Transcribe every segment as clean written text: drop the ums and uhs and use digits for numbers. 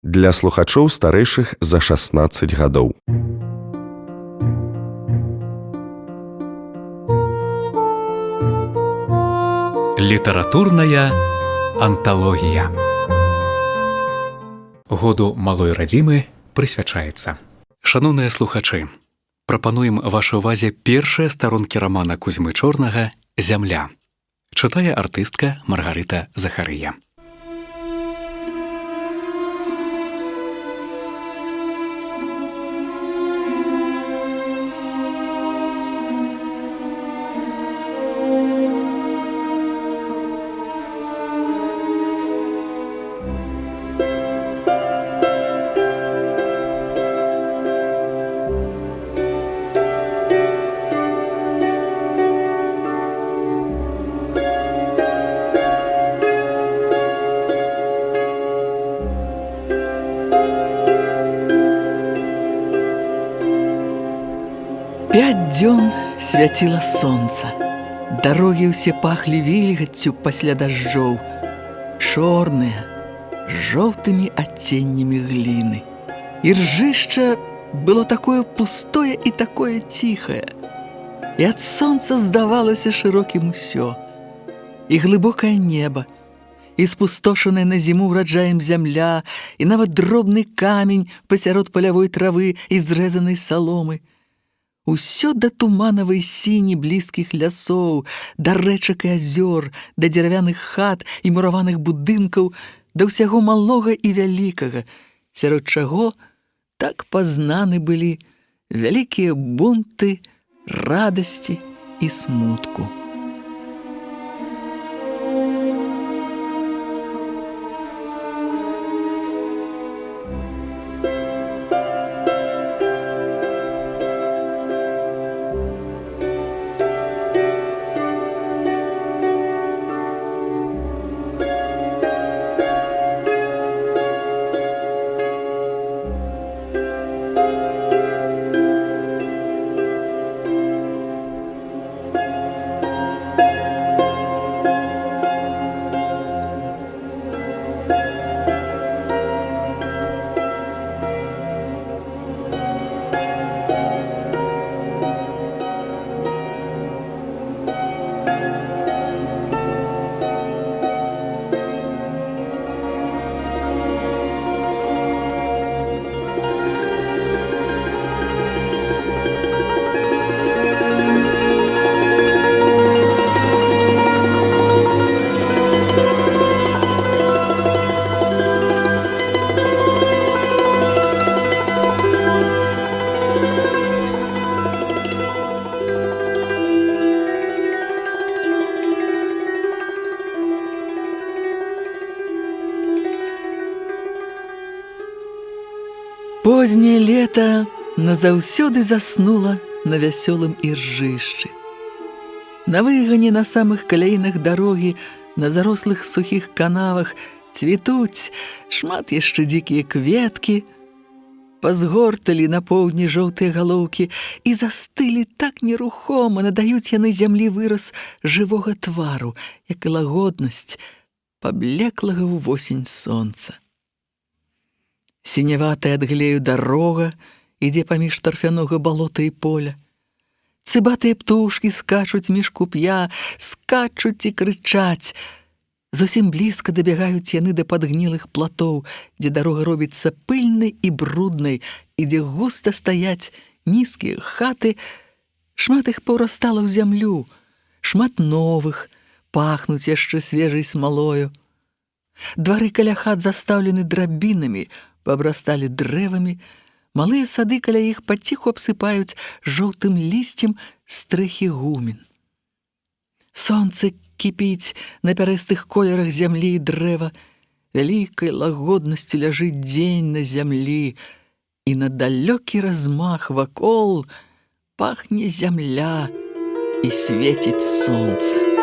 Для слухачоў старэйшых за 16 гадоў. Літаратурная анталогія. Году малой радзімы прысвячаецца. Шаноўныя слухачы, прапануем вашай увазе першыя старонкі рамана Кузьмы Чорнага «Зямля». Чытае артыстка Маргарыта Захарыя. Пять дзён свяціла сонца. Дарогі ўсе пахлі вільгаццю пасля дажджоў, чорныя, з жоўтымі адценнямі гліны. Іржышча было такое пустое і такое ціхае. І ад сонца здавалася шырокім усё. І глыбокае неба, і спустошаная на зіму ўраджаем зямля, і нават дробны камень пасярод палявой травы і зрэзанай саломы. Усё да туманавай сіні блізкіх лясоў, да рэчак і азёр, да дзеравяных хат і мураваных будынкаў, да ўсяго малога і вялікага, сярод чаго так пазнаны былі вялікія бунты, радасці і смутку. Позняе лета назаўсёды заснула на вясёлым іржышчы. На выгане на самых каляінах дарогі, на зарослых сухіх канавах цвітуць шмат яшчэ дзікія кветкі, пазгорталі на поўдні жоўтыя галоўкі і застылі так нерухома, надаюць яны зямлі выраз жывога твару, як і лагоднасць паблеклага ўвосень сонца. Сіняватая ад глею дарога ідзе паміж тарфянога балота і поля. Цыбатыя птушкі скачуць між куп'я, скачуць і крычаць. Зусім блізка дабягаюць яны да падгнілых платоў, дзе дарога робіцца пыльнай і бруднай, і дзе густа стаяць нізкія хаты. Шмат іх паўрастала ў зямлю, шмат новых, пахнуць яшчэ свежай смалою. Двары каля хат застаўлены драбінамі, пабрасталі дрэвамі, малыя сады каля іх паціху абсыпаюць жоўтым лісцем стрэхі гумен. Сонца кіпіць на пярэстых колерах зямлі і дрэва, вялікай лагоднасцю ляжыць дзень на зямлі, і на далёкі размах вакол пахне зямля і свеціць сонца.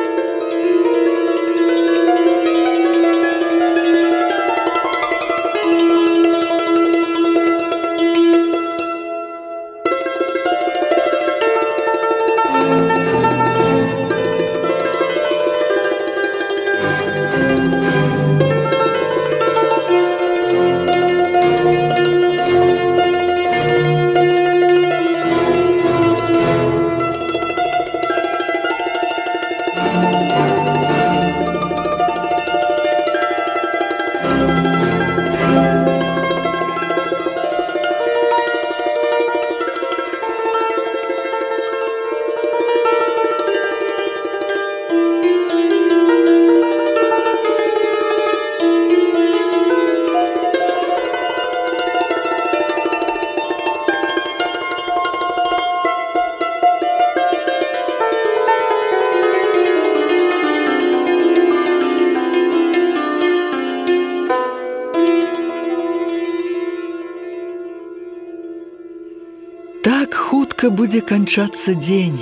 Як хутка будзе канчацца дзень.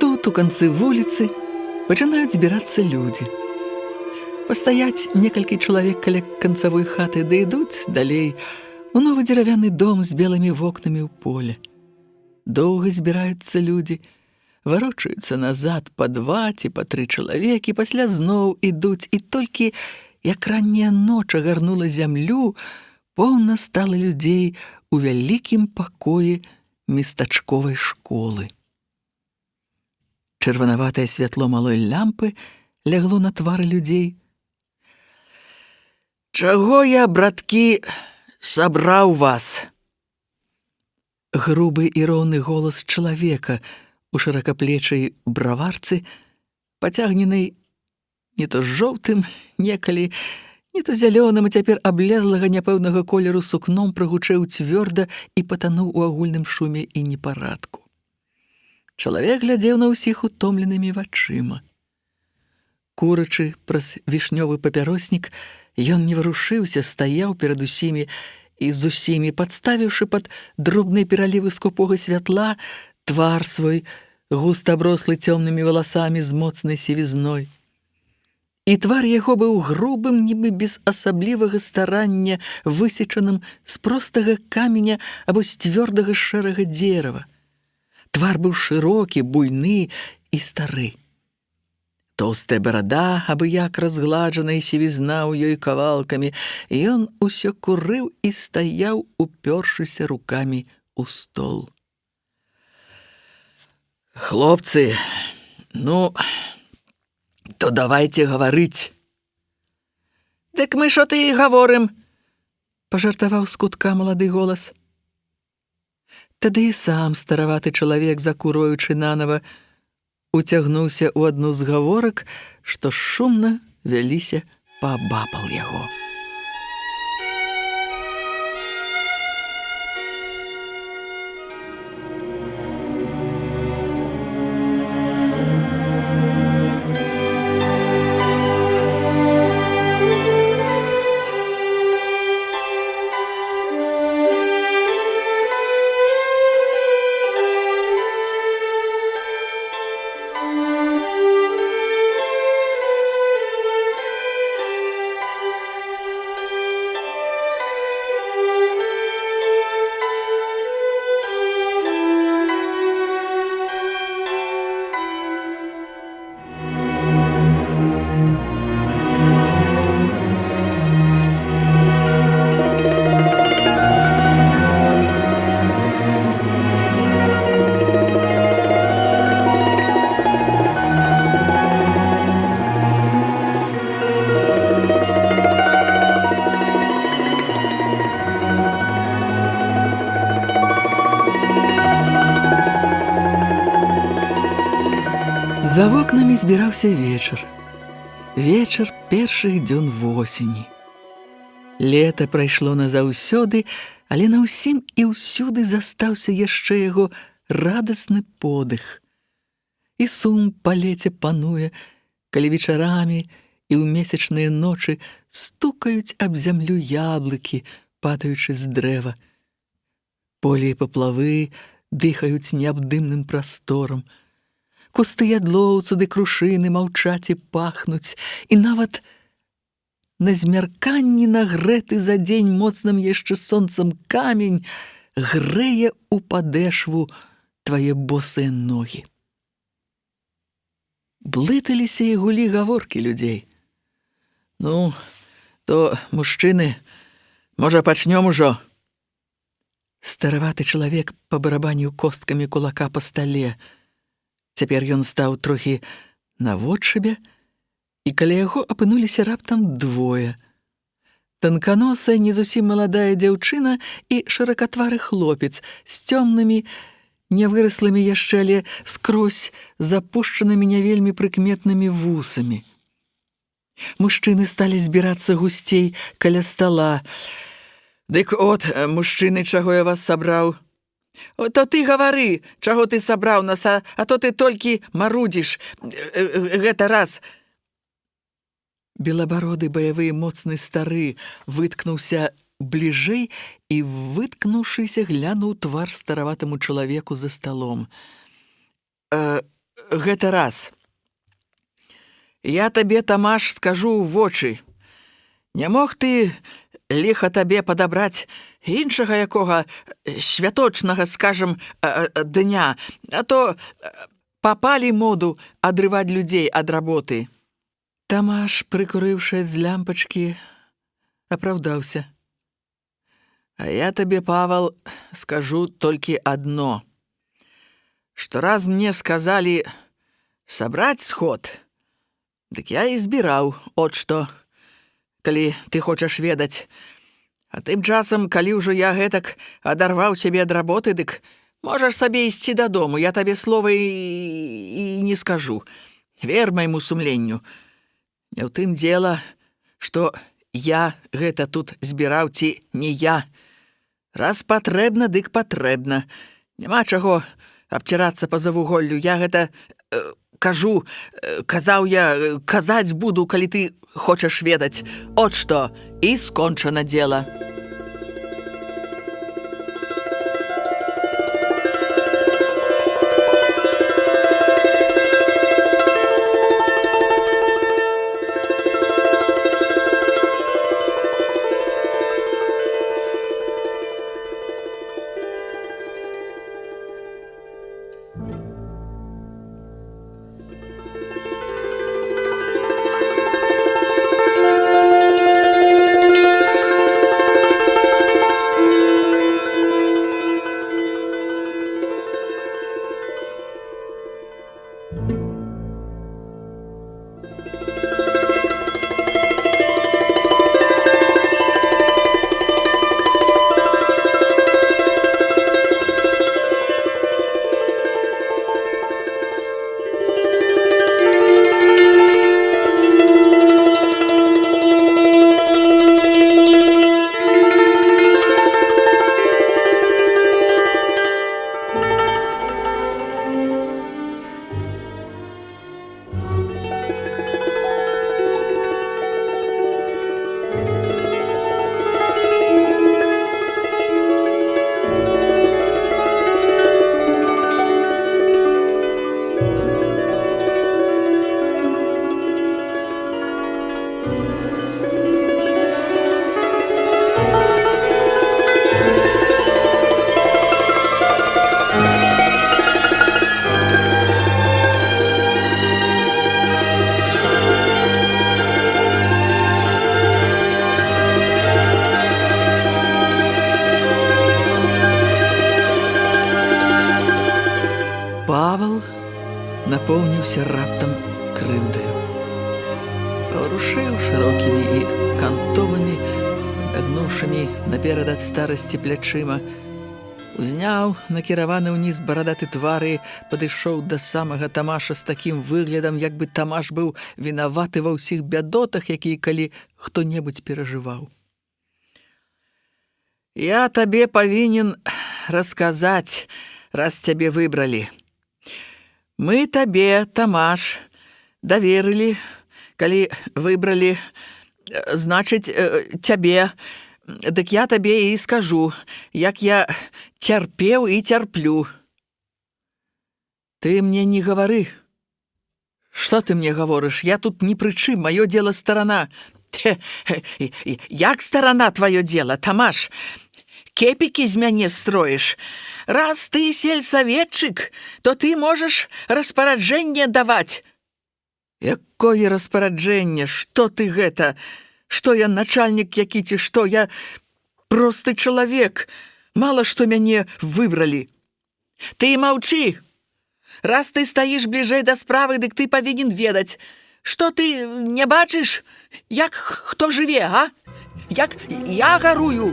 Тут, у канцы вуліцы, пачынаюць збірацца людзі. Пастаяць некалькі чалавек каля канцавой хаты, ды ідуць далей у новы дзеравяны дом з белымі вокнамі ў поле. Доўга збіраюцца людзі, варочаюцца назад па 2 ці па 3 чалавекі, пасля зноў ідуць, і толькі, як ранняя ноч агарнула зямлю, поўна стала людзей у вялікім пакоі местачковай школы. Чырванаватае святло малой лямпы лягло на твары людзей. «Чаго я, браткі, сабраў вас?» Грубы і роўны голас чалавека у шыракаплечай браварцы, пацягненай не то жоўтым некалі, не то зялёным, а цяпер аблезлага няпэўнага колеру сукном прагучэў цвёрда і патануў у агульным шуме і непарадку. Чалавек глядзеў на ўсіх утомленымі вачыма. Курачы праз вішнёвы папяроснік, ён не варушыўся, стаяў перад усімі і з усімі, падставіўшы пад дробныя пералівы скупога святла твар свой, густа аброслы цёмнымі валасамі з моцнай сівізной. І твар яго быў грубым, нібы без асаблівага старання, высечаным з простага каменя або з цвёрдага шэрага дзерава. Твар быў шырокі, буйны і стары. Тоўстая барада, абы як разгладжана і сівізна ў ёй кавалкамі, і ён усё курыў і стаяў, упёршыся рукамі ў стол. «Хлопцы, ну, то давайте гаварыць». «Дык мы шо ты і гаворым», – пажартаваў з кутка малады голас. Тады і сам стараваты чалавек, закурваючы нанава, уцягнуўся ў адну з гаворак, што шумна вяліся паабапал яго. За вокнамі збіраўся вечар. Вечар першых дзён восені. Лета прайшло назаўсёды, але на ўсім і ўсюды застаўся яшчэ яго радасны подых. І сум па леце пануе, калі вечарамі і ў месячныя ночы стукаюць аб зямлю яблыкі, падаючы з дрэва. Поле і паплавы дыхаюць неабдымным прасторам. Кусты ядлоўцу ды крушыны маўчаць і пахнуць, і нават на змярканні нагрэты за дзень моцным яшчэ сонцам камень грэе ў падэшву твае босыя ногі. Блыталіся і гулі гаворкі людзей. «Ну, то, мужчыны, можа, пачнём ужо?» Стараваты чалавек пабарабаніў косткамі кулака па стале. Цяпер ён стаў трохі наводшыбе, і каля яго апынуліся раптам двое. Танканосая, не зусім маладая дзяўчына і шыракатвары хлопец з цёмнымі, нявыраслымі яшчэ, але скрозь запушчанымі не вельмі прыкметнымі вусамі. Мужчыны сталі збірацца гусцей каля стала. «Дык от, мужчыны, чаго я вас сабраў?» «То ты гавары, чаго ты сабраў нас, а то ты толькі марудзіш гэта раз». Белабароды баявы моцны стары выткнуўся бліжэй і, выткнуўшыся, глянуў твар стараватаму чалавеку за сталом. Гэта раз. Я табе, Тамаш, скажу ў вочы. Не мог ты, ліха табе, падабраць іншага якога святочнага, скажам, дня, а то папалі моду адрываць людзей ад работы. Тамаш, прыкурыўшы з лямпачкі, апраўдаўся. А я табе, Павал, скажу толькі адно. Што раз мне сказалі сабраць сход, дык я і збіраў, от што, калі ты хочаш ведаць. А тым часам, калі ўжо я гэтак адарваў сябе ад работы, дык можаш сабе ісці дадому, я табе слова і не скажу. Вер майму сумленню. Не ў тым дзела, што я гэта тут збіраў ці не я. Раз патрэбна, дык патрэбна. Няма чаго абцірацца па завуголлю. Я гэта кажу, казаў я, казаць буду, калі ты хочаш ведаць. От што, і скончана дзела. Павал напоўніўся раптам крыўдаю. Рушыў шырокімі і кантовымі, дагнуўшымі наперад ад старасці плячыма, узняў накіраваны ўніз барадаты твар і падышоў да самага Тамаша з такім выглядам, як бы Тамаш быў вінаваты ва ўсіх бядотах, якія калі хто-небудзь перажываў. Я табе павінен расказаць, раз цябе выбралі. Мы табе, Тамаш, даверылі, калі выбралі, значыць, цябе, дык я табе і скажу, як я цярпеў і цярплю. Ты мне не гавары. Што ты мне гаворыш? Я тут ні пры чым, маё дзела старана. Як старана тваё дзела, Тамаш? Кепікі з мяне строіш. Раз ты сельсаветчык, то ты можаш распараджэнне даваць. Якое распараджэнне? Што ты гэта? Што я начальнік які ці што? Я просты чалавек. Мала што мяне выбралі. Ты маўчы. Раз ты стаіш бліжэй да справы, дык ты павінен ведаць. Што ты не бачыш? Як хто жыве, а? Як я гарую.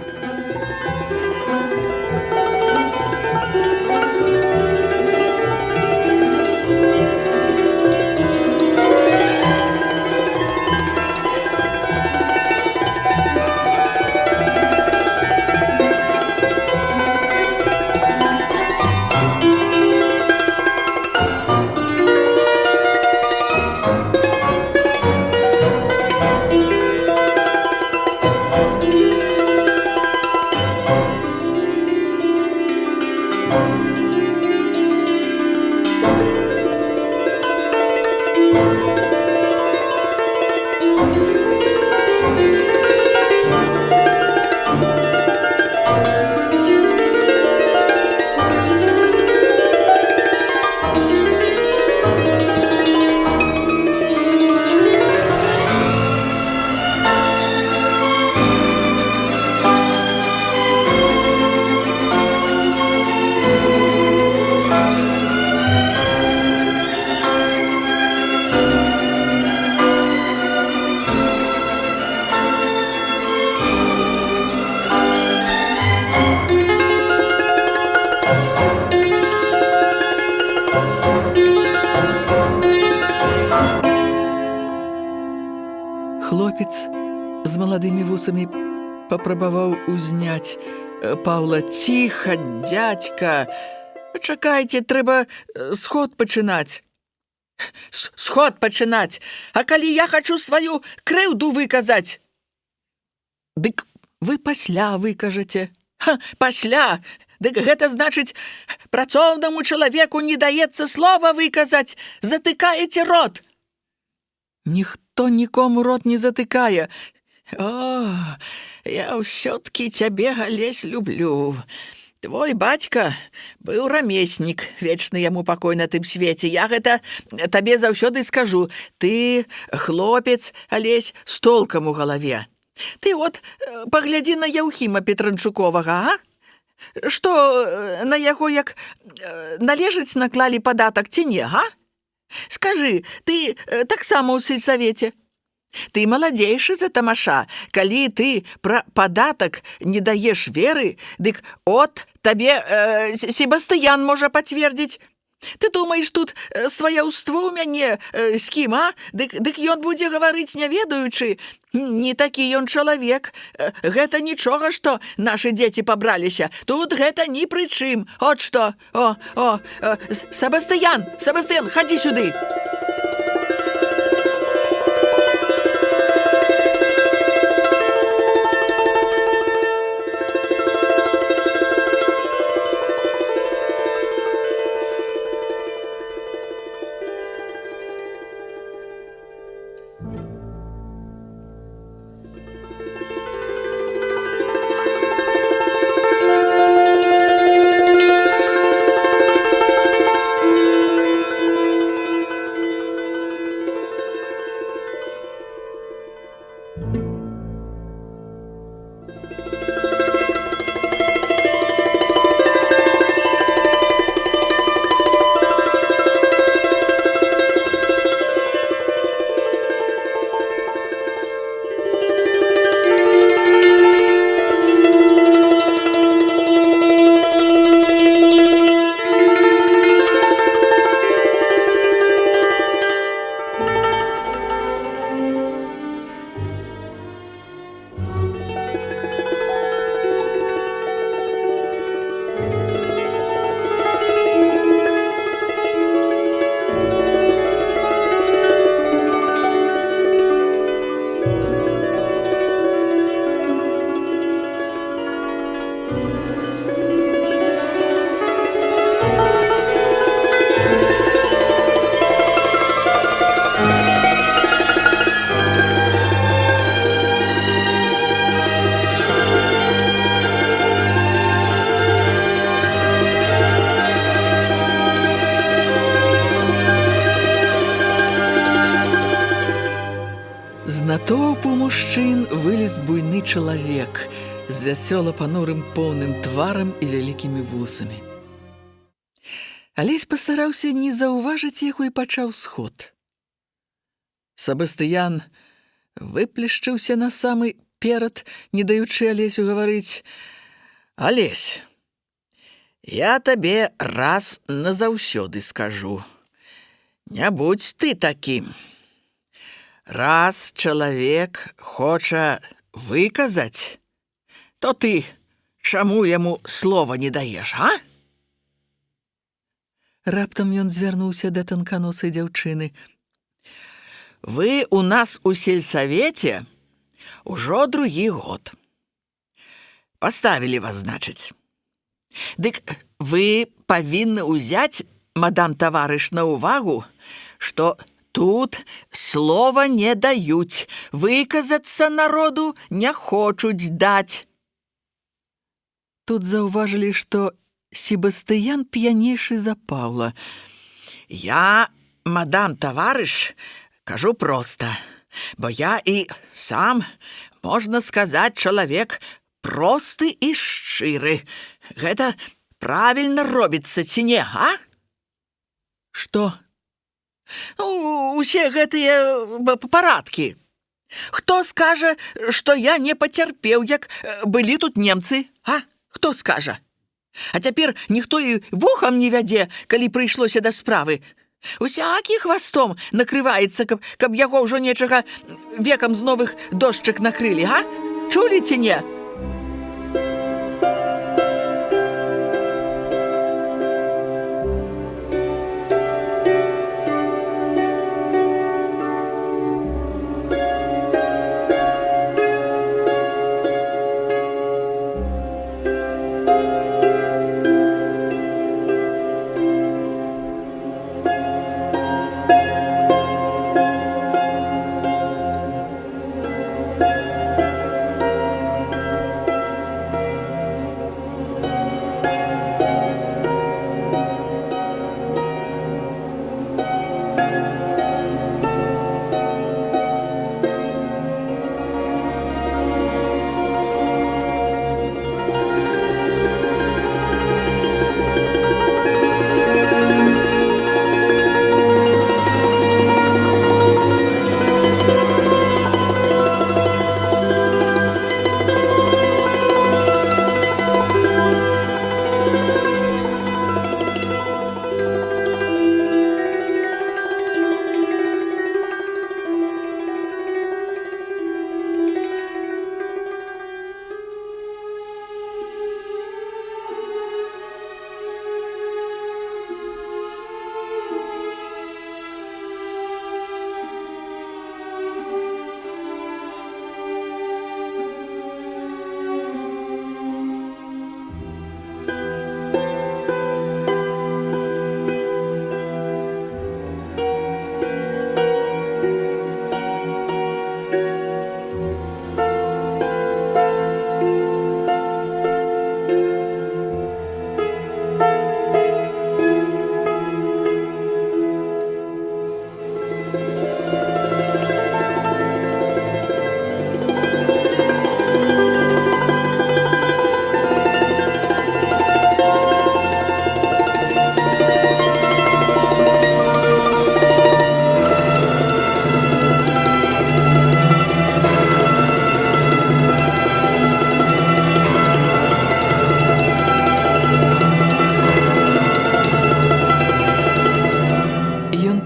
Хлопец з маладымі вусамі папрабаваў узняць Паўла. Ціха, дзядзька. Пачакайце, трэба сход пачынаць. Сход пачынаць? А калі я хачу сваю крыўду выказаць? Дык вы пасля выкажаце. Пасля? Дык гэта значыць, працоўнаму чалавеку не даецца слова выказаць. Затыкаеце рот. Ніхто нікому рот не затыкае. О, я ўсё-ткі цябе, Алесь, люблю. Твой бацька быў рамеснік, вечны яму пакой на тым свеце. Я гэта табе заўсёды скажу. Ты хлопец, Алесь, з толкам у галаве. Ты от паглядзі на Яўхіма Петранчуковага, а? Што, на яго як належыць наклалі падатак ці не, га? Скажы, ты таксама ў сельсавеце? Ты маладзейшы за Тамаша. Калі ты пра падатак не даеш веры, дык от табе Себастыян можа пацвердзіць. Ты думаеш, тут сваяўство ў мяне з кім, а? Дык ён будзе гаварыць не ведаючы. Не такі ён чалавек. Гэта нічога, што нашы дзеці пабраліся. Тут гэта ні пры чым. От што. Себастыян, хадзі сюды. З натоўпу мужчын вылез буйны чалавек з вясёла панурым поўным тварам і вялікімі вусамі. Алесь пастараўся не заўважыць яго і пачаў сход. Себастыян выплешчыўся на самы перад, не даючы Алесю гаварыць: «Алесь, я табе раз назаўсёды скажу. Не будзь ты такім. Раз чалавек хоча выказаць, то ты чаму яму слова не даеш, а?» Раптам ён звярнуўся да танканосай дзяўчыны. «Вы у нас у сельсавеце ўжо другі год. Паставілі вас, значыць. Дык вы павінны ўзяць, мадам таварыш, на ўвагу, што тут слова не даюць, выказацца народу не хочуць даць». Тут заўважылі, што Себастыян п'янейшы за Паўла. «Я, мадам таварыш, кажу проста, бо я і сам, можна сказаць, чалавек просты і шчыры. Гэта правільна робіцца ці не, а?» «Што?» «Усе гэтыя парадкі. Хто скажа, што я не пацярпеў, як былі тут немцы, а? Хто скажа? А цяпер ніхто і вухам не вядзе, калі прыйшлося да справы. Усякі хвастом накрываецца, каб яго ўжо нечага векам з новых дошчак накрылі, га? Чулі ці не?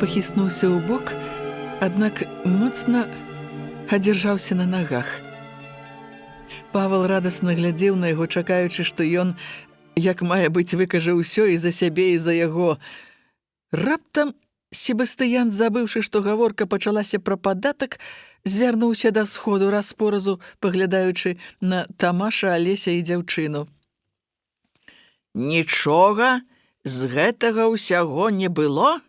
Пахіснуўся ў бок, аднак моцна адзяржаўся на нагах. Павал радасна глядзеў на яго, чакаючы, што ён, як мае быць, выкажа ўсё і за сябе, і за яго. Раптам Себастыян, забыўшы, што гаворка пачалася пра падатак, звярнуўся да сходу распоразу, паглядаючы на Тамаша, Алеся і дзяўчыну. Нічога з гэтага ўсяго не было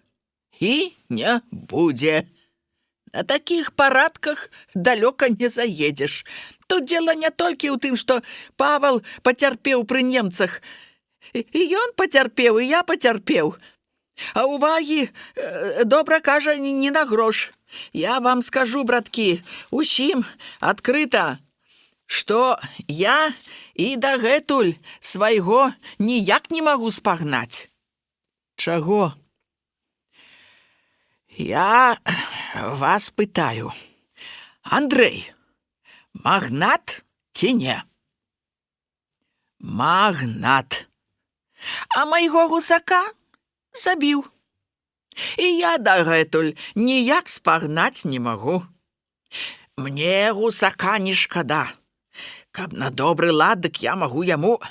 і не будзе. На такіх парадках далёка не заедзеш. Тут дзела не толькі ў тым, што Павал пацярпеў пры немцах. І ён пацярпеў, і я пацярпеў. А ўвагі, добра кажа, не на грош. Я вам скажу, браткі, усім адкрыта, што я і дагэтуль свайго ніяк не магу спагнаць. Чаго? Я вас пытаю, Андрэй, магнат ці не? Магнат. А майго гусака забіў. І я дагэтуль ніяк спагнаць не магу. Мне гусака не шкада. Каб на добры лад, дык я магу яму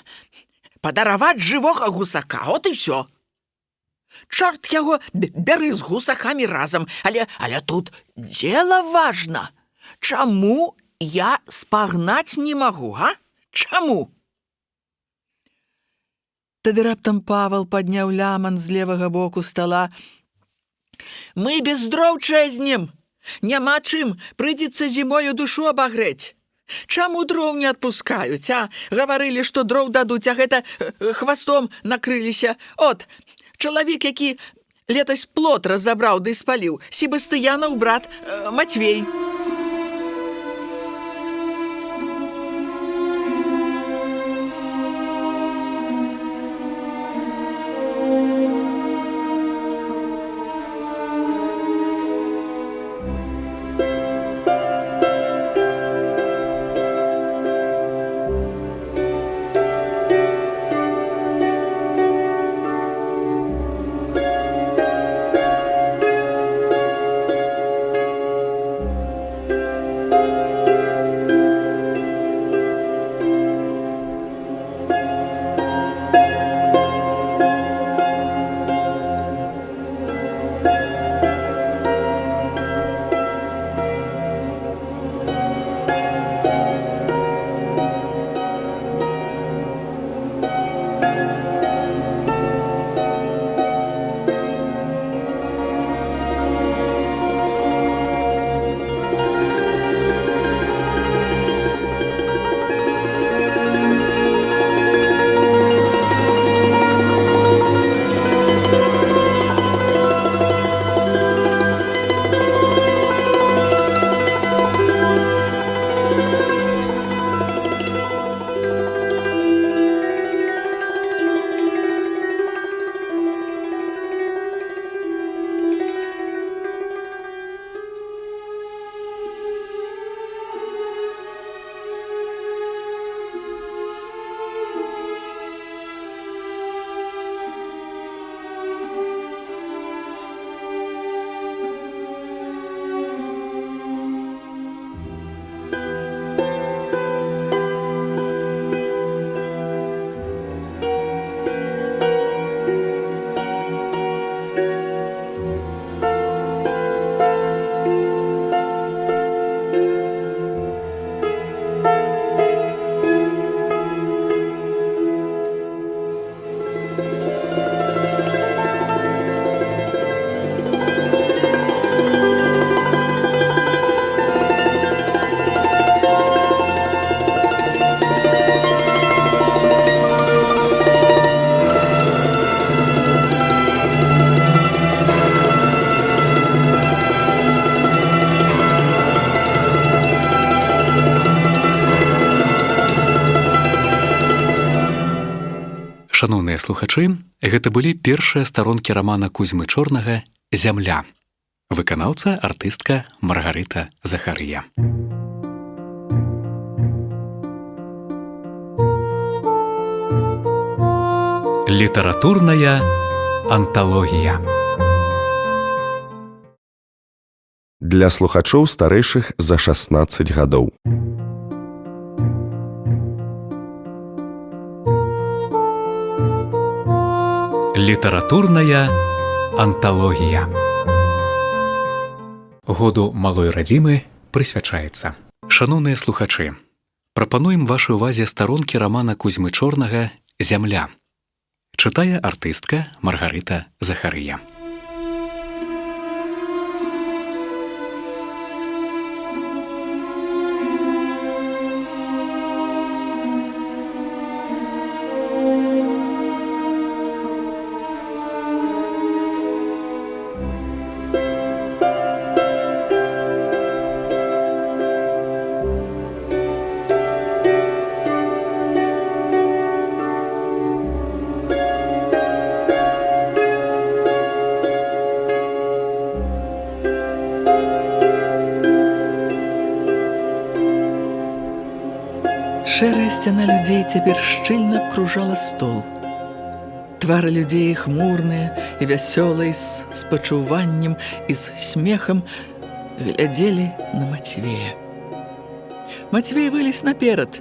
падараваць жывога гусака, от і всё. Чорт яго бяры з гусакамі разам, але тут дзела важна. Чаму я спагнаць не магу, га? Чаму? Тады раптам Павал падняў ляман з левага боку стала. Мы без дроў чэзнем. Няма чым, прыйдзецца зімою душу абагрэць. Чаму дроў не адпускаюць, а? Гаварылі, што дроў дадуць, а гэта хвастом накрыліся. От, чалавек, які летась плот разабраў ды спаліў, Себастыянаў брат Мацвей. Шаноўныя слухачы, гэта былі першыя старонкі рамана Кузьмы Чорнага «Зямля». Выканаўца, артыстка Маргарыта Захарыя. Літаратурная анталогія. Для слухачоў старэйшых за 16 гадоў. Літаратурная анталогія. Году малой радзімы прысвячаецца. Шаноўныя слухачы, прапануем вашай увазе старонкі рамана Кузьмы Чорнага «Зямля». Чытае артыстка Маргарыта Захарыя. Шэрая сцяна людзей цяпер шчыльна абкружала стол. Твары людзей хмурныя і вясёлыя, з спачуваннем і з смехам глядзелі на Мацвея. Мацвей вылез наперад.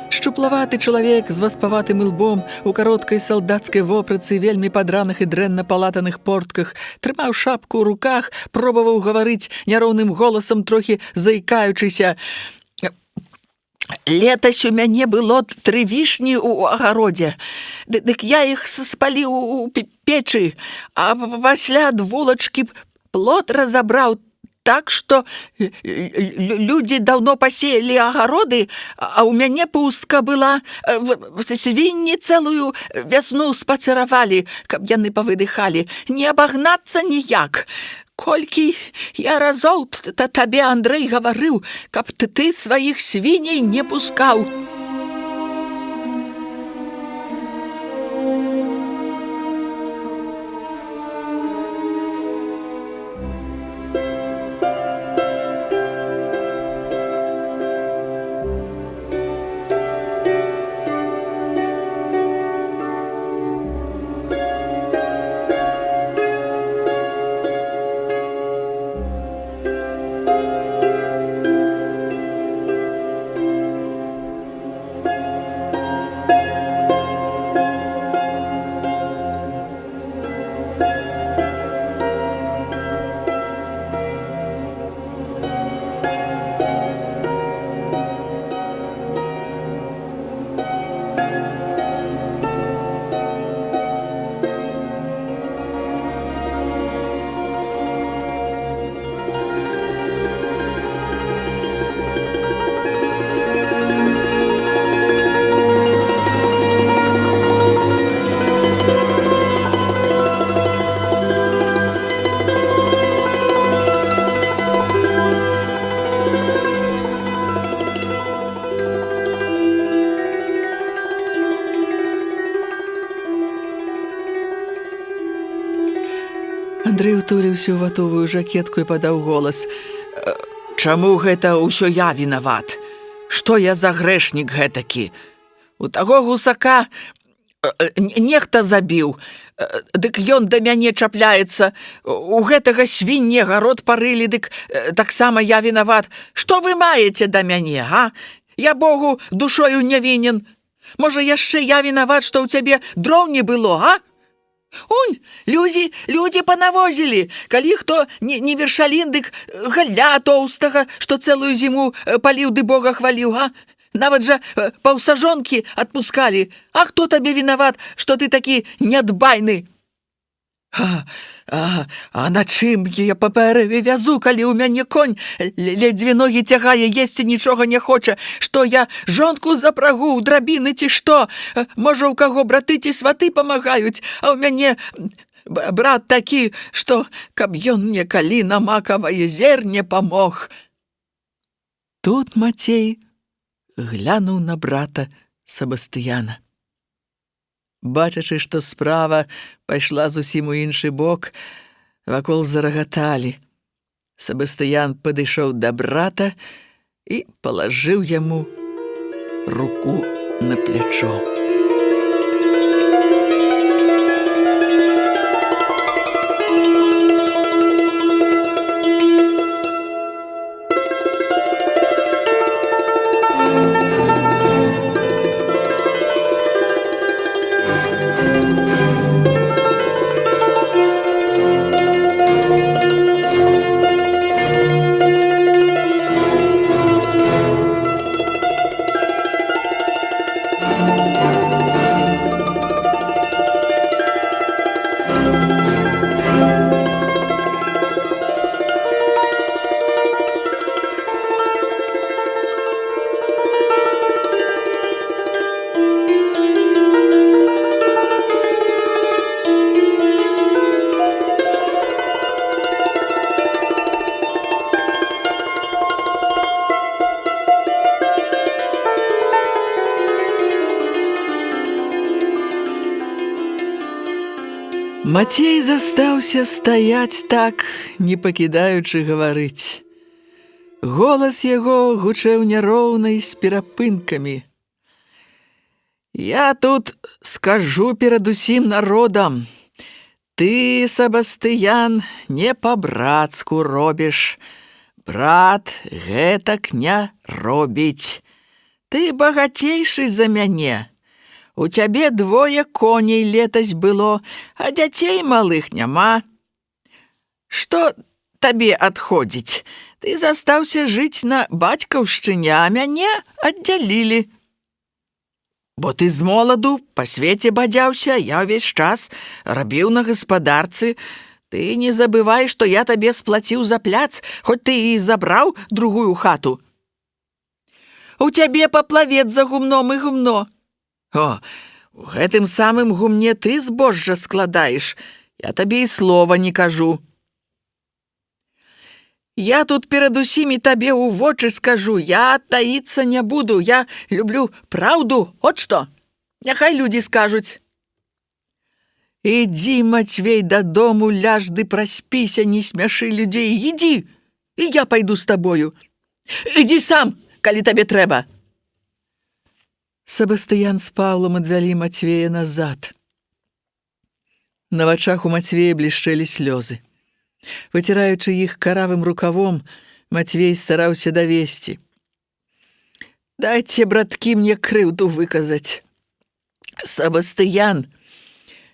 Шчуплаваты чалавек з васпаватым ілбом, у кароткай салдацкай вопратцы, вельмі падраных і дрэнна палатаных портках, трымаў шапку ў руках, пробаваў гаварыць няроўным голасам, трохі заікаючыся. «Летась у мяне было 3 вішні ў агародзе. Дык я іх спаліў у печы, а пасля ад вулачкі плот разабраў так, што людзі даўно пасеялі агароды, а ў мяне пустка была. Свінні цэлую вясну спацыравалі, каб яны павыдыхалі. Не абагнацца ніяк. Колькі я разоў табе, Андрэй, гаварыў, каб ты сваіх свіней не пускаў». Андрэй утуліўся ў ватовую жакетку і падаў голас. «Чаму гэта ўсё я вінават? Што я за грэшнік гэтакі? У таго гусака нехта забіў, дык ён да мяне чапляецца. У гэтага свінне гарод парылі, дык таксама я вінават. Што вы маеце да мяне, а? Я Богу душою не вінен. Можа, яшчэ я вінават, што ў цябе дроў не было, а? Унь, людзі панавозілі. Калі хто не вершалін, дык галля тоўстага, што цэлую зіму паліў ды Бога хваліў, а? Нават жа паўсажонкі адпускалі. А хто табе вінават, што ты такі нядбайны? А на чым я паперы вязу, калі ў мяне конь ледзьве ногі цягае, есці нічога не хоча? Што я жонку запрагу ў драбіны ці што? Можа, у каго браты ці сваты памагаюць, а ў мяне брат такі, што каб ён мне калі на макавае зерне памог». Тут Мацей глянуў на брата Сабастыяна. Бачачы, што справа пайшла зусім у іншы бок, вакол зарагаталі. Себастыян падышоў да брата і палажыў яму руку на плячо. Мацей застаўся стаяць так, не пакідаючы гаварыць. Голас яго гучэў няроўна і з перапынкамі. «Я тут скажу перад усім народам. Ты, Себастыян, не па-брацку робіш. Брат гэтак не робіць. Ты багацейшы за мяне. У цябе 2 коней летась было, а дзяцей малых няма. Што табе адходзіць? Ты застаўся жыць на бацькаўшчыне, а мяне аддзялілі. Бо ты з моладу па свеце бадзяўся, я ўвесь час рабіў на гаспадарцы. Ты не забывай, што я табе сплаціў за пляц, хоць ты і забраў другую хату. У цябе паплавец за гумном і гумно. О, у гэтым самым гумне ты збожжа складаеш, я табе і слова не кажу. Я тут перад усімі табе ў вочы скажу, я таіцца не буду, я люблю праўду, от што, няхай людзі скажуць. Ідзі, Мацвей, дадому, ляж ды праспіся, не смяшы людзей, ідзі, і я пайду з табою. Ідзі сам, калі табе трэба. Себастыян з Паўлам адвялі Мацвея назад. На вачах у Мацвея блішчэлі слёзы. Выціраючы іх каравым рукавом, Мацвей стараўся давесці. «Дайце, браткі, мне крыўду выказаць. Себастыян,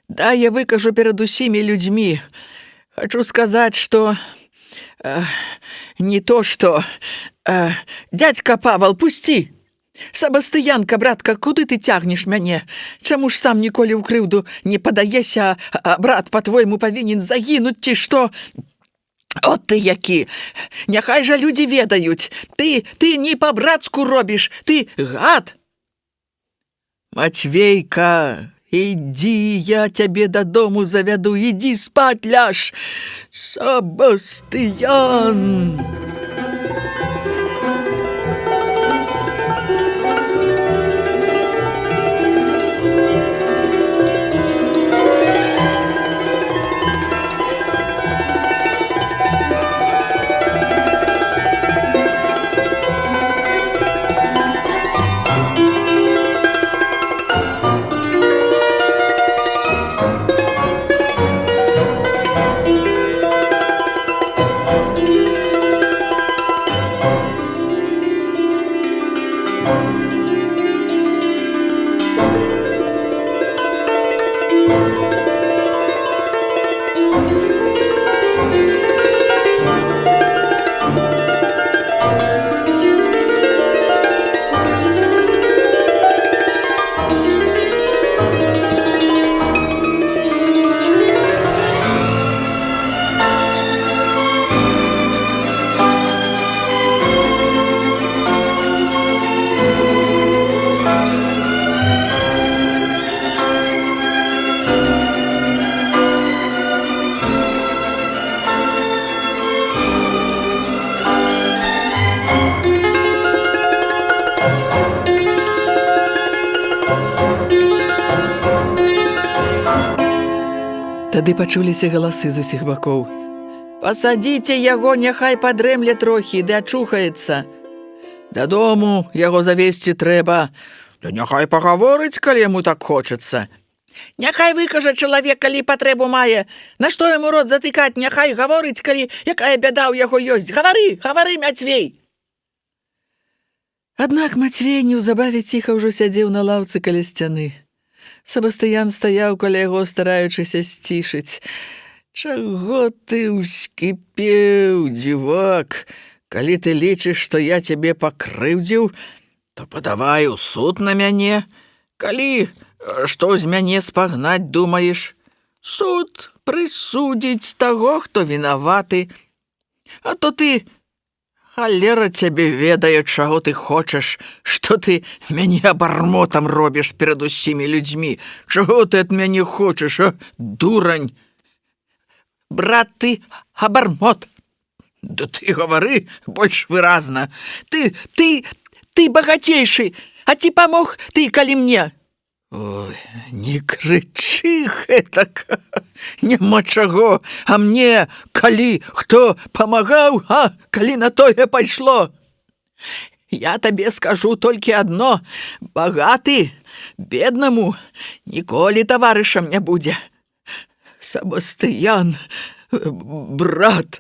дай я выкажу перад усімі людзьмі. Хачу сказаць, што... не то, што... Дядька Павал, пусці! Себастыянка, братка, куды ты цягнеш мяне? Чаму ж сам ніколі ў крыўду не падаешся, а брат, па-твойму, павінен загінуць, ці што? От ты які! Няхай жа людзі ведаюць. Ты не па-брацку робіш, ты гад! Мацвейка, ідзі, я цябе дадому завяду, ідзі спаць ляж! Себастыян! Тады пачуліся галасы з усіх бакоў. «Пасадзіце яго, няхай падрэмле трохі, ды ачухаецца. Дадому яго завесці трэба. Да няхай пагаворыць, калі яму так хочацца. Няхай выкажа чалавек, калі патрэбу мае. Нашто яму рот затыкаць, няхай гаворыць, калі якая бяда ў яго ёсць. Гавары, гавары, Мацвей!» Аднак Мацвей неўзабаве ціха ўжо сядзеў на лаўцы каля сцяны. Сабастыян стаяў каля яго, стараючыся сцішыць. «Чаго ты ўскіпеў, дзівак? Калі ты лічыш, што я цябе пакрыўдзіў, то падавай у суд на мяне. Калі што з мяне спагнаць думаеш? Суд прысудзіць таго, хто вінаваты. А то ты... Халера цябе ведае, чаго ты хочаш, што ты мяне абармотам робіш перад усімі людзьмі. Чаго ты ад мяне хочаш, а, дурань? Брат, ты абармот. Да ты гавары больш выразна. Ты багацейшы, а ці памог ты, калі мне? Ой, не крычы гэтак, няма чаго, а мне, калі хто памагаў, а калі на тое пайшло? Я табе скажу толькі адно: багаты беднаму ніколі таварышам не будзе. Сабастыян, брат.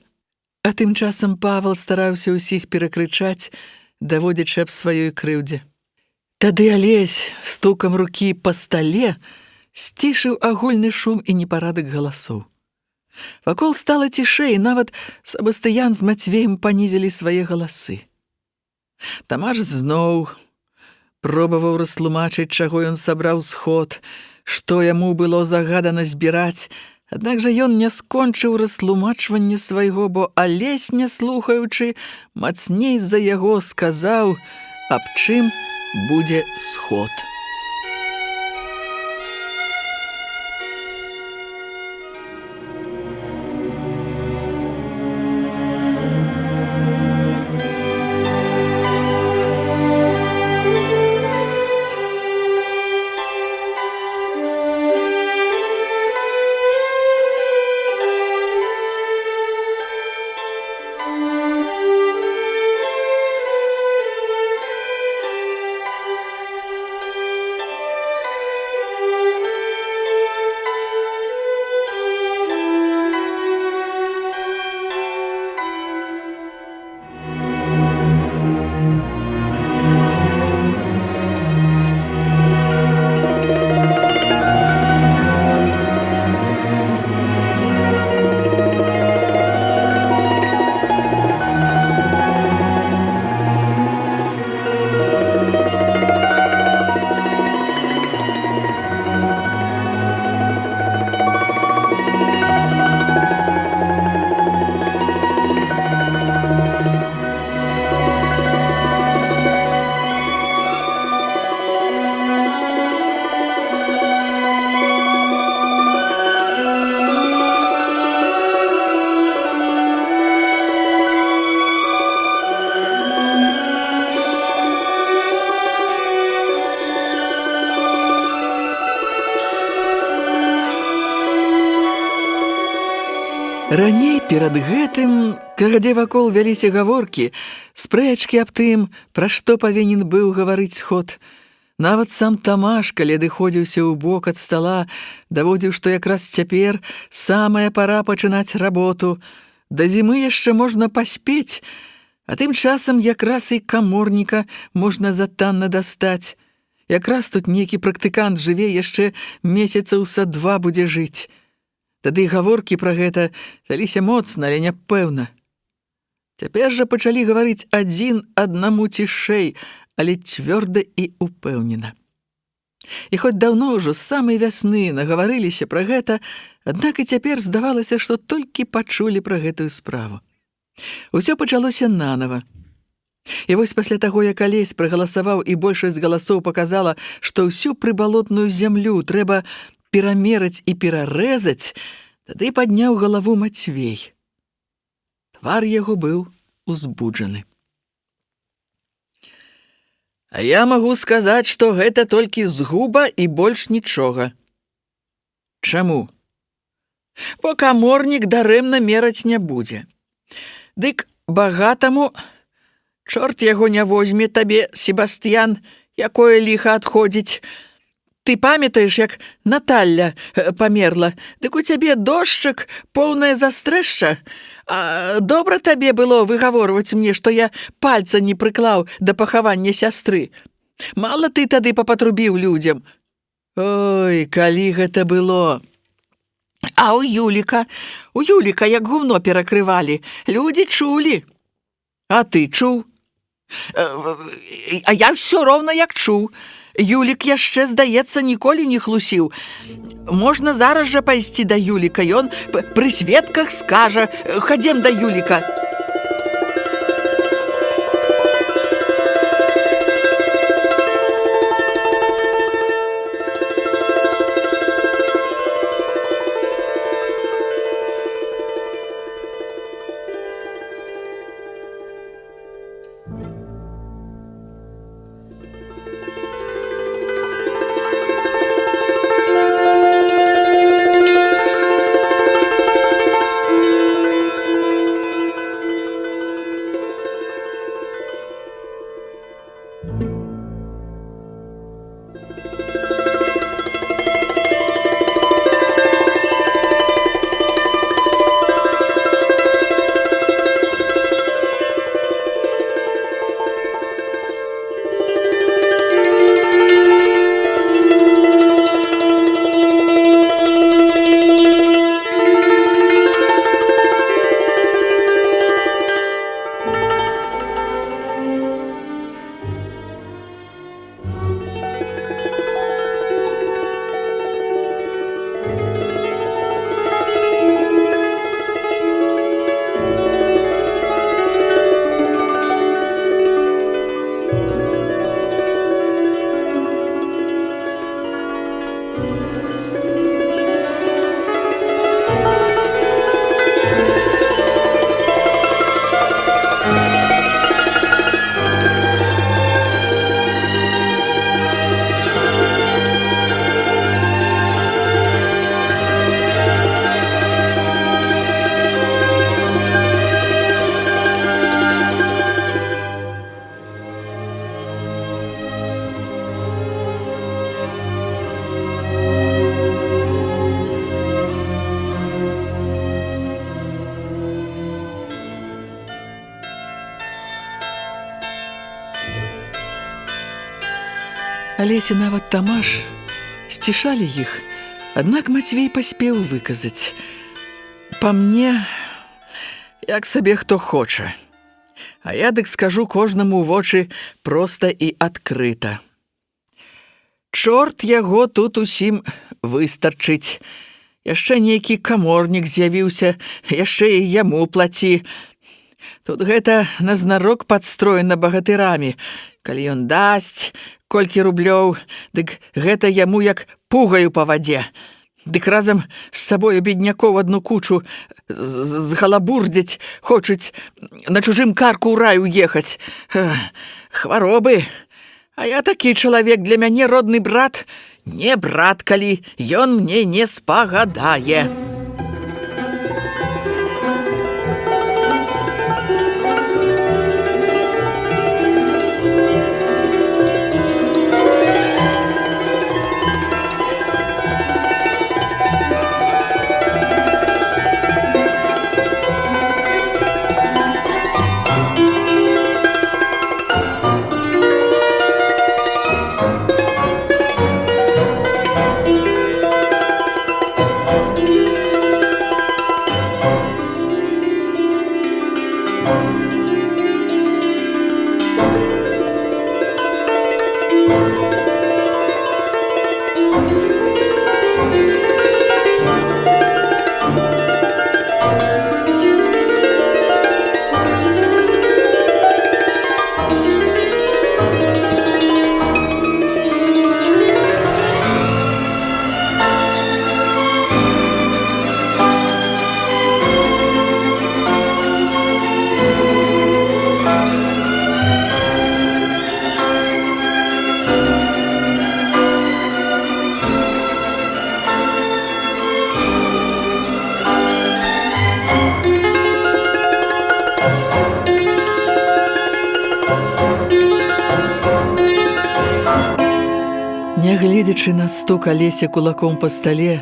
А тым часам Павал стараўся ўсіх перакрычаць, даводзячы аб сваёй крыўдзе. Тады Алесь стукам рукі па стале сцішыў агульны шум і непарадак галасоў. Вакол стала цішэй, нават Сабастыян з Мацвеем панізілі свае галасы. Тамаш зноў пробаваў растлумачыць, чаго ён сабраў сход, што яму было загадана збіраць, аднак жа ён не скончыў растлумачванне свайго, бо Алесь, не слухаючы, мацней за яго сказаў, аб чым будзе сход. Раней перад гэтым, кагадзе вакол вяліся гаворкі, спрэчкі аб тым, пра што павінен быў гаварыць сход. Нават сам Тамаш, калі адыходзіўся ў бок ад стала, даводзіў, што якраз цяпер самая пара пачынаць работу. Да зімы яшчэ можна паспець, а тым часам якраз і каморніка можна затанна дастаць. Якраз тут нейкі практыкант жыве, яшчэ месяцаў са 2 будзе жыць. Тады гаворкі пра гэта вяліся моцна, але няпэўна. Цяпер жа пачалі гаварыць адзін аднаму цішэй, але цвёрда і упэўнена. І хоць даўно ўжо з самай вясны нагаварыліся пра гэта, аднак і цяпер здавалася, што толькі пачулі пра гэтую справу. Усё пачалося нанава. І вось пасля таго, як Алесь прагаласаваў і большасць галасоў паказала, што ўсю прыбалотную зямлю трэба перамераць і перарэзаць, тады падняў галаву Мацвей. Твар яго быў узбуджаны. А я магу сказаць, што гэта толькі згуба і больш нічога. Чаму? бо каморнік дарэмна мераць не будзе. Дык багатаму, чорт яго не возьме табе, Себастьян, якое ліха адходзіць. Ты памятаеш, як Наталля памерла? Дык у цябе дошчак поўнае застрэшча. А добра табе было выгаворваць мне, што я пальца не прыклаў да пахавання сястры. Мала ты тады папатрубіў людзям. Ой, калі гэта было. А у Юліка як гумно перакрывалі. Людзі чулі. А ты чуў? А я ўсё роўна як чуў. Юлік яшчэ, здаецца, ніколі не хлусіў. Можна зараз жа пайсці да Юліка, ён пры сведках скажа. Хадзем да Юліка. Алеся нават Тамаш сцішалі іх, аднак Мацвей паспеў выказаць. Па мне, як сабе хто хоча. А я дык скажу кожнаму ў вочы проста і адкрыта. Чорт яго тут усім выстарчыць. Яшчэ нейкі каморнік з'явіўся, яшчэ і яму плаці. Тут гэта назнарок падстроена багатырамі. Калі ён дасць колькі рублёў, дык гэта яму як пугаю па вадзе. Дык разам з сабою беднякоў адну кучу згалабурдзяць, хочуць на чужым карку ў рай уехаць. Хваробы. А я такі чалавек, для мяне родны брат не брат, калі ён мне не спагадае. Гледзячы на стук Алеся кулаком па стале,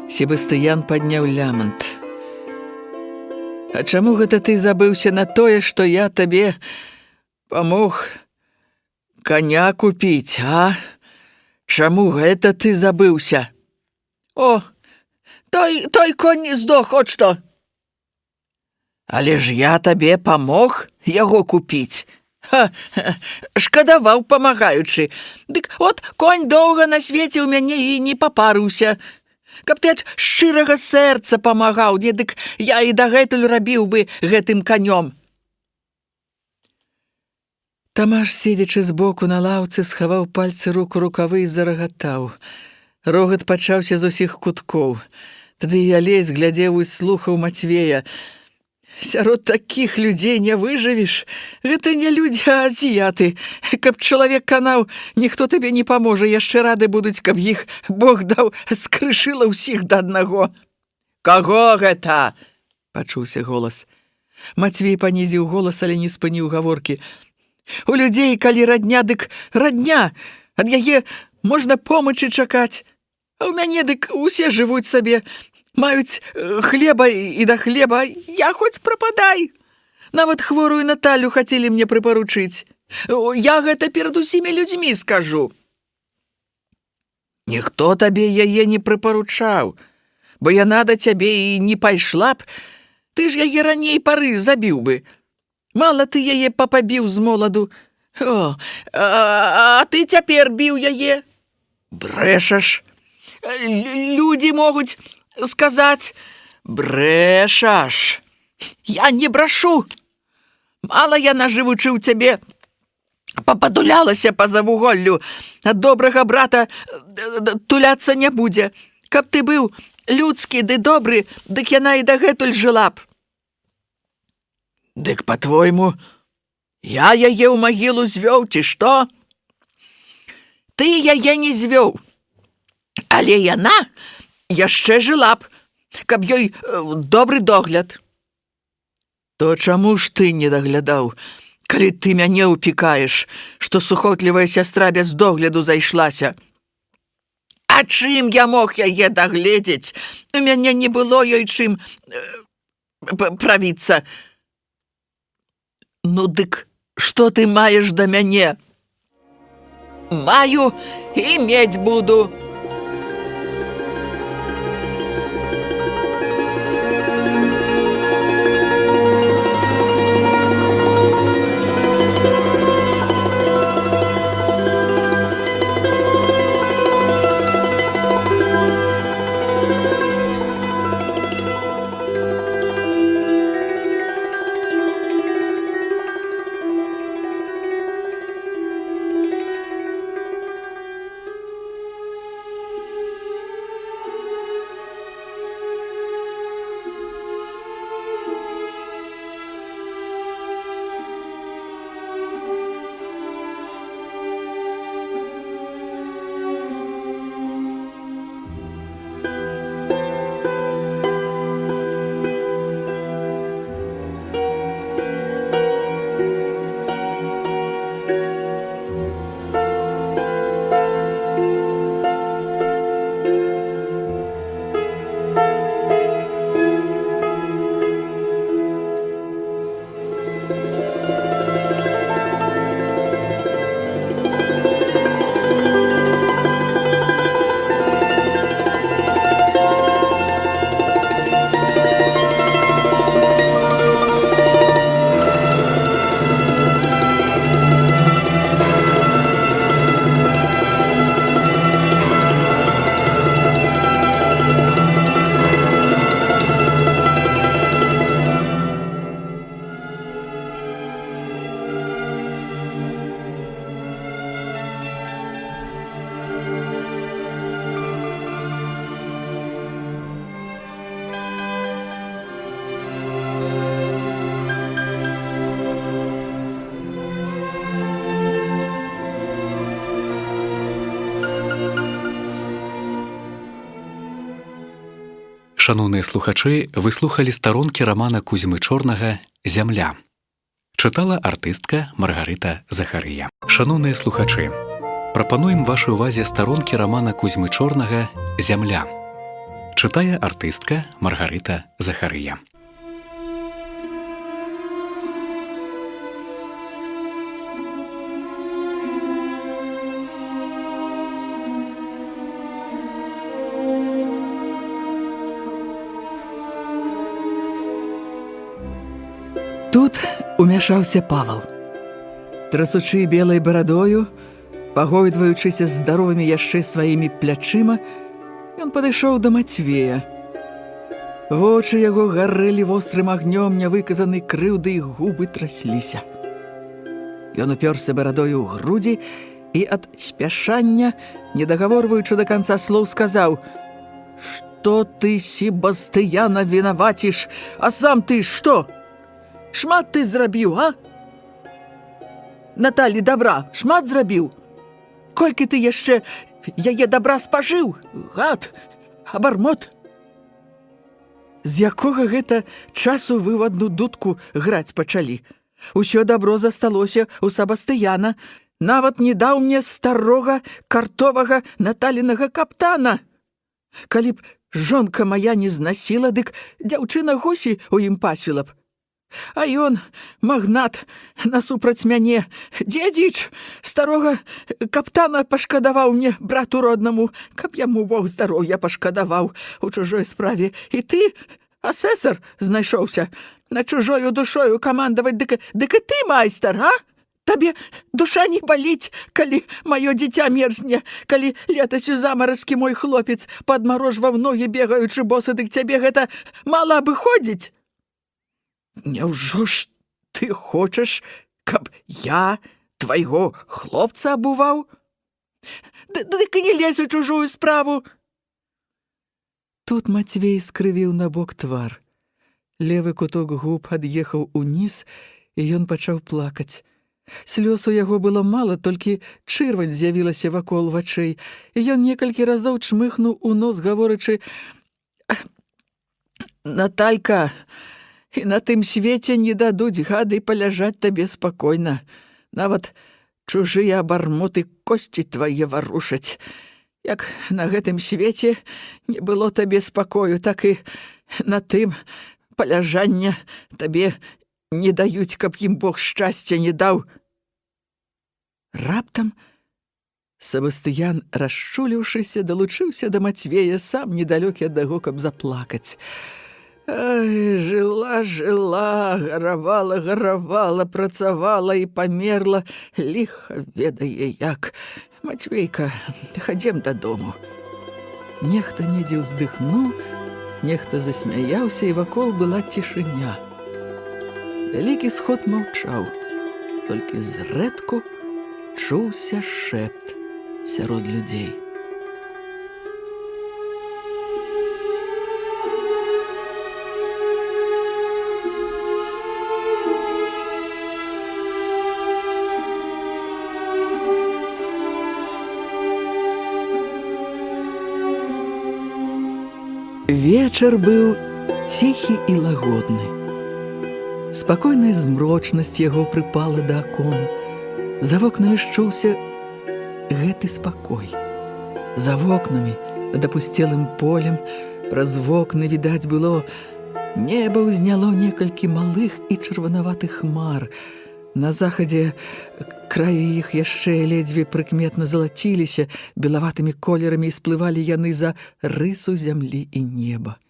Себастыян падняў лямант. А чаму гэта ты забыўся на тое, што я табе памог коня купіць, а? Чаму гэта ты забыўся? О, той конь не здох, от што. Але ж я табе памог яго купіць. Шкадаваў, памагаючы. Дык от конь доўга на свеце ў мяне і не папарыўся. Каб ты ад шчырага сэрца памагаў, дык я і дагэтуль рабіў бы гэтым канём. Тамаш, седзячы збоку на лаўцы, схаваў пальцы рук у рукавы і зарагатаў. Рогат пачаўся з усіх куткоў. Тады і Алесь глядзеў і слухаў Мацвея. Сярод такіх людзей не выжывеш. Гэта не людзі, а азіяты. Каб чалавек канаў, ніхто табе не паможа. Яшчэ рады будуць, каб іх Бог даў скрышыла ўсіх да аднаго. Каго гэта? Пачуўся голас. Мацвей панізіў голас, але не спыніў гаворкі. У людзей, калі радня, дык радня. Ад яе можна помачы чакаць. А ў мяне дык усе жывуць сабе. Маюць хлеба і да хлеба, я хоць прападай. Нават хворую Наталю хацелі мне прыпаручыць. Я гэта перад усімі людзьмі скажу. Ніхто табе яе не прыпаручаў, бо яна да цябе і не пайшла б, ты ж яе раней пары забіў бы. Мала ты яе папабіў з моладу. О, а ты цяпер біў яе? Брэшаш. Людзі могуць сказаць, брэшаш. Я не брашу. Мала яна, жывучы ў цябе, пападулялася па завуголлю. Ад добрага брата туляцца не будзе. Каб ты быў людскі ды добры, дык яна і дагэтуль жыла б. Дык, па-твойму, я яе ў магілу звёў, ці што? Ты яе не звёў. Але яна яшчэ жыла б, каб ёй добры догляд. То чаму ж ты не даглядаў, калі ты мяне ўпікаеш, што сухотлівая сястра без догляду зайшлася? А чым я мог яе дагледзець? У мяне не было ёй чым правіцца. Ну дык што ты маеш да мяне? Маю і мець буду. Шаноўныя слухачы, вы слухалі старонкі рамана Кузьмы Чорнага «Зямля». Чытала артыстка Маргарыта Захарыя. Шаноўныя слухачы, Прапануем вашай увазе старонкі рамана Кузьмы Чорнага «Зямля». Чытае артыстка Маргарыта Захарыя. Тут умяшаўся Павал. Трасучы белай барадою, пагойдваючыся здаровымі яшчэ сваімі плячыма, ён падышоў да Мацвея. Вочы яго гарэлі вострым агнём нявыказанай крыўды, і губы трасліся. Ён упёрся барадою ў грудзі і ад спяшання, не дагаворваючы да канца слоў, сказаў: «Што ты, Себастыяна, вінаваціш, а сам ты што? Шмат ты зрабіў, а? Наталі добра шмат зрабіў? Колькі ты яшчэ яе добра спажыў? Гад, абармот! З якога гэта часу вы ў адну дудку граць пачалі? Усё добро засталося ў Себастыяна. Нават не даў мне старога картовага Наталінага каптана. Калі б жонка мая не знасіла, дык дзяўчына гусі ў ім пасвіла б. А ён, магнат, насупраць мяне, дзедзіч, старога каптана пашкадаваў мне, брату роднаму, каб яму Бог здароўя пашкадаваў у чужой справе. І ты, асэсар, знайшоўся на чужою душою камандаваць, дык і ты майстар, а? Табе душа не баліць, калі маё дзіця мерзне, калі летась у замаразкі мой хлопец падмарожваў ногі, бегаючы босы, дык цябе гэта мала абыходзіць? Няўжо ж ты хочаш, каб я твайго хлопца абуваў? Дык і не лезь у чужую справу. Тут Мацвей скрывіў набок твар. Левы куток губ ад'ехаў уніз, і ён пачаў плакаць. Слёз у яго было мала, толькі чырваць з'явілася вакол вачэй, і ён некалькі разоў чмыхнуў у нос, гаворачы: «Наталька, і на тым свеце не дадуць гады паляжаць табе спакойна. Нават чужыя абармоты косці твае варушаць. Як на гэтым свеце не было табе спакою, так і на тым паляжання табе не даюць, каб ім Бог шчасця не даў». Раптам Себастыян, расчуліўшыся, далучыўся да Мацвея, сам недалёкі ад таго, каб заплакаць. Ай, жила, гаравала, працавала і памерла, ліха ведае як. Мацвейка, хадзем дадому. Нехта недзе ўздыхнуў, нехта засмяяўся, і вакол была цішыня. Вялікі сход маўчаў, толькі зрэдку чуўся шэпт сярод людзей. Вечар быў ціхі і лагодны. Спакойная змрочнасць яго прыпала да акон. За вокнамі шчуўся гэты спакой. За вокнамі, над апусцелым полем, праз вокны відаць было, неба ўзняло некалькі малых і чырванаватых хмар. На захадзе краі іх яшчэ ледзьве прыкметна залаціліся, белаватымі колерамі, і сплывалі яны за рысу зямлі і неба.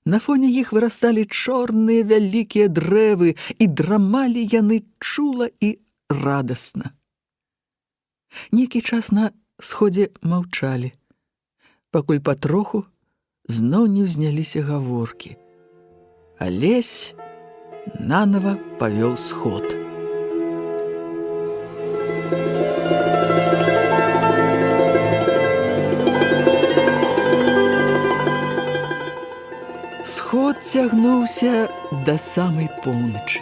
На фоне іх вырасталі чорныя вялікія дрэвы, і драмалі яны чула і радасна. Нейкі час на сходзе маўчалі, пакуль патроху зноў не ўзняліся гаворкі. Алесь нанова павёў сход. Сход цягнуўся да самай поўначы.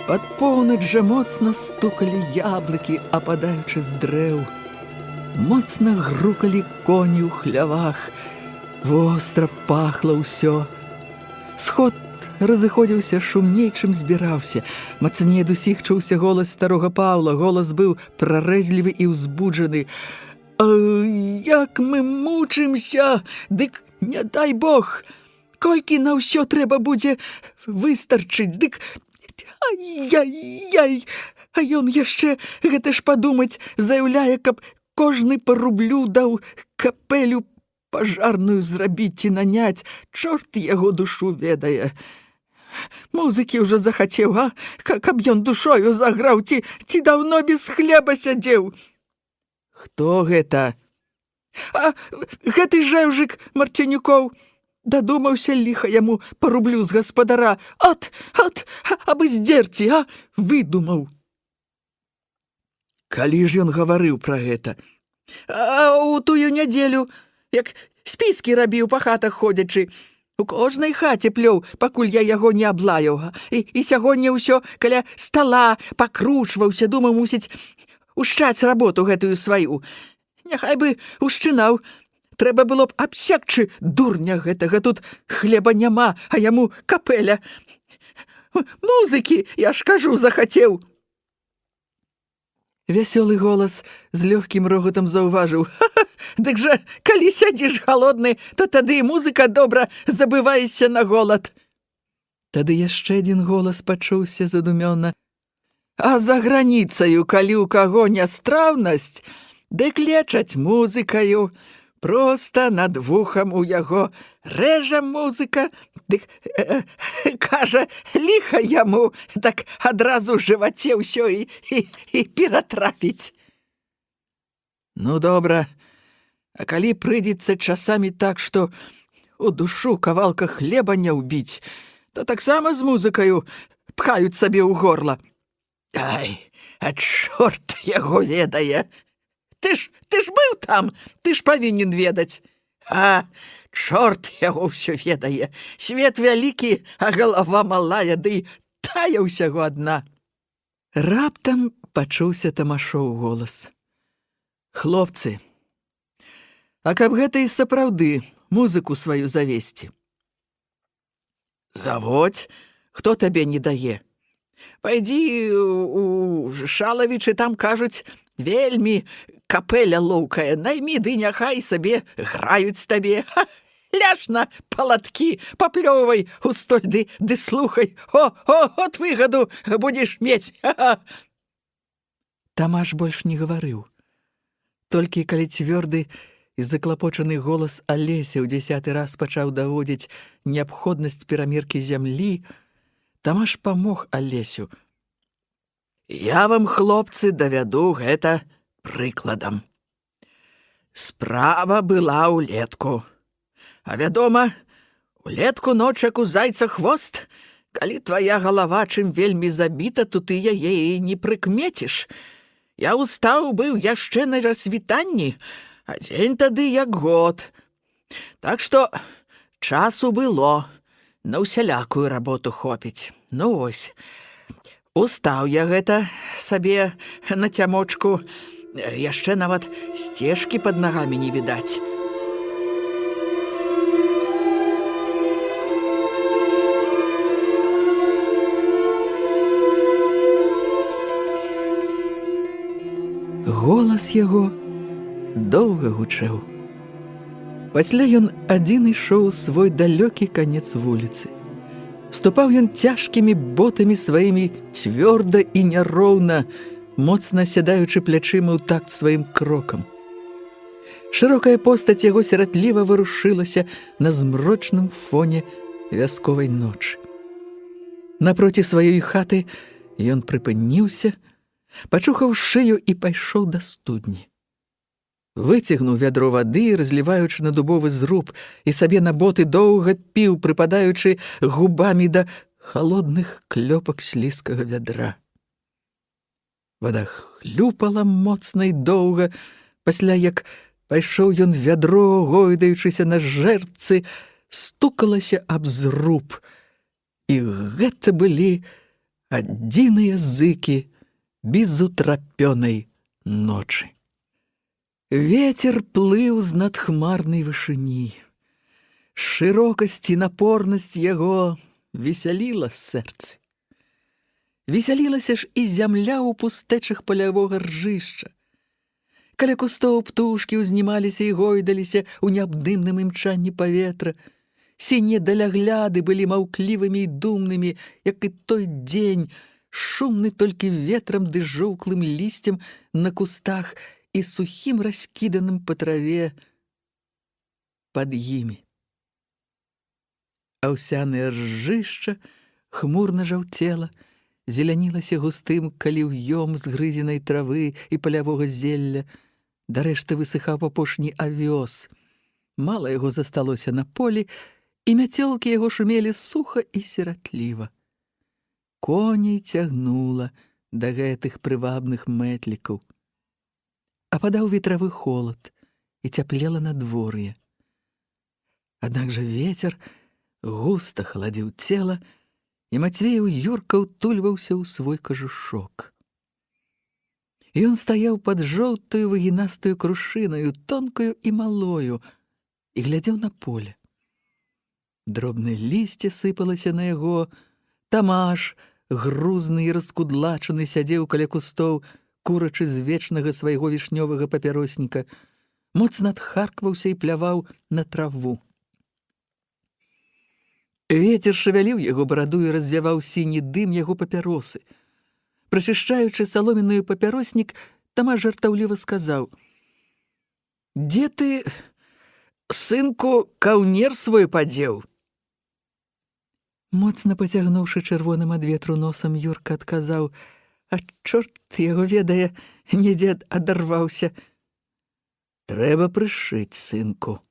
Пад поўнач жа моцна стукалі яблыкі, ападаючы з дрэў. Моцна грукалі коні ў хлявах. Востра пахла ўсё. Сход разыходзіўся шумней, чым збіраўся. Мацней ад усіх чуўся голас старога Паўла. Голас быў прарэзлівы і ўзбуджаны. Як мы мучымся! Дык не дай Бог! Колькі на ўсё трэба будзе выстарчыць! Дык ай-яй-яй! А ён яшчэ, гэта ж падумаць, заяўляе, каб кожны па рублю даў капелю пажарную зрабіць ці наняць. Чорт яго душу ведае. Музыкі ўжо захацеў, а? Каб ён душою заграў, ці даўно без хлеба сядзеў. Хто гэта? Гэты жэўжык Марцінюкоў. Дадумаўся ліха яму па рублю з гаспадара. Абы здзерці, а? Выдумаў. Калі ж ён гаварыў пра гэта? У тую нядзелю, як спіскі рабіў па хатах ходзячы. У кожнай хаце плёў, пакуль я яго не аблаяў. І сягоння ўсё каля стала пакручваўся, думаў, мусіць, ушчаць работу гэтую сваю. Няхай бы ушчынаў. Трэба было б абсекчы дурня гэтага. Тут хлеба няма, а яму капеля. Музыкі, я ж кажу, захацеў. Вясёлы голас з лёгкім рогатам заўважыў. Дык жа, калі сядзіш галодны, то тады і музыка добра, забываешся на голад. Тады яшчэ адзін голас пачуўся задумёна. А за граніцаю, калі ў каго нястраўнасць, дык лечаць музыкаю. Проста над вухам у яго рэжа музыка, дык, кажа, ліха яму, так адразу ў жываце ўсё і ператрапіць. Ну, добра, а калі прыйдзецца часамі так, што у душу кавалка хлеба не ўбіць, то таксама з музыкаю пхаюць сабе ў горла. Ай, а чорт яго ведае! Ты ж быў там, ты ж павінен ведаць. Чорт яго ўсё ведае. Свет вялікі, а галава малая, ды тая ўсяго адна. Раптам пачуўся Тамашоў голас. Хлопцы, а каб гэта і сапраўды музыку сваю завесці? Заводзь, хто табе не дае? Пайдзі у Шалавічы, там кажуць, вельмі капеля лоўкая, наймі, ды няхай сабе граюць табе. Ляж на палаткі, паплёвай у столь, ды слухай. От выгаду будзеш мець. Тамаш больш не гаварыў. Толькі калі цвёрды і заклапочаны голас Алеся ў 10-ы раз пачаў даводзіць неабходнасць перамеркі зямлі, Тамаш памог Алесю. Я вам, хлопцы, давяду гэта прыкладам. Справа была ўлетку. А вядома, улетку ноч, як у зайца хвост, калі твая галава чым вельмі забіта, то ты яе і не прыкмеціш. Я устаў быў яшчэ на рассвітанні, а дзень тады як год. Так што часу было, на ўсялякую работу хопіць. Ну ось, устаў я гэта сабе на цямочку, яшчэ нават сцежкі пад нагамі не відаць. Голас яго доўга гучэў. Пасля ён адзін ішоў свой далёкі канец вуліцы. Ступаў ён цяжкімі ботамі сваімі цвёрда і няроўна, моцна сядаючы плячыма ў такт сваім крокам. Шырокая постаць яго сіратліва варушылася на змрочным фоне вясковай ночы. Напроці сваёй хаты ён прыпыніўся, пачухаў шыю і пайшоў да студні. Выцягнуў вядро вады, разліваючы на дубовы зруб, і сабе на боты доўга піў, прыпадаючы губамі да халодных клёпак слізкага вядра. Вада хлюпала моцна і доўга, пасля як пайшоў ён вядро, гойдаючыся на жэрцы, стукалася аб зруб. І гэта былі адзіныя зыкі безутрапёнай ночы. Вецер плыў з надхмарнай вышыні. Шырокасць і напорнасць яго весяліла сэрцы. Весялілася ж і зямля ў пустэчах палявога ржышча. Каля кустоў птушкі ўзнімаліся і гойдаліся ў неабдымным імчанні паветра. Сінія далягляды былі маўклівымі і думнымі, як і той дзень, шумны толькі ветрам ды жоўклым лісцем на кустах і сухім раскіданым па траве пад імі. Аўсянае ржышча хмурна жаўцела, зелянілася густым каліўём згрызенай травы і палявога зелля. Дарэшты высыхаў апошні авёс. Мала яго засталося на полі, і мяцёлкі яго шумелі суха і сіратліва. Коней цягнула да гэтых прывабных мэтлікаў. Ападаў ветравы холад, і цяплела надвор'е. Аднак жа вецер густа халадзіў цела, і Мацвееў Юрка ўтульваўся ў свой кажушок. Ён стаяў пад жоўтаю выгінастаю крушынаю, тонкаю і малою, і глядзеў на поле. Дробнае лісце сыпалася на яго. Тамаш, грузны і раскудлачаны, сядзеў каля кустоў, курачы з вечнага свайго вішнёвага папяросніка, моцна адхаркваўся і пляваў на траву. Вецер шавяліў яго бараду і развяваў сіні дым яго папяросы. Прачышчаючы саломіную папяроснік, Тамаш жартаўліва сказаў: «Дзе ты, сынку, каўнер свой падзеў?» Моцна пацягнуўшы чырвоным ад ветру носам, Юрка адказаў: «А чорт яго ведае, недзе адарваўся». «Трэба прышыць, сынку,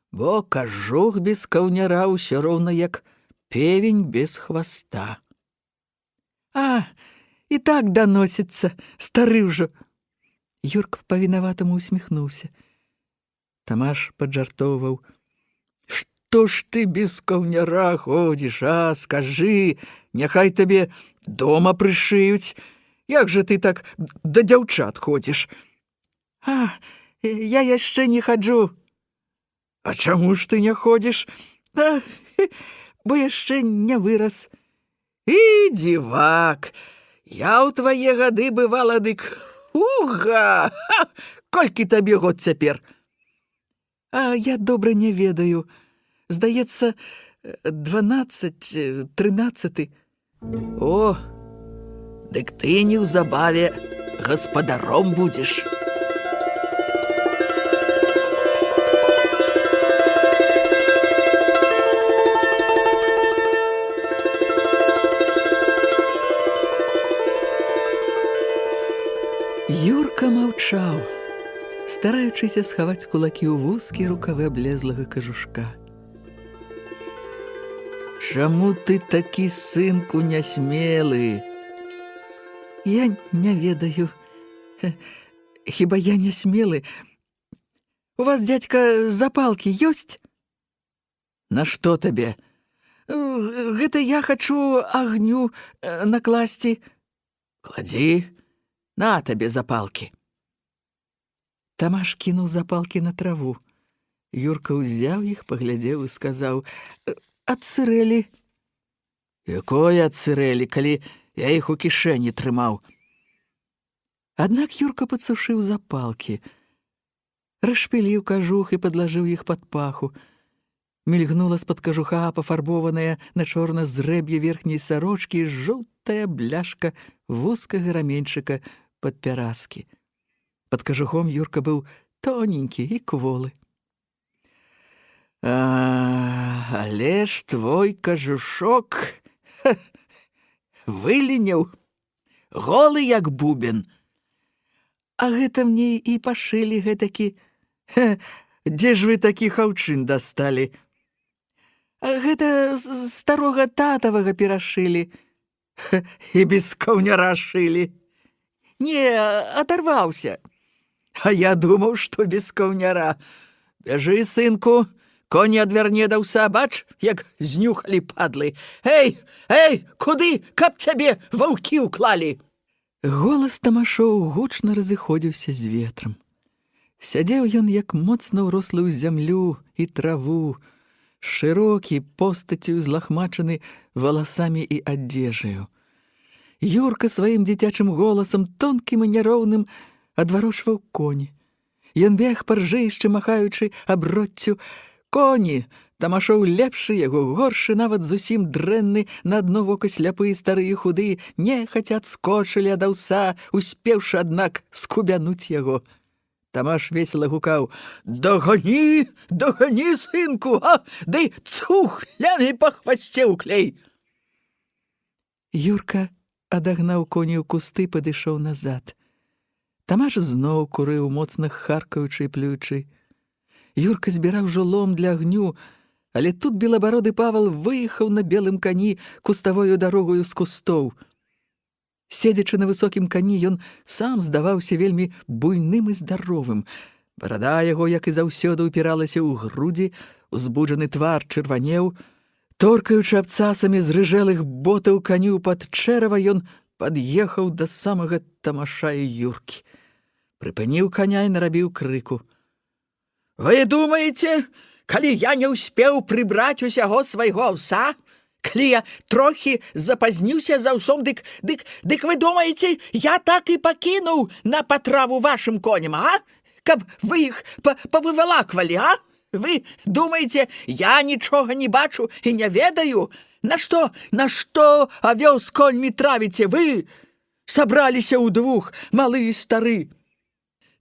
бо кажух без каўняра ўсё роўна як певень без хваста». «А, і так даносіцца, стары ўжо». Юрка павінаватаму усміхнуўся. Тамаш паджартоўваў: «Што ж ты без каўняра ходзіш, а? Скажы, няхай табе дома прышыюць. Як жа ты так да дзяўчат ходзіш?» «А, я яшчэ не хаджу». «А чаму ж ты не ходзіш?» «Бо яшчэ не вырас». «І дзівак, я ў твае гады бывала дык, уга! Колькі табе год цяпер?» «А я добра не ведаю. Здаецца, 12-13». «О, дык ты неўзабаве гаспадаром будзеш». Юрка маўчаў, стараючыся схаваць кулакі ў вузкія рукавы аблезлага кажушка. «Чаму ты такі, сынку, нясмелы?» «Я не ведаю. Хіба я нясмелы? У вас, дзядзька, запалкі ёсць?» «На што табе?» «Гэта я хачу агню накласці». «Кладзі, на табе запалкі». Тамаш кінуў запалкі на траву. Юрка ўзяў іх, паглядзеў і сказаў: «Ад цырэлі». «Якое ад цырэлі, калі я іх у кішэні трымаў?» Аднак Юрка падсушыў запалкі, расшпіліў кажух і падлажыў іх пад паху. Мільгнула з-пад кажуха пафарбованая на чорна зрэб'е верхняй сарочкі жоўтая бляшка вузкага раменьчыка пад пяразкі. Пад кажухом Юрка быў тоненькі і кволы. Але ж твой кажушок выленяў, голы як бубен. А гэта мне і пашылі гэтакі. Дзе ж вы такі хаўчын дасталі? Гэта з старога татавага перашылі. І без каўняра шылі. Не, адарваўся. А я думаў, што без каўняра. Бяжы, сынку, конь адвярне да ўса, бач, як знюхалі падлы. Эй, куды, каб цябе ваўкі ўклалі?» Голас Тамашоў гучна разыходзіўся з ветрам. Сядзеў ён, як моцна ўрослы ў зямлю і траву, шырокі, постаццю злахмачаны валасамі і адзежаю. Юрка сваім дзіцячым голасам, тонкім і няроўным, адварочваў коні. Ён бег па ржэішчы, махаючы аброццю. Коні! Тамашоў лепшы, яго горшы, нават зусім дрэнны, на адно вока сляпы, старыя худы, нехаця адскочылі ад аўса, успеўшы, аднак, скубянуць яго. Тамаш весела гукаў: «Догані, догані, сынку, а! Ды цух, ляны па хвасце ў клей!» Юрка адагнаў коні ў кусты, падышоў назад. Тамаш зноў курыў, моцна харкаючы і плюючы. Юрка збіраў жолом для агню, але тут белабароды Павал выехаў на белым кані куставою дарогою з кустоў. Седзячы на высокім кані, ён сам здаваўся вельмі буйным і здаровым. Барада яго, як і заўсёды, упіралася ў грудзі, узбуджаны твар чырванеў. Торкаючы абцасамі з рыжэлых ботаў каню пад чэрава, ён пад'ехаў да самага Тамаша і Юркі. Прыпыніў каня і нарабіў крыку: «Вы думаеце, калі я не ўспеў прыбраць усяго свайго аўса, калі я трохі запазніўся за аўсом, дык вы думаеце, я так і пакінуў на патраву вашым коням, а? Каб вы іх павывалаквалі, а? Вы думаеце, я нічога не бачу і не ведаю? На што авёс коньмі травіце вы? Сабраліся ўдвух, малы і стары!»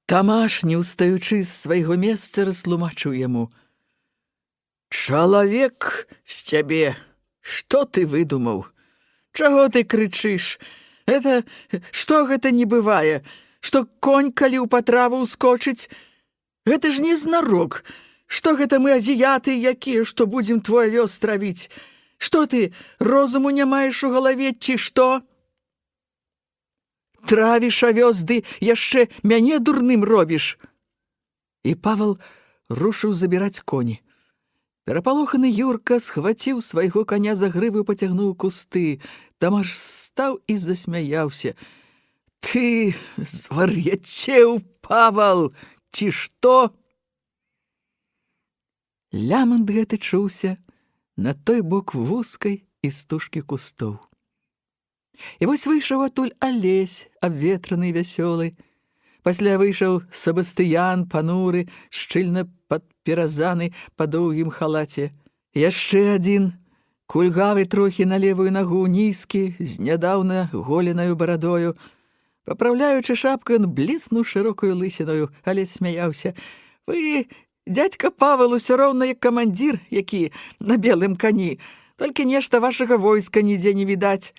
Тамаш, не устаючы з свайго месца, растлумачыў яму: «Чалавек з цябе! Што ты выдумаў? Чаго ты крычыш? Што гэта не бывае? Што конь, калі ў патраву ўскочыць? Гэта ж не знарок! Што гэта мы азіяты якія, што будзем твой авёс травіць? Што ты, розуму не маеш у галаве, ці што? Травіш авёс, ды яшчэ мяне дурным робіш!» І Павал рушыў забіраць коні. Перапалоханы Юрка схваціў свайго коня за грыву і пацягнуў кусты. Тамаш стаў і засмяяўся: «Ты звар'яцеў, Павал, ці што?» Лямант гэты чуўся на той бок вузкай істужкі кустоў. І вось выйшаў адтуль Алесь, абветраны і вясёлы. Пасля выйшаў Сабастыян, пануры, шчыльна падперазаны па доўгім халаце. Яшчэ адзін, кульгавы трохі на левую нагу, нізкі, з нядаўна голенаю барадою. Папраўляючы шапку, ён бліснуў шырокую лысіною, але смяяўся: «Вы, дядька Павал, усё роўна як камандзір, які на белым кані, толькі нешта вашага войска нідзе не відаць.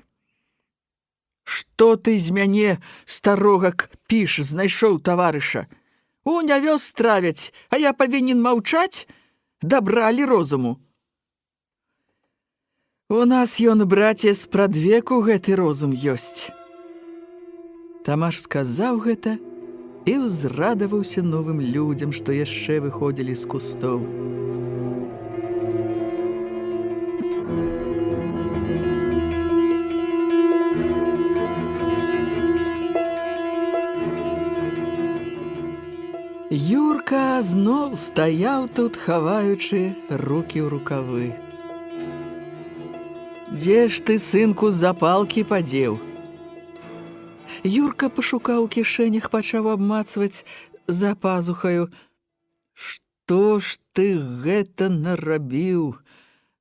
Што ты з мяне, старога, кпіш, знайшоў таварыша? Унь авёс травяць, а я павінен маўчаць? Дабралі розуму!» «У нас ён, браце, спрадвеку гэты розум ёсць!» Тамаш сказаў гэта і ўзрадаваўся новым людзям, што яшчэ выходзілі з кустоў. Юрка зноў стаяў тут, хаваючы рукі ў рукавы. «Дзе ж ты, сынку, запалкі падзеў?» Юрка пашукаў у кішэнях, пачаў абмацваць за пазухаю. «Што ж ты гэта нарабіў?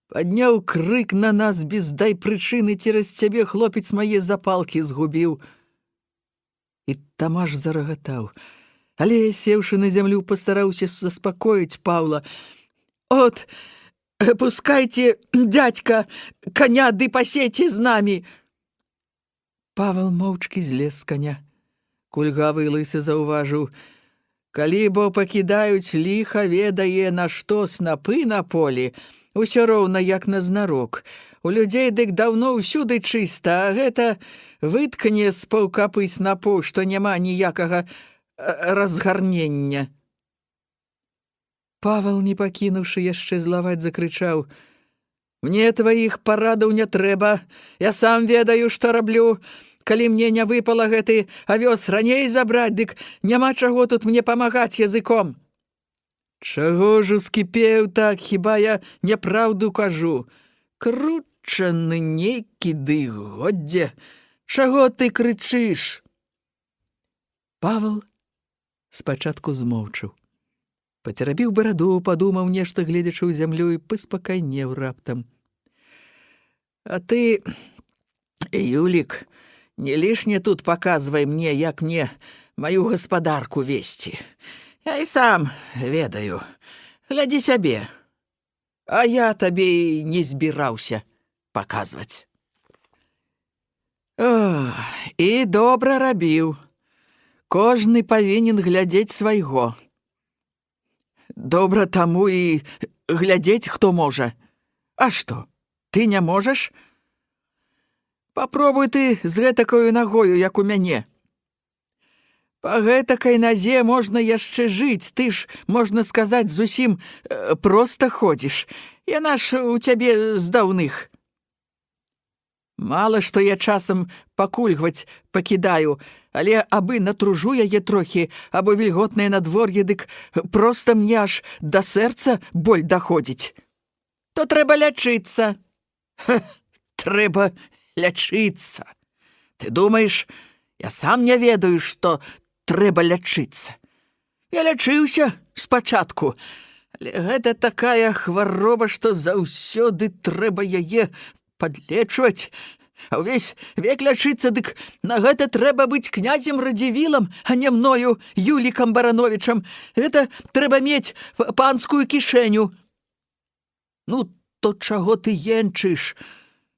Падняў крык на нас без дай прычыны, цераз цябе хлопец мае запалкі згубіў!» І Тамаш зарагатаў. Але, сеўшы на зямлю, пастараўся заспакоіць Паўла. «От, пускайце, дядька, коня ды пасейце з намі!» Павал моўчкі злез з коня. Кульгавы і лысы заўважыў: «Калі бо пакідаюць, ліха ведае, на што снапы на полі, усё роўна як на знарок. У людзей дык даўно ўсюды чыста, а гэта выткне з паўкапы снапоў, што няма ніякага разгарнення». Павал, не пакінуўшы яшчэ злаваць, закрычаў: «Мне тваіх парадаў не трэба, я сам ведаю, што раблю. Калі мне не выпала гэты авёс раней забраць, дык няма чаго тут мне памагаць языком». Чаго ж ускіпеў так, хіба я няпраўду кажу? Кручаны нейкі, ды годзе. Чаго ты крычыш? Павел спачатку змоўчаў. Пацерабіў бараду, падумаў нешта, гледзячы ў зямлю, і паспакайнеў раптам. А ты, Юлік, не лішне тут паказвай мне, як мне маю гаспадарку весці. Я і сам ведаю. Глядзі сябе. А я табе і не збіраўся паказваць. О, і добра рабіў. Кожны павінен глядзець свайго. Добра таму і глядзець, хто можа. А што, ты не можаш? Папробуй ты з гэтакаю нагою, як у мяне. Па гэтакай назе можна яшчэ жыць, ты ж, можна сказаць, зусім проста ходзіш. Яна ж у цябе з даўных. Мала што я часам пакульгваць пакідаю, але абы натружу яе трохі, або вільготнае надвор'е, дык проста мне аж да сэрца боль даходзіць. То трэба лячыцца. Трэба лячыцца. Ты думаеш, я сам не ведаю, што трэба лячыцца. Я лячыўся спачатку, але гэта такая хвароба, што заўсёды трэба яе падлечваць. А ўвесь век лячыцца, дык на гэта трэба быць князем Радзівілам, а не мною, Юлікам Барановічам. Гэта трэба мець панскую кішэню. Ну, то чаго ты енчыш?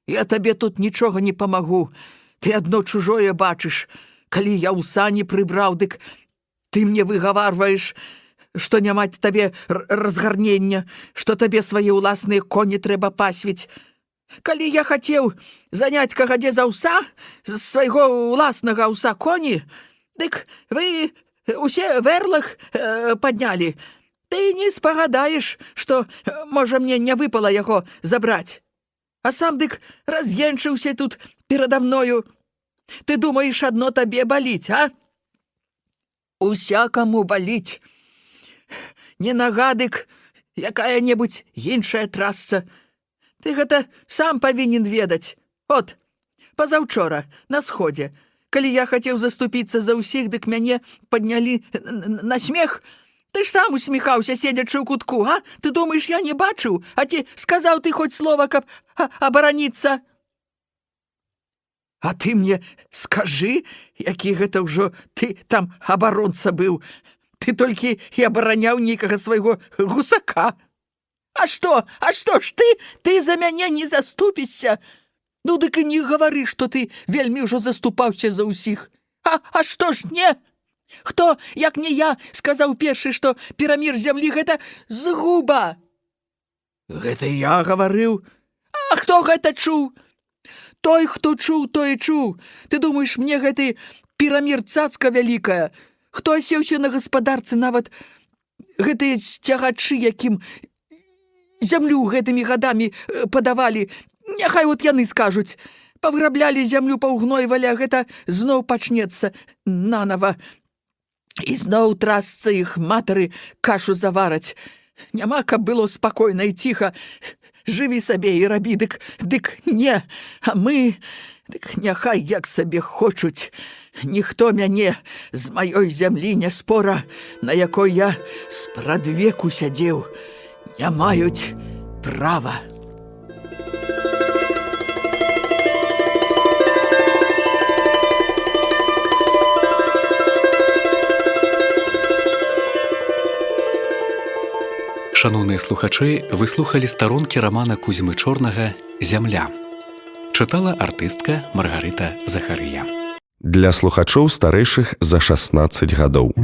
Я табе тут нічога не памагу. Ты адно чужое бачыш. Калі я ў сані прыбраў, дык ты мне выгаварваеш, што не маць табе разгарнення, што табе свае ўласныя коні трэба пасвіць. Калі я хацеў заняць кагадзе з аўса, з свайго ўласнага аўса коні, дык вы усе верлах паднялі. Ты не спагадаеш, што, можа, мне не выпала яго забраць. А сам дык раз'енчыўся тут перада мною. Ты думаеш, адно табе баліць, а? Усякаму баліць. Не нага, дык якая-небудзь іншая трасца. Ты гэта сам павінен ведаць. От, пазаўчора, на сходзе, калі я хацеў заступіцца за ўсіх, дык мяне паднялі на смех. Ты ж сам усміхаўся, седзячы ў кутку, а? Ты думаеш, я не бачыў? А ці сказаў ты хоць слова, каб абараніцца? А ты мне скажы, які гэта ўжо ты там абаронца быў. Ты толькі і абараняў нейкага свайго гусака. А што ж ты за мяне не заступішся? Ну, дык і не гавары, што ты вельмі ўжо заступаўся за ўсіх. А што ж не? Хто, як не я, сказаў першы, што перамір зямлі — гэта згуба? Гэта я гаварыў. А хто гэта чуў? Той, хто чуў, той і чуў. Ты думаеш, мне гэты перамір цацка вялікая? Хто асеўся на гаспадарцы, нават гэтыя сцягачы, якім зямлю гэтымі гадамі падавалі, няхай от яны скажуць. Павыраблялі зямлю, паўгнойвалі, а гэта зноў пачнецца нанава. І зноў трасца іх матары кашу завараць. Няма, каб было спакойна і ціха. Жыві сабе і рабі, дык не, а мы, дык няхай як сабе хочуць. Ніхто мяне з маёй зямлі не спора, на якой я спрадвеку сядзеў, не маюць права. Шаноўныя слухачы, вы слухалі старонкі рамана Кузьмы Чорнага «Зямля». Чытала артыстка Маргарыта Захарыя. Для слухачоў старэйшых за 16 гадоў.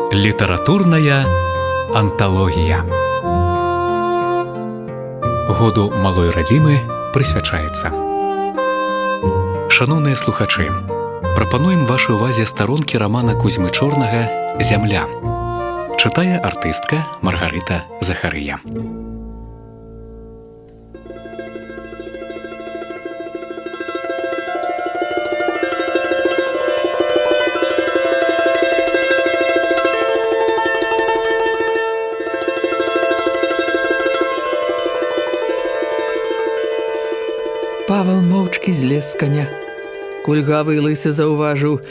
Літаратурная анталогія. Году малой радзімы прысвячаецца. Шаноўныя слухачы, прапануем вашай увазе старонкі рамана Кузьмы Чорнага «Зямля». Чытае артыстка Маргарыта Захарыя. Павел моўчкі злез з каня. Кульгавы лысы заўважыў: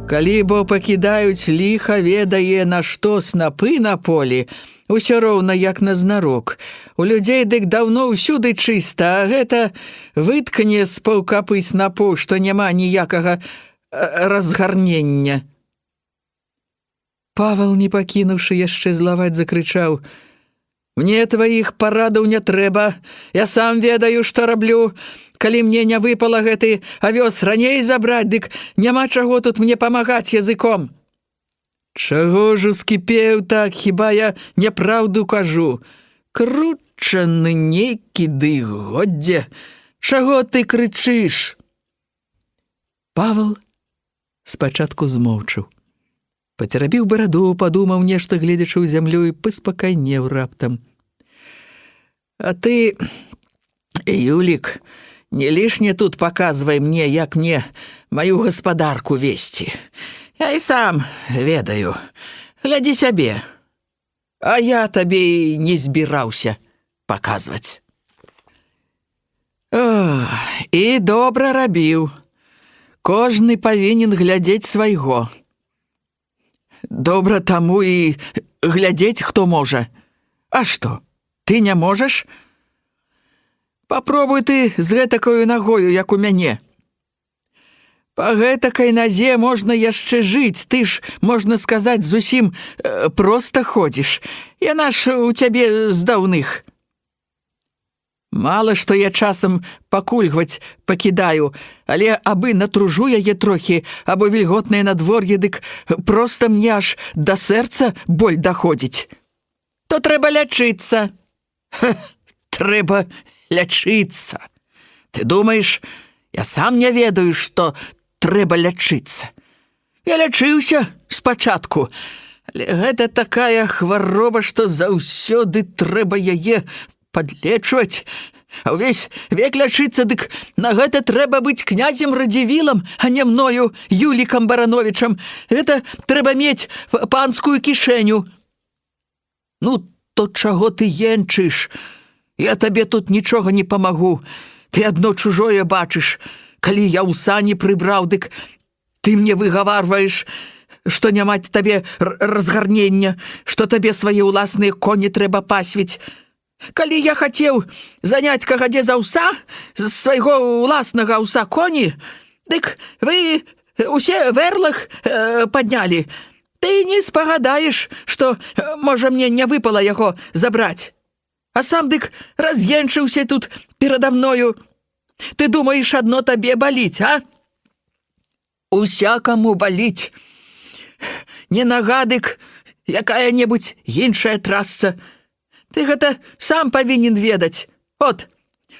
калі бо пакідаюць ліха ведае, на што снапы на полі, усё роўна як назнарок. У людзей дык даўно ўсюды чыста, а гэта выткне з паўкапы снапоў, што няма ніякага разгарнення. Павел, не пакінуўшы яшчэ злаваць, закрычаў: мне тваіх парадаў не трэба, я сам ведаю, што раблю. Калі мне не выпала гэты авёс раней забраць, дык няма чаго тут мне памагаць языком. Чаго ж ускіпеў так, хіба я няпраўду кажу? Кручаны нейкі, ды годзе. Чаго ты крычыш? Павел спачатку змоўчаў. Пацерабіў бараду, падумаў нешта, гледзячы ў зямлю, і паспакайнеў раптам. А ты, Юлік, не лішне тут паказвай мне, як мне маю гаспадарку весці. Я і сам ведаю. Глядзі сябе. А я табе і не збіраўся паказваць. І добра рабіў. Кожны павінен глядзець свайго. Добра таму і глядзець, хто можа. А што, ты не можаш? Папробуй ты з гэтакаю нагою, як у мяне. Па гэтакай назе можна яшчэ жыць, ты ж, можна сказаць, зусім проста ходзіш. Яна ж у цябе з даўных. Мала што я часам пакульгваць пакідаю, але абы натружу яе трохі, або вільготнае надвор'е, дык проста мне аж да сэрца боль даходзіць. То трэба лячыцца. Трэба лячыцца. Ты думаеш, я сам не ведаю, што трэба лячыцца. Я лячыўся спачатку, але гэта такая хвароба, што заўсёды трэба яе падлечваць. А ўвесь век лячыцца, дык на гэта трэба быць князем Радзівілам, а не мною, Юлікам Барановічам. Гэта трэба мець панскую кішэню. Ну, то чаго ты енчыш? Я табе тут нічога не памагу. Ты адно чужое бачыш. Калі я ў сані прыбраў, дык ты мне выгаварваеш, што не маць табе разгарнення, што табе свае ўласныя коні трэба пасвіць. Калі я хацеў заняць кагадзе за ўса, з свайго ўласнага ўса коні, дык вы усе верлах паднялі. Ты не спагадаеш, што, можа, мне не выпала яго забраць. А сам дык раз'енчыўся тут перада мною. Ты думаеш, адно табе баліць, а? Усякаму баліць. Не нага, дык якая-небудзь іншая трасца. Ты гэта сам павінен ведаць. От,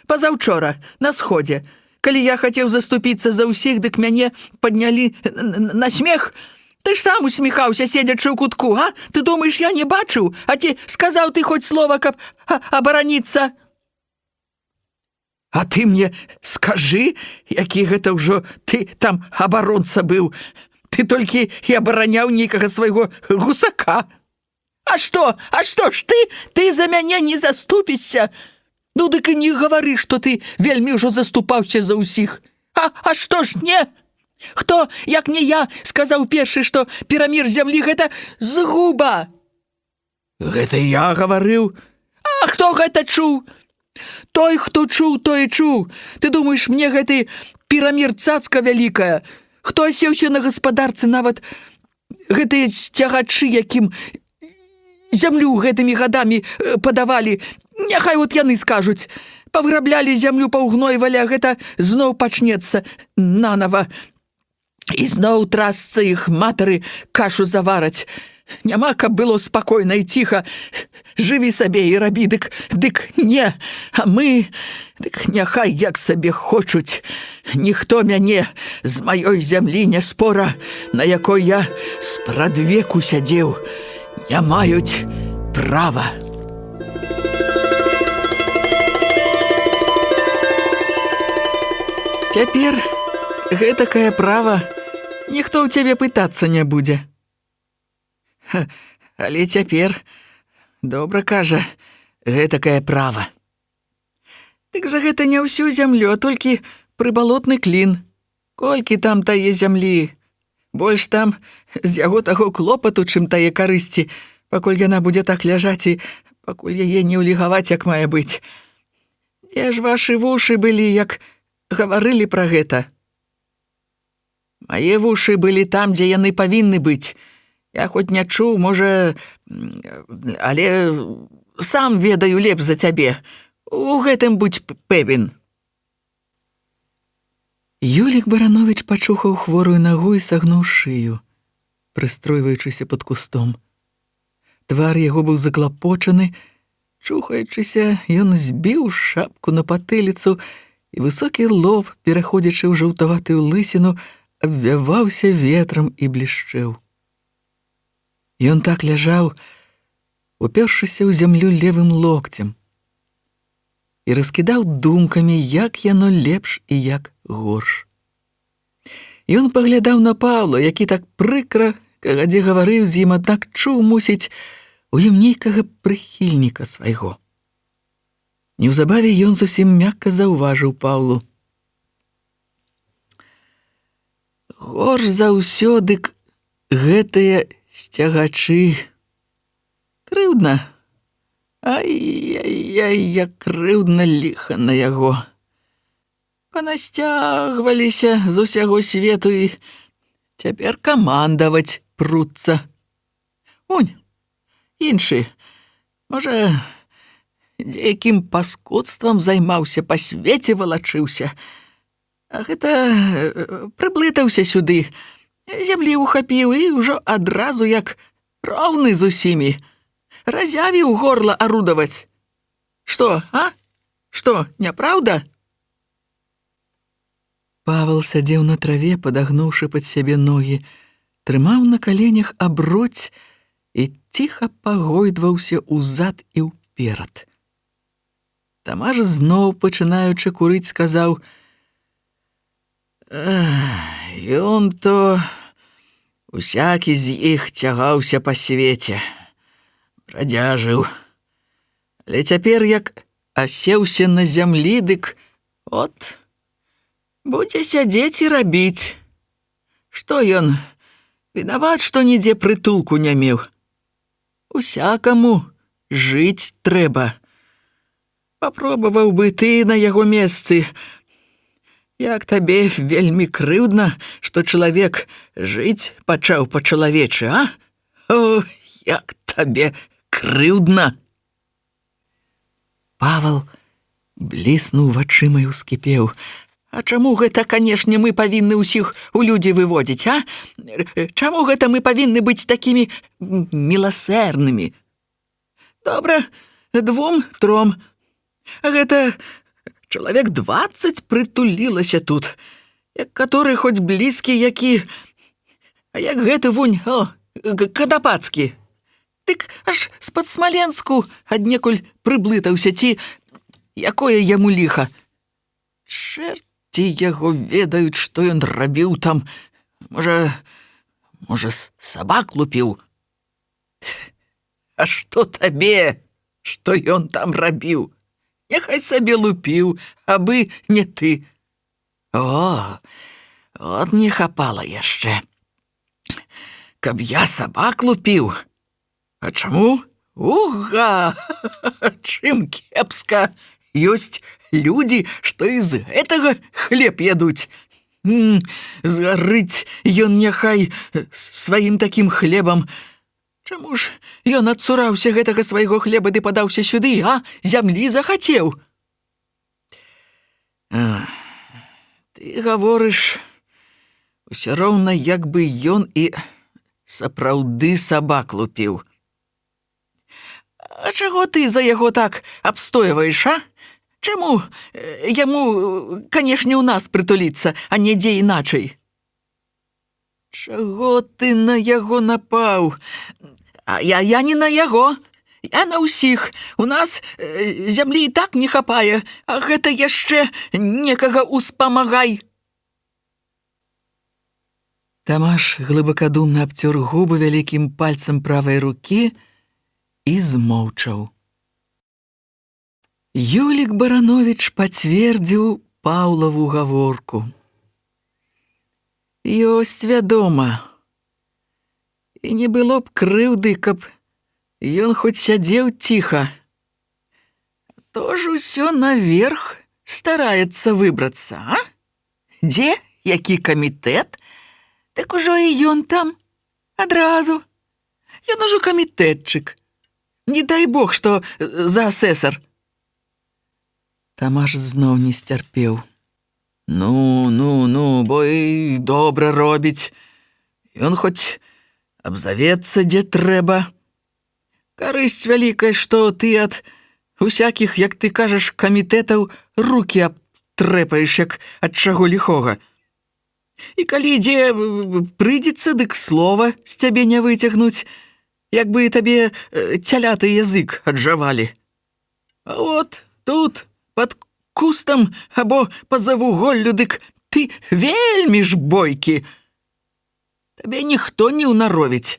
пазаўчора, на сходзе, калі я хацеў заступіцца за ўсіх, дык мяне паднялі на смех. Ты ж сам усміхаўся, седзячы ў кутку, а? Ты думаеш, я не бачыў? А ці сказаў ты хоць слова, каб абараніцца? А ты мне скажы, які гэта ўжо ты там абаронца быў. Ты толькі і абараняў нейкага свайго гусака. А што ж ты за мяне не заступішся? Ну, дык і не гавары, што ты вельмі ўжо заступаўся за ўсіх. А што ж не? Хто, як не я, сказаў першы, што перамір зямлі – гэта згуба? Гэта я гаварыў. А хто гэта чуў? Той, хто чуў, той і чуў. Ты думаеш, мне гэты перамір цацка вялікая? Хто асеўся на гаспадарцы, нават гэтыя цягачы, якім зямлю гэтымі гадамі падавалі, няхай от яны скажуць. Павыраблялі зямлю, паўгнойвалі, а гэта зноў пачнецца нанава. І зноў трасца іх матары кашу завараць. Няма, каб было спакойна і ціха. Жыві сабе і рабі, дык не. А мы, дык няхай як сабе хочуць. Ніхто мяне з маёй зямлі не спора, на якой я спрадвеку сядзеў, не маюць права. Цяпер гэтакае права ніхто ў цябе пытацца не будзе. Але цяпер, добра кажа, гэтакае права. Дык жа гэта не ўсю зямлю, а толькі прыбалотны клін. Колькі там тае зямлі? Больш там з яго таго клопату, чым тае карысці, пакуль яна будзе так ляжаць і пакуль яе не ўлігаваць, як мае быць. Дзе ж вашы вушы былі, як гаварылі пра гэта? Мае вушы былі там, дзе яны павінны быць. Я хоць не чуў, можа, але сам ведаю лепш за цябе. У гэтым будзь пэвен. Юлік Барановіч пачухаў хворую нагу і сагнуў шыю, прыстройваючыся пад кустом. Твар яго быў заклапочаны. Чухаючыся, ён збіў шапку на патыліцу, і высокі лоб, пераходзячы ў жаўтаватую лысіну, абвяваўся ветрам і блішчэў. Ён так ляжаў, упершыся ў зямлю левым локцем, і раскідаў думкамі, як яно лепш і як горш. Ён паглядаў на Паўла, які так прыкра, кагадзе гаварыў з ім, аднак чуў, мусіць, у ім нейкага прыхільніка свайго. Неўзабаве ён зусім мякка заўважыў Паўлу. Горш за ўсё, дык гэтыя сцягачы. Крыўдна. Ай-яй-яй, як крыўдна ліха на яго. Панасцягваліся з усяго свету і цяпер камандаваць пруцца. Унь, іншы, можа, якім паскудствам займаўся, па свеце валачыўся. А гэта прыблытаўся сюды, зямлі ухапіў і ўжо адразу як роўны з усімі. Разявіў горла арудаваць. Што, а? Што, няпраўда? Павел сядзеў на траве, падагнуўшы пад сябе ногі, трымаў на каленях абруць і ціха пагойдваўся ўзад і ўперад. Тамаш зноў, пачынаючы курыць, сказаў: «Ён то усякі з іх цягаўся па свеце, брадзяжыў. Але цяпер, як асеўся на зямлі, дык от будзе сядзець і рабіць. Што ён? Вінават, што нідзе прытулку не меў. Усякаму жыць трэба. Папробаваў бы ты на яго месцы. Як табе вельмі крыўдна, што чалавек жыць пачаў па-чалавечы, а? О, як табе крыўдна!» Павел бліснуў вачыма і ўскіпеў. «А чаму гэта, канешне, мы павінны ўсіх у людзі выводзіць, а? Чаму гэта мы павінны быць такімі міласэрнымі? Добра, 2-3. Гэта чалавек 20 прытулілася тут, як каторы хоць блізкі, які... А як гэты вунь, кадапацкі. Дык аж з-пад Смаленску аднекуль прыблытаўся, ці якое яму ліха. Чэрці яго ведаюць, што ён рабіў там. Можа, сабак лупіў. А што табе, што ён там рабіў? Няхай сабе лупіў, абы не ты. О, от не хапала яшчэ. Каб я сабак лупіў. А чаму? Уга! Чым кепска! Ёсць людзі, што і з гэтага хлеб ядуць. Згарыць ён няхай сваім такім хлебам. Чаму ж ён адцураўся гэтага свайго хлеба ды падаўся сюды, а? Зямлі захацеў. Ты гаворыш, усё роўна, як бы ён і сапраўды сабак лупіў. А чаго ты за яго так абстойваеш, а? Чаму яму, канешне, у нас прытуліцца, а не дзе іначай? Чаго ты на яго напаў? А я не на яго, я на ўсіх. У нас зямлі і так не хапае, а гэта яшчэ некага ўспамагай. Тамаш глыбакадумна абцёр губы вялікім пальцам правай рукі і змоўчаў. Юлік Барановіч пацвердзіў Паўлаву гаворку. Ёсць, вядома, і не было б крыўды, каб ён хоць сядзеў ціха. То ж усё наверх стараецца выбрацца, а? Дзе? Які камітэт? Так ужо і ён там. Адразу. Ён ужо камітэтчык. Не дай Бог, што за асэсар. Тамаш зноў не сцярпеў. Ну, бо і добра робіць. Ён хоць абзавецца, дзе трэба. Карысць вялікая, што ты ад усякіх, як ты кажаш, камітэтаў рукі абтрэпаеш, як ад чаго ліхога. І калі дзе прыйдзецца, дык слова з цябе не выцягнуць, як бы табе цяляты язык аджавалі. А от тут, пад кустам або па-за вуголлю, дык ты вельмі ж бойкі. Табе ніхто не ўнаровіць.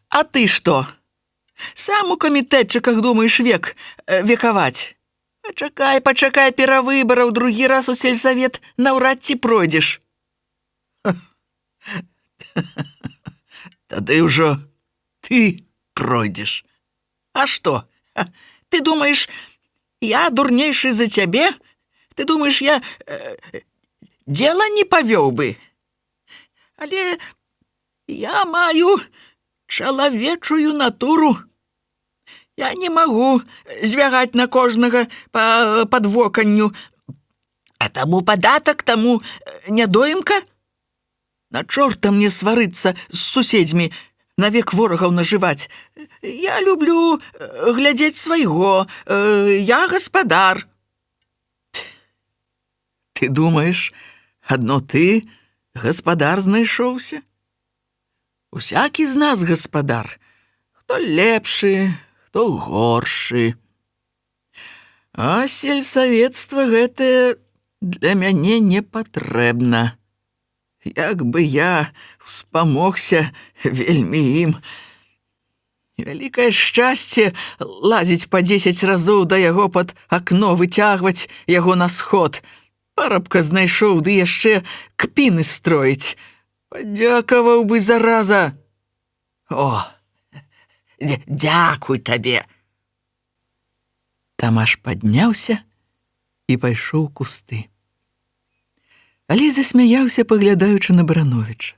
А ты што? Сам у камітэтчыках думаеш векаваць? Пачакай перавыбараў, другі раз у сельсавет наўрад ці пройдзеш. Тады ўжо ты пройдзеш. А што? Ты думаеш, я дурнейшы за цябе? Ты думаеш, я дзела не павёў бы? Але я маю чалавечую натуру. Я не магу звягаць на кожнага па падвоканню. А таму падатак, таму нядоімка. На чорта мне сварыцца з суседзьмі, навек ворагаў нажываць. Я люблю глядзець свайго. Я гаспадар. Ты думаеш, адно ты гаспадар знайшоўся? Усякі з нас гаспадар. Хто лепшы, хто горшы. А сельсавецтва гэтае для мяне не патрэбна. Як бы я успамогся вельмі ім. Вялікае шчасце лазіць па 10 разоў да яго пад акно, выцягваць яго на сход. Парабка знайшоў, ды яшчэ кпіны строіць. Падзякаваў бы, зараза. О, дзякуй табе. Тамаш падняўся і пайшоў у кусты. Але засмяяўся, паглядаючы на Барановіча.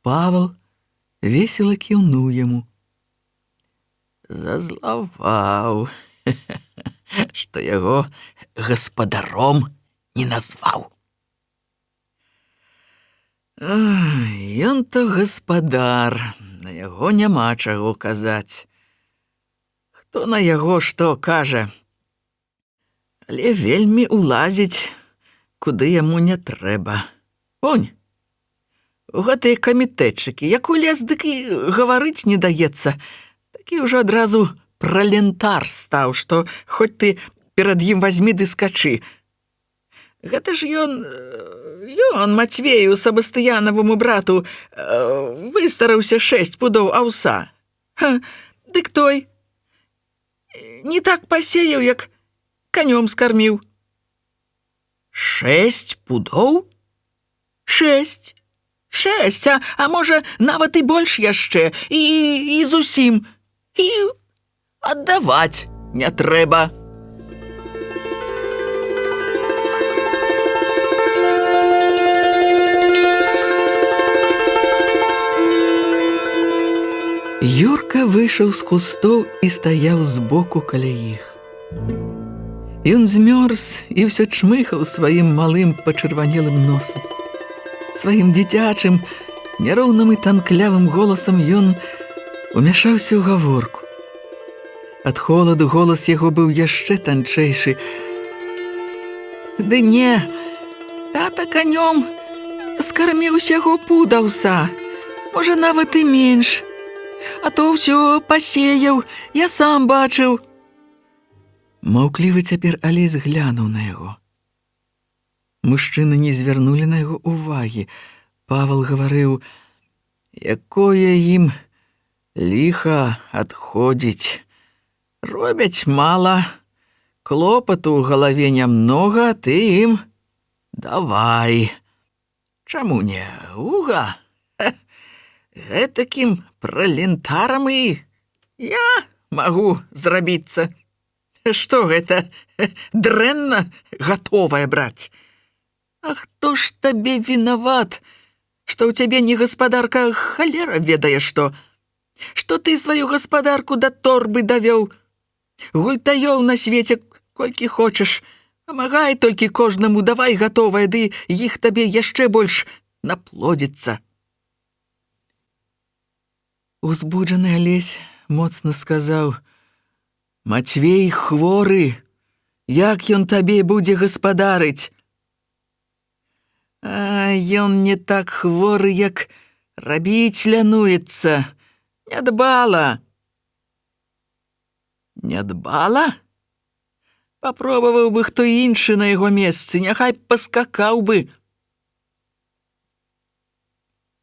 Павал весела кіўнуў яму. Зазлаваў, што яго гаспадаром не назваў. Ён то гаспадар, на яго няма чаго казаць. Хто на яго што кажа? Але вельмі улазіць, куды яму не трэба. Онь, у гэтыя камітэтчыкі, як улез, дык і гаварыць не даецца. Такі ўжо адразу пралентар стаў, што хоць ты перад ім вазьмі ды скачы. Гэта ж ён Мацвею Сабастыянаваму брату выстараўся 6 пудоў аўса. Дык той не так пасеяў, як канём скарміў. 6 пудоў? 6, а можа, нават і больш яшчэ, і зусім. І аддаваць не трэба. Юрка выйшаў з кустоў і стаяў збоку каля іх. Ён змёрз і ўсё чмыхаў сваім малым пачырванелым носам. Сваім дзіцячым, няроўным і танклявым голасам ён умяшаўся ў гаворку. Ад холаду голас яго быў яшчэ танчэйшы. Ды не, тата канём скарміў усяго пуд аўса, можа, нават і менш. А то ўсё пасеяў, я сам бачыў. Маўклівы цяпер Алесь глянуў на яго. Мужчыны не звярнулі на яго ўвагі. Павал гаварыў, якое ім ліха адходзіць. Робяць мала, клопату ў галаве нямнога, а ты ім давай. Чаму не, Уга? Гэтакім пралентарам і я магу зрабіцца. Што гэта, дрэнна гатовае браць? А хто ж табе вінават, што ў цябе не гаспадарка, халера ведае што? Што ты сваю гаспадарку да торбы давёў? Гультаёў на свеце колькі хочаш, памагай толькі кожнаму, давай гатовае, ды іх табе яшчэ больш наплодзіцца. Узбуджаны Алесь моцна сказаў: Мацвей хворы, як ён табе будзе гаспадарыць? А ён не так хворы, як рабіць лянуецца. Нядбала. Нядбала? Папробаваў бы хто іншы на яго месцы, няхай паскакаў бы.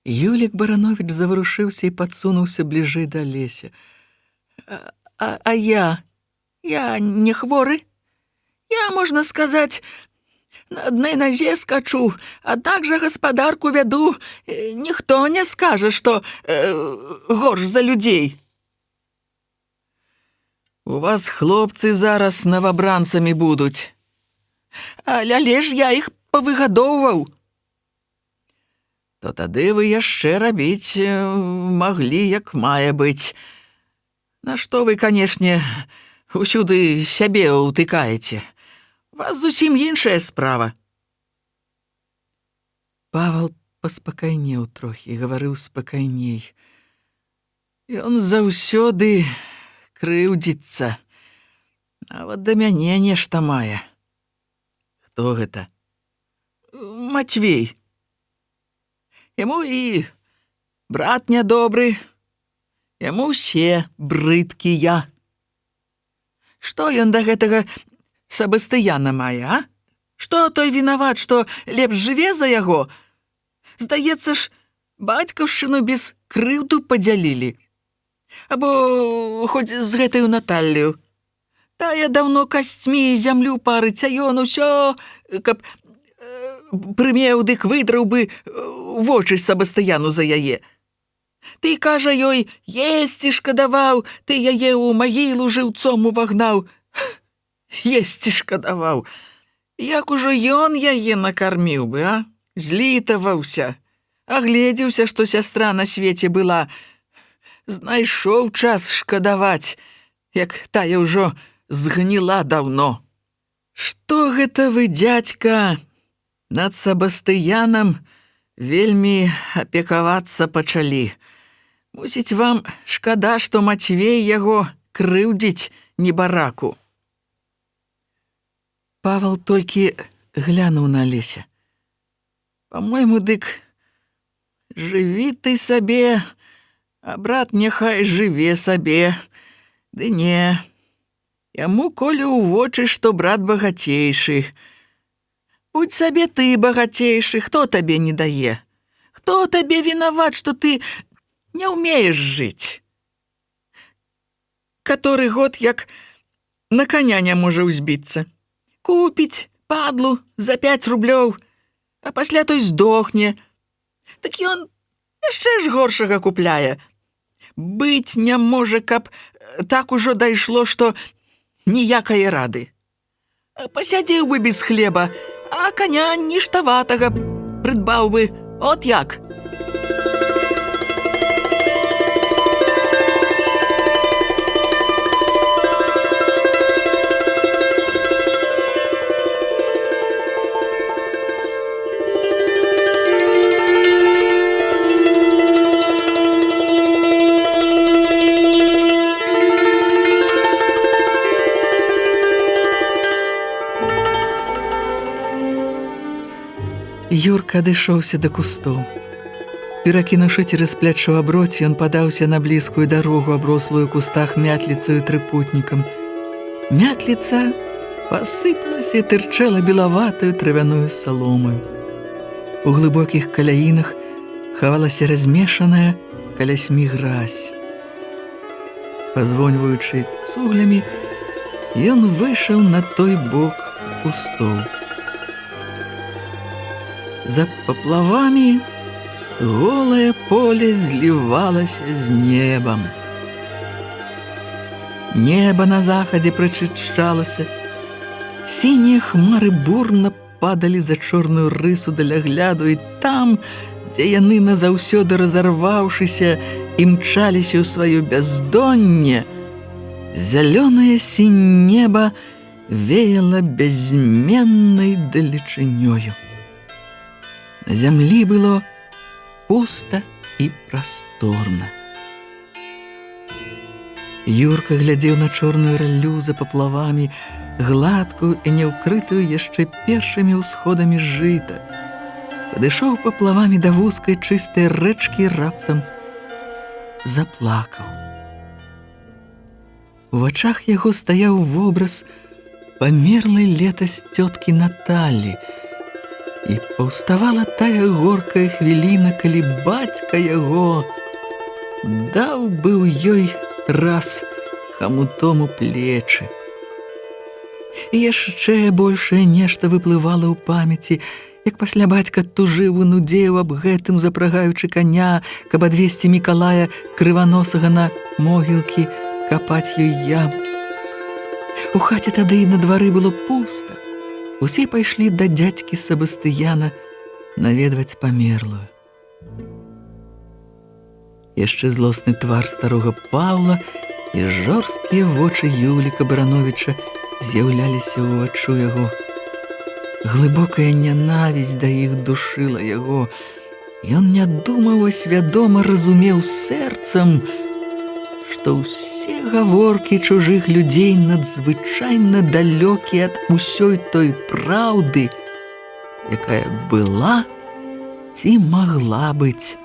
Юлік Барановіч заварушыўся і падсунуўся бліжэй да Алеся. А я не хворы? Я, можна сказаць, на адной назе скачу, аднак жа гаспадарку вяду. Ніхто не скажа, што горш за людзей. У вас хлопцы зараз новабранцамі будуць. Але ж я іх павыгадоўваў. То тады вы яшчэ рабіць маглі, як мае быць. На што вы, канешне, усюды сябе ўтыкаеце? Вас зусім іншая справа. Павал паспакайнеў трохі, гаварыў спакайней. Ён заўсёды крыўдзіцца. Нават да мяне нешта мае. Хто гэта? Мацвей. Яму і брат нядобры, яму ўсе брыдкія. Што ён да гэтага Сабастыяна мае, а? Што той вінават, што лепш жыве за яго? Здаецца ж, бацькаўшчыну без крыўду падзялілі. Або хоць з гэтаю Наталлю. Тая даўно касцьмі зямлю парыць, а ён усё, каб прымеў, дык выдраў бы вочы Сабастыяну за яе. Ты, кажа ёй, есці шкадаваў, ты яе ў магілу жыўцом увагнаў. Есці шкадаваў. Як ужо ён яе накарміў бы, а? Злітаваўся. Агледзеўся, што сястра на свеце была. Знайшоў час шкадаваць, як тая ўжо згніла даўно. Што гэта вы, дзядзька, над Сабастыянам вельмі апекавацца пачалі? Мусіць, вам шкада, што Мацвей яго крыўдзіць небараку. Павал толькі глянуў на Алеся. Па-мойму, дык жыві ты сабе, а брат няхай жыве сабе. Ды не, яму колі ў вочы, што брат багацейшы. Будь сабе ты багацейшы, хто табе не дае? Хто табе вінават, што ты не ўмееш жыць? Каторы год, як на коня не можа ўзбіцца. Купіць падлу за 5 рублёў, а пасля той здохне. Так ён яшчэ ж горшага купляе. Быць не можа, каб так ужо дайшло, што ніякае рады. Пасядзеў бы без хлеба, а коня ніштаватага прыдбаў бы. От як. Юрка адышоўся да кустоў. Перакінуўшы цераз плячо аброць, ён падаўся на блізкую дарогу, аброслую кустах мятліцаю і трыпутнікам. Мятліца пасыпалася і тырчэла белаватаю травяную саломаю. У глыбокіх каляінах хавалася размешаная калясьмі гразь. Пазвоньваючы цуглямі, ён выйшаў на той бок кустоў. За паплавамі голае поле злівалася з небам. Неба на захадзе прачышчалася, сінія хмары бурна падалі за чорную рысу для гляду, і там, дзе яны назаўсёды разарваўшыся, імчаліся ў сваё бяздонне, зялёнае сінь неба веяла бязменнай далечынёю. На зямлі было пуста і прасторна. Юрка глядзеў на чорную раллю за паплавамі, гладкую і няўкрытую яшчэ першымі ўсходамі жыта. Падышоў паплавамі да вузкай чыстай рэчкі, раптам заплакаў. У вачах яго стаяў вобраз памерлай летась цёткі Наталі, і паўставала тая горкая хвіліна, калі бацька яго даў быў ёй раз хамутом у плечы. І яшчэ большае нешта выплывала ў памяці, як пасля бацька тужыў і нудзеў аб гэтым, запрагаючы коня, каб адвесці Мікалая крываносага на могілкі, капаць ёй ям. У хаце тады і на двары было пуста. Усе пайшлі да дзядзькі Сабастыяна наведваць памерлую. Яшчэ злосны твар старога Паўла і жорсткія вочы Юліка Барановіча з'яўляліся ўваччу яго. Глыбокая нянавісць да іх душыла яго. Ён не думаў, а свядома разумеў сэрцам, што ўсе гаворкі чужых людзей надзвычайна далёкія ад усёй той праўды, якая была ці магла быць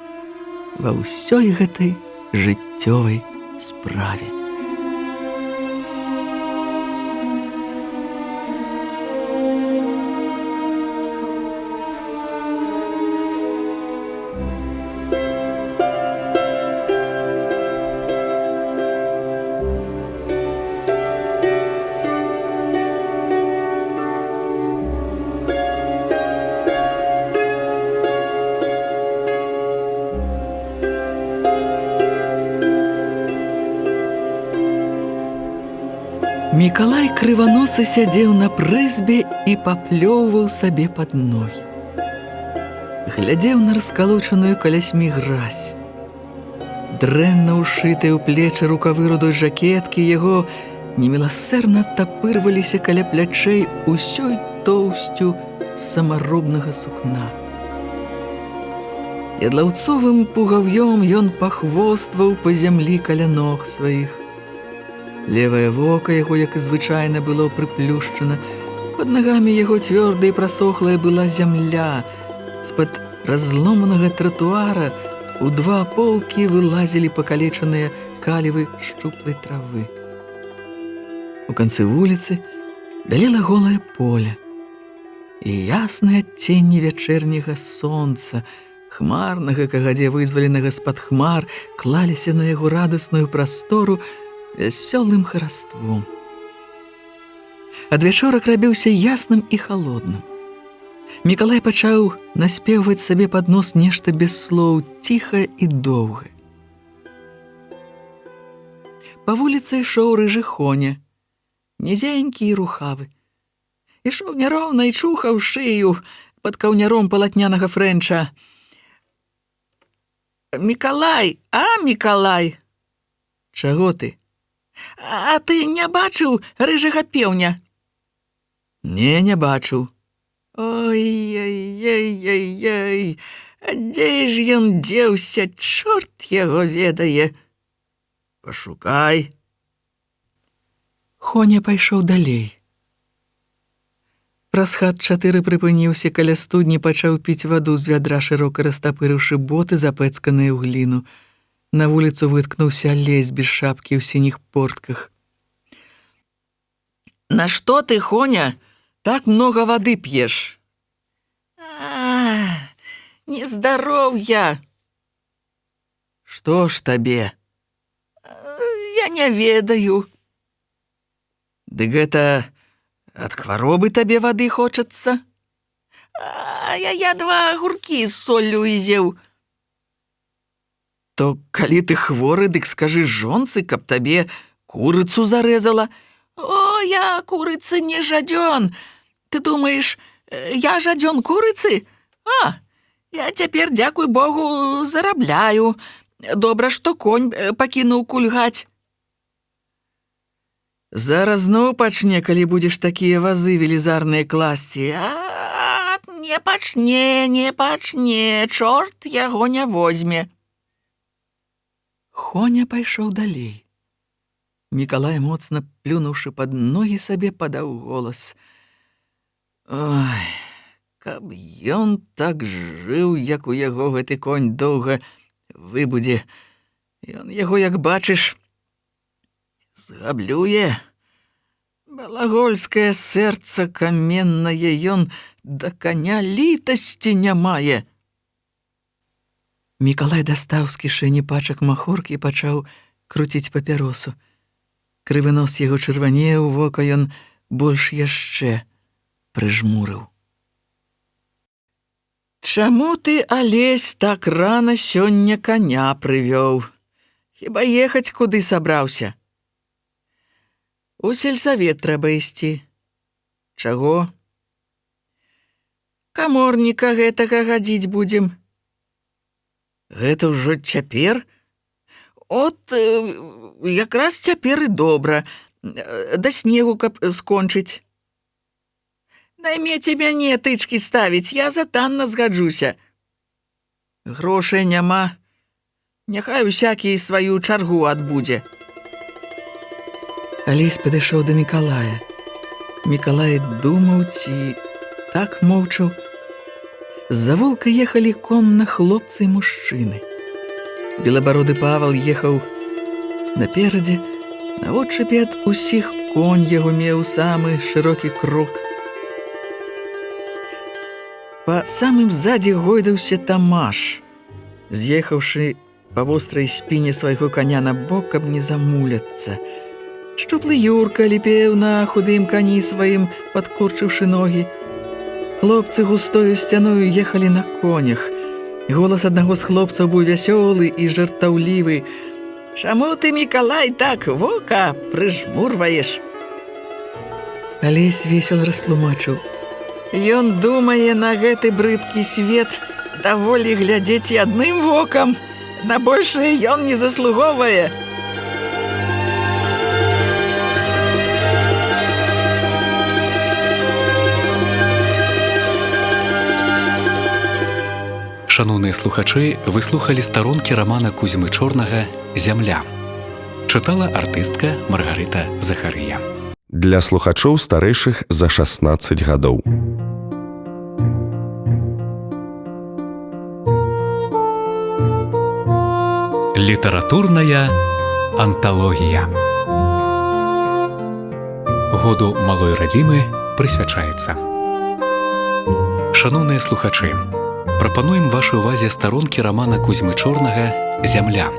ва ўсёй гэтай жыццёвай справе. Мікалай крываносы сядзеў на прызбе і паплёўваў сабе пад ногі. Глядзеў на раскалочаную калясьмі гразь. Дрэнна ўшытыя ў плечы рукавы рудой жакеткі яго неміласэрна тапырваліся каля плячэй усёй тоўсцю самаробнага сукна. Ядлаўцовым пугаўём ён пахвостваў па зямлі каля ног сваіх. Левае вока яго, як і звычайна, было прыплюшчана. Пад нагамі яго цвёрдая і прасохлая была зямля. З-пад разломанага тратуара у два полкі вылазілі пакалечаныя калівы шчуплай травы. У канцы вуліцы бялела голае поле, і ясныя адценні вячэрняга сонца, хмарнага кагадзе вызваленага з-пад хмар, клаліся на яго радасную прастору вясёлым хараством. Адвячорак рабіўся ясным і халодным. Мікалай пачаў наспевваць сабе пад нос нешта без слоў, ціха і доўга. Па вуліцы ішоў рыжы Хоня, нізенькі і рухавы. Ішоў няроўна і чухаў шыю пад каўняром палатнянага фрэнча. «Мікалай, а, Мікалай!» «Чаго ты?» «А ты не бачыў рыжага пеўня?» «Не, не бачыў». «Ой-ой-ой-ой-ой, а дзе ж ён дзеўся, чорт яго ведае!» «Пашукай!» Хоня пайшоў далей. Праз хат 4 прыпыніўся каля студні, пачаў піць ваду з вядра, шырока растапырыўшы боты, запэцканыя ў гліну. На вуліцу выткнуўся лесь без шапкі ў сініх портках. «Нашто ты, Хоня, так много вады п'еш?» «Нездароўя!» «Што ж табе?» Я не ведаю. Дык гэта ад хваробы табе вады хочацца? А я 2 агуркі з соллю узяў. То калі ты хворы, дык скажы жонцы, каб табе курыцу зарэзала. О, я курыцы не жадзён. Ты думаеш, я жадзён курыцы? А, я цяпер, дзякуй Богу, зарабляю. Добра, што конь пакінуў кульгаць. Зараз зноў пачне, калі будзеш такія вазы велізарныя класці. А, не пачне, чорт яго не возьме. Хоня пайшоў далей. Мікалай, моцна плюнуўшы пад ногі сабе, падаў голас. Ой, каб ён так жыў, як у яго гэты конь доўга выбудзе. Ён яго, як бачыш, згаблюе. Балагольскае сэрца каменнае, ён да каня літасці не мае. Мікалай дастаў з кішэні пачак махоркі і пачаў круціць папяросу. Крывы нос яго чырванеў, вока ён больш яшчэ прыжмурыў. Чаму ты, Алесь, так рана сёння каня прывёў? Хіба ехаць куды сабраўся? У сельсавет трэба ісці. Чаго? Каморніка гэтага гадзіць будзем. Гэта ўжо цяпер? От, якраз цяпер і добра. Да снегу, каб скончыць. Наймеце мяне тычкі ставіць, я затанна згаджуся. Грошай няма. Няхай усякі сваю чаргу адбудзе. Алесь падышоў да Мікалая. Мікалай думаў, ці так моўчаў. З-за волка ехалі конна хлопцы і мужчыны. Белабароды Павал ехаў наперадзе, на отчапе ад усіх конь яго меў самы шырокі крок. Па самым ззадзе гойдаўся Тамаш, з'ехаўшы па вострай спіне свайго каня на бок, каб не замуляцца. Шчуплы Юрка ліпеў на худым кані сваім, падкурчыўшы ногі. Хлопцы густою сцяною ехалі на конях. Голас аднаго з хлопцаў быў вясёлы і жартаўлівы. «Чаму ты, Мікалай, так вока прыжмурваеш?» Алесь весела растлумачыў. Ён думае, на гэты брыдкі свет даволі глядзець і адным вокам. На большае ён не заслугоўвае. Шаноўныя слухачы, вы слухалі старонкі рамана Кузьмы Чорнага «Зямля». Чытала артыстка Маргарыта Захарыя. Для слухачоў старэйшых за 16 гадоў. Літаратурная анталогія. Году малой радзімы прысвячаецца. Шаноўныя слухачы, прапануем вашай увазе старонкі рамана Кузьмы Чорнага «Зямля».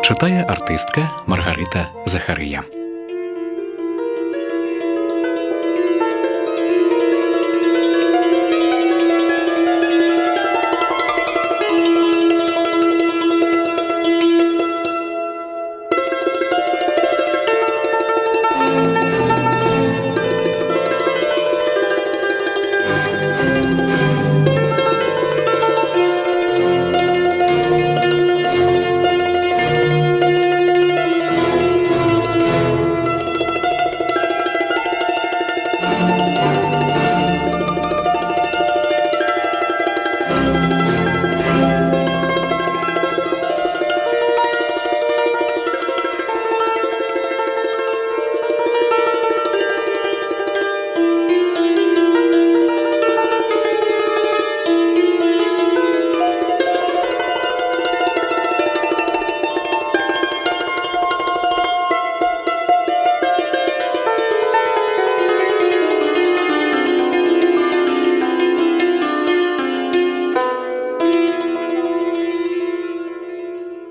Чытае артыстка Маргарыта Захарыя.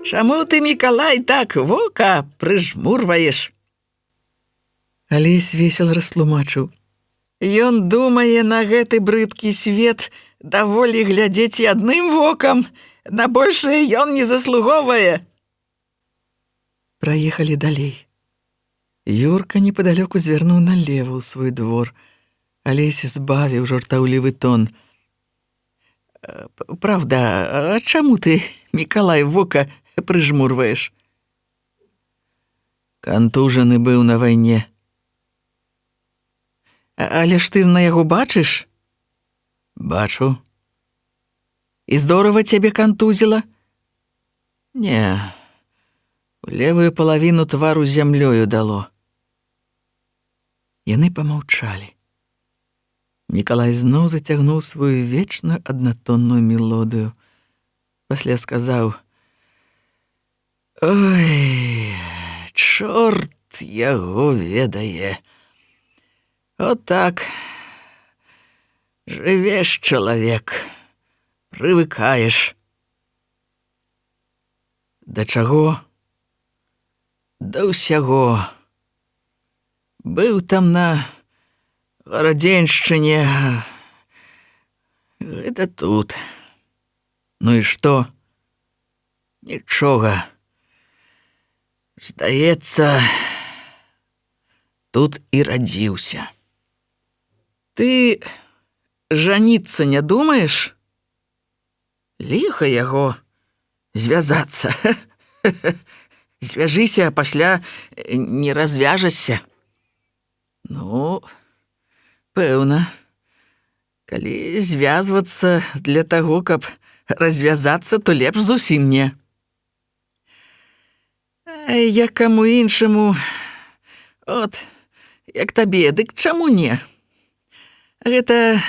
Чаму ты, Мікалай, так вока прыжмурваеш? Алесь весел растлумачыў. Ён думае, на гэты брыдкі свет даволі глядзець і адным вокам, на большае ён не заслугоўвае. Праехалі далей. Юрка непадалёку звярнуў налева ў свой двор. Алесь збавіў жартаўлівы тон. Правда, а чаму ты, Мікалай, вока прыжмурваеш? Кантужаны быў на вайне. Але ж ты на яго бачыш? Бачу. І здорава цябе кантузіла? Не, у левую палавіну твару зямлёю дало. Яны памаўчалі. Мікалай зноў зацягнуў сваю вечную аднатонную мелодыю. Пасля сказаў: «Ой, чорт яго ведае. От так, жывеш, чалавек, прывыкаеш». Да чаго? Да ўсяго. Быў там на Гарадзеншчыне. Гэта тут. Ну і што? Нічога. Здаецца, тут і радзіўся. Ты жаніцца не думаеш? Ліха яго звязацца. Звяжыся, а пасля не развяжашся. Ну, пэўна, калі звязвацца для таго, каб развязацца, то лепш зусім не. Як каму іншаму, от, як табе, дык чаму не? Гэта,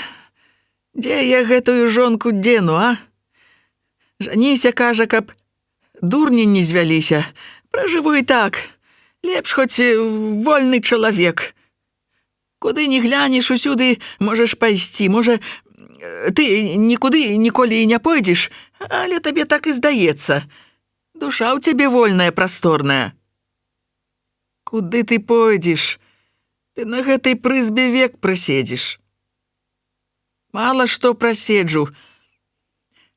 дзе я гэтую жонку дену, а? Жаніся, кажа, каб дурні не звяліся. Пражыву і так, лепш хоць вольны чалавек. Куды не глянеш, усюды можаш пайсці. Можа, ты нікуды ніколі і не пойдзеш, але табе так і здаецца. Душа ў цябе вольная, прасторная. Куды ты пойдзеш? Ты на гэтай прызбе век праседзіш. Мала што праседжу.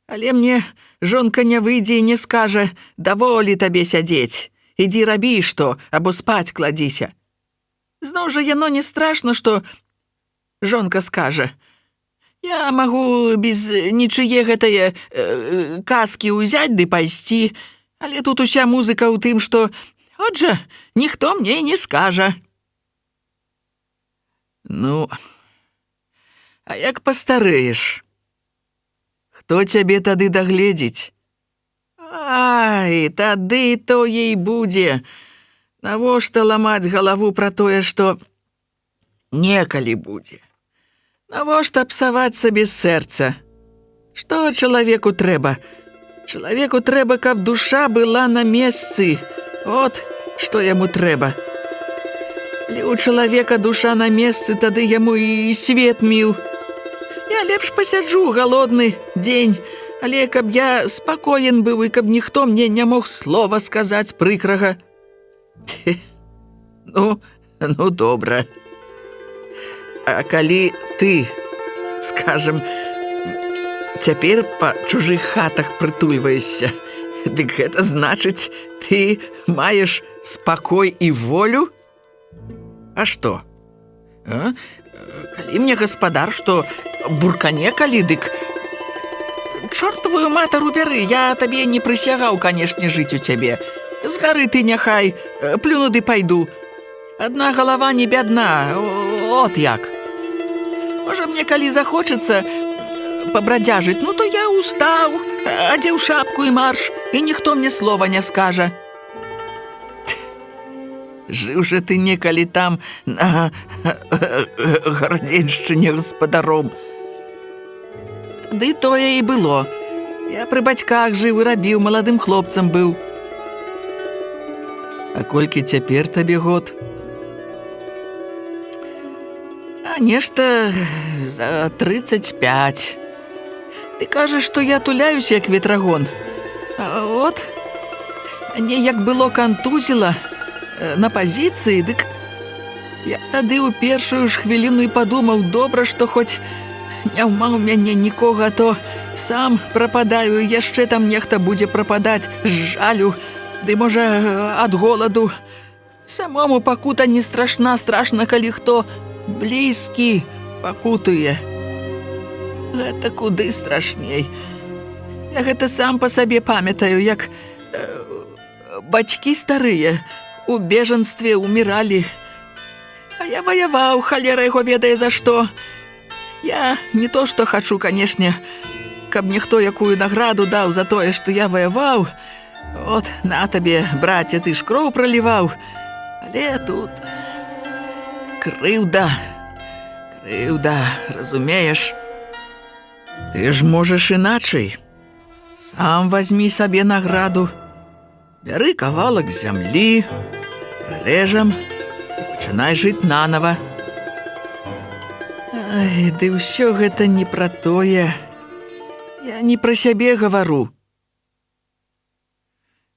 Але мне жонка не выйдзе і не скажа: даволі табе сядзець. Ідзі рабі што, або спаць кладзіся. Зноў жа яно не страшна, што жонка скажа: я магу без нічые гэтае казкі ўзяць ды пайсці, але тут уся музыка ў тым, што, от жа, ніхто мне не скажа. Ну, а як пастарэеш? Хто цябе тады дагледзіць? Ай, тады тое і будзе. Навошта ламаць галаву пра тое, што некалі будзе? Навошта псаваць сабе сэрца? Што чалавеку трэба? Чалавеку трэба, каб душа была на месцы. От што яму трэба. Калі ў чалавека душа на месцы, тады яму і свет міл. Я лепш пасяджу галодны дзень, але каб я спакоен быў і каб ніхто мне не мог слова сказаць прыкрага. Ну, добра. А калі ты, скажем, цяпер па чужых хатах прытульваешся, дык гэта значыць, ты маеш спакой і волю? А што? А? Калі мне гаспадар, што буркане калі, дык чортавую матару бяры, я табе не прысягаў, канешне, жыць у цябе. З гары ты няхай, плюну ды пайду. Адна галава не бядна, от як. Можа, мне калі захочацца пабрадзяжыць, ну то я устаў, адзеў шапку і марш, і ніхто мне слова не скажа. Жыў жа ты некалі там на Гарадзеншчыне гаспадаром. Ды тое і было. Я пры бацьках жыў і рабіў, маладым хлопцам быў. А колькі цяпер табе год? А нешта за 35. Ты кажаш, што я туляюсь, як ветрагон. А от, Мяне як было кантузіла на пазіцыі, дык я тады ў першую ж хвіліну і падумаў, добра, што хоць няма ў мяне нікога, а то сам прападаю, і яшчэ там нехта будзе прападаць з жалю, ды, можа, ад голаду. Самому пакута не страшна, страшна, калі хто блізкі пакутуе. Гэта куды страшней. Я гэта сам па сабе памятаю, як бацькі старыя у бежанстве ўміралі. А я ваяваў, халера яго ведае за што. Я не то што хачу, канешне, каб ніхто якую награду даў за тое, што я ваяваў. От, на табе, браце, ты ж кроў праліваў. Але тут крыўда, разумееш? Ты ж можаш іначай. Сам вазьмі сабе награду. Бяры кавалак зямлі, прырэжам і пачынай жыць нанава. Ай, ды ўсё гэта не пра тое. Я не пра сябе гавару.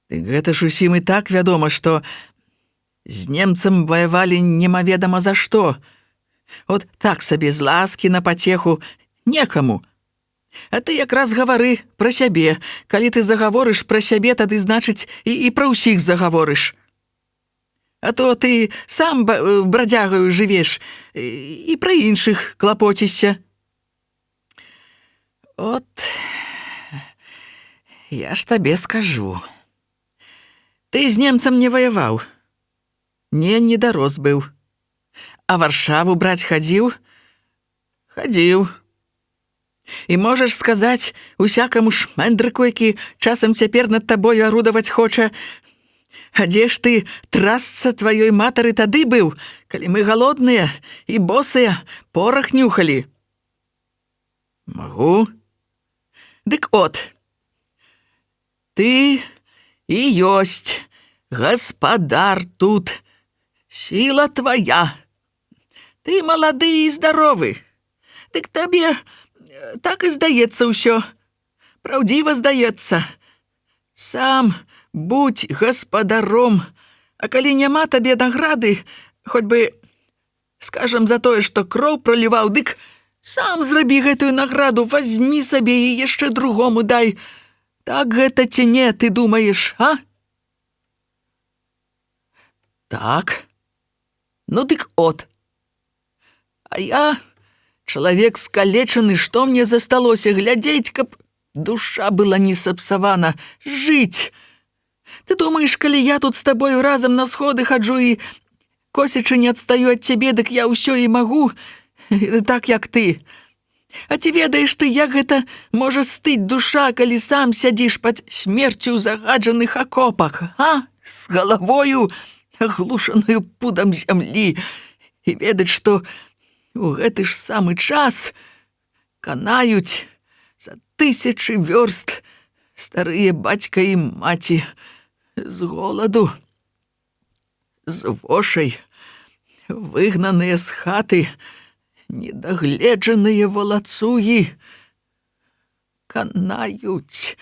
Дык гэта ж усім і так вядома, што з немцам ваявалі немаведама за што. От так сабе з ласкі на пацеху некаму. А ты якраз гавары пра сябе. Калі ты загаворыш пра сябе, тады, значыць, і пра ўсіх загаворыш. А то ты сам брадзягаю жывеш і пра іншых клапоцішся. От, я ж табе скажу. Ты з немцам не ваяваў. Не дарос быў. А Варшаву браць хадзіў? Хадзіў. І можаш сказаць усякаму шмэндрыку, які часам цяпер над табою арудаваць хоча: а дзе ж ты, трасца тваёй матары, тады быў, калі мы галодныя і босыя порах нюхалі? Магу. Дык от, ты і ёсць гаспадар тут, сіла твая. Ты малады і здаровы. Дык табе так і здаецца ўсё. Праўдзіва здаецца. Сам будь гаспадаром. А калі няма табе награды, хоць бы, скажам, за тое, што кроў праліваў, дык сам зрабі гэтую награду, вазьмі сабе і яшчэ другому дай. Так гэта ці не, ты думаеш, а? Так. Ну дык от. А я чалавек скалечаны, што мне засталося? Глядзець, каб душа была не сапсавана, жыць. Ты думаеш, калі я тут з табою разам на сходы хаджу і косячы не адстаю ад цябе, дык я ўсё і магу, так як ты. А ці ведаеш ты, як гэта можа стыць душа, калі сам сядзіш пад смерцю ў загаджаных акопах, а? З галавою, аглушаную пудам зямлі, і ведаць, што у гэты ж самы час канаюць за 1000 вёрст старыя бацька і маці з голаду, з вошай, выгнаныя з хаты, недагледжаныя валацугі. Канаюць,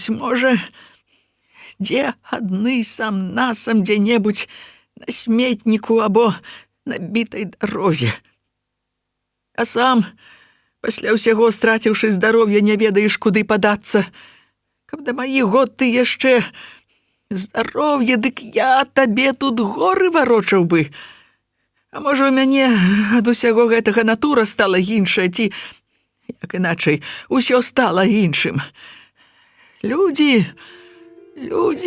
можа, дзе адны сам-насам дзе-небудзь на сметніку або на бітай дарозе. А сам, пасля ўсяго страціўшы здароўе, не ведаеш, куды падацца. Каб да маіх год ты яшчэ здароўе, дык я табе тут горы варочаў бы. А можа, у мяне ад усяго гэтага натура стала іншая, ці, як іначай, усё стала іншым. Людзі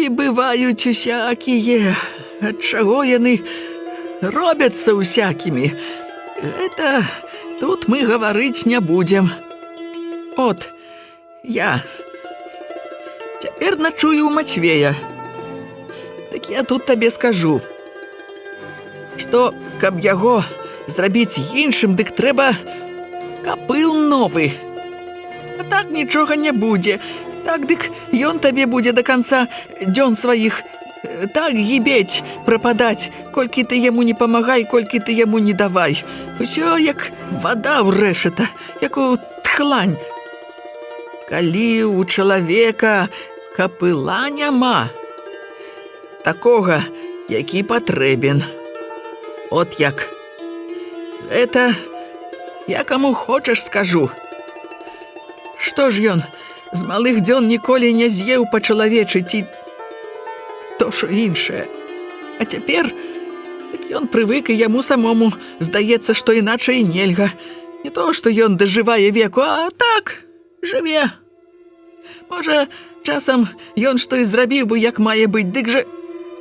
бываюць усякія, ад чаго яны робяцца усякімі. Гэта тут мы гаварыць не будзем. От, я цяпер начую ў Мацвея. Так я тут табе скажу, што, каб яго зрабіць іншым, дык трэба капыл новы. А так нічога не будзе. Так, дык ён табе будзе да канца дзён сваіх так гібець, прападаць, колькі ты яму не памагай, колькі ты яму не давай. Усё як вада ў рэшата, як у тхлань. Калі ў чалавека капыла няма. Такога, які патрэбен. От як. Гэта я каму хочаш скажу. Што ж ён з малых дзён ніколі не з'еў па-чалавечы ці то що іншае. А цяпер так ён прывык і яму самому здаецца, што іначай нельга. Не то, што ён дажывае веку, а так, жыве. Можа, часам ён што і зрабіў бы, як мае быць, дык жа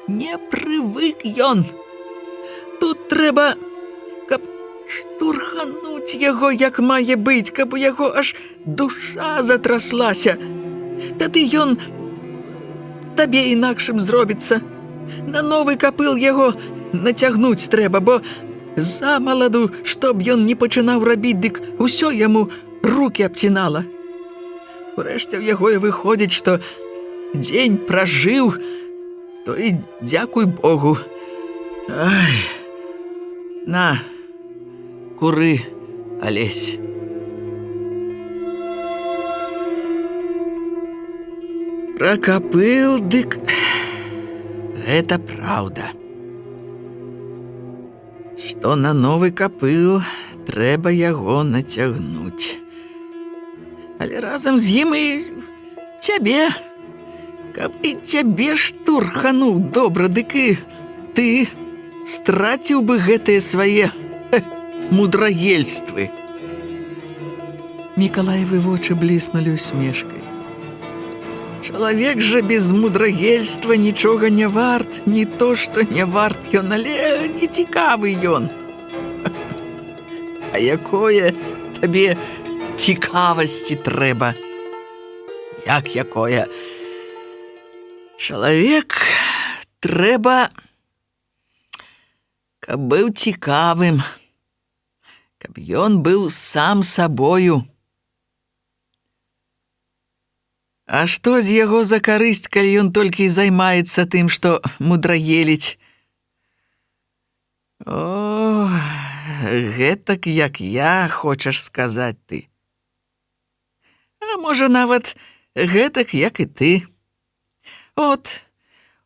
не прывык ён. Тут трэба, каб штурхануць яго, як мае быць, каб у яго аж душа затраслася. Тады ён табе інакшым зробіцца. На новы капыл яго нацягнуць трэба, бо замаладу, што б ён не пачынаў рабіць, дык усё яму рукі абцінала. Урэшце ў яго і выходзіць, што дзень пражыў, то і дзякуй Богу. Ай, на, куры, Алесь. Пра капыл, дык гэта праўда. Што на новы капыл трэба яго нацягнуць. Але разам з ім і цябе. Каб і цябе штурхануў добра, дык і ты страціў бы гэтыя свае мудрагельствы. Мікалаевы вочы бліснулі усмешкай. Чалавек жа без мудрагельства нічога не варт, не то, што не варт ён, але не цікавы ён. А якое табе цікавасці трэба? Як якое? Чалавек трэба, каб быў цікавым, каб ён быў сам сабою. А што з яго за карысць, калі ён толькі займаецца тым, што мудрагеліць? О, гэтак, як я, хочаш сказаць ты. А можа, нават гэтак, як і ты. От,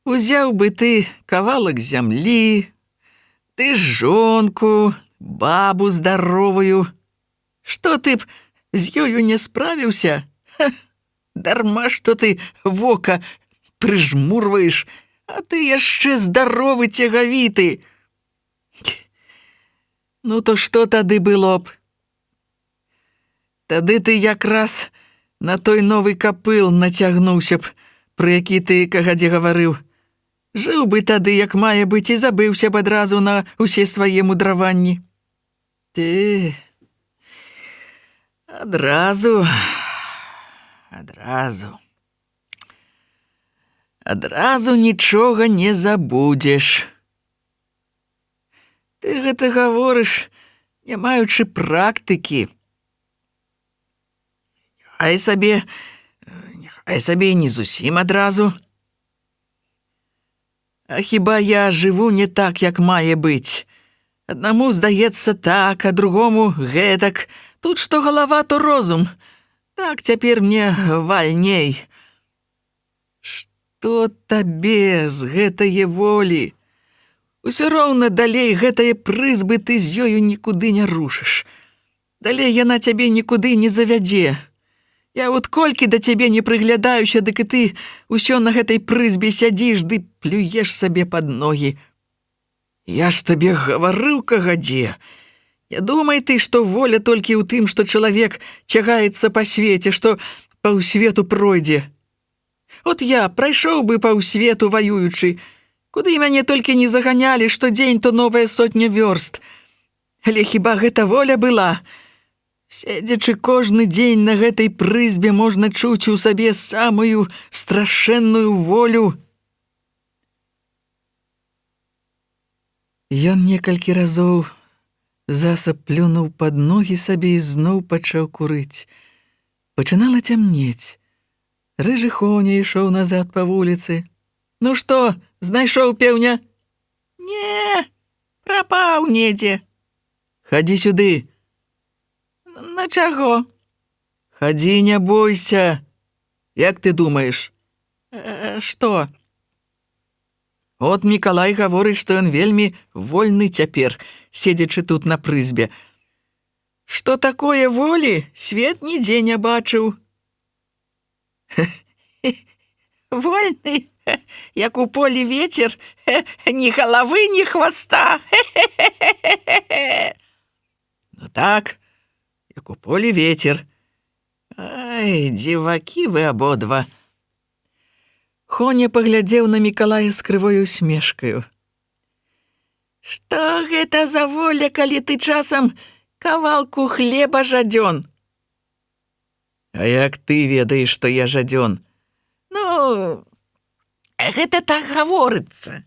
узяў бы ты кавалак зямлі, ты жонку, бабу здаровую. Што ты б з ёю не справіўся? Дарма, што ты вока прыжмурваеш, а ты яшчэ здаровы цягавіты. Ну то што тады было б? Тады ты якраз на той новы капыл нацягнуўся б, пра які ты кагадзе гаварыў. Жыў бы тады, як мае быць, і забыўся б адразу на ўсе свае мудраванні. Ты адразу нічога не забудзеш. Ты гэта гаворыш, не маючы практыкі. Няхай сабе не зусім адразу. А хіба я жыву не так, як мае быць? Аднаму здаецца так, а другому гэтак. Тут што галава, то розум. Так цяпер мне вальней. Што табе з гэтае волі? Усё роўна далей гэтае прызбы ты з ёю нікуды не рушыш. Далей яна цябе нікуды не завядзе. Я от колькі да цябе не прыглядаюся, дык і ты ўсё на гэтай прызбе сядзіш ды плюеш сабе пад ногі. Я ж табе гаварыў кагадзе. Не думай ты, што воля толькі ў тым, што чалавек цягаецца па свеце, што паўсвету пройдзе. От я прайшоў бы паўсвету ваюючы, куды мяне толькі не заганялі, штодзень то новая сотня вёрст. Але хіба гэта воля была? Седзячы кожны дзень на гэтай прызбе можна чуць у сабе самую страшэнную волю. Ён некалькі разоў засаб плюнуў пад ногі сабе і зноў пачаў курыць. Пачынала цямнець. Рыжы Хоня ішоў назад па вуліцы. Ну што, знайшоў пеўня? Не, прапаў недзе. Хадзі сюды. На чаго? Хадзі, не бойся. Як ты думаеш, Што? От Мікалай гаворыць, што ён вельмі вольны цяпер, седзячы тут на прызбе. Што такое волі, свет нідзе не бачыў. Вольны, як у полі вецер, ні галавы, ні хваста. Ну так, як у полі вецер. Ай, дзівакі вы абодва. Хоня паглядзеў на Мікалая з крывой усмешкаю. Што гэта за воля, калі ты часам кавалку хлеба жадзён? А як ты ведаеш, што я жадзён? Ну, гэта так гаворыцца.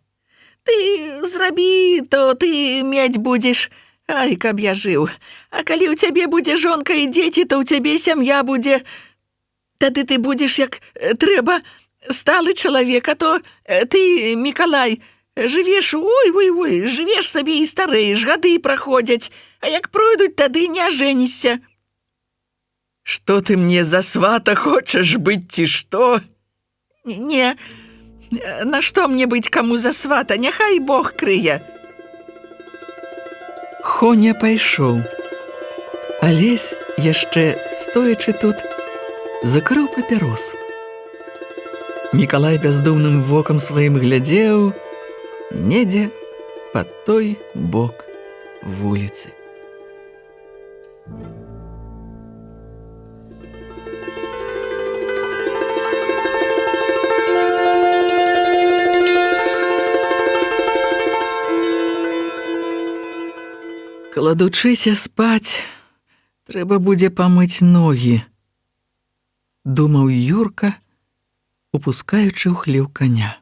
Ты зрабі, то ты мець будзеш. Ай, каб я жыў. А калі ў цябе будзе жонка і дзеці, то ў цябе сям'я будзе. Тады ты будзеш, як трэба, сталы чалавек, а то ты, Мікалай, жывеш, ой, жывеш сабе і старэеш, гады праходзяць, а як пройдуць, тады не ажэнішся. Што ты мне за свата хочаш быць, ці што? Не, на што мне быць каму за свата, няхай Бог крые. Хоня пайшоў. Алесь, яшчэ стоячы тут, закрыў папяросу. Мікалай бяздумным вокам сваім глядзеў недзе па той бок вуліцы. Кладучыся спаць, трэба будзе памыць ногі, думаў Юрка, упускаючы ў хлеў коня.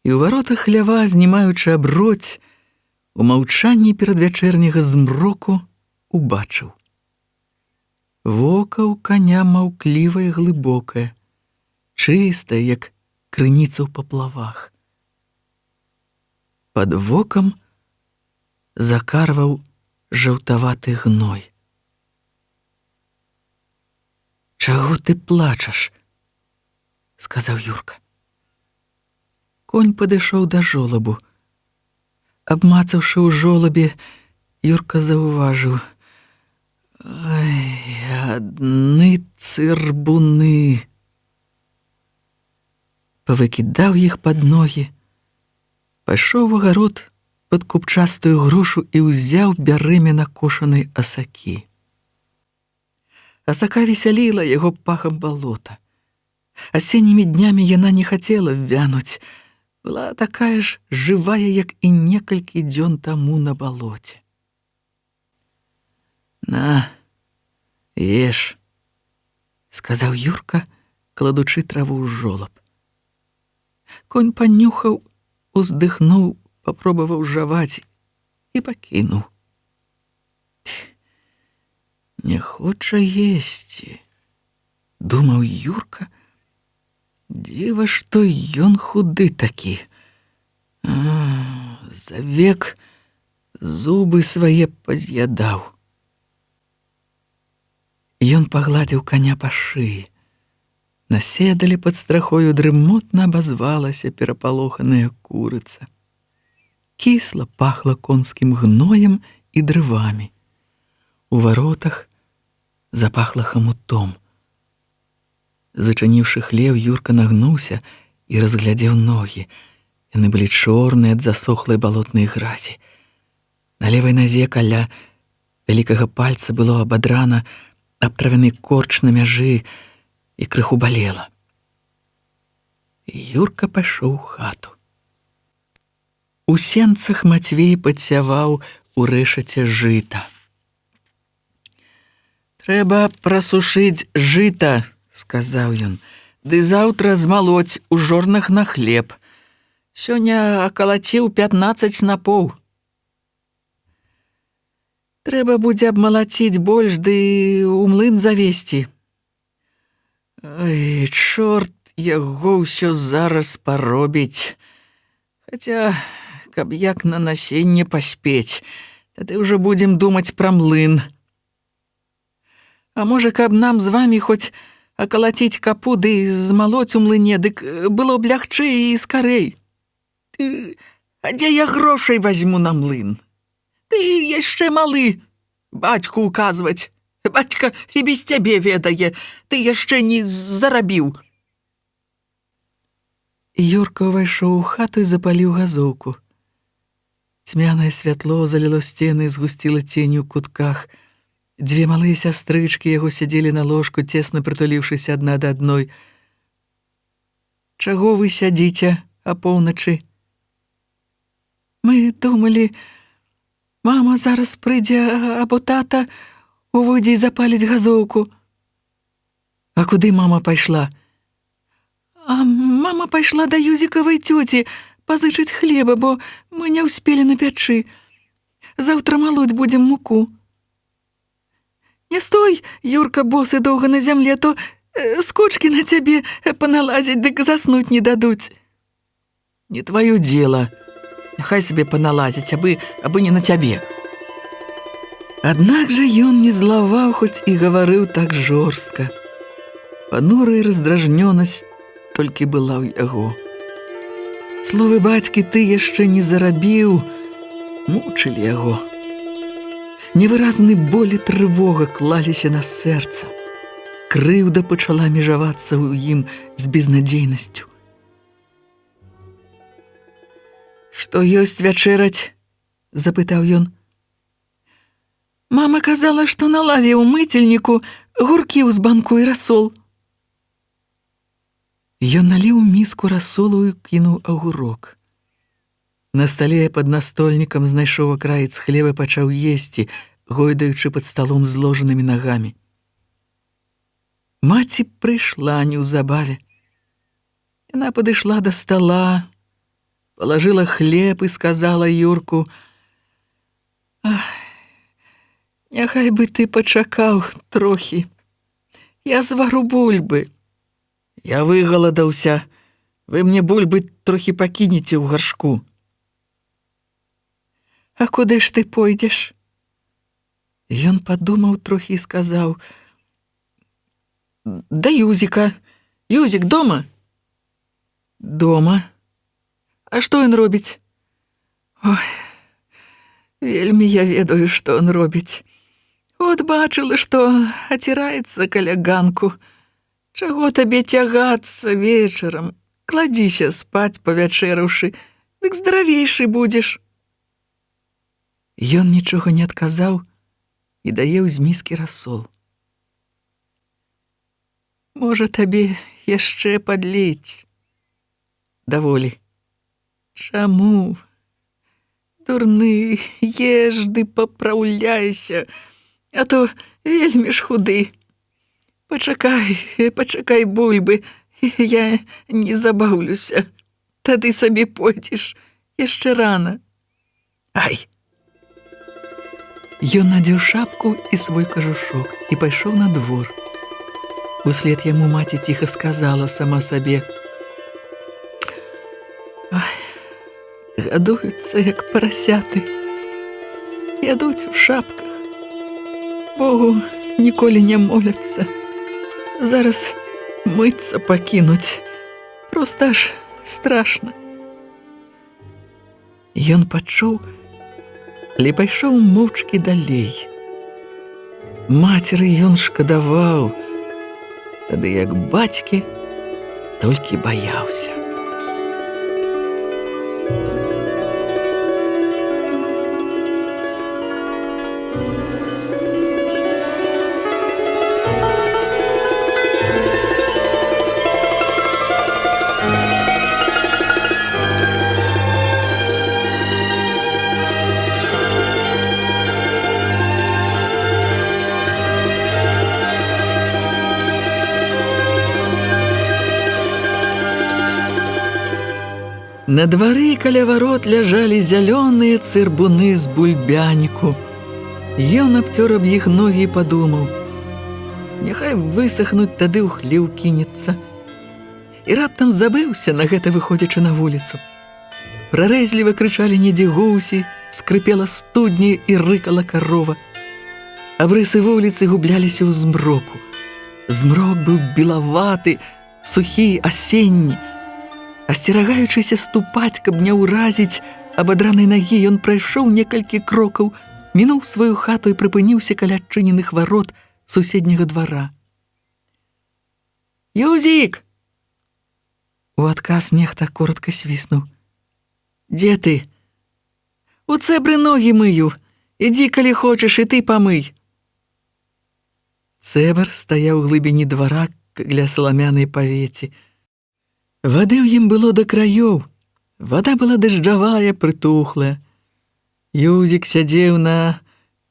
І ў варотах хлява, знімаючы аброць, у маўчанні перадвячэрняга змроку убачыў. Вока ў коня маўклівае, глыбокае, чыстае, як крыніца ў паплавах. Пад вокам закарваў жаўтаваты гной. «Чаго ты плачаш?» – сказаў Юрка. Конь падышоў да жолабу. Абмацаўшы ў жолабе, Юрка заўважыў: «Ай, адны цырбуны!» Павыкідаў іх пад ногі, пайшоў у агарод пад купчастую грушу і ўзяў бярэмя накошанай асакі. Асака весяліла яго пахам балота. Асеннімі днямі яна не хацела вянуць, была такая ж жывая, як і некалькі дзён таму на балоце. «На, еш», – сказаў Юрка, кладучы траву ў жолаб. Конь панюхаў, уздыхнуў, папробаваў жаваць і пакінуў. «Не хоча есці», – думаў Юрка. «Дзіва, што ён худы такі. За век зубы свае паз'ядаў». Ён пагладзіў коня па шыі. На седале пад страхою дрымотна абазвалася перапалоханая курыца. Кісла пахла конскім гноем і дрывамі. У варотах запахла хамутом. Зачыніўшы хлеў, Юрка нагнуўся і разглядзеў ногі. Яны былі чорныя ад засохлай балотнай гразі. На левай назе каля вялікага пальца было абадрана абтравяны корч на мяжы і крыху балела. Юрка пайшоў у хату. У сенцах Мацвей падсяваў у рэшаце жыта. «Трэба прасушыць жыта», – сказаў ён, – «ды заўтра змалоць у жорнах на хлеб. Сёння акалаціў 15 снапоў. Трэба будзе абмалаціць больш, ды ў млын завесці. Ой, чорт яго ўсё зараз паробіць. Хаця, каб як на насенне паспець, тады ўжо будзем думаць пра млын. А можа, каб нам з вамі хоць А калаціць капу ды змалоць у млыне, дык было б лягчэй і скарэй. А дзе я грошай вазьму на млын? Ты яшчэ малы, бацьку указваць. Бацька і без цябе ведае, ты яшчэ не зарабіў. Юрка ўвайшоў у хату і запаліў газоўку. Цьмянае святло заліло сцены і згусціла цень у кутках. Дзве малыя сястрычкі яго сядзелі на ложку, цесна прытуліўшыся адна да адной. «Чаго вы сядзіце апоўначы?» «Мы думалі, мама зараз прыйдзе, або тата увойдзе і запаліць газоўку». «А куды мама пайшла?» «А мама пайшла да Юзікавай цёці пазычыць хлеба, бо мы не ўспелі на пячы. Заўтра малоць будзем муку». «Не стой, Юрка, босы доўга на зямле, то скочкі на цябе паналазяць, дык заснуць не дадуць». «Не тваё дзела. Няхай сабе паналазяць, абы не на цябе». Аднак жа ён не злаваў, хоць і гаварыў так жорстка. Панурая раздражнёнасць толькі была ў яго. Словы бацькі «ты яшчэ не зарабіў» мучылі яго. Невыразны боль і трывога клаліся на сэрца. Крыўда пачала межавацца ў ім з безнадзейнасцю. «Што ёсць вячэраць?» – запытаў ён. «Мама казала, што на лаве ў мыцельніку гуркі ў збанку і расол». Ён наліў міску расолу і кінуў агурок. На стале пад настольнікам знайшоў акраец хлеба, пачаў есці, гойдаючы пад сталом зложанымі нагамі. Маці прыйшла неўзабаве. Яна падышла да стала, палажыла хлеб і сказала Юрку: «Няхай бы ты пачакаў трохі. Я звару бульбы. Я выгаладаўся. Вы мне бульбы трохі пакінеце ў гаршку». «А куды ж ты пойдзеш?» Ён падумаў трохі і сказаў: «Да Юзіка. Юзік дома?» «Дома. А што ён робіць?» «Ой, вельмі я ведаю, што ён робіць. От бачыла, што аціраецца каля ганку. Чаго табе цягацца вечарам? Кладзіся спаць, павячэраўшы, дык здаравейшы будзеш». Ён нічога не адказаў і даеў з міскі расол. «Можа, табе яшчэ падліць?» «Даволі». «Чаму? Дурны, еш ды папраўляйся, а то вельмі ж худы. Пачакай бульбы, я не забаўлюся. Тады сабе пойдзеш, яшчэ рана». «Ай!» Ён надзеў шапку і свой кажушок і пайшоў на двор. Услед яму маці ціха сказала сама сабе: «Ай, гадуюцца, як парасяты. Ядуць у шапках. Богу ніколі не моляцца. Зараз мыцца пакінуць. Проста аж страшна». Ён пачуў, але пайшоў моўчкі далей. Мацеры ён шкадаваў, тады як бацькі толькі баяўся. На двары каля варот ляжалі зялёныя цырбуны з бульбяніку. Ён абцёр аб іх ногі і падумаў: няхай высахнуць, тады ў хлеў кінецца. І раптам забыўся на гэта, выходзячы на вуліцу. Прарэзліва крычалі недзе гусі, скрыпела студня і рыкала карова. Абрысы вуліцы губляліся ў змроку. Змрок быў белаваты, сухі, асенні. Асцерагаючыся ступаць, каб не ўразіць абадранай нагі, ён прайшоў некалькі крокаў, мінуў сваю хату і прыпыніўся каля адчыненых варот суседняга двара. «Юзік!» У адказ нехта коротка свіснуў. «Дзе ты?» «У цэбры ногі мыю. Ідзі, калі хочаш, і ты памый». Цэбр стаяў у глыбіні двара каля саламянай павеці. Вады ў ім было да краёў. Вада была дажджавая, прытухлая. Юзік сядзеў на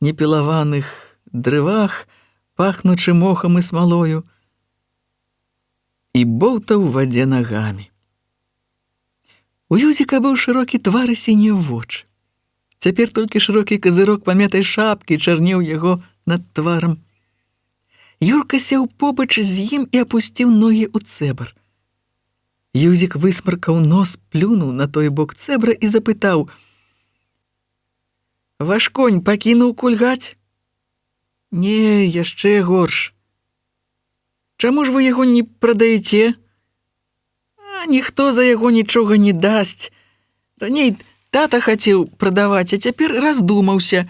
непілаваных дрывах, пахнучы мохам і смалою, і боўтаў у вадзе нагамі. У Юзіка быў шырокі твар і сінія вочы. Цяпер толькі шырокі казырок памятай шапкі чарнеў яго над тварам. Юрка сеў побач з ім і апусціў ногі ў цэбр. Юзік высмаркаў нос, плюнуў на той бок цэбра і запытаў: «Ваш конь пакінуў кульгаць?» «Не, яшчэ горш». «Чаму ж вы яго не прадаеце?» «А ніхто за яго нічога не дасць. Раней тата хацеў прадаваць, а цяпер раздумаўся.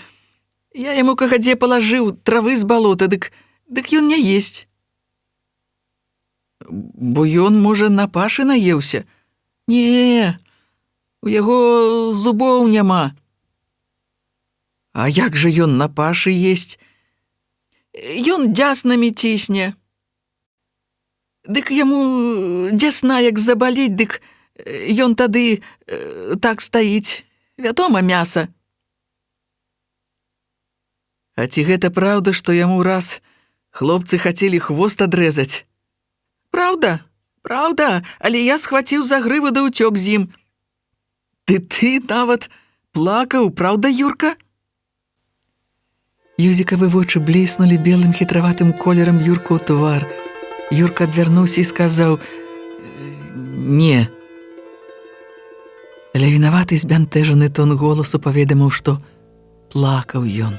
Я яму кагадзе палажыў травы з балота, дык ён не есць». «Бо ён, можа, на пашы наеўся?» «Не, у яго зубоў няма». «А як жа ён на пашы есць?» «Ён дзяснамі цісне». «Дык яму дзясна як забаліць, дык ён тады так стаіць. Вядома, мяса». «А ці гэта праўда, што яму раз хлопцы хацелі хвост адрэзаць?» «Праўда, праўда, але я схваціў за грыву да ўцёк з ім». Ты нават плакаў, праўда, Юрка?» Юзікавы вочы бліснулі белым хітраватым колерам Юрку ў твар. Юрка адвярнуўся і сказаў: «Не». Але вінаваты збянтэжаны тон голасу паведаміў, што плакаў ён.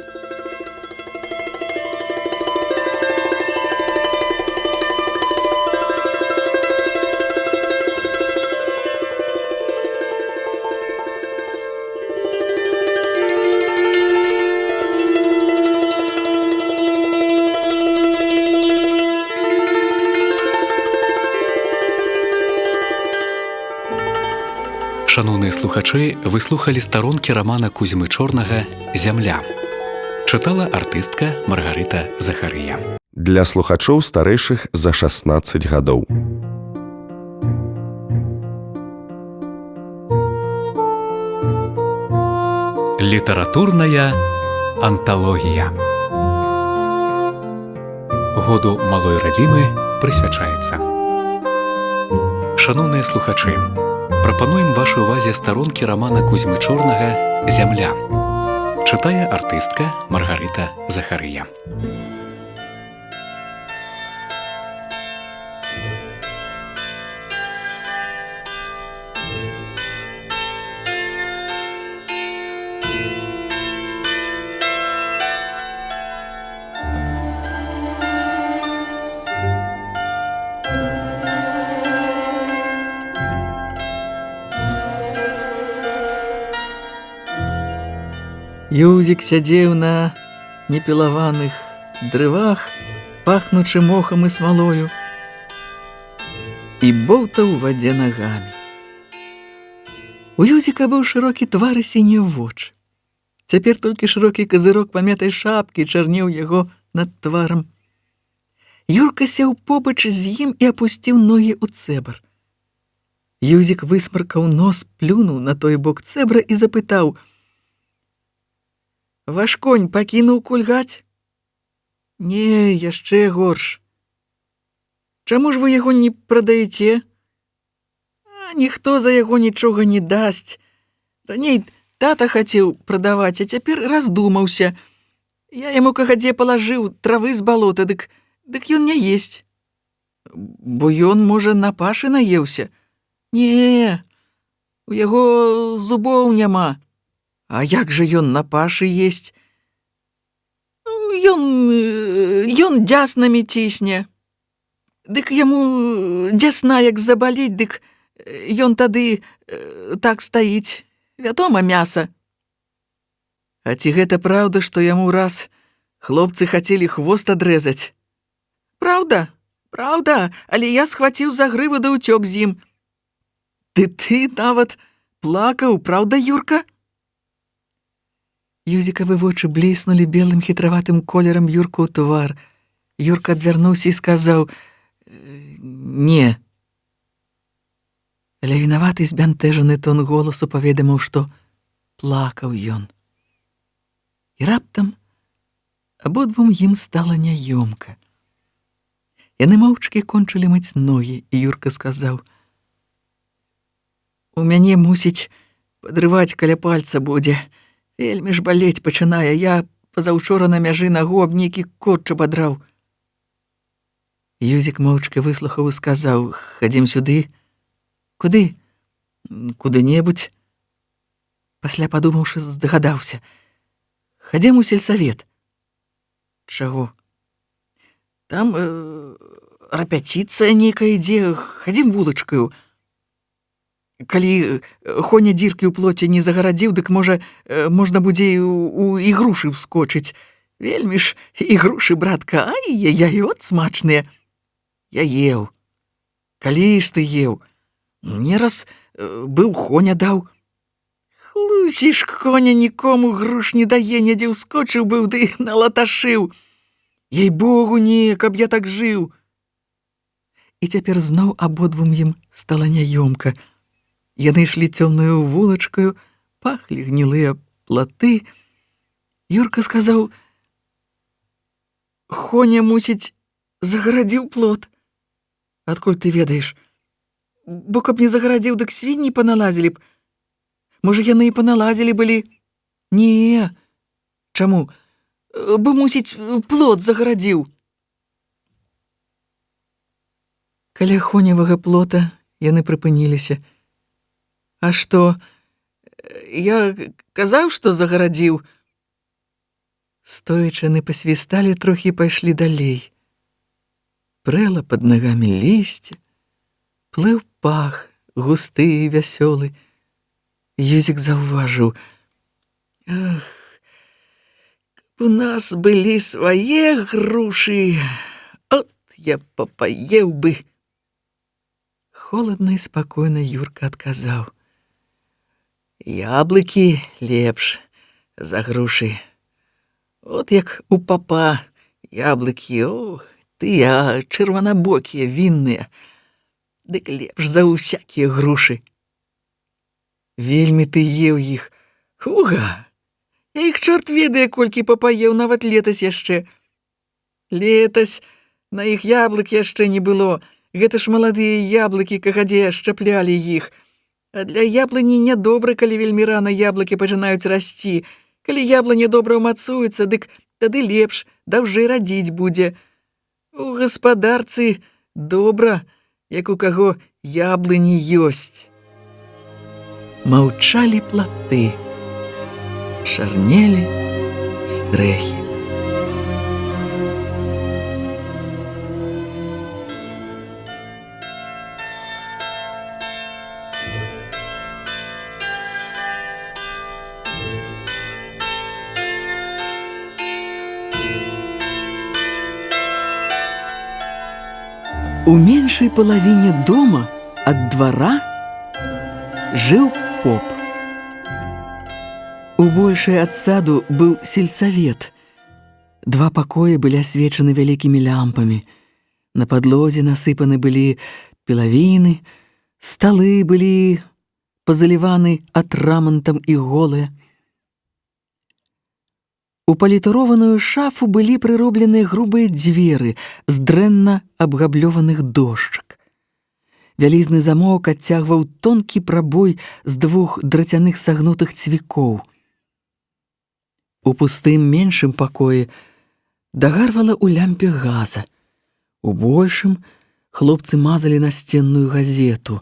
Шаноўныя слухачы, вы слухалі старонкі рамана Кузьмы Чорнага «Зямля». Чытала артыстка Маргарыта Захарыя. Для слухачоў старэйшых за 16 гадоў. Літаратурная анталогія. Году малой радзімы прысвячаецца. Шаноўныя слухачы, прапануем вашай увазе старонкі рамана Кузьмы Чорнага «Зямля». Чытае артыстка Маргарыта Захарыя. Юзік сядзеў на непілаваных дрывах, пахнучы мохам і смалою, і боўтаў у вадзе нагамі. У Юзіка быў шырокі твар і сінія вочы. Цяпер толькі шырокі казырок памятай шапкі чарнеў яго над тварам. Юрка сеў побач з ім і апусціў ногі ў цэбр. Юзік высмаркаў нос, плюнуў на той бок цэбра і запытаў: «Ваш конь пакінуў кульгаць?» «Не, яшчэ горш». «Чаму ж вы яго не прадаеце?» «А ніхто за яго нічога не дасць. Раней тата хацеў прадаваць, а цяпер раздумаўся. Я яму кагадзе палажыў травы з балота, дык ён не есць». «Бо ён, можа, на пашы наеўся?» «Не, у яго зубоў няма». «А як жа ён на пашы есць?» Ён дзяснамі цісне». Дык яму дзясна як забаліць, дык ён тады так стаіць. Вядома, мяса. А ці гэта праўда, што яму раз хлопцы хацелі хвост адрэзаць? Праўда, праўда, але я схваціў за грыву да ўцёк з ім. Ты нават плакаў, праўда, Юрка? Юзікавы вочы бліснулі белым хітраватым колерам Юрку ў твар. Юрка адвярнуўся і сказаў: «Не». Але вінаваты збянтэжаны тон голасу паведаміў, што плакаў ён. І раптам абодвум ім стала няёмка. Яны моўчкі кончылі мыць ногі, і Юрка сказаў: «У мяне, мусіць, падрываць каля пальца будзе. Вельмі ж балець пачынае. Я пазаўчора на мяжы нагу аб нейкі корч абадраў». Юзік моўчкі выслухаў і сказаў: «Хадзім сюды». «Куды?» «Куды-небудзь». Пасля, падумаўшы, здагадаўся: «Хадзім у сельсавет». «Чаго?» «Там рэпетыцыя нейкая ідзе. Хадзім вулачкаю. Калі Хоня дзіркі ў плоце не загарадзіў, дык, можа, можна будзе у ігрушы ўскочыць. Вельмі ж ігрушы, братка, ай-яй-яй, от смачныя. Я еў. Калі ж ты еў? Мне раз быў Хоня даў». «Хлусіш, Хоня нікому груш не дае, недзе ўскочыў быў, ды налаташыў. Ей-богу, не, каб я так жыў». І цяпер зноў абодвум ім стала няёмка. Яны ішлі цёмнаю вулачкаю, пахлі гнілыя платы. Юрка сказаў: «Хоня, мусіць, загарадзіў плот». «Адкуль ты ведаеш?» «Бо каб не загарадзіў, дык свінні паналазілі б. Можа, яны і паналазілі былі». «Не». «Чаму?» «Бо, мусіць, плот загарадзіў». Каля Хоневага плота яны прыпыніліся. «А што? Я казаў, што загарадзіў». Стоячы, яны пасвісталі трохі і пайшлі далей. Прэла пад нагамі лісце, плыў пах, густы і вясёлы. Юзік заўважыў: «Ах, каб у нас былі свае грушы, от я папаеў бы». Холадна і спакойна Юрка адказаў: «Яблыкі лепш за грушы. От як у папа яблыкі, ох, тыя чырванабокія, вінныя, дык лепш за ўсякія грушы». «Вельмі ты еў іх. Уга! Я іх чорт ведае, колькі папаеў, нават летась яшчэ. Летась на іх яблык яшчэ не было. Гэта ж маладыя яблыкі, кагадзе шчаплялі іх. А для яблыні нядобра, калі вельмі рана яблыкі пачынаюць расці. Калі яблыня добра ўмацуецца, дык тады лепш, даўжэй радзіць будзе. У гаспадарцы добра, як у каго яблыні ёсць». Маўчалі платы, чарнелі стрэхі. У меншай палавіне дома ад двара жыў поп. У большай ад саду быў сельсавет. Два пакоі былі асвечаны вялікімі лямпамі. На падлозе насыпаны былі пілавіны, сталы былі пазаліваны атрамантам і голыя. У палітурованую шафу былі прыробленыя грубыя дзверы з дрэнна абгаблёваных дошчак. Вялізны замок адцягваў тонкі прабой з двух драцяных сагнутых цвікоў. У пустым меншым пакоі дагарвала ў лямпе газа. У большым хлопцы мазалі насценную газету.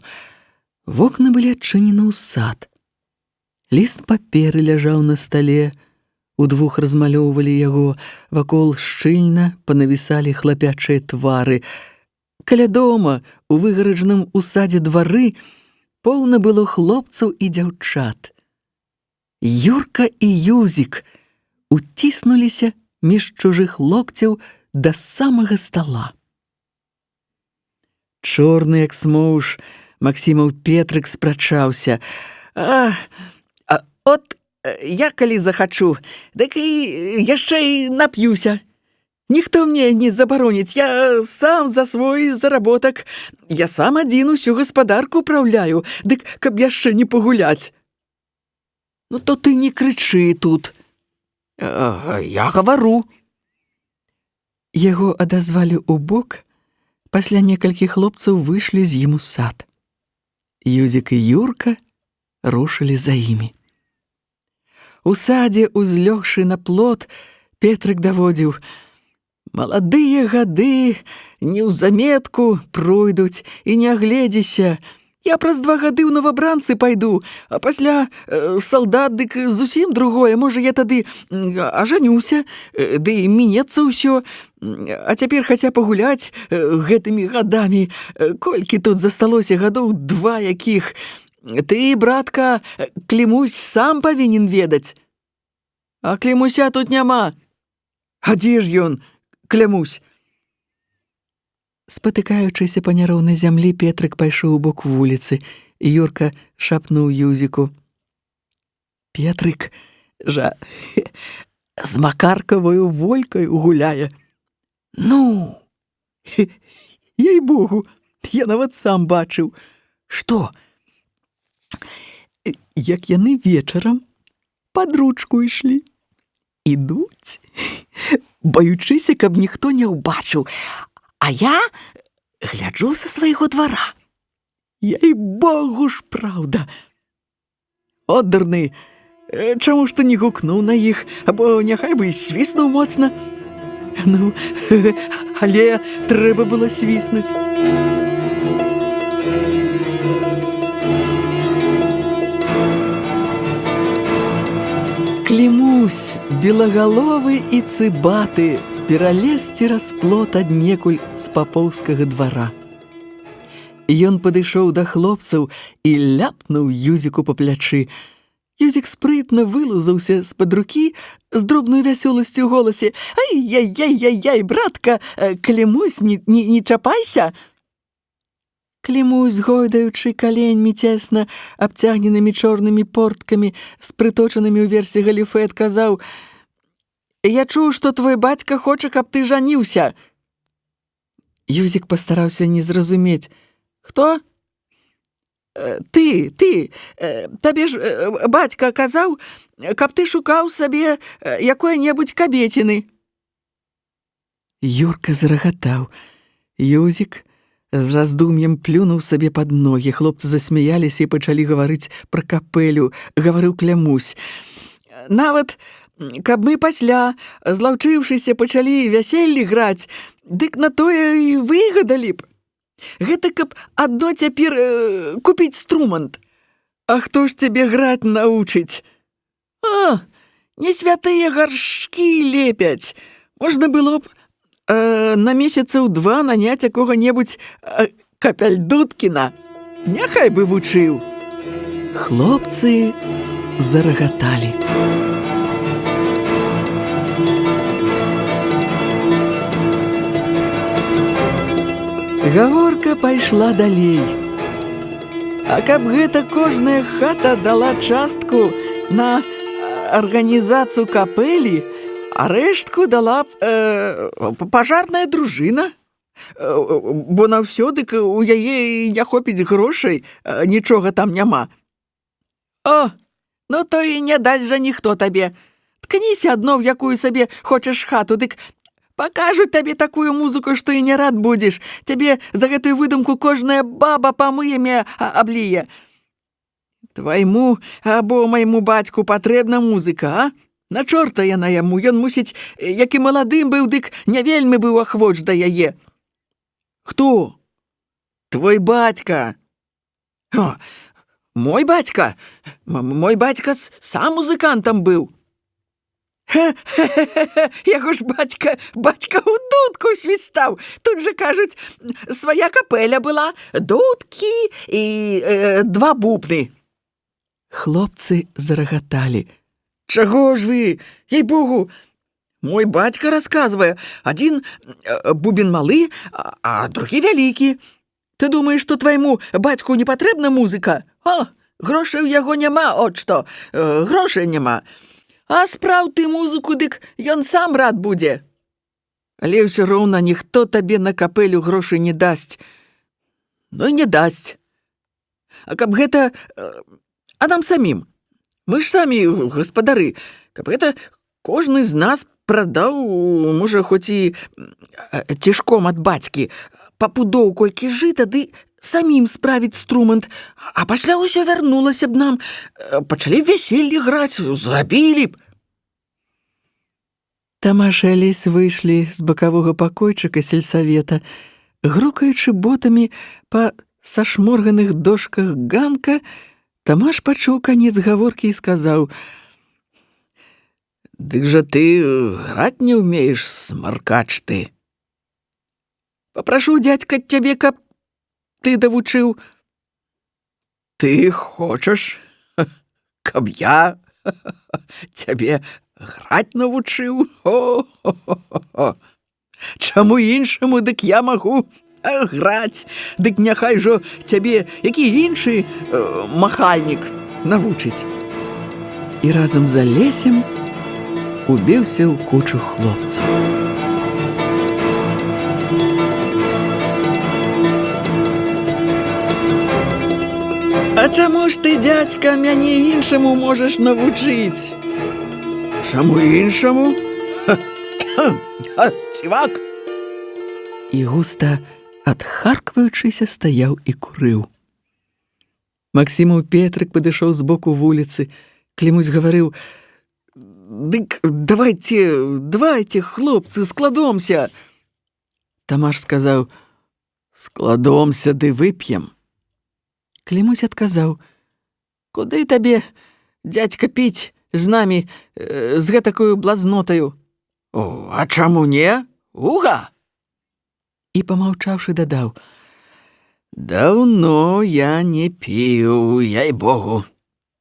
Вокны былі адчынены ў сад. Ліст паперы ляжаў на стале. Удвух размалёўвалі яго, вакол шчыльна панавісалі хлапячыя твары. Каля дома, у выгараджаным у садзе двары, поўна было хлопцаў і дзяўчат. Юрка і Юзік уціснуліся між чужых локцяў да самага стала. Чорны, як смоўж, Максімаў Петрык спрачаўся. От я калі захачу, дык і яшчэ і нап'юся. Ніхто мне не забароніць, я сам за свой заработак. Я сам адзін усю гаспадарку ўпраўляю, дык каб яшчэ не пагуляць. Ну то ты не крычы тут. Я гавару. Яго адазвалі ў бок, пасля некалькі хлопцаў выйшлі з ім у сад. Юзік і Юрка рушылі за імі. У садзе, узлёгшы на плот, Петрык даводзіў: «Маладыя гады неўзаметку пройдуць і не агледзіся. Я праз 2 гады ў новабранцы пайду, а пасля салдат дык зусім другое. Можа, я тады ажанюся, ды і мінецца ўсё. А цяпер хаця пагуляць гэтымі гадамі. Колькі тут засталося гадоў 2 якіх. Ты, братка, Клімусь сам павінен ведаць. А Клімуся тут няма. А дзе ж ён, Клямусь?» Спатыкаючыся па няроўнай зямлі, Петрык пайшоў у бок вуліцы, і Юрка шапнуў Юзіку: «Петрык жа з Макаркаваю Волькаю гуляе». «Ну, ей-богу, я нават сам бачыў. Што? Як яны вечарам пад ручку ішлі. Ідуць, баючыся, каб ніхто не ўбачыў, а я гляджу са свайго двара. Ей-богу ж, праўда. От дурны, чаму ж ты не гукнуў на іх, або няхай бы і свіснуў моцна? Ну, але трэба было свіснуць». Клімусь, белагаловы і цыбаты, пералез цераз плот аднекуль з папоўскага двара. Ён падышоў да хлопцаў і ляпнуў Юзіку па плячы. Юзік спрытна вылузаўся з-пад рукі з дробнаю вясёласцю ў голасе: «Ай-яй-яй-яй, братка, Клімусь, не чапайся!» Клімусь, гойдаючы каленьмі цесна абцягненымі чорнымі порткамі з прыточанымі ўверсе галіфэ, адказаў: «Я чуў, што твой бацька хоча, каб ты жаніўся». Юзік пастараўся не зразумець: «Хто?» Ты, табе ж бацька казаў, каб ты шукаў сабе якое-небудзь кабеціны». Юрка зарагатаў. Юзік з раздум'ем плюнуў сабе пад ногі. Хлопцы засмяяліся і пачалі гаварыць пра капэлю. Гаварыў Клямусь: «Нават каб мы пасля, злаўчыўшыся, пачалі вяселлі граць, дык на тое і выгадалі б. Гэта каб адно цяпер купіць струмант. А хто ж цябе граць научыць? Не святыя гаршкі лепяць. Можна было б на месяцаў 2 наняць якога-небудзь Капяльдуткіна. Няхай бы вучыў». Хлопцы зарагаталі. Гаворка пайшла далей. А каб гэта кожная хата дала частку на арганізацыю капэлі, а рэштку дала б пажарная дружына. Бо на ўсё дык у яе не хопіць грошай, нічога там няма. Ну то і не дасць жа ніхто табе. Ткніся адно, в якую сабе хочаш хату, дык пакажуць табе такую музыку, што і не рад будзеш. Цябе за гэтую выдумку кожная баба памыямі абліе. Твайму або майму бацьку патрэбна музыка, а? На чорта яна яму, ён мусіць, як і маладым быў, дык не вельмі быў ахвоч да яе. Хто? Твой бацька. Мой бацька? Мой бацька сам музыкантам быў. Яго ж бацька ў дудку свістаў. Тут же, кажуць, свая капэля была, дудкі і 2 бубны. Хлопцы зарагаталі. Чаго ж вы, ей-богу, мой бацька расказвае, адзін бубен малы, а другі вялікі. Ты думаеш, што твайму бацьку не патрэбна музыка? О, грошай у яго няма, от што, грошай няма. А спраў ты музыку, дык ён сам рад будзе. Але ўсё роўна ніхто табе на капэлю грошай не дасць. Ну, не дасць. А каб гэта... А нам самім. Мы ж самі гаспадары. Каб гэта кожны з нас прадаў, можа, хоць і цішком ад бацькі, папудоў колькі жыта, ды самім справіць струмент, а пасля ўсё вярнулася б нам, пачалі б вяселле граць, зрабілі б. Тамаш і Алесь выйшлі з бакавога пакойчыка сельсавета, грукаючы ботамі па сашморганых дошках ганка. Тамаш пачуў канец гаворкі і сказаў: «Дык жа ты граць не ўмееш, смаркач ты. Папрашу, дядька, цябе, каб ты давучыў». «Ты хочаш, каб я цябе граць навучыў? О-хо-хо-хо! Чаму іншаму, дык я магу граць, дык няхай жо цябе які іншы махальнік навучыць». І разам з Алесем убіўся ў кучу хлопцаў. «А чаму ж ты, дядька, мяне іншаму можаш навучыць?» «Чаму іншаму? Цівак!» І густа, адхаркваючыся, стаяў і курыў. Максімаў Петрык падышоў з боку вуліцы. Клімусь гаварыў: «Дык давайте, хлопцы, складомся!» Тамаш сказаў: «Складомся ды вып'ем». Клімусь адказаў: «Куды табе, дядька, піць з намі, з гэтакою блазнотаю?» «О, а чаму не? Уга!» І, памаўчаўшы, дадаў: «Даўно я не піў, яй-богу.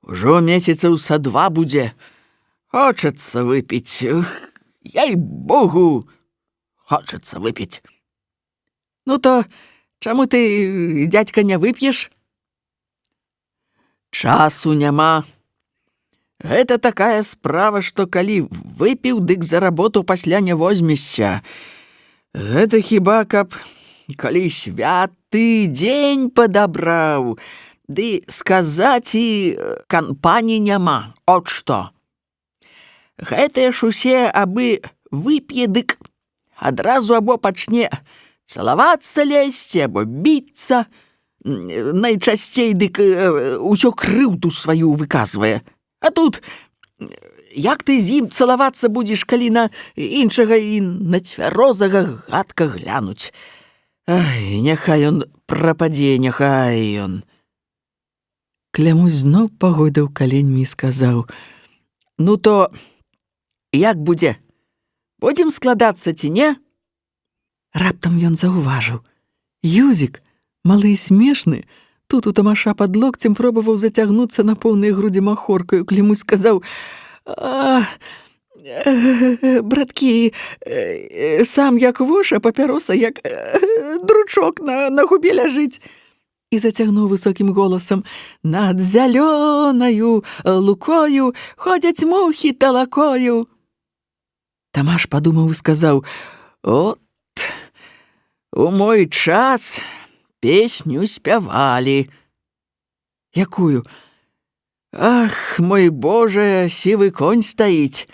Ужо месяцаў са 2 будзе. Хочацца выпіць, яй-богу, хочацца выпіць». «Ну то чаму ты, дядька, не вып'еш?» «Часу няма. Гэта такая справа, што калі выпіў, дык за работу пасля не возьмешся. Гэта хіба, каб калі святы дзень падабраў, ды сказаць і кампаніі няма, от што. Гэтыя ж усе абы вып'е, дык адразу або пачне цалавацца лезці, або біцца. Найчасцей дык усё крыўду сваю выказвае. А тут, як ты з ім цалавацца будзеш, калі на іншага і на цвярозага гадка глянуць? Ай, няхай ён прападзе, няхай ён». Клямусь зноў пагойдаў каленьмі і сказаў: «Ну то як будзе? Будзем складацца ці не?» Раптам ён заўважыў: Юзік, малы і смешны, тут у Тамаша пад локцем пробаваў зацягнуцца на поўныя грудзі махоркаю. Клімусь сказаў: «Браткі, сам як воша, папяроса як дручок на губе ляжыць». І зацягнуў высокім голасам: «Над зялёнаю лукою ходзяць мухі талакою». Тамаш падумаў і сказаў: «От, у мой час песню спявалі». «Якую?» «Ах, мой Боже, сівы конь стаіць».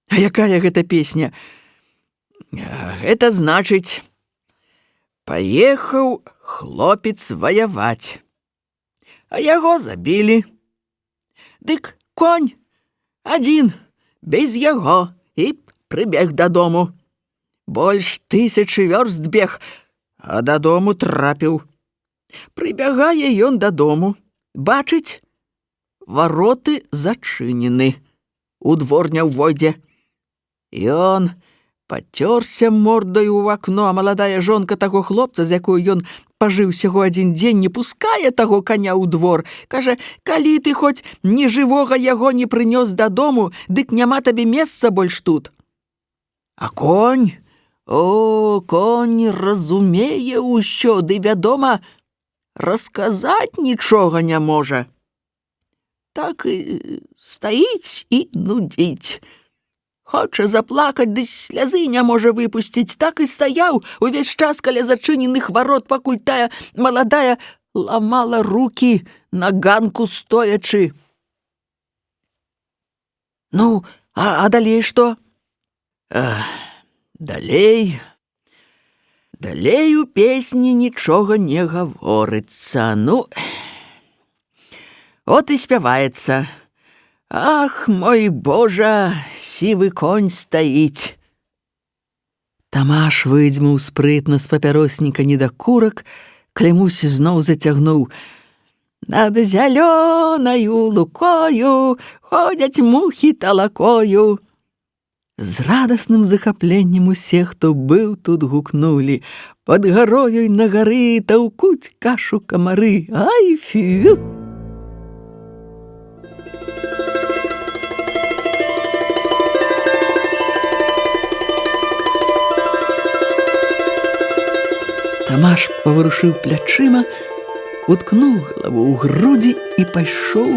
«А якая гэта песня?» «Гэта значыць: паехаў хлопец ваяваць, а яго забілі. Дык конь адзін, без яго, і прыбег дадому. Больш 1000 вёрст бег, а дадому трапіў. Прыбягае ён дадому, бачыць, вароты зачынены. У двор не ўвойдзе. Ён пацёрся мордаю ў акно, а маладая жонка таго хлопца, з якой ён пажыў сяго адзін дзень, не пускае таго каня ў двор. Кажа, калі ты хоць ні жывога яго не прынёс дадому, дык няма табе месца больш тут. А конь? О, конь разумее ўсё, ды, вядома, расказаць нічога не можа. Так і стаіць і нудзіць. Хоча заплакаць, ды слязы не можа выпусціць. Так і стаяў увесь час каля зачыненых варот, пакуль тая маладая ламала рукі на ганку стоячы. Ну, а далей што? Далей у песні нічога не гаворыцца. Ну, от і спяваецца. Ах, мой Божа, сівы конь стаіць. Тамаш выдзьмуў спрытна з папяросніка недакурак, клямусь зноў зацягнуў. Над зялёнаю лукою ходзяць мухі талакою. З радасным захапленнем усе, хто быў тут, гукнулі. Пад гарою на гары таўкуць кашу камары. Ай, фью! Тамаш паварушыў плячыма, уткнуў галаву ў грудзі і пайшоў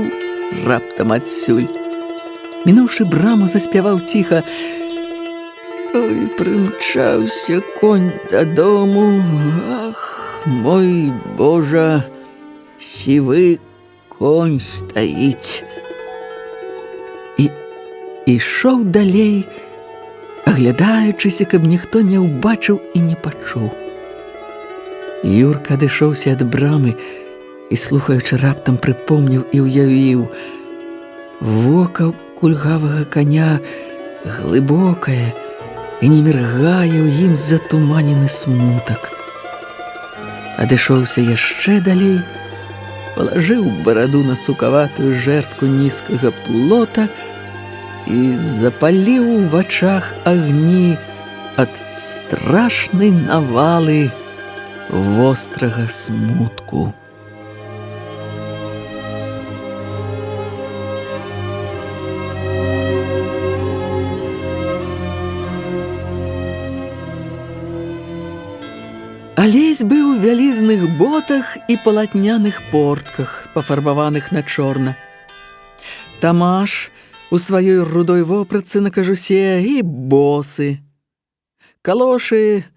раптам адсюль. Мінуўшы браму, заспяваў ціха. Ой, прымчаўся конь дадому. Ах, мой Божа, сівы конь стаіць. І ішоў далей, аглядаючыся, каб ніхто не ўбачыў і не пачуў. Юрка адышоўся ад брамы і, слухаючы, раптам прыпомніў і ўявіў. Вока кульгавага коня глыбокае і не міргае ў ім затуманены смутак. Адышоўся яшчэ далей, палажыў бараду на сукаватую жэрдку нізкага плота і запаліў у вачах агні ад страшнай навалы вострага смутку. Алесь быў у вялізных ботах і палатняных портках, пафарбаваных на чорна. Тамаш у сваёй рудой вопратцы на кажусе і босы. Калошы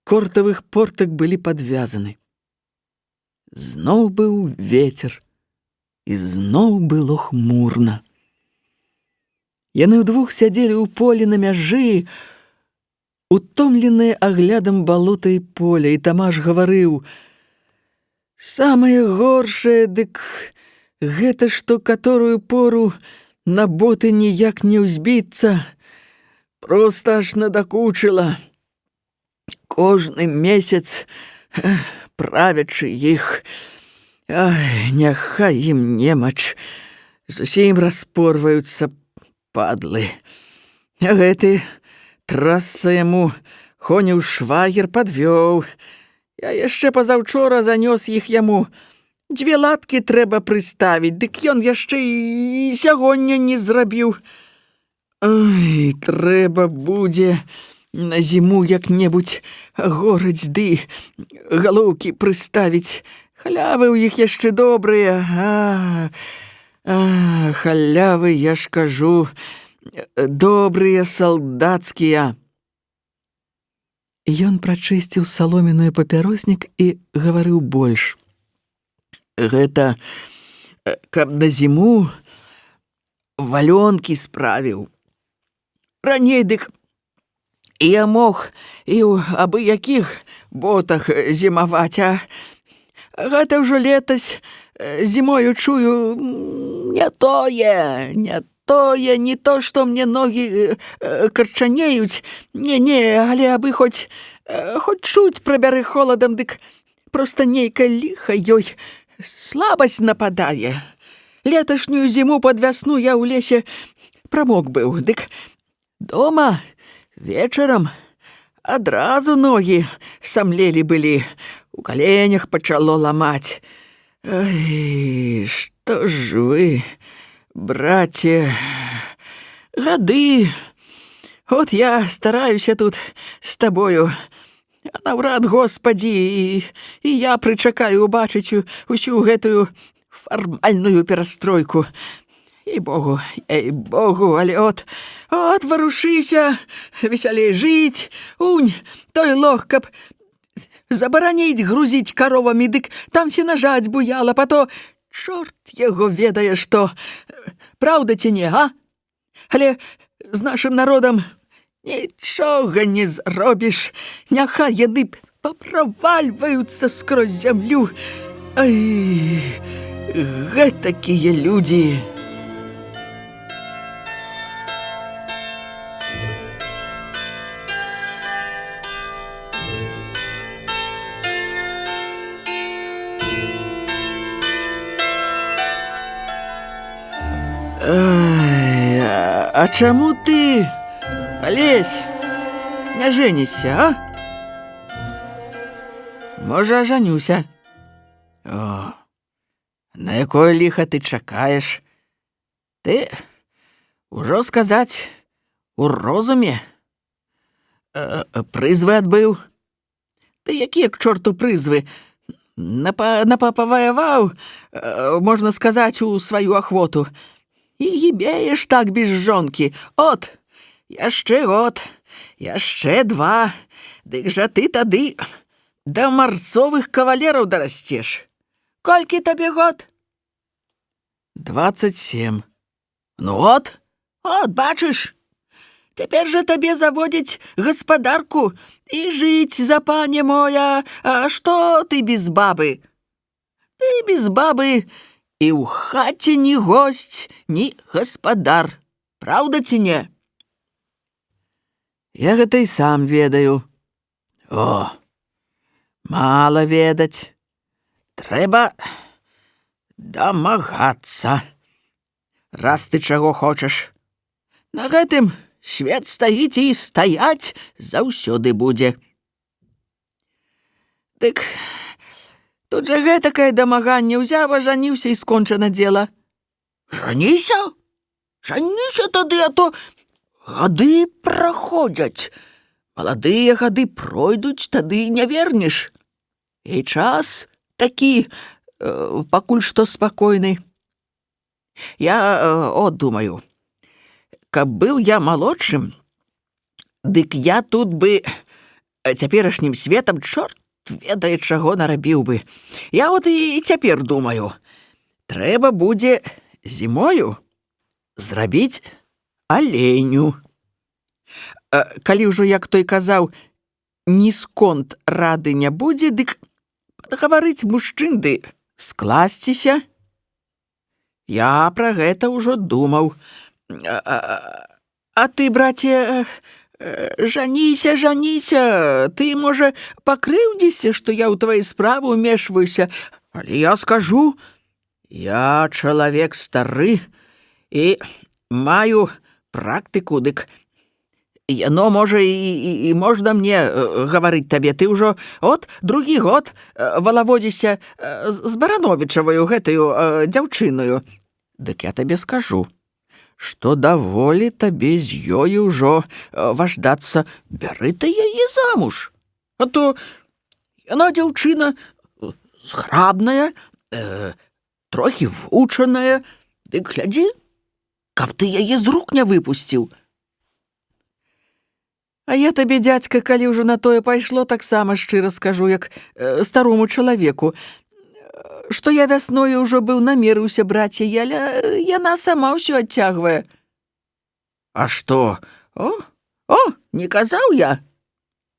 кортавых портак былі падвязаны. Зноў быў вецер, і зноў было хмурна. Яны ўдвух сядзелі ў полі на мяжы, утомленыя аглядам балота і поля, і Тамаш гаварыў: «Самае горшае, дык гэта, што каторую пору на боты ніяк не ўзбіцца, проста аж надакучыла. Кожны месяц правячы іх, ай, няхай ім немач, зусім распорваюцца падлы. А гэты трасца яму Хоняў швагер падвёў. Я яшчэ пазаўчора занёс іх яму. 2 латкі трэба прыставіць, дык ён яшчэ і сягоння не зрабіў. Ой, трэба будзе на зіму як-небудзь гораць ды галоўкі прыставіць. Халявы ў іх яшчэ добрыя. Халявы, я ж кажу, добрыя салдацкія. Ён прачысціў саломіную папяроснік і гаварыў больш. Гэта, каб на зіму валёнкі справіў. Раней дык я мог і ў абы-якіх ботах зімаваць, а гэта ўжо летась зімою чую не тое, не то, што мне ногі карчанеюць. Не, але абы хоць чуць прабяры холадам, дык проста нейкае ліха ёй слабасць нападае. Леташнюю зіму пад вясну я ў лесе прамок быў, дык дома Вечарам адразу ногі самлелі былі, у каленях пачало ламаць. Ай, што ж вы, браце, гады. От я стараюся тут з табою. А наўрад, Господі, і я прычакаю убачыць усю гэтую фармальную перастройку. Ей-богу, але от варушыся, весялей жыць, унь, той лох, каб забараніць грузіць каровамі, дык там сенажаць буяла, па то чорт яго ведае што. Праўда ці не, а? Але з нашым народам нічога не зробіш, няхай яны паправальваюцца скрозь зямлю. Ай, гэтакія людзі. Ай, а чаму ты, Алесь, не женішся, а? Можа, ажанюся. О, на якое ліха ты чакаеш? Ты, ужо сказаць, у розуме? Прызвы адбыў? Ты якія к чорту прызвы? Напапаваяваў, можна сказаць, у сваю ахвоту. І гібееш так без жонкі. От, яшчэ год, яшчэ 2, дык жа ты тады да марцовых кавалераў дарасцеш. Колькі табе год? 27. Ну от, бачыш, цяпер жа табе заводзіць гаспадарку і жыць за пане моя. А што ты без бабы? Ты без бабы і ў хаце ні госць, ні гаспадар. Праўда ці не? Я гэта і сам ведаю. О, мала ведаць. Трэба дамагацца. Раз ты чаго хочаш. На гэтым свет стаіць і стаяць заўсёды будзе. Дык тут жа гэтакае дамаганне, узяў, ажаніўся і скончана дзела. Жаніся? Жаніся тады, а то гады праходзяць. Маладыя гады пройдуць, тады не вернеш. І час такі, пакуль што спакойны. Я думаю, каб быў я малодшым, дык я тут бы цяперашнім светам чорт ведае, чаго нарабіў бы. Я от і цяпер думаю, трэба будзе зімою зрабіць аленю. Калі ўжо, як той казаў, ні сконт рады не будзе, дык падгаварыць мужчын ды скласціся. Я пра гэта ўжо думаў. А ты, браце, жаніся, ты, можа, пакрыўдзіся, што я ў твае справы ўмешваюся, але я скажу, я чалавек стары і маю практыку, дык яно, можа, і можна мне гаварыць табе. Ты ўжо другі год валаводзіся з Барановічаваю гэтаю дзяўчынаю. Дык я табе скажу, што даволі табе з ёю ўжо важдацца, бяры ты яе замуж. А то яна дзяўчына зграбная, трохі вучаная, дык глядзі, каб ты яе з рук не выпусціў. А я табе, дзядзька, калі ўжо на тое пайшло, таксама шчыра скажу, як старому чалавеку, што я вясною ўжо быў намерыўся браць яе, але яна сама ўсё адцягвае. А што? Не казаў я?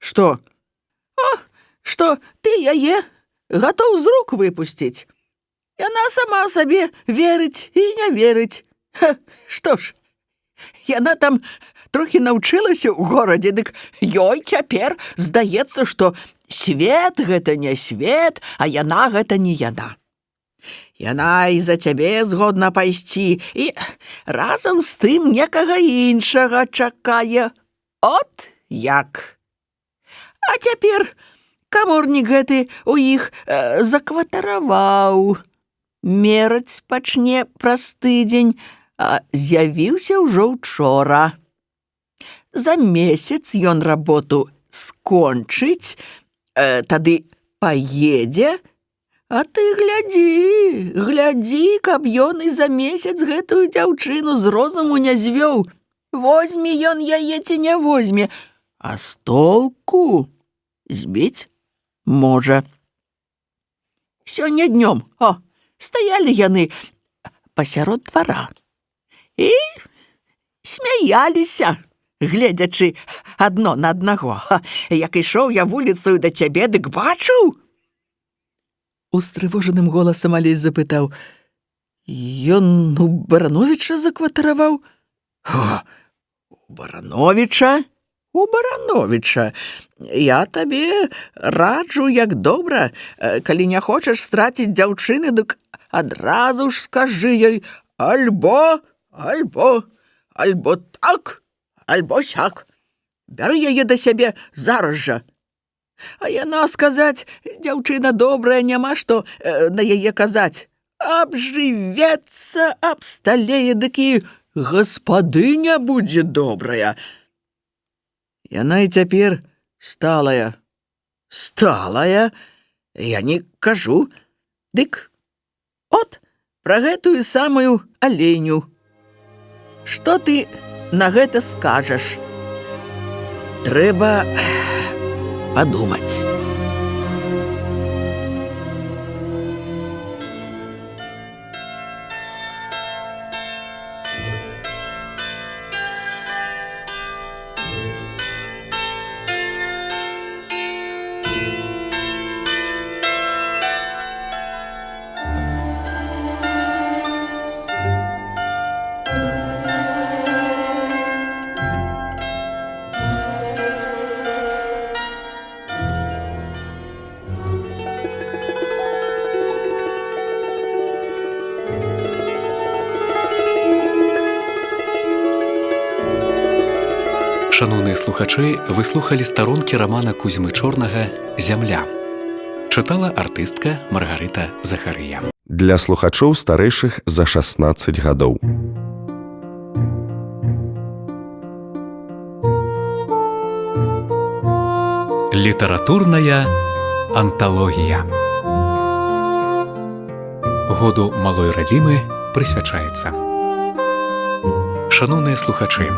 Што? Што ты яе гатоў з рук выпусціць. Яна сама сабе верыць і не верыць. Што ж, яна там трохі навчылася ў горадзе, дык ёй цяпер здаецца, што свет гэта не свет, а яна гэта не яна. Яна і за цябе згодна пайсці, і разам з тым некага іншага чакае. От як. А цяпер каморнік гэты у іх закватараваў. Мераць пачне праз тыдзень, а з'явіўся ўжо учора. За месяц ён работу скончыць, тады паедзе, а ты глядзі, каб ён і за месяц гэтую дзяўчыну з розуму не звёў. Возьме ён яе ці не возьме, а з толку збіць можа. Сёння днём, стаялі яны пасярод двара і смяяліся, гледзячы адно на аднаго. Як ішоў я вуліцаю да цябе, дык бачыў. Устрывожаным голасам Алесь запытаў: ён у Барановіча закватараваў? У Барановіча? У Барановіча. Я табе раджу, як добра. Калі не хочаш страціць дзяўчыны, дык адразу ж скажы ёй альбо так, альбо сяк. Бяры яе да сябе зараз жа. А яна сказаць: дзяўчына добрая, няма што на яе казаць. Абжывецца, абсталее, дык і гаспадыня будзе добрая. Яна і цяпер сталая. Сталая? Я не кажу. Дык от пра гэтую самую аленю. Што ты на гэта скажаш? Трэба падумаць. Шановныя слухачы, вы слухалі старонкі рамана Кузьмы Чорнага «Зямля». Чытала артыстка Маргарыта Захарыя. Для слухачоў старэйшых за 16 гадоў. Літаратурная анталогія. Году малой радзімы прысвячаецца. Шановныя слухачы,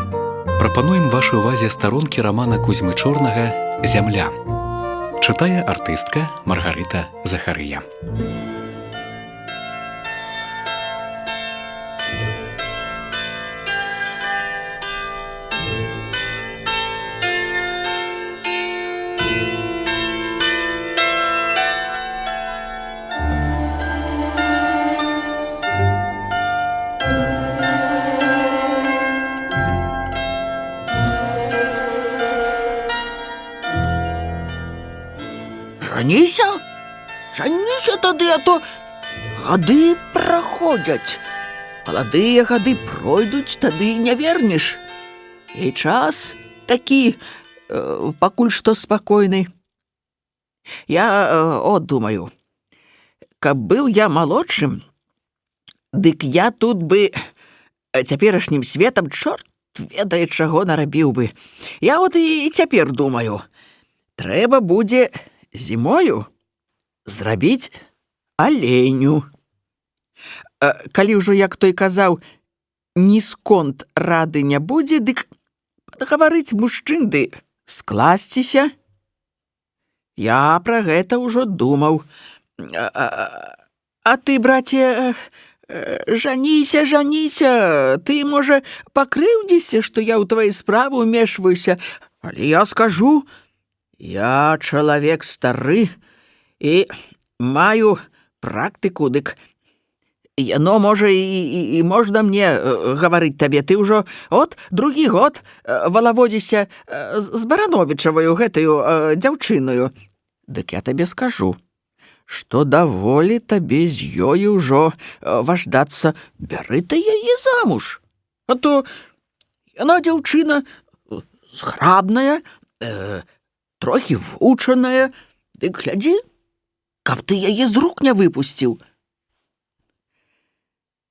прапануем вашай увазе старонкі рамана Кузьмы Чорнага «Зямля». Чытае артыстка Маргарыта Захарыя. Жаніся тады, а то гады праходзяць. Маладыя гады пройдуць, тады не вернеш. І час такі, пакуль што спакойны. Я думаю, каб быў я малодшым, дык я тут бы цяперашнім светам чорт ведае чаго нарабіў бы. Я і цяпер думаю, трэба будзе зімою зрабіць аленю. Калі ўжо, як той казаў, ні сконт рады не будзе, дык падгаварыць мужчын ды скласціся. Я пра гэта ўжо думаў. А ты, браце, жаніся. Ты, можа, пакрыўдзіся, што я ў твае справы ўмешваюся, але я скажу, я чалавек стары і маю практыку, дык яно, можа, і можна мне гаварыць табе. Ты ўжо другі год валаводзіся з Барановічаваю гэтаю дзяўчынаю. Дык я табе скажу, што даволі табе з ёю ўжо важдацца. Бяры ты яе замуж, а то яна дзяўчына зграбная, трохі вучаная. Дык глядзі, каб ты яе з рук не выпусціў.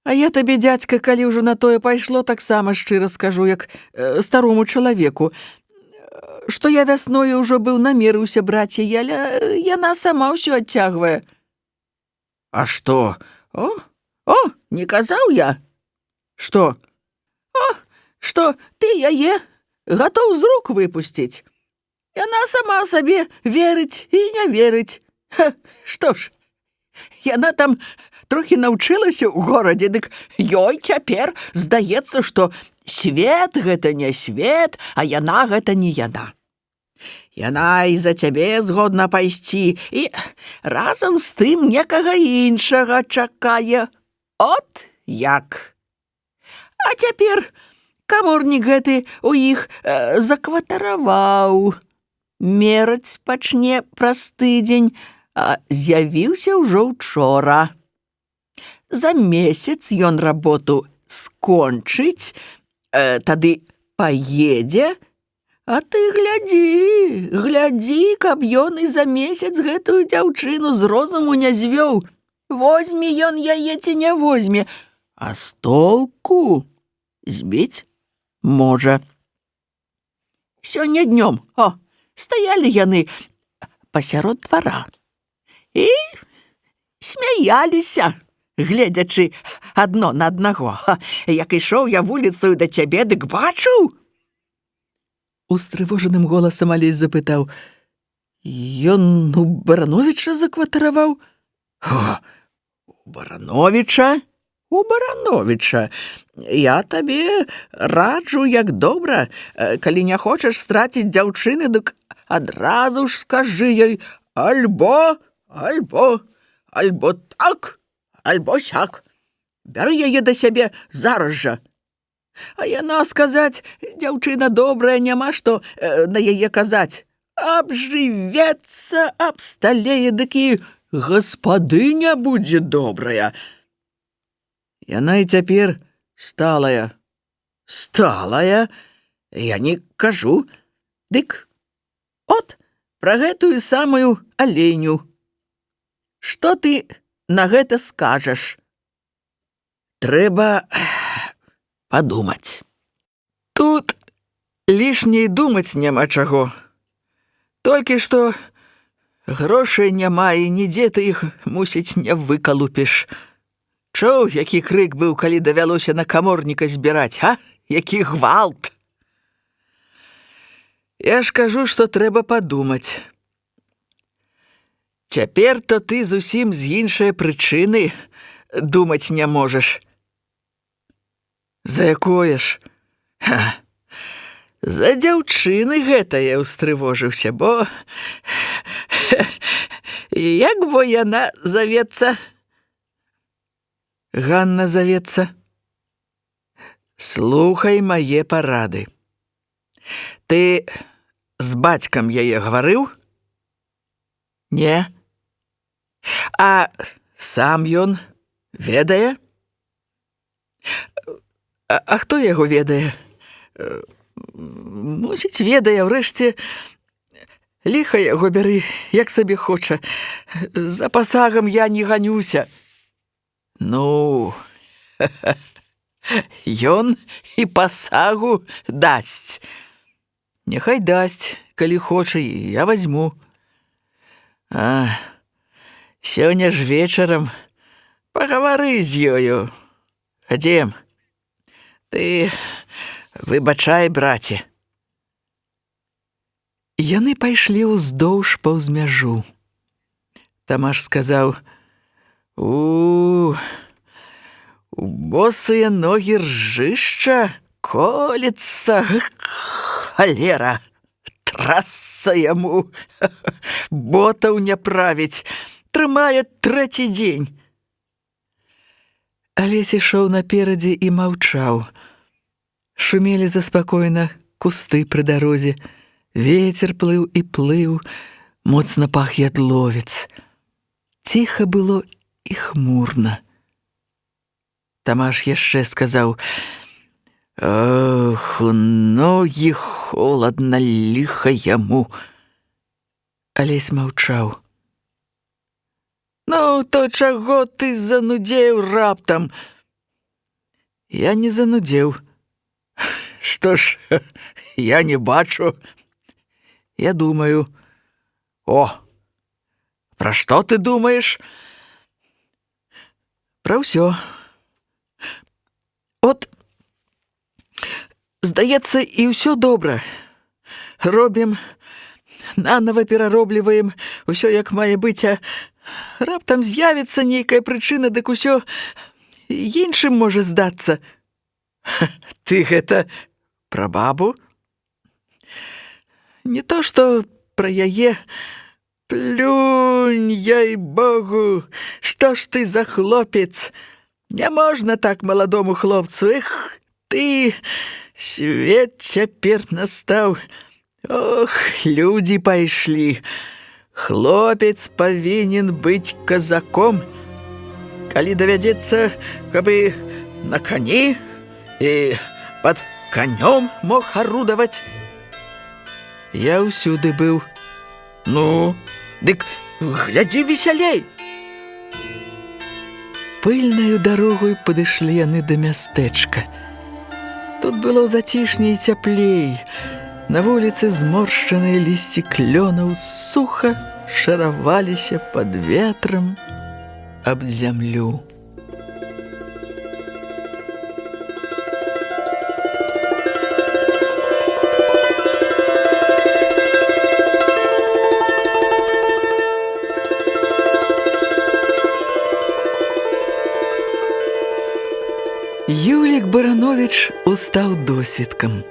А я табе, дзядзька, калі ўжо на тое пайшло, таксама шчыра скажу, як старому чалавеку, што я вясною ўжо быў намерыўся браць яе, але яна сама ўсё адцягвае. А што? О, не казаў я? Што? Што ты яе гатоў з рук выпусціць. Яна сама сабе верыць і не верыць. Што ж, яна там трохі навчылася ў горадзе, дык ёй цяпер здаецца, што свет гэта не свет, а яна гэта не яна. Яна і за цябе згодна пайсці, і разам з тым некага іншага чакае. От як. А цяпер каморнік гэты у іх закватараваў. Мераць пачне праз тыдзень, а з'явіўся ўжо учора. За месяц ён работу скончыць, тады паедзе, а ты глядзі, каб ён і за месяц гэтую дзяўчыну з розуму не звёў. Возьме ён яе ці не возьме, а з толку збіць можа. Сёння днём, стаялі яны пасярод двара і смяяліся, гледзячы адно на аднаго. Як ішоў я вуліцаю да цябе, дык бачыў? Устрывожаным голасам Алесь запытаў: ён у Барановіча закватараваў? У Барановіча? У Барановіча. Я табе раджу, як добра, калі не хочаш страціць дзяўчыны, дык адразу ж скажы ёй альбо так, альбо сяк. Бяры яе да сябе зараз жа. А яна сказаць, дзяўчына добрая, няма што на яе казаць. Абжывецца, абсталее, дык і гаспадыня будзе добрая. Яна і цяпер сталая. Сталая? Я не кажу. Дык от пра гэтую самую аленю. Што ты на гэта скажаш? Трэба падумаць. Тут лішняй думаць няма чаго. Толькі што грошай няма, і нідзе ты іх, мусіць, не выкалупіш. Чуў, які крык быў, калі давялося на каморніка збіраць, Які гвалт! Я ж кажу, што трэба падумаць. Цяпер-то ты зусім з іншай прычыны думаць не можаш. За якое ж? За дзяўчыны гэтае ўстрывожыўся, бо як бо яна завецца? Ганна завецца. Слухай мае парады. Ты з бацькам яе гаварыў? Не. А сам ён ведае? А хто яго ведае? Мусіць, ведае, ўрэшце, ліха яго бяры, як сабе хоча. За пасагам я не ганюся. Ну, ён і пасагу дасць. Няхай дасць, калі хоча, я возьму. Сёння ж вечарам пагавары з ёю. Хадзем. Ты выбачай, браце. Яны пайшлі ўздоўж паўз мяжу. Тамаш сказаў: У босыя ногі ржышча колецца, халера, трасца яму, ботаў не правіць, трымае трэці дзень. Алесь ішоў наперадзе і маўчаў. Шумелі заспакойна кусты пры дарозе, вецер плыў і плыў, моцна пах ядловец. Ціха было і хмурна. Тамаш яшчэ сказаў: Ох, у ногі холадна, ліха яму. Алесь маўчаў. Ну, то чаго ты занудзеў раптам? Я не занудзеў. Што ж, я не бачу. Я думаю. О, пра што ты думаеш? Пра ўсё. От, здаецца, і ўсё добра. Робім, нанова пераробліваем, усё як мае быць, а раптам з'явіцца нейкая прычына, дык усё іншым можа здацца. Ты гэта пра бабу? Не то, што пра яе. Плюнь, ей-богу, што ж ты за хлопец? Не можна так маладому хлопцу. Эх, ты, свет цяпер настаў. Ох, людзі пайшлі. Хлопец павінен быць казаком. Калі давядзецца, каб і на кані, і пад канём мог арудаваць. Я ўсюды быў. Ну, дык глядзі весялей. Пыльнаю дарогою падышлі яны да мястэчка. Тут было зацішней і цяплей. На вуліцы зморшчаныя лісці клёнаў суха шараваліся пад ветрам аб зямлю. Юлік Барановіч устаў досвіткам.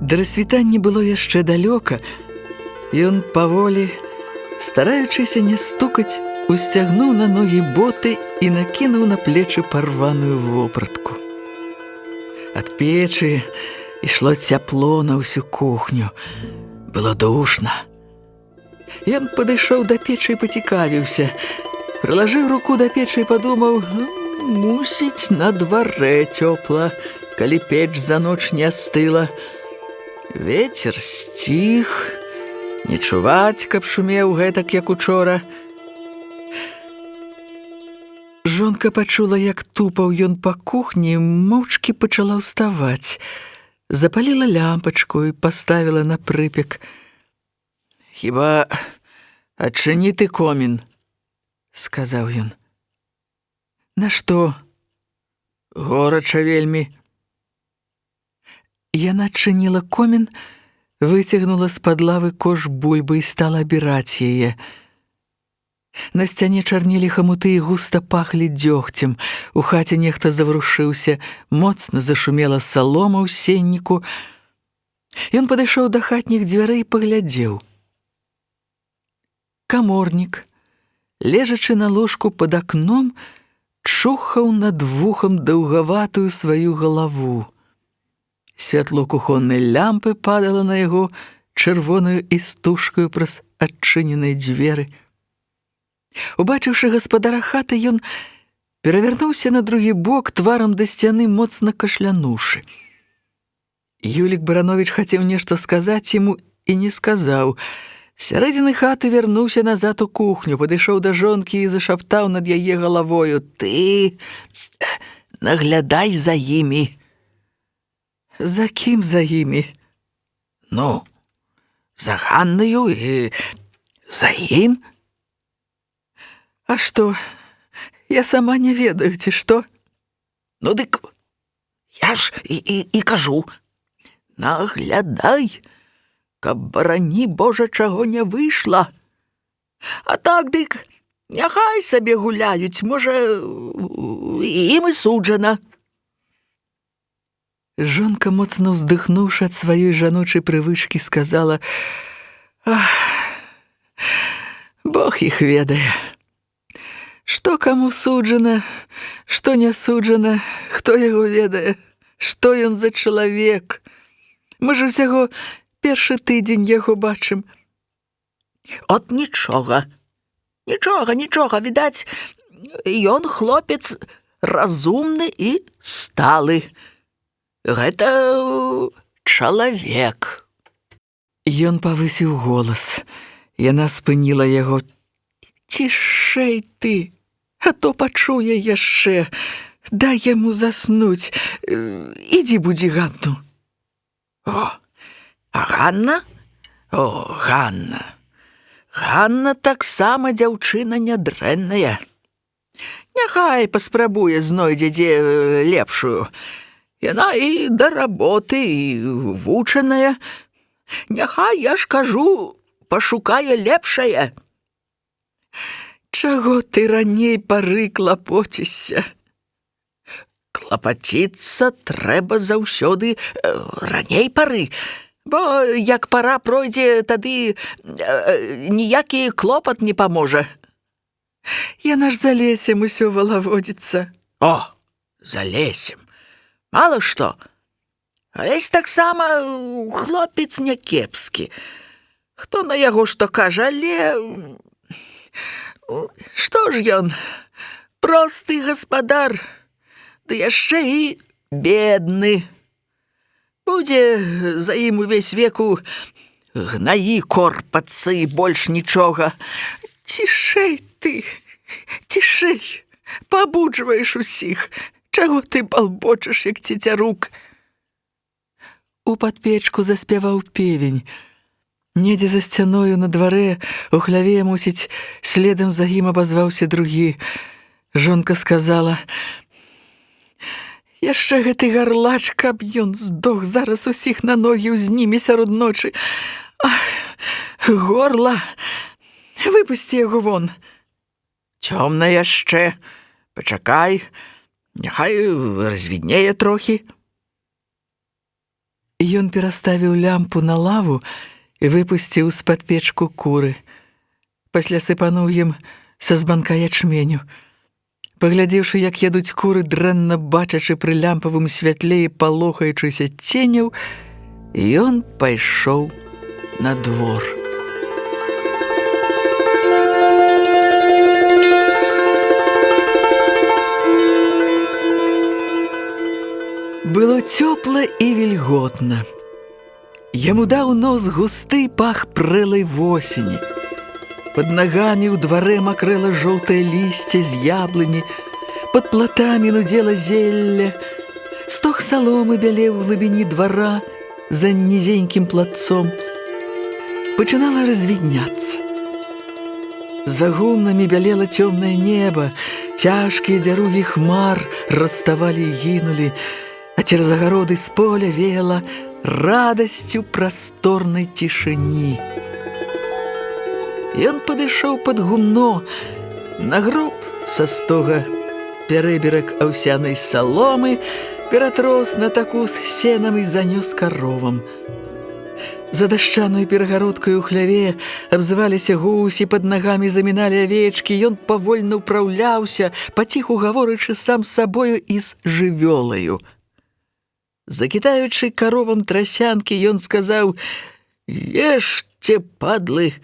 Да рассвітання было яшчэ далёка. Ён паволі, стараючыся не стукаць, усцягнуў на ногі боты і накінуў на плечы парваную вопратку. Ад печы ішло цяпло на ўсю кухню. Было душна. Ён падышоў да печы і пацікавіўся. Прылажыў руку да печы і падумаў: мусіць, на дварэ цёпла, калі печ за ноч не астыла. Вецер сціх, не чуваць, каб шумеў гэтак, як учора. Жонка пачула, як тупаў ён па кухні, моўчкі пачала ўставаць. Запаліла лямпачку і паставіла на прыпек. «Хіба адчыні ты комін», — сказаў ён. «Нашто? Горача вельмі». Яна адчыніла комін, выцягнула з-пад лавы кош бульбы і стала абіраць яе. На сцяне чарнелі хамуты і густа пахлі дзёгцем. У хаце нехта заварушыўся, моцна зашумела салома ў сенніку. Ён падышоў да хатніх дзвярэй і паглядзеў. Каморнік, лежачы на ложку пад акном, чухаў над вухам даўгаватую сваю галаву. Святло кухоннай лямпы падала на яго чырвонаю істужкаю праз адчыненыя дзверы. Убачыўшы гаспадара хаты, ён перавярнуўся на другі бок, тварам да сцяны, моцна кашлянуўшы. Юлік Барановіч хацеў нешта сказаць яму і не сказаў. З сярэдзіны хаты вярнуўся назад у кухню, падышоў да жонкі і зашаптаў над яе галавою: «Ты наглядай за імі». «За кім за імі?» «Ну, за Ганнаю і за ім». «А што, я сама не ведаю, ці што?» «Ну, дык я ж і кажу, наглядай, каб, барані Божа, чаго не выйшла. А так, дык, няхай сабе гуляюць, можа, ім і суджана». Жонка, моцна ўздыхнуўшы ад сваёй жаночай прывычкі, сказала: «Ах, Бог іх ведае. Што каму суджана, што не суджана, хто яго ведае, што ён за чалавек. Мы ж усяго першы тыдзень яго бачым». «От нічога, нічога, відаць, ён хлопец разумны і сталы. Гэта чалавек. Ён павысіў голас. Яна спыніла яго. Цішэй ты, а то пачуе яшчэ. Дай яму заснуць. Ідзі будзі Ганну. О, а Ганна? О, Ганна. Ганна таксама дзяўчына нядрэнная. Няхай паспрабуе знойдзе дзе лепшую. Яна і да работы, і вучаная. Няхай, я ж кажу, пашукае лепшае. Чаго ты раней пары клапоцішся? Клапаціцца трэба заўсёды раней пары, бо як пара пройдзе, тады ніякі клопат не паможа. Яна ж за лесем усё валаводзіцца. О, за лесем. Мала што. Лесь таксама хлопец някепскі. Хто на яго што кажа, але... Што ж ён? Просты гаспадар, ды яшчэ і бедны. Будзе за ім увесь веку гнаі корпацца і больш нічога. Цішэй ты, цішэй, пабуджваеш усіх. Чаго ты балбочаш, як цецярук? У падпечку заспяваў певень. Недзе за сцяною на дварэ у хляве, мусіць, следам за ім абазваўся другі. Жонка сказала: яшчэ гэты гарлач, каб ён здох, зараз усіх на ногі ўзніме сярод ночы. Ах, горла! Выпусці яго вон. Цёмна яшчэ. Пачакай, няхай развіднее трохі. Ён пераставіў лямпу на лаву і выпусціў з-пад печку куры. Пасля сыпануў ім са збанка ячменю. Паглядзеўшы, як ядуць куры, дрэнна бачачы пры лямпавым святле і палохаючыся ценяў, ён пайшоў на двор. Было цёпла і вільготна. Яму даў нос густы пах прэлай восені. Пад нагамі ў дварэ макрэла жоўтае лісце з яблыні, пад платамі нудзела зелле. Стог саломы бялеў у глыбіні двара за нізенькім платцом. Пачынала развідняцца. За гумнамі бялела цёмнае неба, цяжкія дзяругі хмар расставалі і гінулі, а цераз агароды з поля веяла радасцю прасторнай цішыні. Ён падышоў пад гумно, нагроб са стога пярэберак аўсянай саломы, ператрос на таку з сенам і занёс каровам. За дашчаную перагародкаю ў хляве абзываліся гусі, пад нагамі заміналі авечкі, ён павольна ўпраўляўся, паціху гаворачы сам з сабою і з жывёлаю. Закідаючы каровам трасянкі, ён сказаў: ешце, падлы,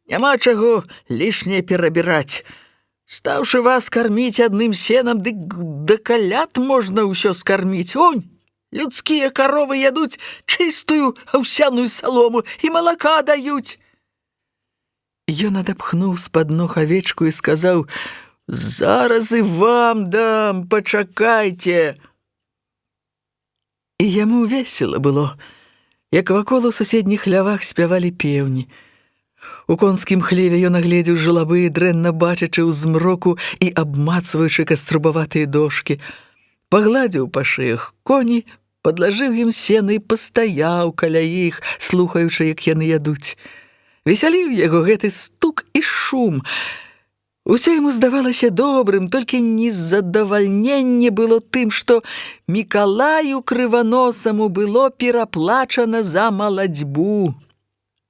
няма чаго лішняе перабіраць. Стаўшы вас карміць адным сенам, дык да каляд можна ўсё скарміць. Онь, людскія каровы ядуць чыстую аўсяную салому і малака даюць. Ён адапхнуў з-пад ног авечку і сказаў: зараз і вам дам, пачакайце. І яму весела было, як вакол у суседніх хлявах спявалі пеўні. У конскім хлеве ён агледзеў жалабы, дрэнна бачачы ў змроку і абмацваючы каструбаватыя дошкі. Пагладзіў па шыях коні, падлажыў ім сена і пастаяў каля іх, слухаючы, як яны ядуць. Весяліў яго гэты стук і шум. Усё яму здавалася добрым, толькі незадавальненне было тым, што Мікалаю Крываносаму было пераплачана за малацьбу.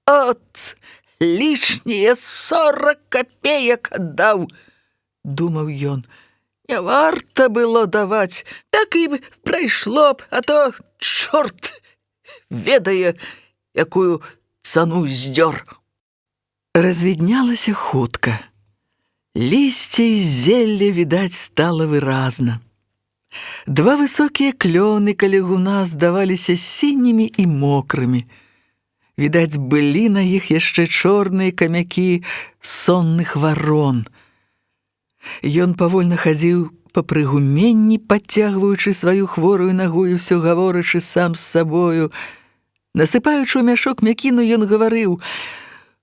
От, лішнія 40 копеек аддаў, думаў ён. Не варта было даваць, так і прайшло б, а то чорт ведае, якую цану здзёр. Развіднялася хутка. Лісце і зелле, відаць, стала выразна. Два высокія клёны каля гуна здаваліся сінімі і мокрымі. Відаць, былі на іх яшчэ чорныя камякі сонных варон. Ён павольна хадзіў па прыгуменні, падцягваючы сваю хворую нагу і ўсё гаворачы сам з сабою. Насыпаючы ў мяшок мякіну, ён гаварыў: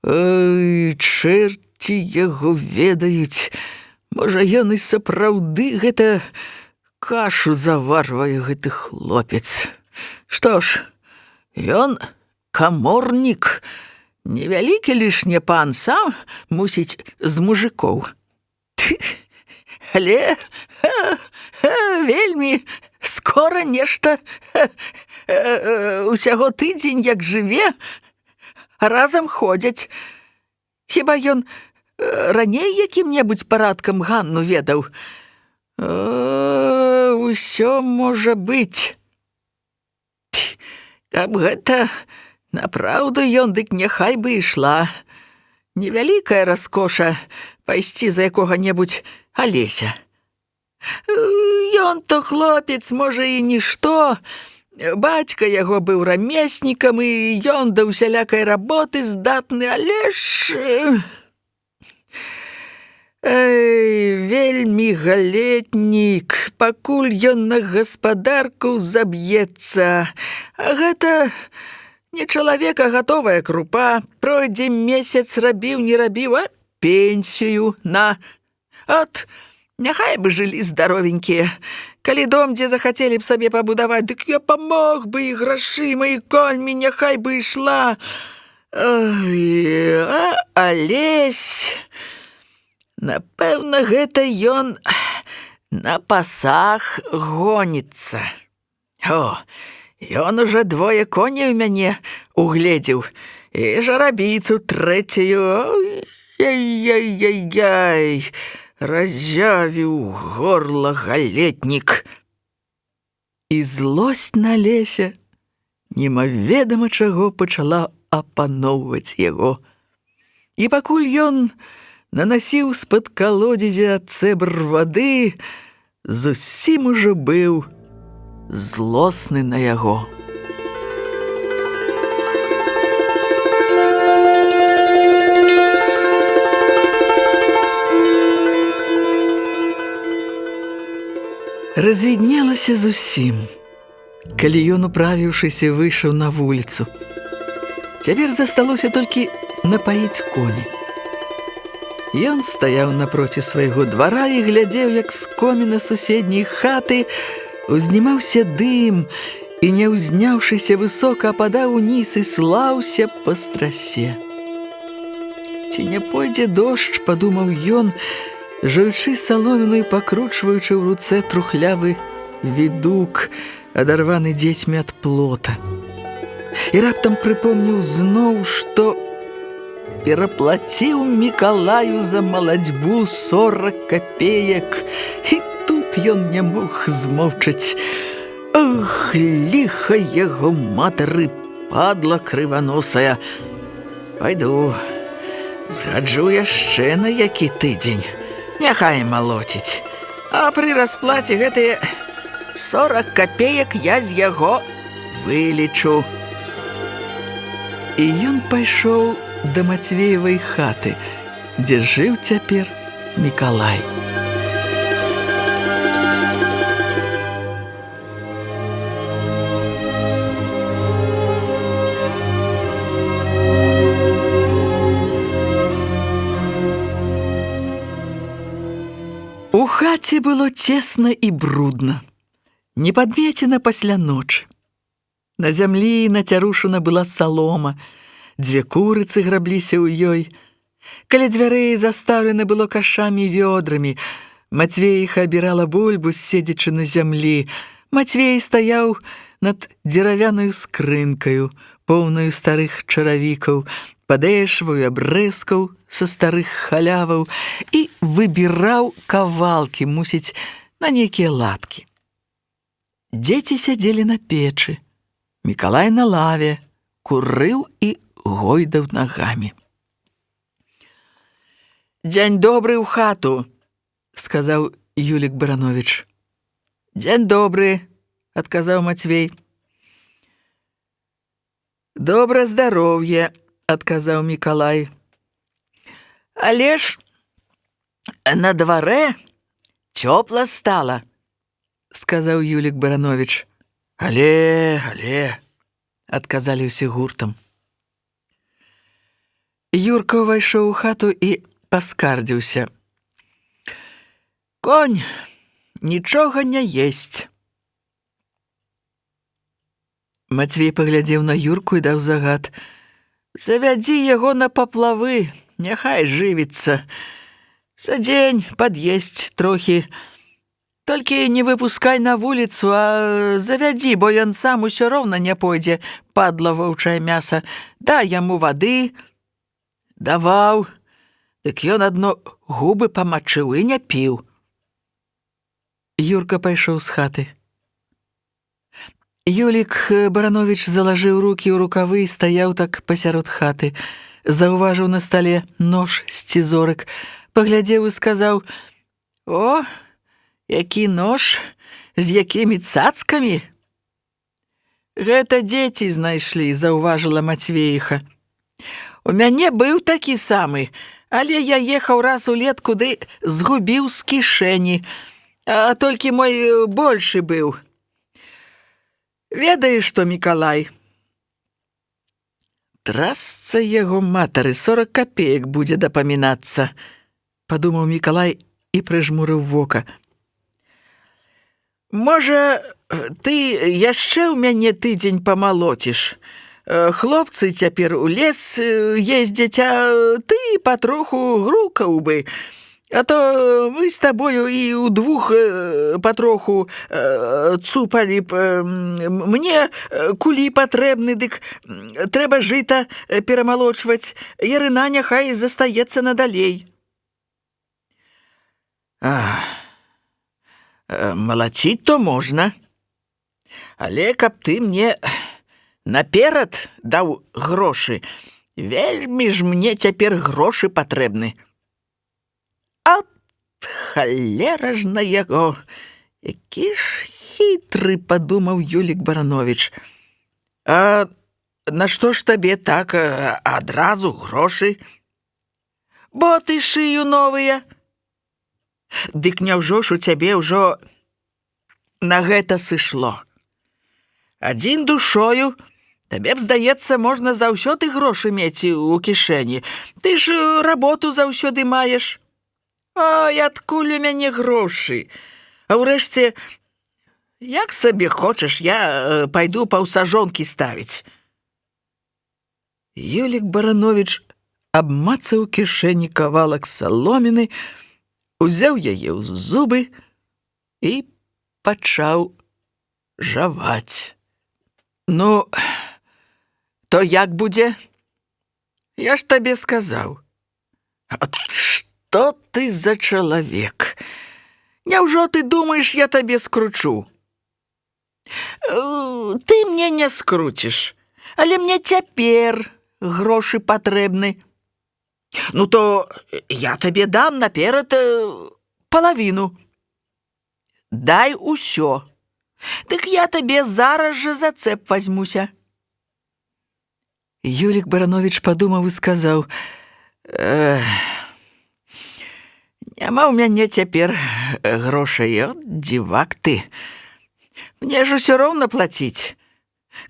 «Ой, чэрці яго ведаюць! Можа, ён і сапраўды гэта кашу заварвае, гэты хлопец. Што ж, ён каморнік, невялікі лішне пан, сам мусіць з мужикоў. Але вельмі скора нешта, усяго тыдзень як жыве, разам ходзяць. Хіба ён раней якім-небудзь парадкам Ганну ведаў? Усё можа быць. Каб гэта напраўду ён, дык няхай бы ішла. Невялікая раскоша пайсці за якога-небудзь Алеся. Ён то хлопец, можа, і нішто. Бацька яго быў рамеснікам, і ён да ўсялякай работы здатны, але ж... вельмі галетнік, пакуль ён на гаспадарку заб'ецца. А гэта не чалавека гатовая крупа. Пройдзе месяц, рабіў, не рабіў, а пенсію на... От, няхай бы жылі здаровенькія. Калі дом, дзе захацелі б сабе пабудаваць, дык я памог бы, і грашыма, і коньмі няхай бы ішла. Ой, а Алесь... Напэўна, гэта ён на пасах гоніцца. О, ён ужо 2 коней у мяне угледзеў, і жарабіцу 3. Ай-яй-яй-яй, разявіў горла галетнік. І злосць на Алеся немаведама чаго пачала апаноўваць яго. І пакуль ён нанасіў з-пад калодзезя цэбр вады, зусім ужо быў злосны на яго. Развіднелася зусім, калі ён, управіўшыся, выйшаў на вуліцу. Цяпер засталося толькі напаіць коні. Ён стаяў напроці свайго двара і глядзеў, як з коміна суседняй хаты узнімаўся дым і, не ўзняўшыся высока, ападаў уніз і слаўся па страсе. Ці не пойдзе дождж, падумаў ён, жуючы саломіну і пакручваючы ў руцэ трухлявы відук, адарваны дзецьмі ад плота. І раптам прыпомніў зноў, што пераплаціў Мікалаю за малацьбу 40 копеек. І тут ён не мог змоўчаць. Ох, ліха яго матары, падла крываносая. Пайду, згаджу яшчэ на які тыдзень. Няхай малоціць. А пры расплаце гэтыя 40 копеек я з яго вылічу. І ён пайшоў да Мацвеевай хаты, дзе жыў цяпер Мікалай. У хаце было цесна і брудна, не падмецена пасля ночы. На зямлі нацярушана была салома, 2 курыцы грабліся ў ёй. Каля дзвярэй застаўлена было кашамі і вёдрамі. Мацвеіха абірала бульбу, седзячы на зямлі. Мацвей стаяў над дзеравянаю скрынкаю, поўнаю старых чаравікаў, падэшваў і абрэзкаў са старых халяваў і выбіраў кавалкі, мусіць, на нейкія ладкі. Дзеці сядзелі на печы. Мікалай на лаве, курыў і гойдаў нагамі. «Дзень добры ў хату», — сказаў Юлік Барановіч. Дзень добры, адказаў Мацвей. Добра здароўе, адказаў Мікалай. Але ж на дварэ цёпла стала, сказаў Юлік Барановіч. Але, адказалі ўсе гуртам. Юрка ўвайшоў у хату і паскардзіўся. Конь нічога не есць. Мацвей паглядзеў на Юрку і даў загад. Завядзі яго на паплавы, няхай жывіцца. За дзень пад'есць трохі. Толькі не выпускай на вуліцу, а завядзі, бо ён сам усё роўна не пойдзе, падла воўчае мяса. Дай яму вады. Даваў. Дык ён адно губы памачыў і не піў. Юрка пайшоў з хаты. Юлік Барановіч залажыў рукі ў рукавы і стаяў так пасярод хаты. Заўважыў на стале нож з цізорык, паглядзеў і сказаў: «О, які нож, з якімі цацкамі!» «Гэта дзеці знайшлі», заўважыла Мацвеіха. «У мяне быў такі самы, але я ехаў раз улетку, ды згубіў з кішэні, а толькі мой большы быў. Ведаеш што, Мікалай?» «Трасца яго матары, 40 капеек будзе дапамінацца», падумаў Мікалай і прыжмурыў вока. «Можа, ты яшчэ ў мяне тыдзень памалоціш? Хлопцы цяпер у лес ездзяць, а ты патроху грукаў бы. А то мы з табою і ўдвух патроху цупалі б. Мне кулі патрэбны, дык трэба жыта перамалочваць. Ярына няхай застаецца надалей». «Малаціць то можна. Але каб ты мне наперад даў грошы, вельмі ж мне цяпер грошы патрэбны». «От халера ж на яго! Які ж хітры», падумаў Юлік Барановіч. «А нашто ж табе так адразу грошы?» «Боты шыю новыя». «Дык няўжо ж у цябе ўжо на гэта сышло? Адзін душою, табе б, здаецца, можна заўсёды грошы мець у кішэні. Ты ж работу заўсёды маеш». «Ой, адкуль у мяне грошы? А ўрэшце, як сабе хочаш, я пайду паўсажонкі ставіць». Юлік Барановіч абмацаў кішэні кавалак саломіны, узяў яе ў зубы і пачаў жаваць. «Ну, то як будзе? Я ж табе сказаў». «От што ты за чалавек? Няўжо ты думаеш, я табе скручу?» «Ты мне не скруціш, але мне цяпер грошы патрэбны. Ну то я табе дам наперад палавіну. Дай усё. Дык я табе зараз жа за цэп вазьмуся». Юлік Барановіч падумаў і сказаў: «Няма ў мяне цяпер грошай, от дзівак ты. Мне ж усё роўна плаціць.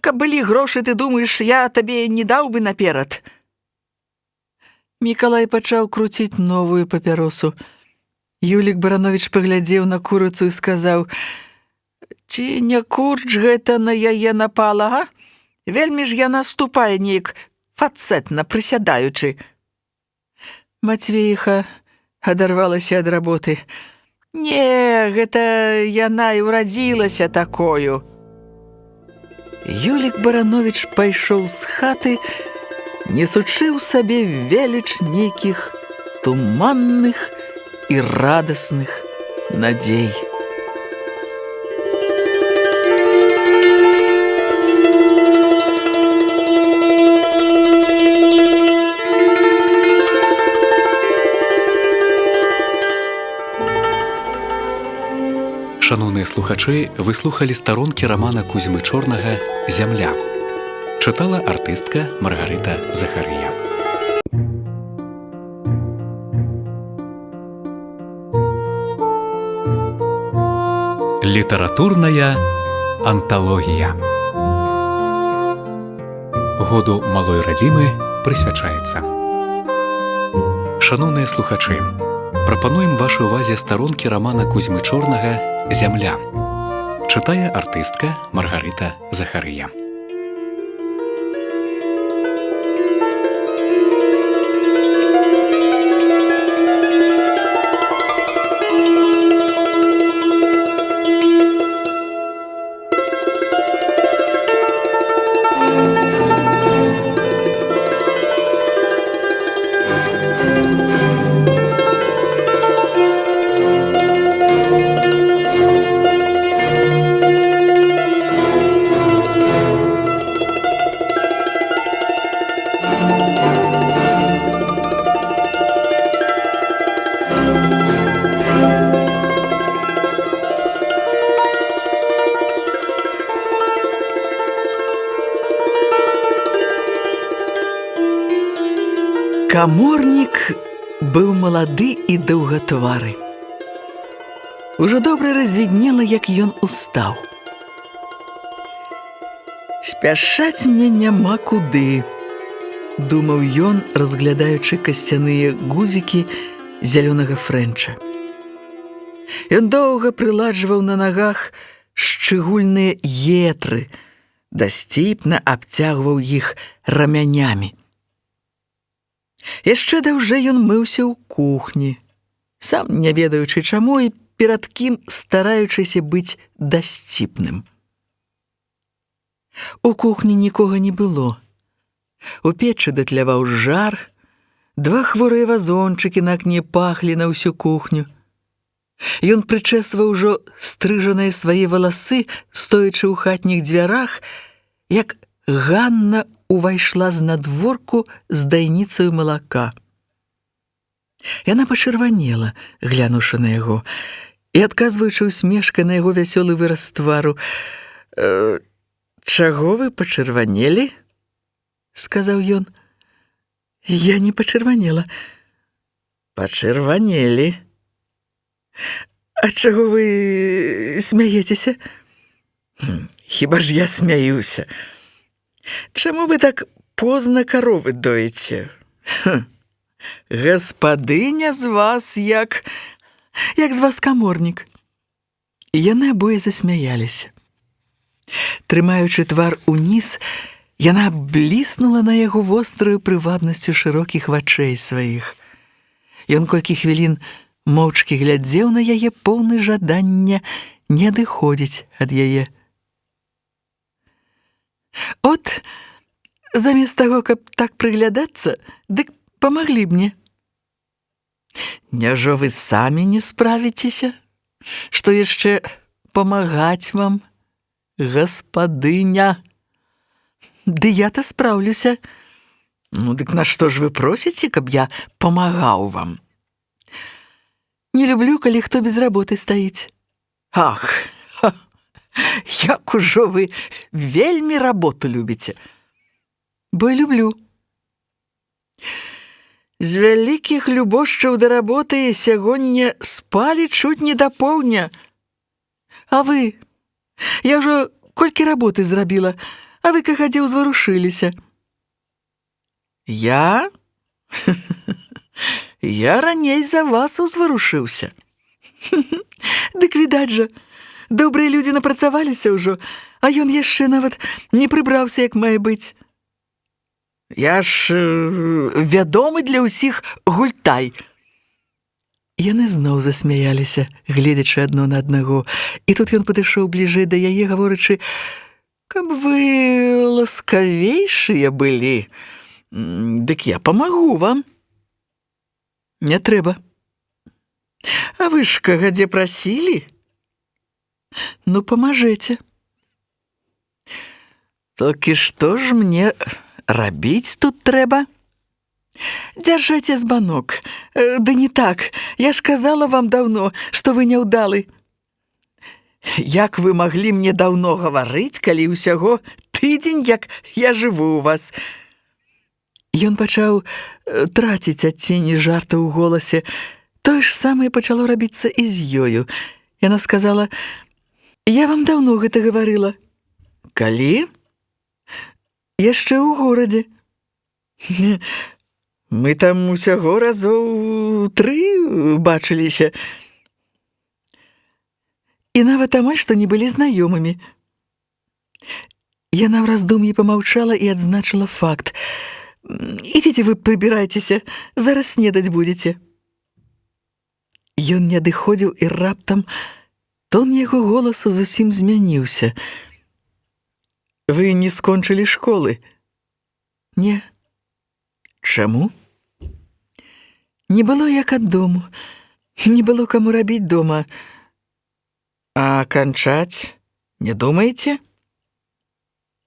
Каб былі грошы, ты думаеш, я табе не даў бы наперад?» Мікалай пачаў круціць новую папяросу. Юлік Барановіч паглядзеў на курыцу і сказаў: «Ці не курч гэта на яе напала, га? Вельмі ж яна ступае неяк фацэтна, прысядаючы». Мацвеіха адарвалася ад работы. «Не, гэта яна і ўрадзілася такою». Юлік Барановіч пайшоў з хаты, несучы ў сабе веліч нейкіх туманных і радасных надзей. Шановныя слухачы, вы слухалі старонкі рамана Кузьмы Чорнага «Зямля». Чытала артыстка Маргарыта Захарыя. Літаратурная анталогія. Году малой радзімы прысвячаецца. Шаноўныя слухачы, прапануем вашай увазе старонкі рамана Кузьмы Чорнага «Зямля». Чытае артыстка Маргарыта Захарыя. Каморнік быў малады і доўгатвары. Ужо добра развіднела, як ён устаў. «Спяшаць мне няма куды», – думаў ён, разглядаючы касцяныя гузікі зялёнага фрэнча. Ён доўга прыладжваў на нагах шчыгульныя етры, дасціпна абцягваў іх рамянямі. Яшчэ даўжэй ён мыўся ў кухні, сам не ведаючы чаму і перад кім стараючыся быць дасціпным. У кухні нікога не было. У печы датляваў жар, два хворыя вазончыкі на акне пахлі на ўсю кухню. Ён прычэсваў ужо стрыжаныя свае валасы, стоячы ў хатніх дзвярах, як Ганна увайшла з надворку з дайніцаю малака. Яна пачырванела, глянуўшы на яго, і адказваючы усмешкай на яго вясёлы выраз твару: «Чаго вы пачырванелі?» – сказаў ён. «Я не пачырванела». «Пачырванелі. А чаго вы смяецеся?» «Хіба ж я смяюся. Чаму вы так позна каровы доіце? Гаспадыня з вас як з вас каморнік». І яны абое засмяяліся. Трымаючы твар уніз, яна бліснула на яго востраю прывабнасцю шырокіх вачэй сваіх. Ён колькі хвілін моўчкі глядзеў на яе, поўны жадання не адыходзіць ад яе. «От, замест таго, каб так прыглядацца, дык памаглі б мне». «Няжо вы самі не справіцеся? Што яшчэ памагаць вам, гаспадыня?» «Ды я-то спраўлюся». «Ну, дык на што ж вы просіце, каб я памагаў вам?» «Не люблю, калі хто без работы стаіць». «Ах, як ужо вы вельмі работу любіце». «Бо люблю». «З вялікіх любошчаў да работы сягоння спалі чуць не да поўдня. А вы? Я ўжо колькі работы зрабіла, а вы кагадзе ўзварушыліся». «Я? Я раней за вас узварушыўся». «Дык відаць жа, добрыя людзі напрацаваліся ўжо, а ён яшчэ нават не прыбраўся, як мае быць. Я ж вядомы для ўсіх гультай». Яны зноў засмяяліся, гледзячы адно на аднаго, і тут ён падышоў бліжэй да яе, гаворачы: «Каб вы ласкавейшыя былі, дык я памагу вам». «Не трэба». «А вы ж кагадзе прасілі?» «Ну, памажэце». «Толькі што ж мне рабіць тут трэба?» «Дзяржаце збанок. Ды не так. Я ж казала вам даўно, што вы няўдалы». Як вы маглі мне даўно гаварыць, калі ўсяго тыдзень, як я жыву ў вас? Ён пачаў траціць адценні жарта ў голасе. Тое ж самае пачало рабіцца і з ёю. Яна сказала: «Я вам даўно гэта гаварыла». «Калі?» «Яшчэ ў горадзе». «Мы там усяго разоў 3 бачыліся». І нават амаль што не былі знаёмымі. Яна ў раздум'і памаўчала і адзначыла факт. «Ідзіце вы прыбірайцеся, зараз снедаць будзеце». Ён не адыходзіў, і раптам тон яго голасу зусім змяніўся. «Вы не скончылі школы?» «Не». «Чаму?» «Не было як ад дому, не было каму рабіць дома». «А канчаць не думаеце?»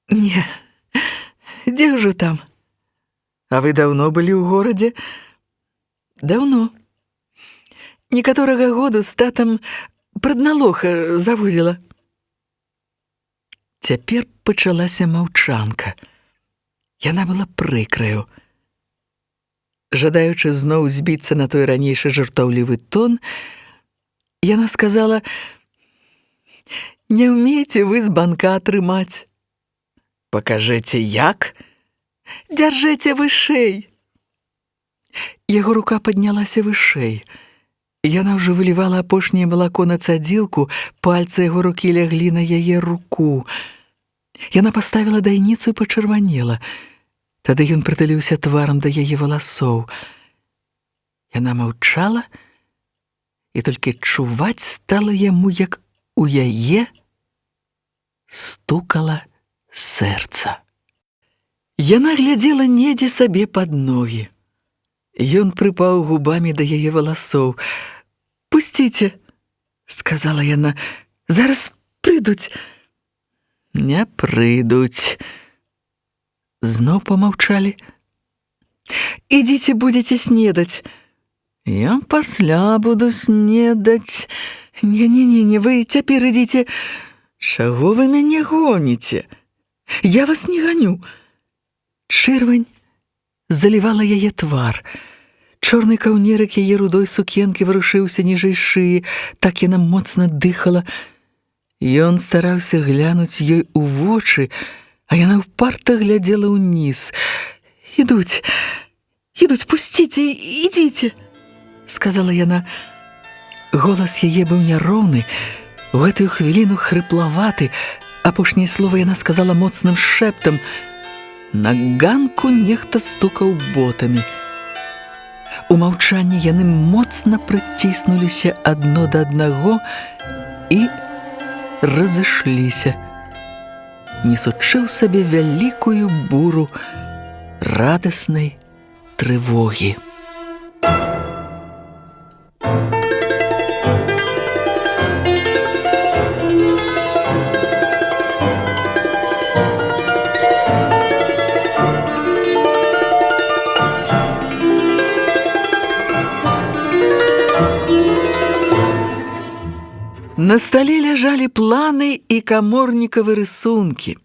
«Не, дзе ўжо там». «А вы даўно былі ў горадзе?» «Даўно. Некаторага году з татам прадналога завозіла». Цяпер пачалася маўчанка. Яна была прыкраю. Жадаючы зноў збіцца на той ранейшы жартаўлівы тон, яна сказала: «Не ўмееце вы з банка атрымаць». «Пакажыце, як?» «Дзяржыце вышэй». Яго рука паднялася вышэй. Яна ўжо вылівала апошняе малако на цадзілку, пальцы яго рукі ляглі на яе руку. Яна паставіла дайніцу і пачырванела. Тады ён прытуліўся тварам да яе валасоў. Яна маўчала, і толькі чуваць стала яму, як у яе стукала сэрца. Яна глядзела недзе сабе пад ногі. Ён прыпаў губамі да яе валасоў. «Пусціце», — сказала яна, — «зараз прыйдуць». «Не прыйдуць». Зноў памаўчалі. «Ідзіце, будзеце снедаць». «Я пасля буду снедаць». «Не, вы цяпер ідзіце». «Чаго вы мяне гоніце?» «Я вас не ганю». Чырвань залівала яе твар. Чорны каўнерык яе рудой сукенкі варушыўся ніжэй шыі, так яна моцна дыхала. Ён стараўся глянуць ёй у вочы, а яна ўпарта глядзела ўніз. «Ідуць, пусціце, ідзіце», — сказала яна. Голас яе быў няроўны, у гэтую хвіліну хрыплаваты. Апошняе слова яна сказала моцным шэптам. На ганку нехта стукаў ботамі. У маўчанні яны моцна прыціснуліся адно да аднаго і разышліся, несучы ў сабе вялікую буру радаснай трывогі. На стале ляжалі планы і каморнікавы рысункі.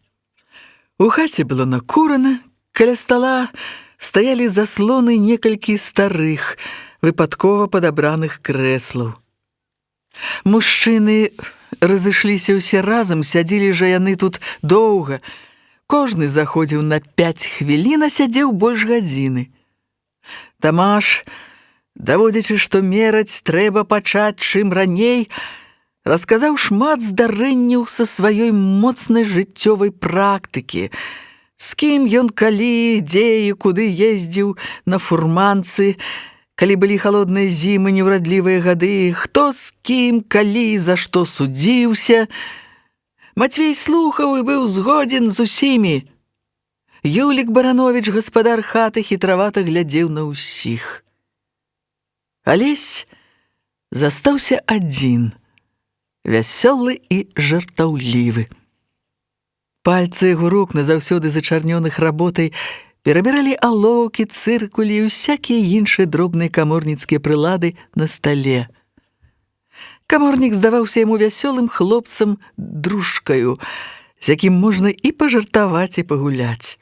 У хаце было накурана, каля стала стаялі заслоны некалькі старых, выпадкова падабраных крэслаў. Мужчыны разышліся ўсе разам, сядзелі жа яны тут доўга. Кожны заходзіў на 5 хвілін, а сядзеў больш гадзіны. Тамаш, даводзячы, што мераць трэба пачаць чым раней, расказаў шмат здарэнняў са сваёй моцнай жыццёвай практыкі, з кім ён калі, дзе і куды ездзіў на фурманцы, калі былі халодныя зімы, неўрадлівыя гады, хто з кім, калі, за што судзіўся. Мацвей слухаў і быў згодзін з усімі. Юлік Барановіч, гаспадар хаты, хітравата глядзеў на ўсіх. Алесь застаўся адзін, вясёлы і жартаўлівы. Пальцы яго рук, назаўсёды зачарнёных работай, перабіралі алоўкі, цыркулі і ўсякія іншыя дробныя каморніцкія прылады на стале. Каморнік здаваўся яму вясёлым хлопцам дружкаю, з якім можна і пажартаваць, і пагуляць.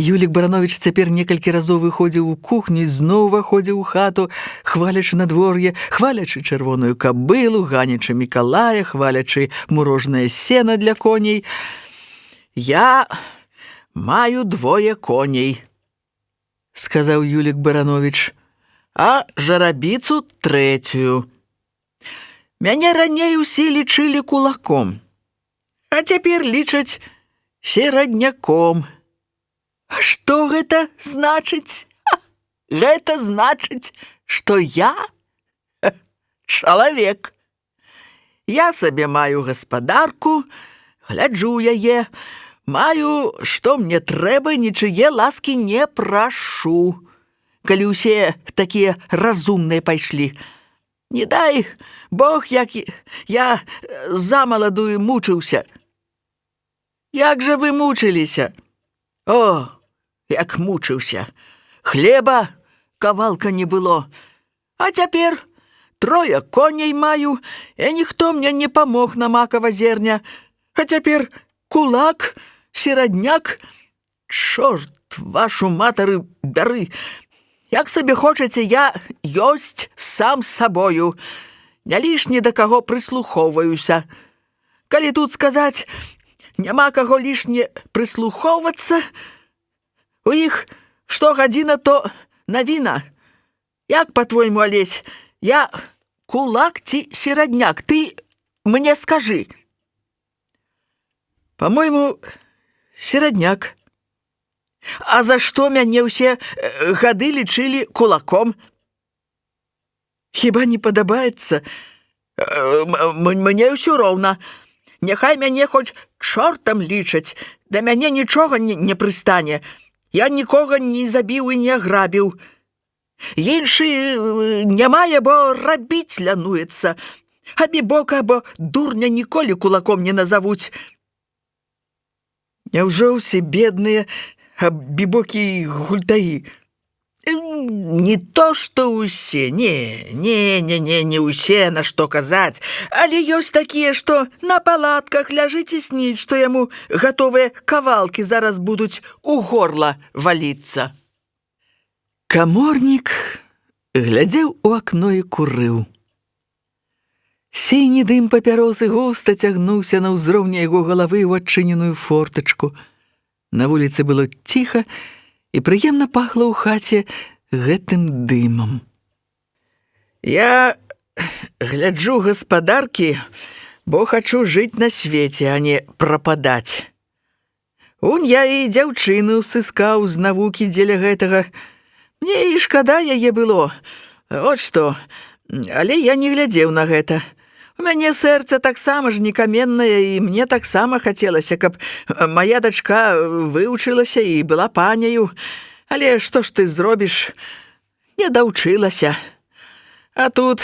Юлік Барановіч цяпер некалькі разоў выходзіў у кухню і зноў выходзіў у хату, хвалячы надвор'е, хвалячы чырвоную кабылу, ганячы Мікалая, хвалячы мурожнае сена для коней. «Я маю 2 коней», – сказаў Юлік Барановіч, – «а жарабіцу 3. Мяне раней усе лічылі кулаком, а цяпер лічаць серадняком. А што гэта значыць? Гэта значыць, што я чалавек. Я сабе маю гаспадарку, гляджу яе, маю, што мне трэба, нічые ласкі не прашу. Калі ўсе такія разумныя пайшлі. Не дай Бог, як я замаладую мучыўся. Як жа вы мучыліся? О, як мучыўся. Хлеба кавалка не было. А цяпер 3 коней маю, і ніхто мне не памог на макава зерня. А цяпер кулак, серадняк. Чорт вашу матары бяры. Як сабе хочаце, я ёсць сам сабою. Не лішне да каго прыслухоўваюся. Калі тут сказаць, няма каго лішне прыслухоўвацца, у іх штогадзіна то навіна. Як, па-твойму, Алесь, я кулак ці серадняк? Ты мне скажы. Па-мойму, серадняк. А за што мяне ўсе гады лічылі кулаком? Хіба не падабаецца? Мне ўсё роўна. Няхай мяне хоць чортам лічаць, да мяне нічога не прыстане. Я нікога не забіў і не аграбіў. Іншы не мае, бо рабіць лянуецца. Абібока, бо дурня ніколі кулаком не назавуць. Няўжо ўсе бедныя абібокі гультаі? Не то, што ўсе, не ўсе, на што казаць, але ёсць такія, што на палатках ляжыць і сніць, што яму гатовыя кавалкі зараз будуць у горла валіцца. Каморнік глядзеў у акно і курыў. Сіні дым папяросы густа цягнуўся на ўзроўні яго галавы ў адчыненую фортачку. На вуліцы было ціха, і прыемна пахла ў хаце гэтым дымам. Я гляджу гаспадаркі, бо хачу жыць на свеце, а не прападаць. Унь я і дзяўчыну сыскаў з навукі дзеля гэтага. Мне і шкада яе было. От што, але я не глядзеў на гэта. У мяне сэрца таксама ж не каменнае, і мне таксама хацелася, каб мая дачка вывучылася і была паняю. Але што ж ты зробіш? Не даўчылася. А тут,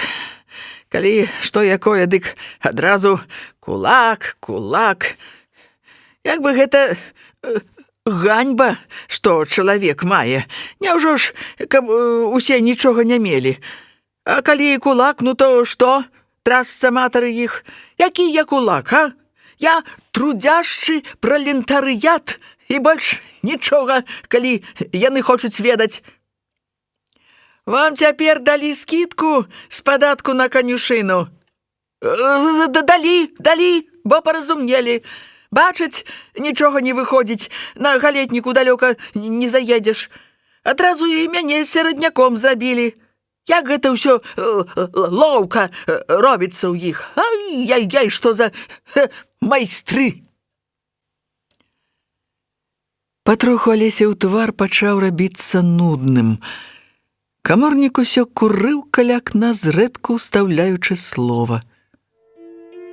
калі што якое, дык адразу кулак. Як бы гэта ганьба, што чалавек мае. Няўжо ж, каб усе нічога не мелі. А калі кулак, ну то што? Трасца матары іх. Які я кулак, а? Я трудяшчы пралетарыят, і больш нічога, калі яны хочуць ведаць. Вам цяпер далі скідку з падатку на канюшыну? Далі, бо паразумнелі. Бачаць, нічога не выходзіць, на галетніку далёка не заедзеш. Адразу і мяне серадняком зрабілі. Як гэта ўсё лоўка робіцца ў іх? Ай-яй-яй, што за майстры! Патроху Алесяў твар пачаў рабіцца нудным. Каморнік усё курыў каля акна, зрэдку ўстаўляючы слова.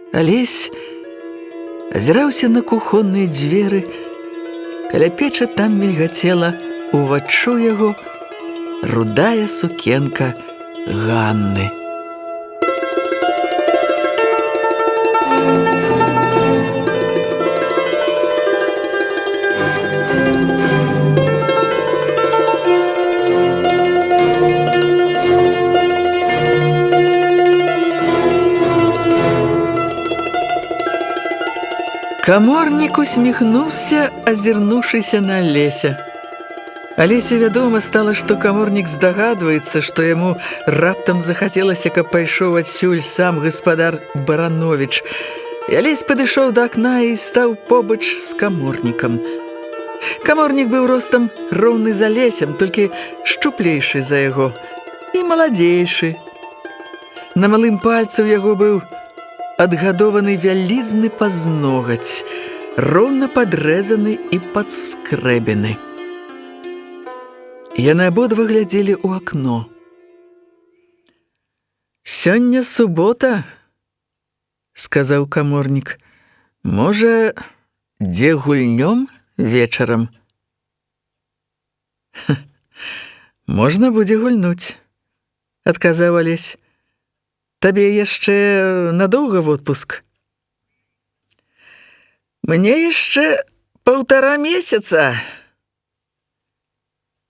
Алесь азіраўся на кухонныя дзверы. Каля печы там мільгацела уваччу яго рудая сукенка Ганны. Каморнік усміхнуўся, азірнуўшыся на Алеся. Алесю вядома стала, што каморнік здагадваецца, што яму раптам захацелася, каб пайшоў адсюль сам гаспадар Барановіч. І Алесь падышоў да акна і стаў побач з каморнікам. Каморнік быў ростам роўны з Алесем, толькі шчуплейшы за яго і маладзейшы. На малым пальцы ў яго быў адгадованы вялізны пазногаць, роўна падрэзаны і падскрэбены. Яны абодва глядзелі ў акно. «Сёння субота», – сказаў каморнік. «Можа, дзе гульнём вечарам?» «Можна будзе гульнуць», – адказаў Алесь. «Табе яшчэ надоўга в отпуск?» «Мне яшчэ 1,5 месяца».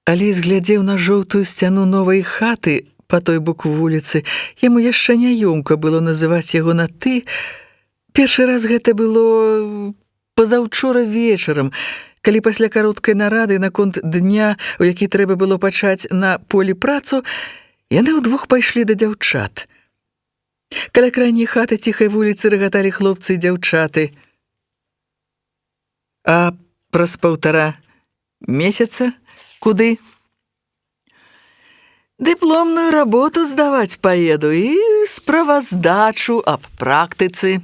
Алесь глядзеў на жоўтую сцяну новай хаты па той бок вуліцы. Яму яшчэ няёмка было называць яго на «ты». Першы раз гэта было пазаўчора вечарам, калі пасля кароткай нарады наконт дня, у які трэба было пачаць на полі працу, яны ўдвух пайшлі да дзяўчат. Каля крайняй хаты ціхай вуліцы рагаталі хлопцы і дзяўчаты. «А праз 1,5 месяца куды?» «Дыпломную работу здаваць паеду і справаздачу аб практыцы».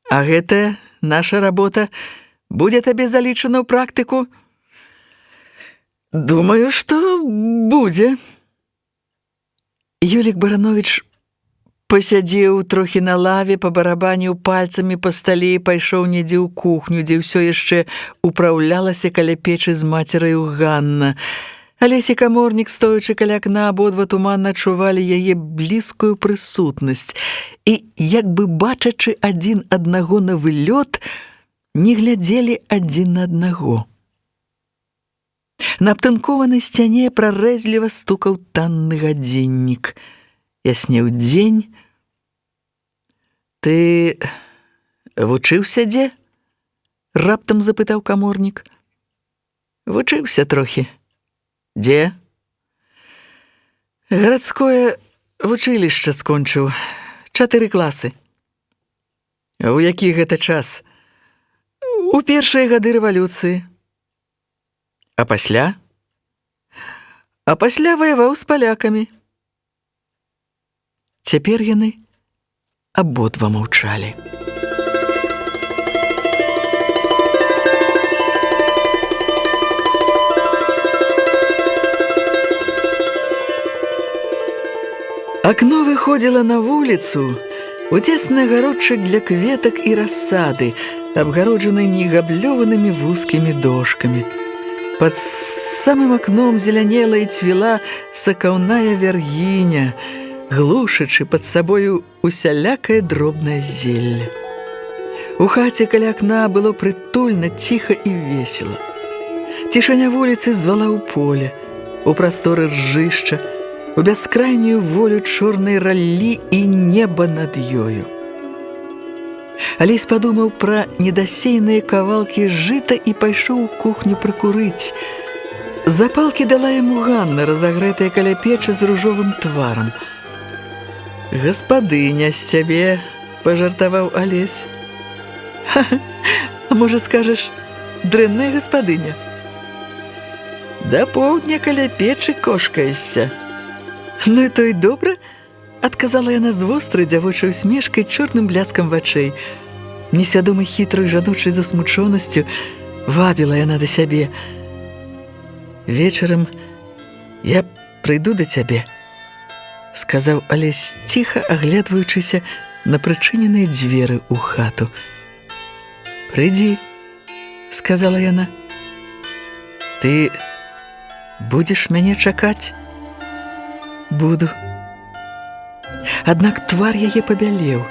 «А гэта наша работа будзе табе залічана ў практыку?» «Думаю, што будзе». Юлік Барановіч пасядзеў трохі на лаве, пабарабаніў пальцамі па стале і пайшоў недзе ў кухню, дзе ўсё яшчэ управлялася каля печы з мацераю Ганна. Алесь і каморнік, стоячы каля акна, абодва туманна адчувалі яе блізкую прысутнасць і, як бы бачачы адзін аднаго на вылёт, не глядзелі адзін на аднаго. На абтынкованай сцяне прарэзліва стукаў танны гадзіннік. Яснеў дзень. «Ты вучыўся дзе?» – раптам запытаў каморнік. «Вучыўся трохі». «Дзе?» «Гарадское вучылішча скончыў. 4 класы». «А ў які гэта час?» «У першыя гады рэвалюцыі». «А пасля?» «А пасля ваяваў з палякамі». Цяпер яны абодва маўчалі. Акно выходзіла на вуліцу, у цесны агародчык для кветак і рассады, абгароджаны негаблёванымі вузкімі дошкамі. Пад самым акном зелянела і цвіла сакаўная вяргіня, глушачы пад сабою усялякае дробнае зелле. У хаце каля акна было прытульна, ціха і весела. Цішыня вуліцы звала ў поле, у прасторы ржышча, у бяскрайнюю волю чорнай раллі і неба над ёю. Алесь падумаў пра недасеяныя кавалкі жыта і пайшоў у кухню прыкурыць. Запалкі дала яму Ганна, разагрэтая каля печы з ружовым тварам. «Гаспадыня з цябе», – пажартаваў Алесь. «А можа, скажаш, дрэнная гаспадыня?» «Да поўдня каля печы кошкаешся». «Ну і то і добра», – адказала яна з вострай дзявочай усмешкай, чорным бляскам вачэй. Несвядомай хітрай жаночай засмучонасцю вабіла яна да сябе. «Вечарам я прыйду да цябе», – сказаў Алесь, ціха аглядваючыся на прычыненыя дзверы ў хату. «Прыйдзі», – сказала яна. «Ты будзеш мяне чакаць?» «Буду». Аднак твар яе пабялеў,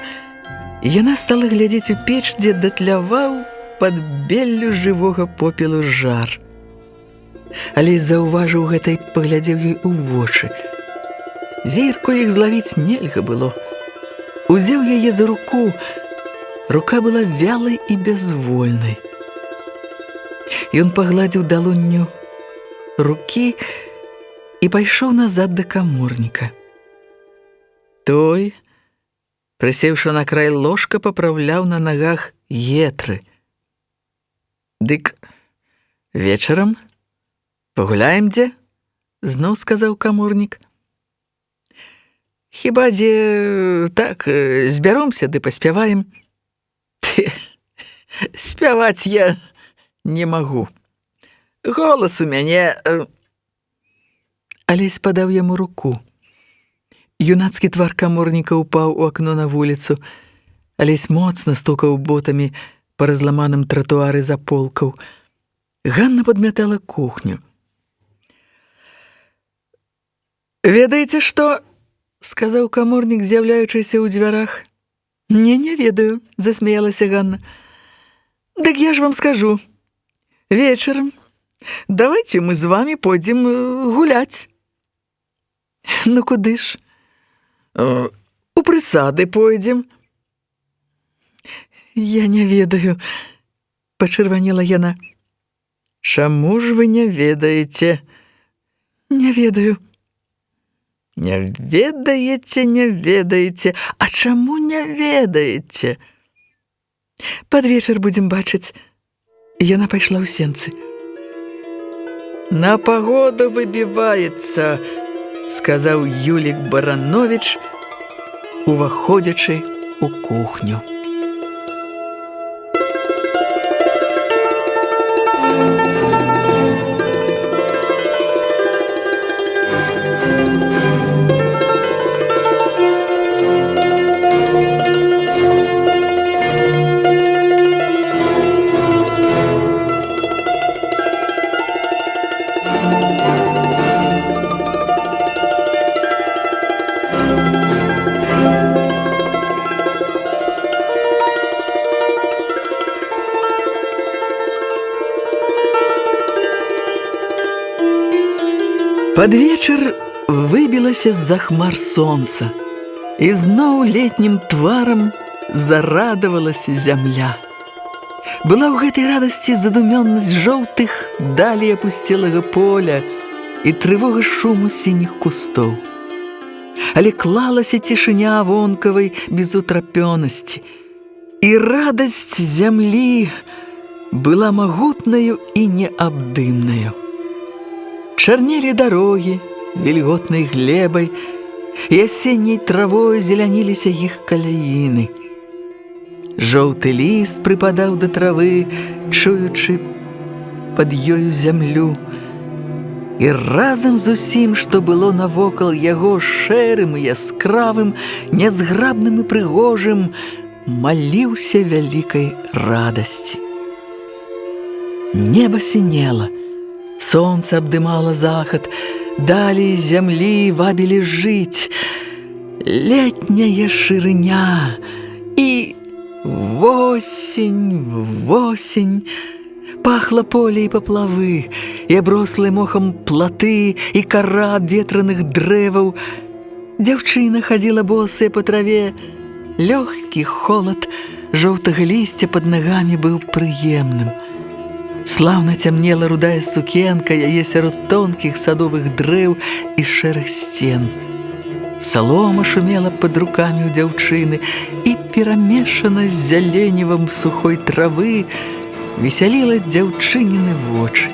і яна стала глядзець у печ, дзе датляваў пад беллю жывога попелу жар. Алесь заўважыў гэта і паглядзеў ёй у вочы. Зірку іх злавіць нельга было. Узяў яе за руку, Рука была вялай і бязвольнай. Ён пагладзіў далонню рукі і пайшоў назад да каморніка. Той, прысеўшы на край ложка, папраўляў на нагах гетры. «Дык вечарам пагуляем дзе?» – зноў сказаў каморнік. «Хіба дзе так збяромся ды паспяваем?» «Спяваць я не магу. Голас у мяне...» Алесь падаў яму руку. Юнацкі твар каморніка ўпаў у акно на вуліцу. Алесь моцна стукаў ботамі па разламаным тратуары заполкаў. Ганна падмятала кухню. «Ведаеце што?» – сказаў каморнік, з'яўляючыся ў дзвярах. «Не ведаю», – засмяялася Ганна. «Дык я ж вам скажу. Вечером давайте мы з вами пойдем гуляць». «Ну куды ж?» «У прысады пойдзем». «Я не ведаю», – пачырванела яна. «Чаму ж вы не ведаеце?» «Не ведаю». «Не ведаеце. А чаму не ведаеце?» «Пад вечар будзем бачыць». Яна пайшла ў сенцы. «На пагоду выбіваецца», – сказаў Юлік Барановіч, уваходзячы ў кухню. Пад вечар выбілася з-за хмар сонца, і зноў летнім тварам зарадавалася зямля. Была ў гэтай радасці задумёнасць жоўтых далей апусцелага поля і трывога шуму сініх кустоў. Але клалася цішыня вонкавай безутрапёнасці, і радасць зямлі была магутнаю і неабдымнаю. Чарнелі дарогі вільготнай глебай, і асенняй травой зеляніліся іх каляіны. Жоўты ліст прыпадаў да травы, чуючы пад ёю зямлю, і разам з усім, што было навокал яго шэрым і яскравым, нязграбным і прыгожым, маліўся вялікай радасці. Неба сінела, сонца абдымала захад, далей зямлі вабілі жыць, летняя шырыня і восень. Пахла поле і паплавы, і аброслы мохам платы, і кара ветраных дрэваў. Дзяўчына хадзіла босая па траве. Лёгкі холад жоўтага лісця пад нагамі быў прыемным. Слаўна цямнела рудая сукенка яе сярод тонкіх садовых дрэў і шэрых сцен. Салома шумела пад рукамі ў дзяўчыны, і перамешана з зяленевам сухой травы весяліла дзяўчыніны вочы.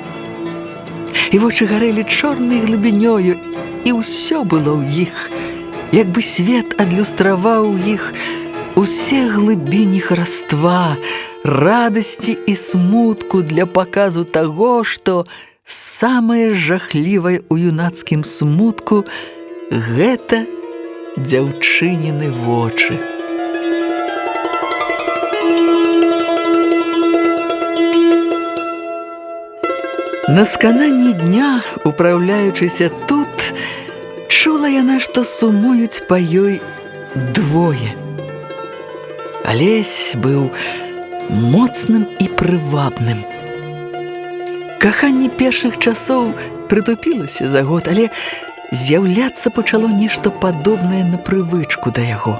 І вочы гарэлі чорнай глыбінёю, і ўсё было ў іх, як бы свет адлюстраваў у іх усе глыбіні хараства, радасці і смутку для паказу таго, што самае жахлівае ў юнацкім смутку – гэта дзяўчыніны вочы. На скананні дня, упраўляючыся тут, чула яна, што сумуюць па ёй двое. Алесь быў моцным і прывабным. Каханне першых часоў прытупілася за год, але з'яўляцца пачало нешта падобнае на прывычку да яго.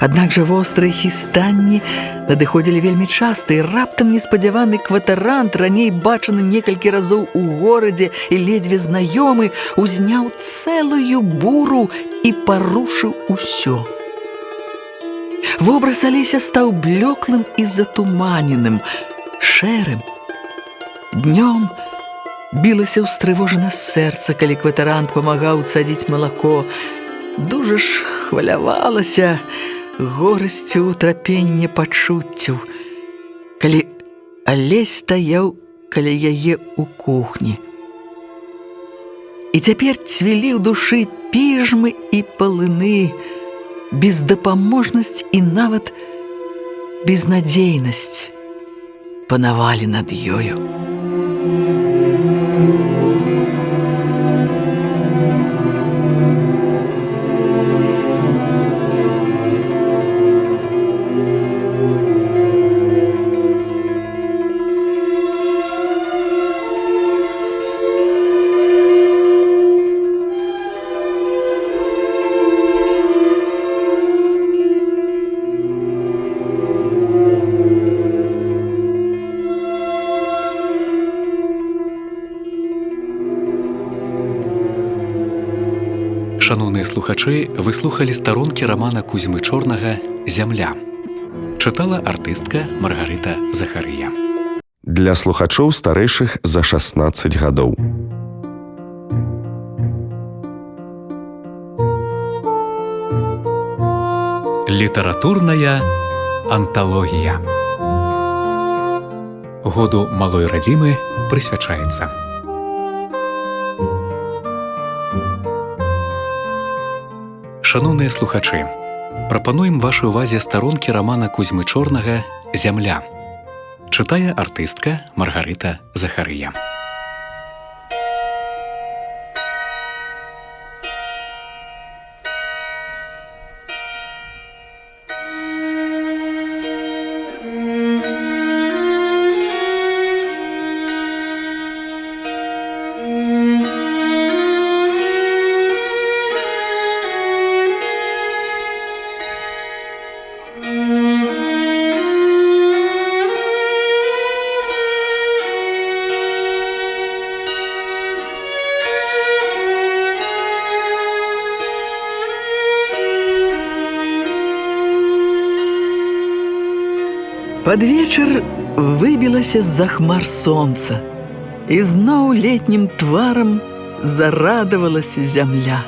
Аднак жа вострыя хістанні надыходзілі вельмі часта, і раптам неспадзяваны кватарант, раней бачаны некалькі разоў у горадзе і ледзьве знаёмы, узняў цэлую буру і парушыў усё. Вобраз Алеся стаў блёклым і затуманеным, шэрым. Днём білася ўстрывожана сэрца, калі кватарант памагаў цадзіць малако. Дужа ж хвалявалася горасцю утрапення пачуццяў, калі Алесь стаяў каля яе ў кухні. І цяпер цвілі ў душы піжмы і палыны, бездапаможнасць і нават безнадзейнасць панавалі над ёю. Шаноўныя слухачы, вы слухалі старонкі рамана Кузьмы Чорнага «Зямля». Чытала артыстка Маргарыта Захарыя. Для слухачоў старэйшых за 16 гадоў. Літаратурная анталогія. Году малой радзімы прысвячаецца. Шаноўныя слухачы, прапануем вашай увазе старонкі рамана Кузьмы Чорнага «Зямля». Чытае артыстка Маргарыта Захарыя. Пад вечар выбілася з-за хмар сонца, і зноў летнім тварам зарадавалася зямля.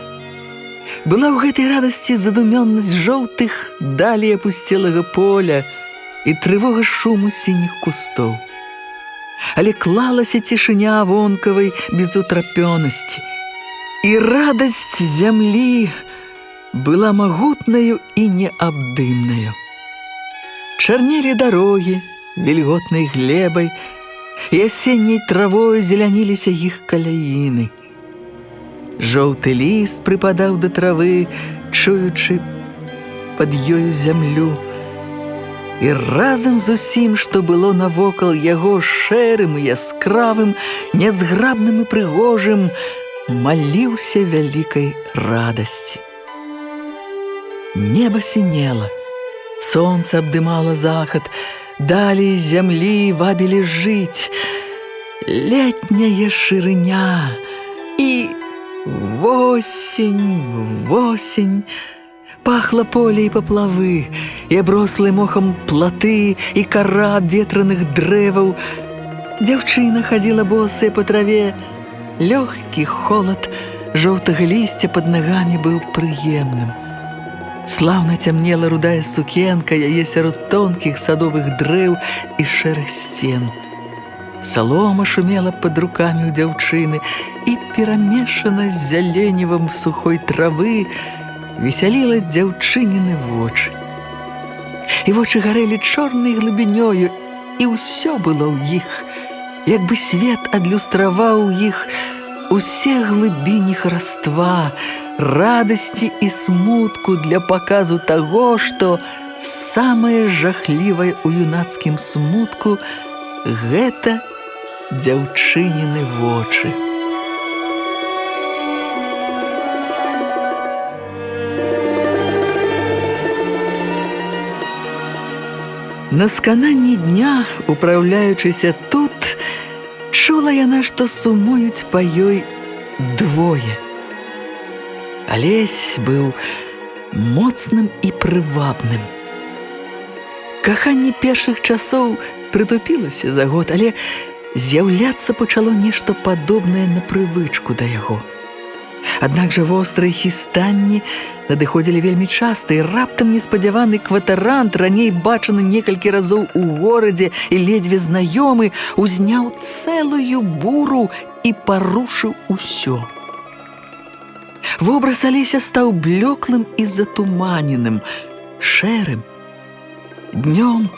Была ў гэтай радасці задумёнасць жоўтых далей апусцелага поля і трывога шуму сініх кустоў. Але клалася цішыня вонкавай безутрапёнасці, і радасць зямлі была магутнаю і неабдымнаю. Чарнелі дарогі вільготнай глебай, і асенняй травой зеляніліся іх каляіны. Жоўты ліст прыпадаў да травы, чуючы пад ёю зямлю. І разам з усім, што было навокал яго шэрым і яскравым, нязграбным і прыгожым, маліўся вялікай радасці. Неба сінела, сонца абдымала захад, далей зямлі вабілі жыць. Летняя шырыня і восень, восень. Пахла поле і паплавы, і аброслы мохам платы, і кара абветраных дрэваў. Дзяўчына хадзіла босая па траве. Лёгкі холад жоўтага лісця пад нагамі быў прыемным. Слаўна цямнела рудая сукенка яе сярод тонкіх садовых дрэў і шэрых сцен. Салома шумела пад рукамі ў дзяўчыны, і перамешана з зяленевам сухой травы весяліла дзяўчыніны вочы. І вочы гарэлі чорнай глыбінёю, і ўсё было ў іх, як бы свет адлюстраваў іх усе глыбіні хараства, радасці і смутку для паказу таго, што самае жахлівае ў юнацкім смутку – гэта дзяўчыніны вочы. На скананні дня, упраўляючыся тут, чула яна, што сумуюць па ёй двое. Алесь быў моцным і прывабным. Каханне першых часоў прытупілася за год, але з'яўляцца пачало нешта падобнае на прывычку да яго. Аднак жа вострыя хістанні надыходзілі вельмі часта, і раптам неспадзяваны кватарант, раней бачаны некалькі разоў у горадзе і ледзьве знаёмы, узняў цэлую буру і парушыў усё. Вобраз Алеся стаў блёклым і затуманеным, шэрым. Днём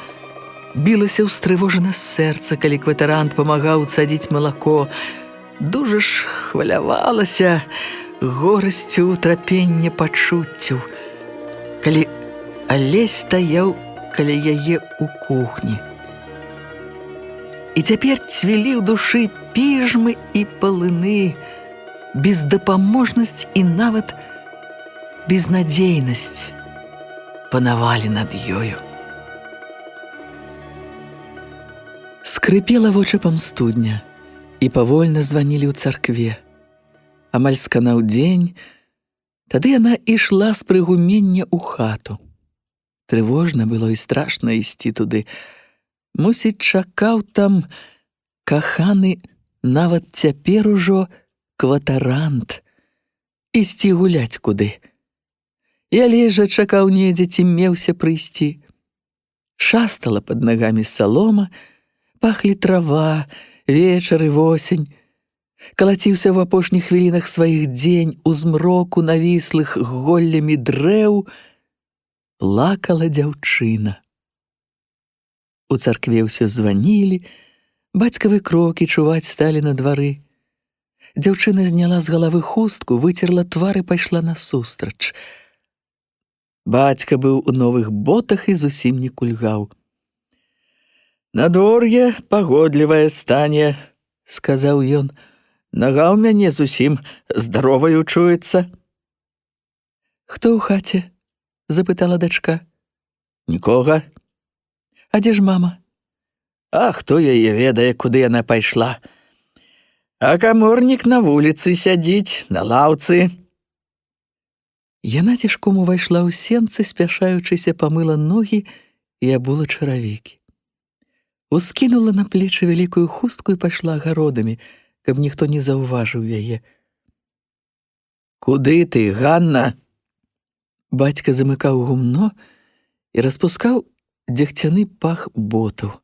білася ўстрывожана сэрца, калі кватарант памагаў цадзіць малако. Дужа ж хвалявалася горасцю утрапення пачуццяў, калі Алесь стаяў каля яе ў кухні. І цяпер цвілі ў душы піжмы і палыны, бездапаможнасць і нават безнадзейнасць панавалі над ёю. Скрыпела вочапам студня, і павольна званілі ў царкве. Амаль сканаў дзень, тады яна ішла з прыгумення ў хату. Трывожна было і страшна ісці туды. Мусіць, чакаў там каханы нават цяпер ужо кватарант. Ісці гуляць куды. І Алесь жа чакаў недзе, ці меўся прыйсці. Шастала пад нагамі салома, пахлі трава, вечар і восень. Калаціўся ў апошніх хвілінах сваіх дзень у змроку навіслых голлямі дрэў. Плакала дзяўчына. У царкве ўсё званілі, бацькавы крокі чуваць сталі на двары. Дзяўчына зняла з галавы хустку, выцерла твар і пайшла насустрач. Бацька быў у новых ботах і зусім не кульгаў. «Надвор'е пагодлівае стане», — сказаў ён. «Нага ў мяне зусім здароваю чуецца». «Хто ў хаце?» — запытала дачка. «Нікога». «А дзе ж мама?» «А хто яе ведае, куды яна пайшла? А каморнік на вуліцы сядзіць, на лаўцы». Яна цішком увайшла ў сенцы, спяшаючыся, памыла ногі і абула чаравікі. Ускінула на плечы вялікую хустку і пайшла агародамі, каб ніхто не заўважыў яе. «Куды ты, Ганна?» Бацька замыкаў гумно і распускаў дзегцяны пах ботаў.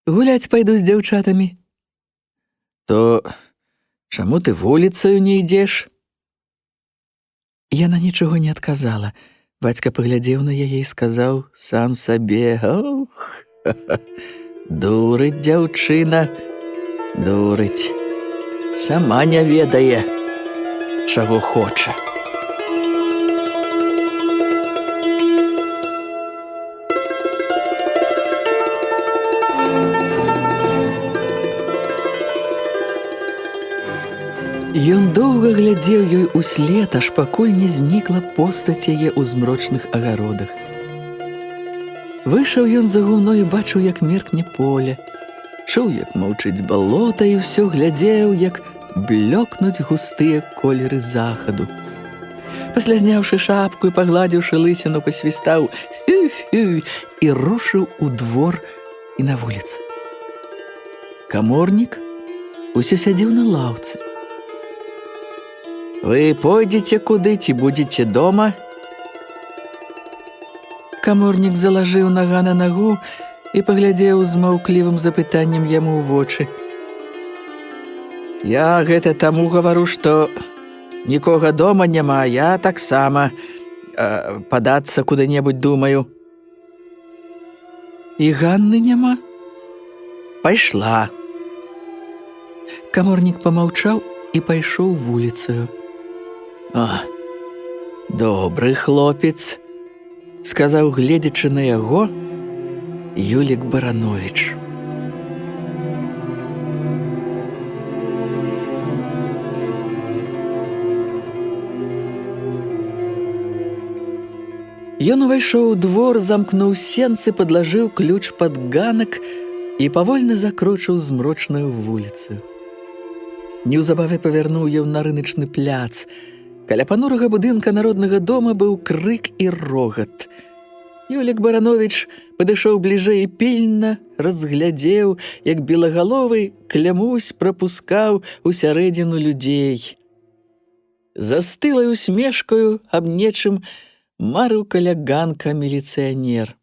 «Гуляць пайду з дзяўчатамі». «То чаму ты вуліцаю не ідзеш?» Яна нічога не адказала. Бацька паглядзеў на яе і сказаў сам сабе: «Ох, дурыць дзяўчына, дурыць, сама не ведае, чаго хоча». Ён доўга глядзеў ёй услед, аж пакуль не знікла постаць яе ў змрочных агародах. Выйшаў ён за гумно і бачыў, як меркне поле, чуў, як маўчыць балота, і ўсё глядзеў, як блёкнуць густыя колеры захаду. Пасля зняўшы шапку і пагладзіўшы лысіну, пасвістаў «фю-фю» і рушыў у двор і на вуліцу. Каморнік усё сядзеў на лаўцы. «Вы пойдзеце куды ці будзеце дома?» Каморнік залажыў нага на нагу і паглядзеў з маўклівым запытаннем яму ў вочы. «Я гэта таму гавару, што нікога дома няма, я таксама падацца куды-небудзь думаю». «І Ганны няма?» «Пайшла». Каморнік памаўчаў і пайшоў вуліцаю. «А, добры хлопец», — сказаў, гледзячы на яго, Юлік Барановіч. Ён увайшоў у двор, замкнуў сенцы, падлажыў ключ пад ганак і павольна закрочыў змрочную вуліцу. Неўзабаве павярнуў ён на рыначны пляц. Каля панурага будынка народнага дома быў крык і рогат. Юлік Барановіч падышоў бліжэй і пільна разглядзеў, як белагаловы клямусь прапускаў усярэдзіну людзей. Застылай усмешкаю аб нечым марыў каля ганка міліцыянер.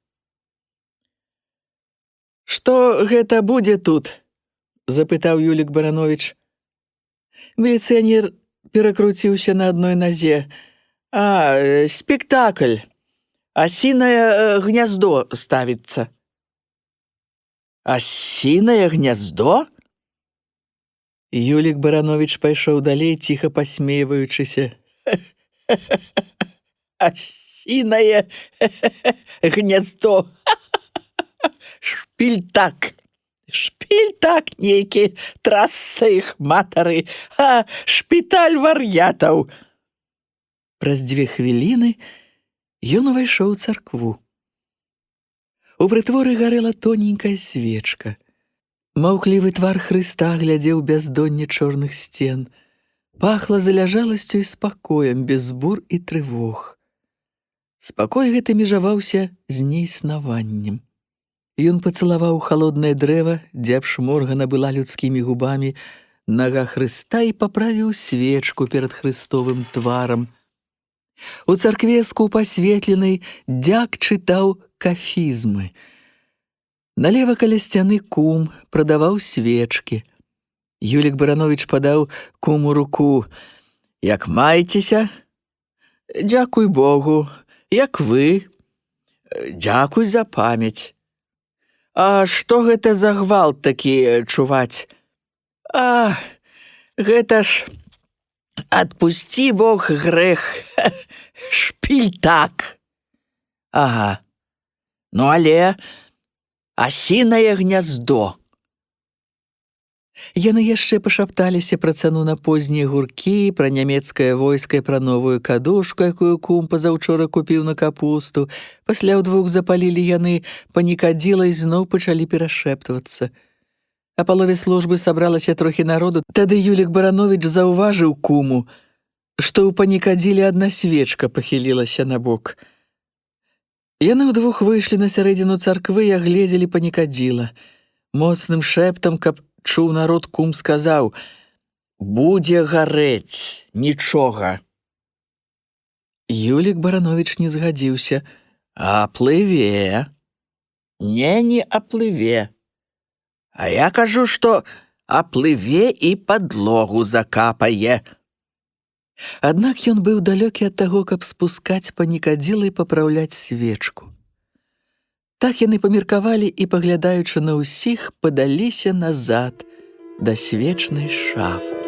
«Што гэта будзе тут?» – запытаў Юлік Барановіч. Міліцыянер перакруціўся на адной назе. Спектакль. Асінае гняздо ставіцца». «Асінае гняздо?» Юлік Барановіч пайшоў далей, ціха пасмейваючыся. «Асінае гняздо. Шпільтак. Шпільтак нейкі, трасца іх матары, шпіталь вар'ятаў». Праз 2 хвіліны ён увайшоў у царкву. У прытворы гарэла тоненькая свечка. Маўклівы твар Хрыста глядзеў бяздонне чорных сцен. Пахла заляжаласцю і спакоем, без бур і трывог. Спакой гэты межаваўся з неіснаваннем. Ён пацалаваў халоднае дрэва, дзе абшморгана была людскімі губамі нага Хрыста, і паправіў свечку перад Хрыстовым тварам. У царкве скупа асветленай дзяк чытаў кафізмы. Налева каля сцяны кум прадаваў свечкі. Юлік Барановіч падаў куму руку. «Як маецеся?» «Дзякуй Богу. Як вы?» «Дзякуй за памяць». «А што гэта за гвалт такі чуваць?» Гэта ж адпусці Бог грэх. Шпільтак». «Ага. Ну, але асінае гняздо». Яны яшчэ пашапталіся пра цану на познія гуркі, пра нямецкае войска і пра новую кадушку, якую кум пазаўчора купіў на капусту. Пасля ўдвух запалілі яны панікадзіла і зноў пачалі перашэптвацца. А палове службы сабралася трохі народу. Тады Юлік Барановіч заўважыў куму, што ў панікадзіле адна свечка пахілілася набок. Яны ўдвух выйшлі на сярэдзіну царквы і агледзелі панікадзіла. Моцным шэптам, каб чуў народ, кум сказаў: «Будзе гарэць, нічога». Юлік Барановіч не згадзіўся. «Аплыве». «Не аплыве. А я кажу, што аплыве і падлогу закапае». Аднак ён быў далёкі ад таго, каб спускаць панікадзіла і папраўляць свечку. Так яны памеркавалі і, паглядаючы на ўсіх, падаліся назад да свечнай шафы.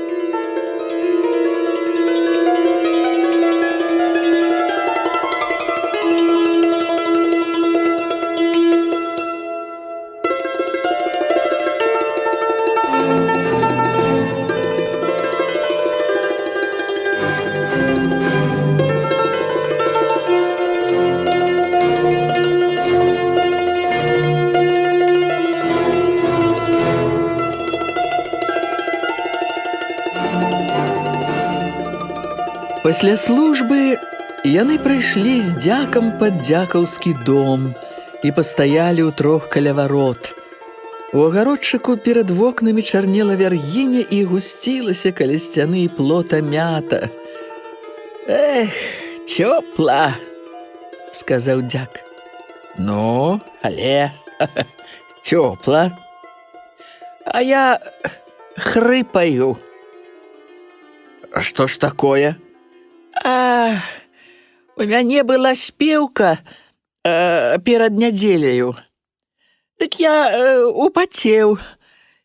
Пасля службы яны прыйшлі з дзякам пад дзякаўскі дом і пастаялі ўтрох каля варот. У агародчыку перад вокнамі чарнела вяргіня і гусцілася каля сцяны і плота мята. «Эх, цёпла», – сказаў дзяк. «Ну, але цёпла. А я хрыпаю». «Што ж такое?» У мяне была спеўка перад нядзеляю. Дык я упацеў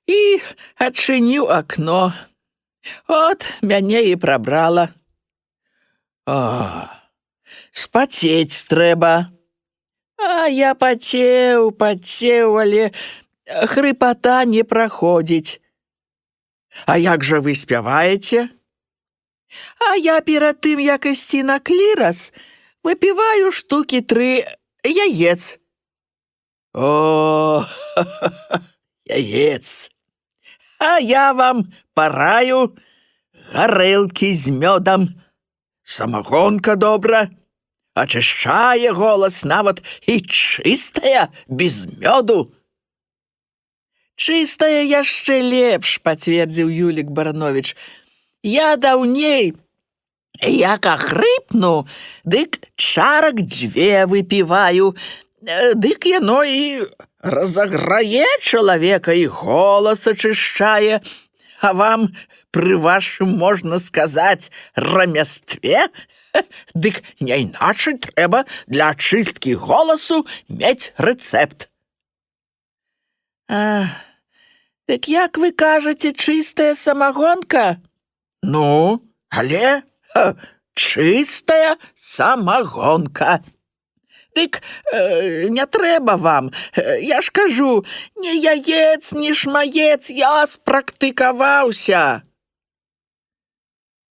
і адчыніў акно. От мяне і прабрала». «Спацець трэба». «А я пацеў, але хрыпата не праходзіць». «А як жа вы спяваеце?» «А я перад тым, як ісці на клірас, выпиваю штуки 3 яец. О, яец. А я вам параю гарэлкі з мёдам. Самагонка добра, ачышчае голас нават і чыстая, без мёду. Чыстая яшчэ лепш, пацвердзіў Юлік Барановіч. Я даўней, як ахрыпну, дык чарак 2 выпіваю, дык яно і разаграе чалавека і голас ачышчае, а вам пры вашым, можна сказаць, рамястве, дык няйначай трэба для ачысткі голасу мець рэцэпт. Дык як вы кажаце, чыстая самагонка? Ну, але чыстая самагонка. Дык не трэба вам, я ж кажу, ні яец, ні шмаец, я спрактыкаваўся.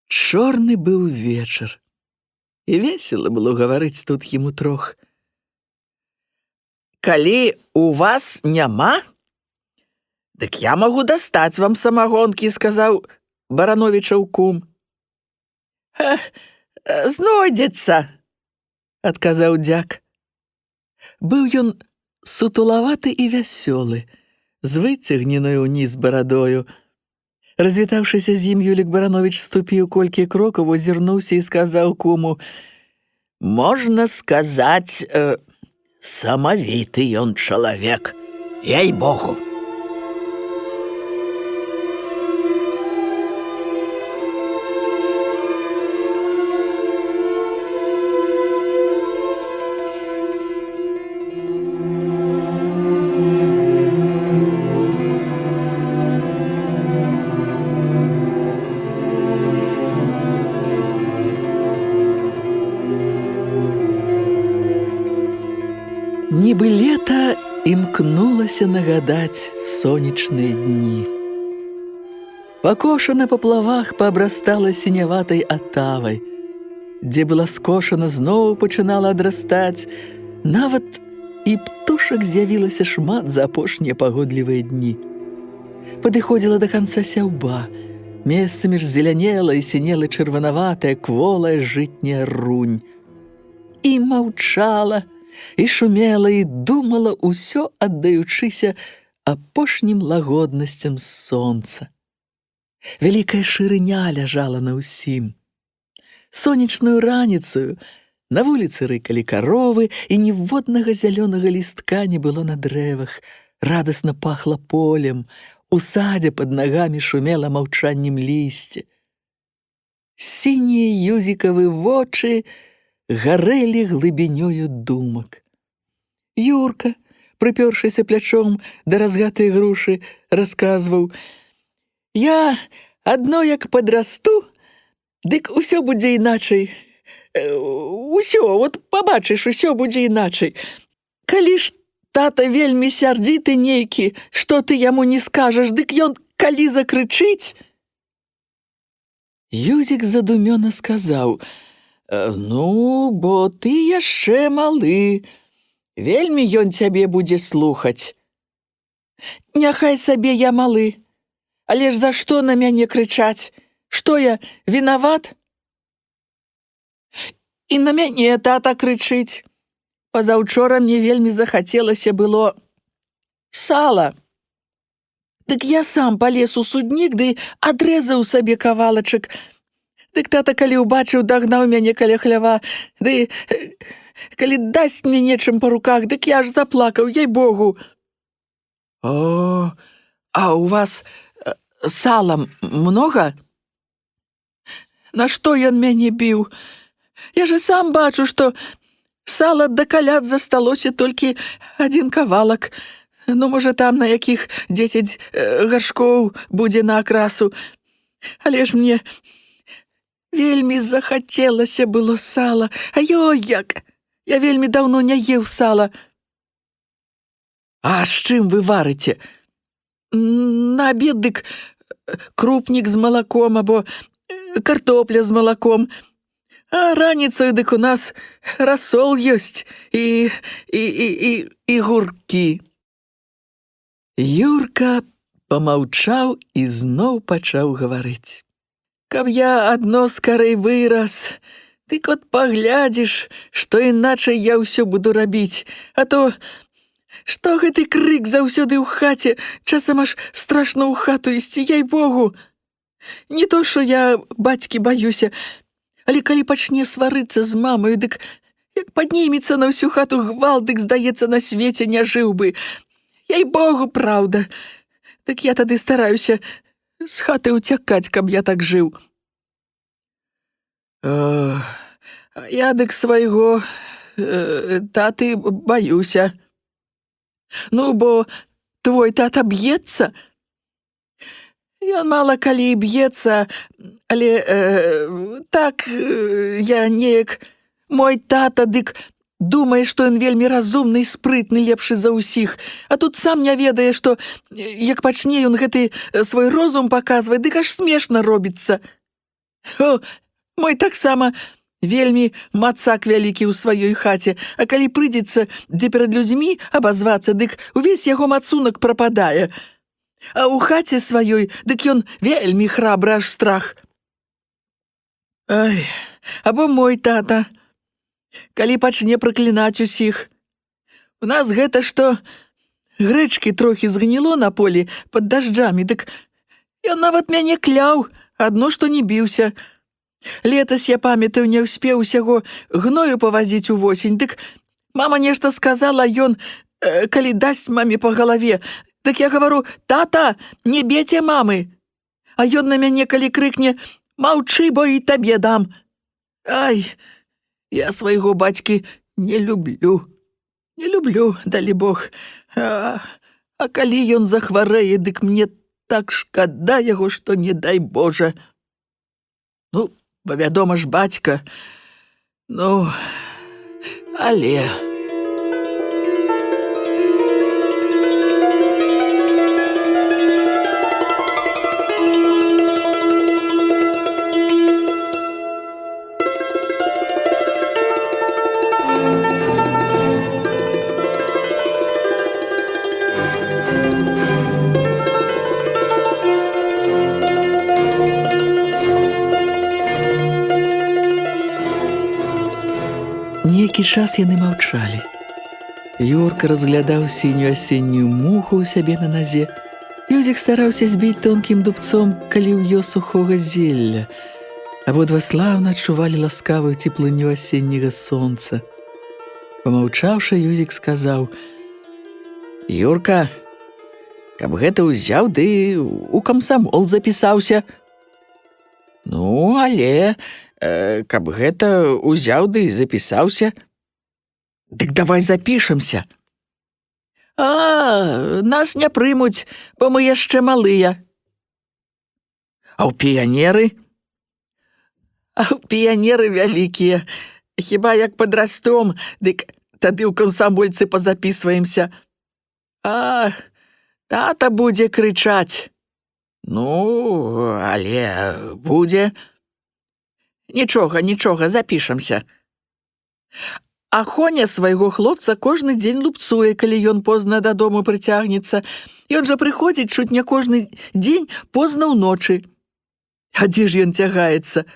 Чорны быў вечар, і весела было гаварыць тут ім утрох. Калі у вас няма, дык я магу дастаць вам самагонкі, сказаў Барановічаў кум. Знойдзецца, адказаў дзяк. Быў ён сутулаваты і вясёлы, з выцягненаю ўніз барадою. Развітаўшыся з ім, Юлік Барановіч ступіў колькі крокаў, озірнуўся і сказаў куму: «Можна сказаць, самавіты ён чалавек, ей-богу». Нібы лета імкнулася нагадаць сонечныя дні. Пакоша на паплавах паабрастала сіняватай атавай. Дзе была скошана, зноў пачынала адрастаць. Нават і птушак з'явілася шмат за апошнія пагодлівыя дні. Падыходзіла да канца сяўба. Месцамі ж зелянела і сінела чырванаватая, кволая жытняя рунь. І маўчала, і шумела, і думала, усё аддаючыся апошнім лагоднасцям сонца. Вялікая шырыня ляжала на ўсім. Сонечную раніцаю на вуліцы рыкалі каровы, і ніводнага зялёнага лістка не было на дрэвах. Радасна пахла полем, у садзе пад нагамі шумела маўчаннем лісце. Сінія юзікавы вочы гарэлі глыбінёю думак. Юрка, прыпёршыся плячом да разгатай грушы, расказваў: «Я адно як падрасту, дык усё будзе іначай. Усё, от пабачыш, усё будзе іначай. Калі ж тата вельмі сярдзіты нейкі, што ты яму не скажаш, дык ён калі закрычыць». Юзік задумёна сказаў: «Ну, бо ты яшчэ малы. Вельмі ён цябе будзе слухаць». «Няхай сабе я малы. Але ж за што на мяне крычаць? Што я, вінават?» «І на мяне тата крычыць. Пазаўчора мне вельмі захацелася было сала. Дык я сам палез у суднік, ды адрэзаў сабе кавалачак. Дык тата, калі ўбачыў, дагнаў мяне каля хлява, ды калі дасць мне нечым па руках, дык я аж заплакаў, ей-богу». «О, а у вас сала многа? На што ён мяне біў? Я же сам бачу, што сала да каляд засталося толькі 1 кавалак. Ну, можа, там на якіх 10 гаршкоў будзе на акрасу. Але ж мне вельмі захацелася было сала. Ой, як! Я вельмі даўно не еў сала». «А з чым вы варыце? На абед дык крупнік з малаком або картопля з малаком. А раніцаю дык у нас расол ёсць і гуркі. Юрка памаўчаў і зноў пачаў гаварыць. Каб я адно скарэй вырас, дык от паглядзіш, што іначай я ўсё буду рабіць, а то што гэты крык заўсёды ў хаце, часам аж страшно ў хату ісці, ей-богу. Не то, што я бацькі баюся, але калі пачне сварыцца з мамаю, дык як паднімецца на ўсю хату гвалт, дык, здаецца, на свеце не жыў бы. Ей-богу, праўда. Дык я тады стараюся з хаты ўцякаць, каб я так жыў. Я дык свайго таты баюся. Ну, бо твой тата б'ецца. Ён мала калі б'ецца, але так я неяк... Мой тата, дык, думае, што ён вельмі разумны і спрытны, лепшы за ўсіх. А тут сам не ведае, што як пачне ён гэты свой розум паказваць, дык аж смешна робіцца. О, мой таксама вельмі мацак вялікі ў сваёй хаце, а калі прыйдзецца дзе перад людзьмі абазвацца, дык увесь яго мацунак прападае. А ў хаце сваёй, дык ён вельмі храбры, аж страх. Ай, або мой тата, калі пачне праклінаць усіх. У нас гэта што грэчкі трохі згніло на полі пад дажджамі, дык ён нават мяне кляў, адно што не біўся. Летась, я памятаю, не ўспеў усяго гною павазіць увосень, дык мама нешта сказала, ён, калі дасць маме па галаве, дык я гавару: «Тата, не бейце мамы!» А ён на мяне, калі крыкне: «Маўчы, бо і табе дам!» Ай, я свайго бацькі не люблю. Не люблю, далі Бог. А калі ён захварэе, дык мне так шкада яго, што не дай Божа. Ну, бо вядома ж, бацька. Ну, але... Нейкі час яны маўчалі. Юрка разглядаў сінюю асеннюю муху ў сябе на назе. Юзік стараўся збіць тонкім дубцом каліўё сухога зелля. Абодва слаўна адчувалі ласкавую цеплыню асенняга сонца. Памаўчаўшы, Юзік сказаў: «Юрка, каб гэта ўзяў, ды у камсамол запісаўся. Ну, але... каб гэта ўзяў ды запісаўся. Дык давай запішемся. А, нас не прымуць, бо мы яшчэ малыя. А ў піянеры? А ў піянеры вялікія. Хіба як падрастом, дык тады ў камсамольцы пазапісваемся. А, тата будзе крычаць. Ну, але будзе. Нічога, нічога, запішемся. А Хоня свайго хлопца кожны дзень лупцуе, калі ён позна дадому прыцягнецца. Ён жа прыходзіць чуць не кожны дзень позна ўночы. А дзе ж ён цягаецца?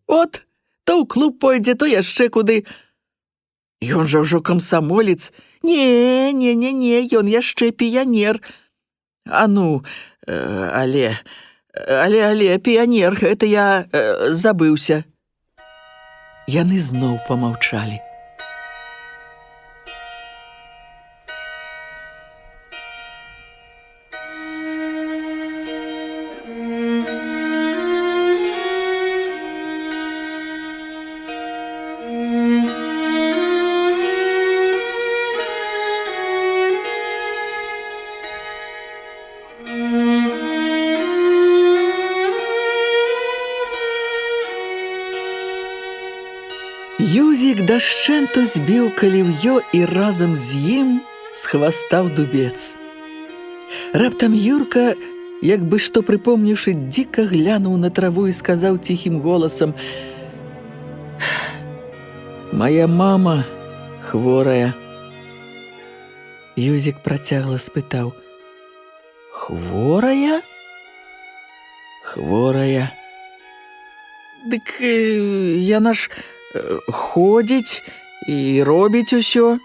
От, то ў клуб пойдзе, то яшчэ куды. Ён жа ўжо камсамолец. Не, ён яшчэ піянер. А ну, але, піянер, гэта я забыўся. Яны зноў памаўчалі. Юзік дашчэнту збіў каліўё і разам з ім схвастаў дубец. Раптам Юрка, як бы што прыпомніўшы, дзіка глянуў на траву і сказаў ціхім голасам: «Ой, Юрка, каб гэта ўзяў, ды у камсамол запісаўся. Ну, але, каб гэта ўзяў, дык давай запішемся. А ў піянеры? А ў піянеры вялікія. Хіба як падрастом, дык тады ў камсамольцы пазапісваемся. Мая мама хворая. Юзік працягла спытаў: хворая? Хворая. Дык яна ж ходзіць і робіць усё.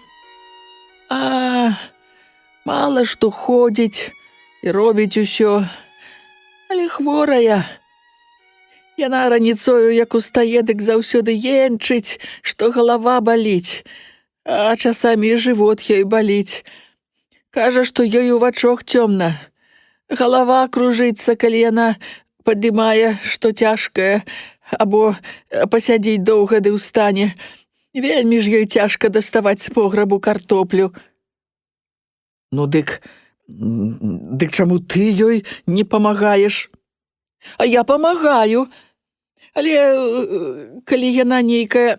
А, мала што ходзіць і робіць усё, але хворая. Яна раніцою, як устае, дык заўсёды енчыць, што галава баліць, а часамі і жывот ёй баліць. Кажа, што ёй у вачох цёмна. Галава кружыцца, калі яна падымае, што цяжкае, або пасядзіць доўга ды ўстане. Вельмі ж ёй цяжка даставаць з пограбу картоплю. Ну дык чаму ты ёй не памагаеш? А я памагаю. Але калі яна нейкая,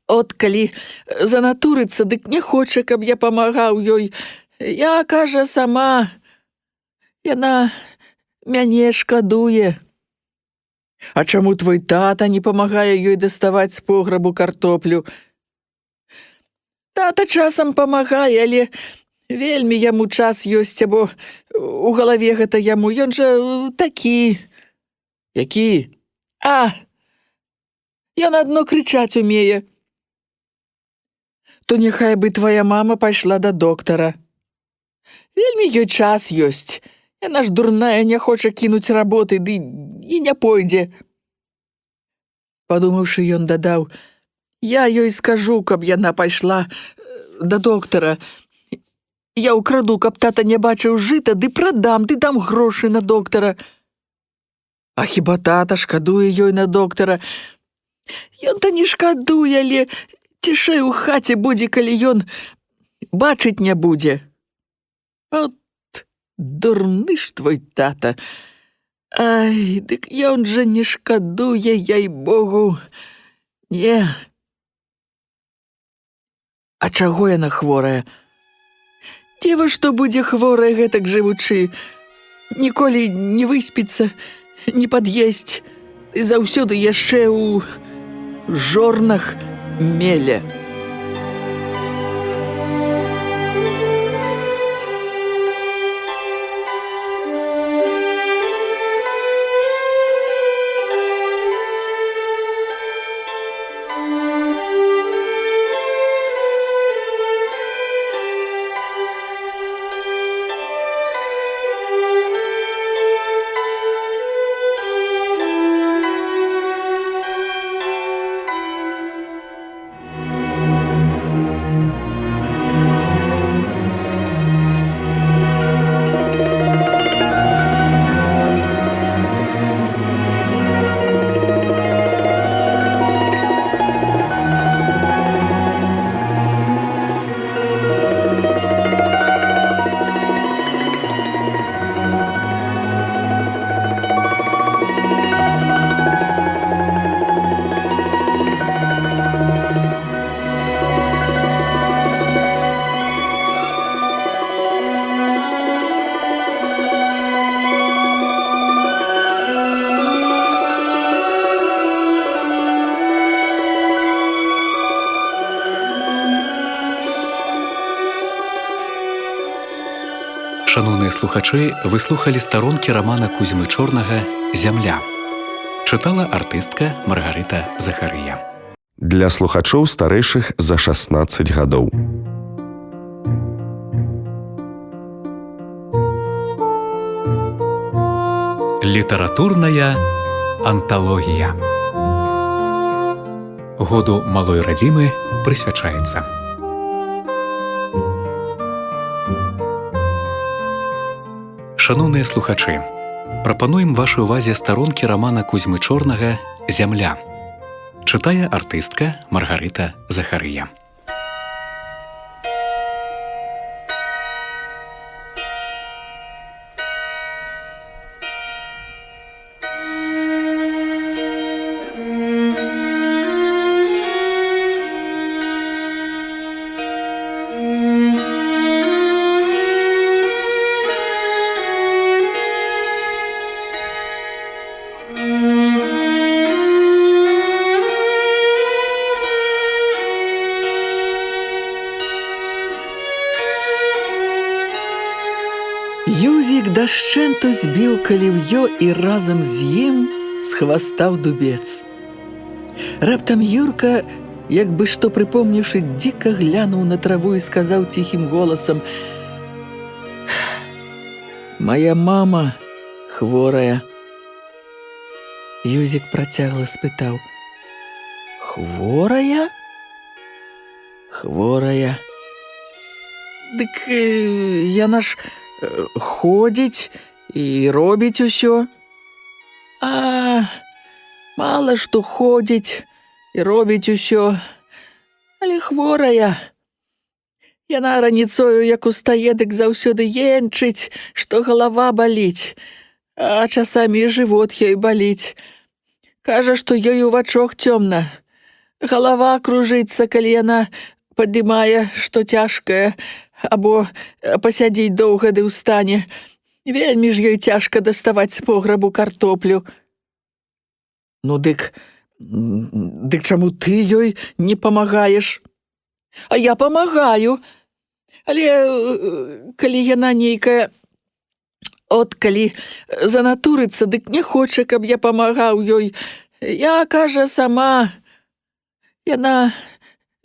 от калі занатурыцца, дык не хоча, каб я памагаў ёй. Я, кажа, сама. Яна мяне шкадуе. А чаму твой тата не памагае ёй даставаць з пограбу картоплю? Тата часам памагае, але вельмі яму час ёсць, або у галаве гэта яму. Ён жа такі. Які? А, ён адно крычаць умее. То няхай бы твая мама пайшла да доктара. Вельмі ёй час ёсць. Яна ж дурная, не хоча кінуць работы, ды і не пойдзе. Падумаўшы, ён дадаў: я ёй скажу, каб яна пайшла да доктара. Я ўкраду, каб тата не бачыў жыта, ды прадам, ды дам грошы на доктара. А хіба тата шкадуе ёй на доктара? Ён-то не шкадуе, але цішэй у хаце будзе, калі ён бачыць не будзе. От дурны ж твой тата. Ай, дык ён жа не шкадуе, яй-богу. Не. А чаго яна хворая? Дзіва, што будзе хворая гэтак жывучы. Ніколі не выспіцца, не пад'есць. І заўсёды яшчэ ў жорнах меле. Шановныя слухачы, вы слухалі старонкі рамана Кузьмы Чорнага «Зямля». Чытала артыстка Маргарыта Захарыя. Для слухачоў старэйшых за 16 гадоў. Літаратурная анталогія. Году малой радзімы прысвячаецца. Шановныя слухачы, прапануем вашай увазе старонкі рамана Кузьмы Чорнага «Зямля». Чытае артыстка Маргарыта Захарыя. Юзік дашчэнту збіў каліўё і разам з ім схвастаў дубец. Раптам Юрка, як бы што прыпомніўшы, дзіка глянуў на траву і сказаў ціхім голасам: «Мая мама хворая». Юзік працягла спытаў: «Хворая?» «Хворая. Дык яна ж ходзіць і робіць усё». «А, мала што ходзіць і робіць усё, але хворая. Яна раніцою, як устае, дык заўсёды енчыць, што галава баліць, а часамі і жывот ёй баліць. Кажа, што ёй у вачох цёмна. Галава кружыцца, калі яна падымае, што цяжкае, або пасядзіць доўга ды ўстане. Вельмі ж ёй цяжка даставаць з пограбу картоплю». «Ну дык чаму ты ёй не памагаеш?» «А я памагаю, але калі яна нейкая, от калі занатурыцца, дык не хоча, каб я памагаў ёй. Я, кажа, сама. Яна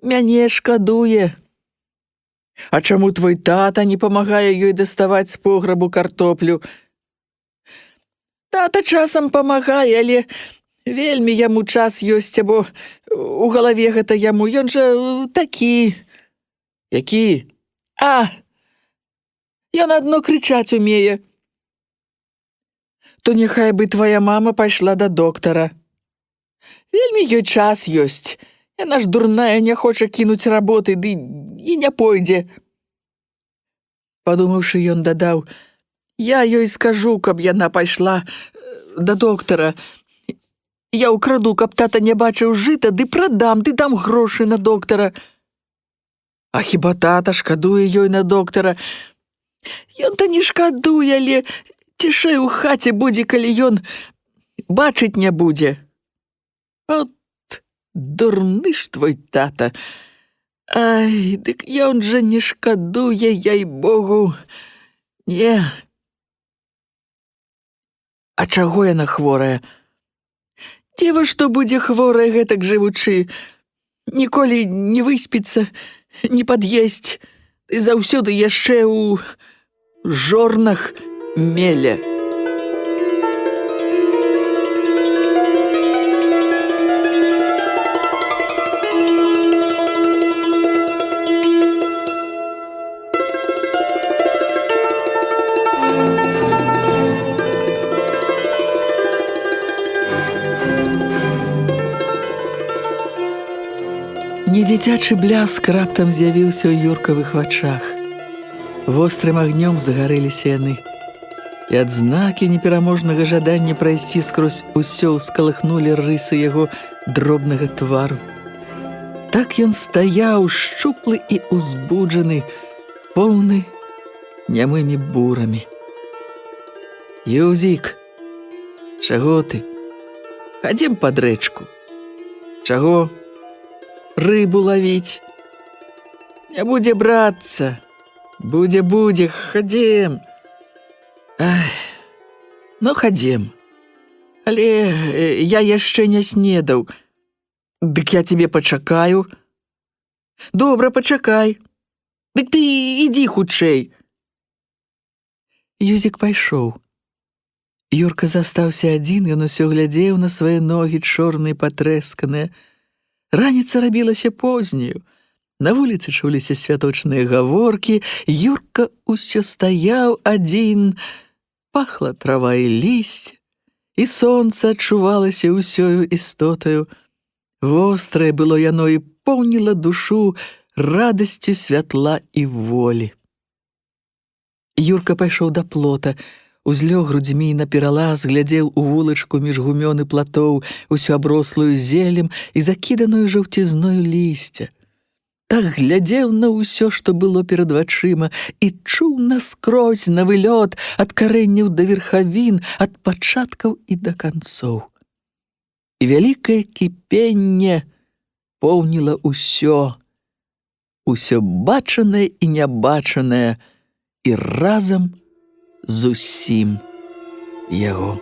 мяне шкадуе». «А чаму твой тата не памагае ёй даставаць з пограбу картоплю?» «Тата часам памагае, але вельмі яму час ёсць, або у галаве гэта яму. Ён жа такі». «Які?» «А, ён адно крычаць умее». «То няхай бы твая мама пайшла да доктара. Вельмі ёй час ёсць. Яна ж дурная, не хоча кінуць работы, ды і не пойдзе». Падумаўшы, ён дадаў: «Я ёй скажу, каб яна пайшла да доктара. Я ўкраду, каб тата не бачыў жыта, ды прадам, ды дам грошы на доктара». «А хіба тата шкадуе ёй на доктара?» «Ён-то не шкадуе, але цішэй у хаце будзе, калі ён бачыць не будзе». «От дурны ж твой тата. Ай, дык ён жа не шкадуе, яй-богу. Не». «А чаго яна хворая?» «Дзіва, што будзе хворая гэтак жывучы. Ніколі не выспіцца, не пад'есць. Ты заўсёды яшчэ ў жорнах меля». Недзіцячы бляск раптам з'явіўся ў Юркавых вачах. Вострым агнём загарэліся яны, і адзнакі непераможнага жадання прайсці скрозь усё ўскалыхнулі рысы яго дробнага твару. Так ён стаяў, шчуплы і узбуджаны, поўны нямымі бурамі. «Юзік, чаго ты? Хадзем пад рэчку». «Чаго? Рыбу лавіць». «Не будзе брацца. Будзе, хадзем». «Ай, ну хадзем. Але я яшчэ не снедаў. Дык я цябе пачакаю». «Добра, пачакай. Дык ты ідзі хутчэй». Юзік пайшоў. Юрка застаўся адзін, ён усё глядзеў на свае ногі чорныя патрэсканыя. Раніца рабілася позняю. На вуліцы чуліся святочныя гаворкі. Юрка ўсё стаяў адзін. Пахла трава і лісце, і сонца адчувалася ўсёю істотаю. Вострае было яно і поўніла душу радасцю святла і волі. Юрка пайшоў да плота, узлёг грудзьмі на пералаз, глядзеў у вулачку між гумён і платоў, усю аброслую зелем і закіданую жаўцізною лісця. Так глядзеў на ўсё, што было перад вачыма, і чуў наскрозь на вылёт ад карэнняў да верхавін, ад пачаткаў і да канцоў. І вялікае кіпенне поўніла ўсё бачанае і нябачанае, і разам зусім яго.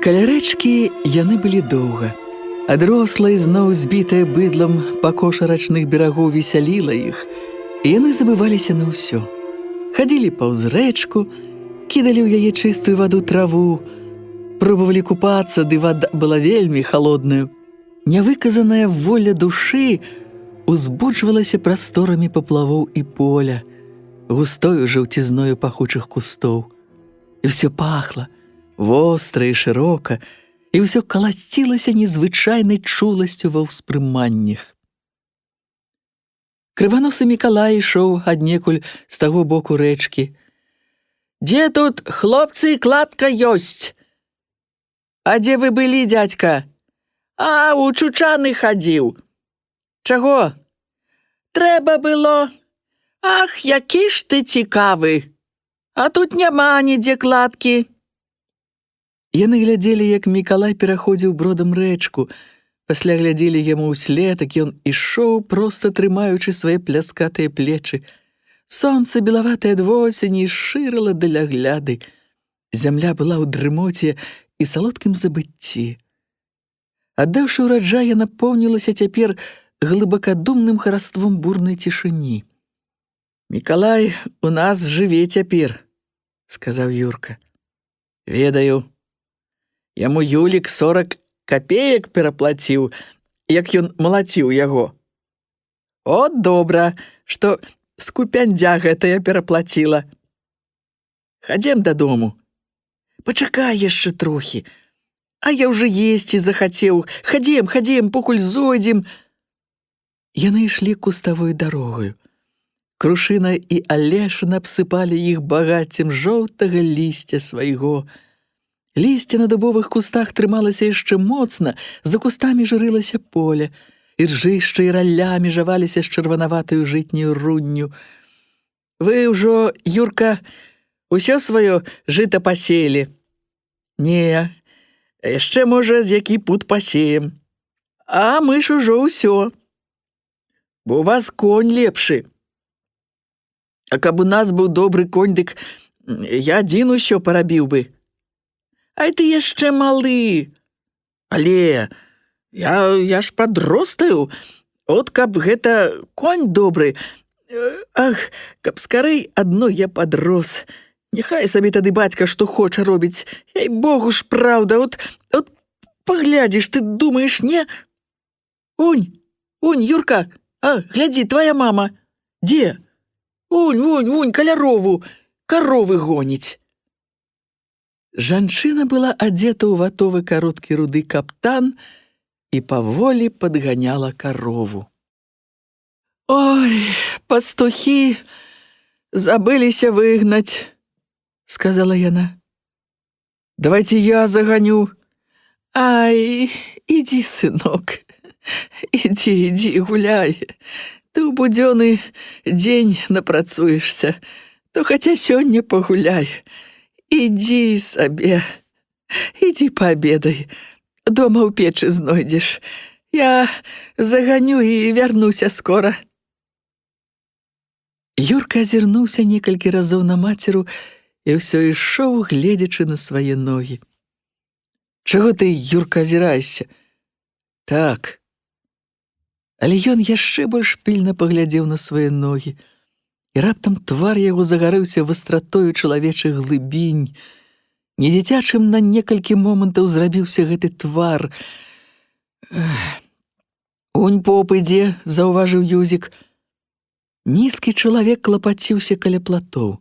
Каля рэчкі яны былі доўга. Адрослае, зноў збітае быдлам пакоша рачных берагоў весяліла іх, і яны забываліся на ўсё. Хадзілі паўз рэчку, кідалі ў яе чыстую ваду траву, пробавалі купацца, ды вада была вельмі халоднаю. Нявыказаная воля душы узбуджвалася прасторамі паплавоў і поля, густою жаўцізною пахучых кустоў. І ўсё пахла, востра і шырока, і ўсё калацілася незвычайнай чуласцю ва ўспрыманнях. Крываносы Мікалай ішоў аднекуль з таго боку рэчкі. «Дзе тут, хлопцы, кладка ёсць? А дзе вы былі, дзядзька? А, у Чучаны хадзіў. Чаго? Трэба было. Ах, які ж ты цікавы. А тут няма нідзе кладкі». Яны глядзелі, як Мікалай пераходзіў бродам рэчку, пасля глядзелі яму ўслед, як ён ішоў, проста трымаючы свае пляскатыя плечы. Сонца белаватае ад восені шырыла далягляды. Зямля была ў дрымоте і салодкім забыцці. Аддаўшы ўраджай, яна поўнілася цяпер глыбакадумным хараством бурнай цішыні. «Мікалай у нас жыве цяпер», — сказаў Юрка. «Ведаю. Яму Юлік 40 капеек пераплаціў, як ён малаціў яго. От добра, што скупяндзя гэтая пераплаціла. Хадзем дадому. Пачакай яшчэ трохі. А я ўжо есці захацеў. Хадзем, покуль зойдзем». Яны ішлі куставой дарогаю. Крушына і алешына абсыпалі іх багаццем жоўтага лісця свайго. Лісце на дубовых кустах трымалася яшчэ моцна, за кустамі журылася поле, іржышча і раллямі жаваліся з чырванаватаю жытняю рунню. «Вы ўжо, Юрка, усё сваё жыта пасеялі?» «Не, яшчэ, можа, з які пут пасеем. А мы ж ужо ўсё. Бо у вас конь лепшы. А каб у нас быў добры конь, дык я адзін усё парабіў бы. Ай ты яшчэ малы. Але я ж падростаю. От каб гэта конь добры. Ах, каб скарэй адно я падрос. Няхай сабе тады бацька што хоча робіць. Яй богу ж праўда, от паглядзіш, ты думаеш, не? Унь, Юрка, а, глядзі, твая мама. Дзе? Унь, калярову, каровы гоніць». Жанчына была адзета ў ватовы кароткі руды каптан і паволі падганяла карову. «Ой, пастухі забыліся выгнаць», — сказала яна. «Давайте я заганю». «Ай, ідзі, сынок, ідзі, гуляй. Ты ў будзённы дзень напрацуешся, то хаця сёння пагуляй. Ідзі сабе, ідзі паабедай, дома ў печы знойдзеш. Я заганю і вярнуся скора». Юрка азірнуўся некалькі разоў на мацеру і ўсё ішоў, гледзячы на свае ногі. «Чаго ты, Юрка, азіраешся?» «Так». Але ён яшчэ больш пільна паглядзеў на свае ногі. І раптам твар яго загарэўся вастратою чалавечых глыбінь. Недзіцячым на некалькі момантаў зрабіўся гэты твар. «Унь поп ідзе», — заўважыў Юзік. Нізкі чалавек клапаціўся каля платоў.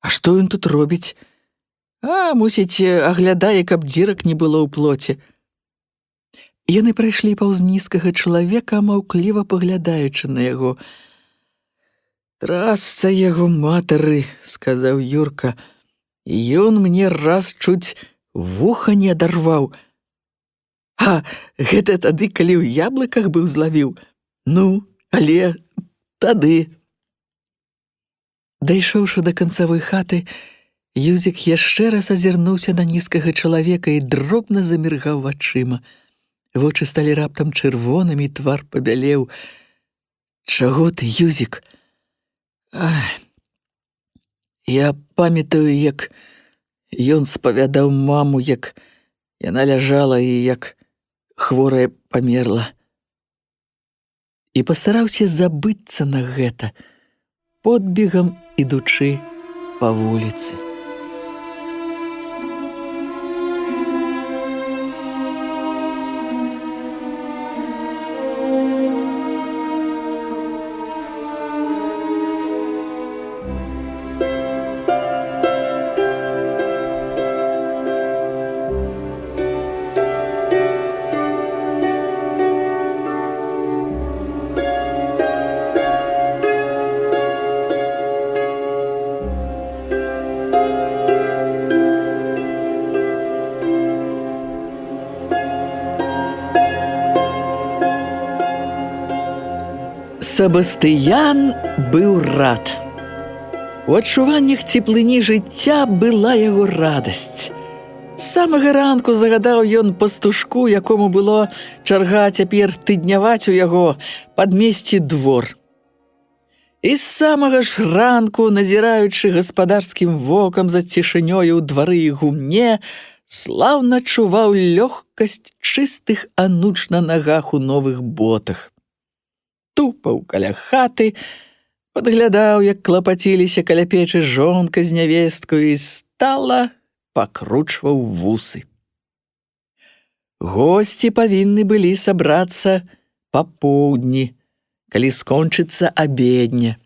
А што ён тут робіць? А, мусіць, аглядае, каб дзірак не было ў плоце. Яны прайшлі паўз нізкага чалавека, маўкліва паглядаючы на яго. «Трасца яго матары», — сказаў Юрка, — «і ён мне раз чуць вуха не адарваў. А гэта тады, калі ў яблыках быў злавіў? Ну, але тады. Дайшоўшы да канцавой хаты, Юзік яшчэ раз азірнуўся на нізкага чалавека і дробна заміргаў вачыма. Вочы сталі раптам чырвонымі, твар пабялеў. Чаго ты, Юзік? Я памятаю, як ён спавядаў маму, як яна ляжала і як хворая памерла. І пастараўся забыцца на гэта, подбегам ідучы па вуліцы. Себастыян быў рад. У адчуваннях цеплыні жыцця была яго радасць. З самага ранку загадаў ён пастушку, якому было чарга цяпер тыдняваць у яго падмесці двор. І з самага ж ранку, назіраючы гаспадарскім вокам за цішынёю ў двары і гумне, слаўна чуваў лёгкасць чыстых ануч на нагах у новых ботах. Тупаў каля хаты, падглядаў, як клапаціліся каля печы жонка з нявесткаю і стала пакручваў вусы. Госці павінны былі сабрацца папоўдні, калі скончыцца абедня.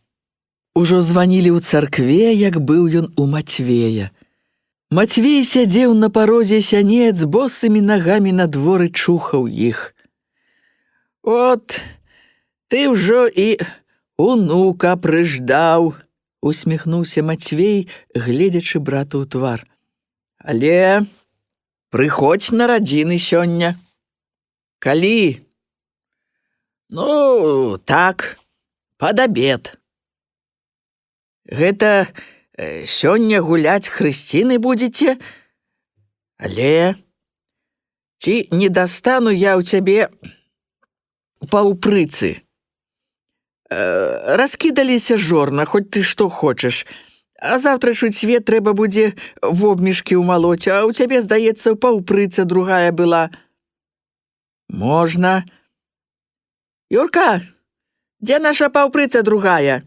Ужо званілі ў царкве, як быў ён у Мацвея. Мацвей сядзеў на парозе сянец, босымі нагамі на дворы чухаў іх. «От, ты ўжо і унука прыждаў», — усміхнуўся Мацвей, гледзячы брату ў твар. «Але прыходзь на радзіны сёння». «Калі?» «Ну, так, пад абед». «Гэта сёння гуляць хрысціны будзеце? Але ці не дастану я ў цябе паўпрыцы? Раскідаліся жорна, хоць ты што хочаш. А заўтра чуць свет трэба будзе вобмешкі ўмалоць, а ў цябе, здаецца, паўпрыца другая была». «Можна». «Юрка, дзе наша паўпрыца другая?»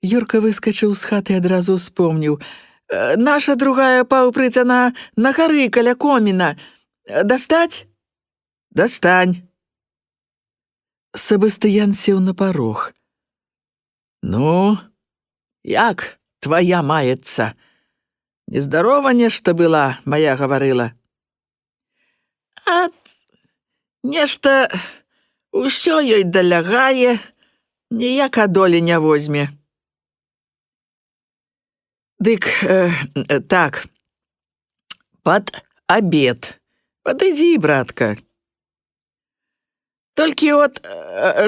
Юрка выскачыў з хаты і адразу ўспомніў. «Наша другая паўпрыца на гары каля коміна. Дастаць?» «Дастань». Себастыян сеў на парог. «Ну, як твая маецца? Нездарова нешта была, моя гаварыла». «Ат, нешта ўсё ёй далягае, ніяка долі не возьме». «Дык, так, пад абед. Падыдзі, братка». «Толькі от,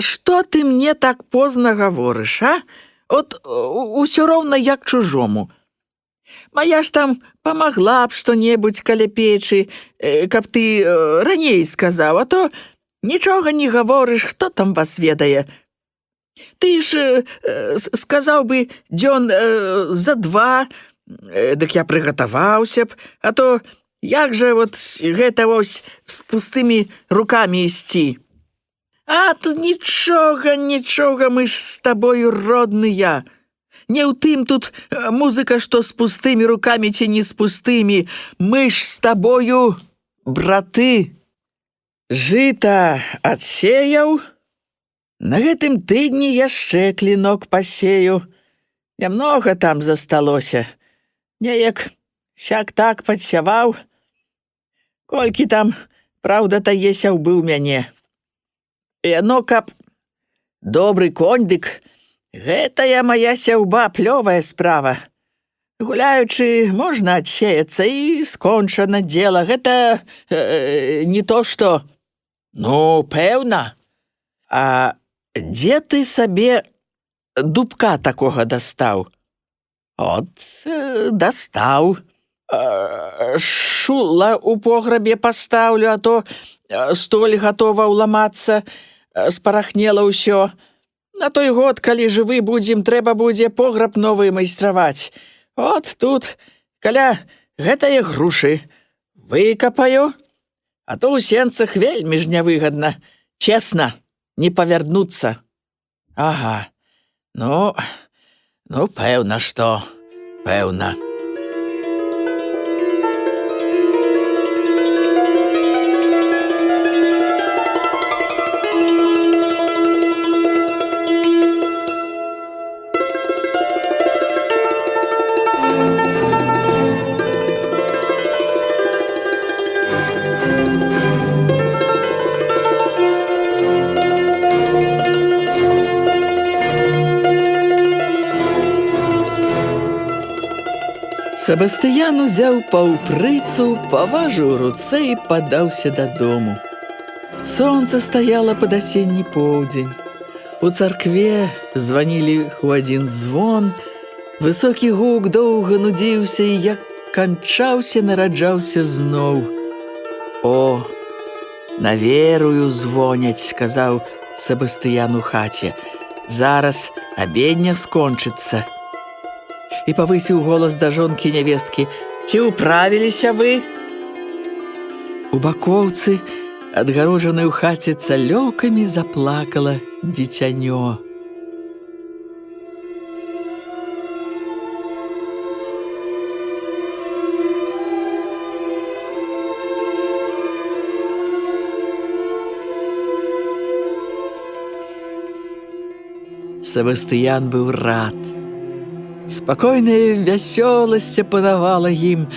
што ты мне так позна гаворыш, а? От усё роўна як чужому. Мая ж там памагла б што-небудзь каля печы, каб ты раней сказаў, а то нічога не гаворыш, хто там вас ведае. Ты ж сказаў бы дзён за два, дык я прыгатаваўся б, а то як жа вот гэта вось з пустымі рукамі ісці? А тут нічога, мы ж з табою родныя. Не ў тым тут музыка, што з пустымі рукамі ці не з пустымі. Мы ж з табою браты. Жыта адсеяў, на гэтым тыдні яшчэ клінок пасею. Нямнога там засталося. Неяк сяк-так падсяваў. Колькі там, праўда, таесяў быў мяне. Яно, каб добры конь, дык гэтая моя сяўба плёвая справа. Гуляючы, можна адсеяцца і скончана дзела. Гэта не то што... Ну, пэўна. А дзе ты сабе дубка такога дастаў? От, дастаў. Шула ў пограбе пастаўлю, а то столь гатова ўламацца, спарахнела ўсё. На той год, калі жывы будзем, трэба будзе пограб новы майстраваць. От тут, каля гэтае грушы, выкапаю, а то ў сенцах вельмі ж нявыгадна. Цесна, не павярнуцца. Ага, ну, пэўна, што, пэўна. Себастыян узяў паўпрыцу, паважыў руцэ і падаўся дадому. Сонца стаяла пад асенні поўдзень. У царкве званілі ў адзін звон. Высокі гук доўга нудзіўся і, як канчаўся, нараджаўся зноў. О, на верую звоняць, сказаў Себастыян у хаце. Зараз абедня скончыцца. І павысіў голас да жонкі нявесткі. Ці ўправіліся вы? У бакоўцы, адгароджанай у хаце цалёкамі, заплакала дзіцянё. Себастыян быў рад. Спакойная вясёласць апанавала ім.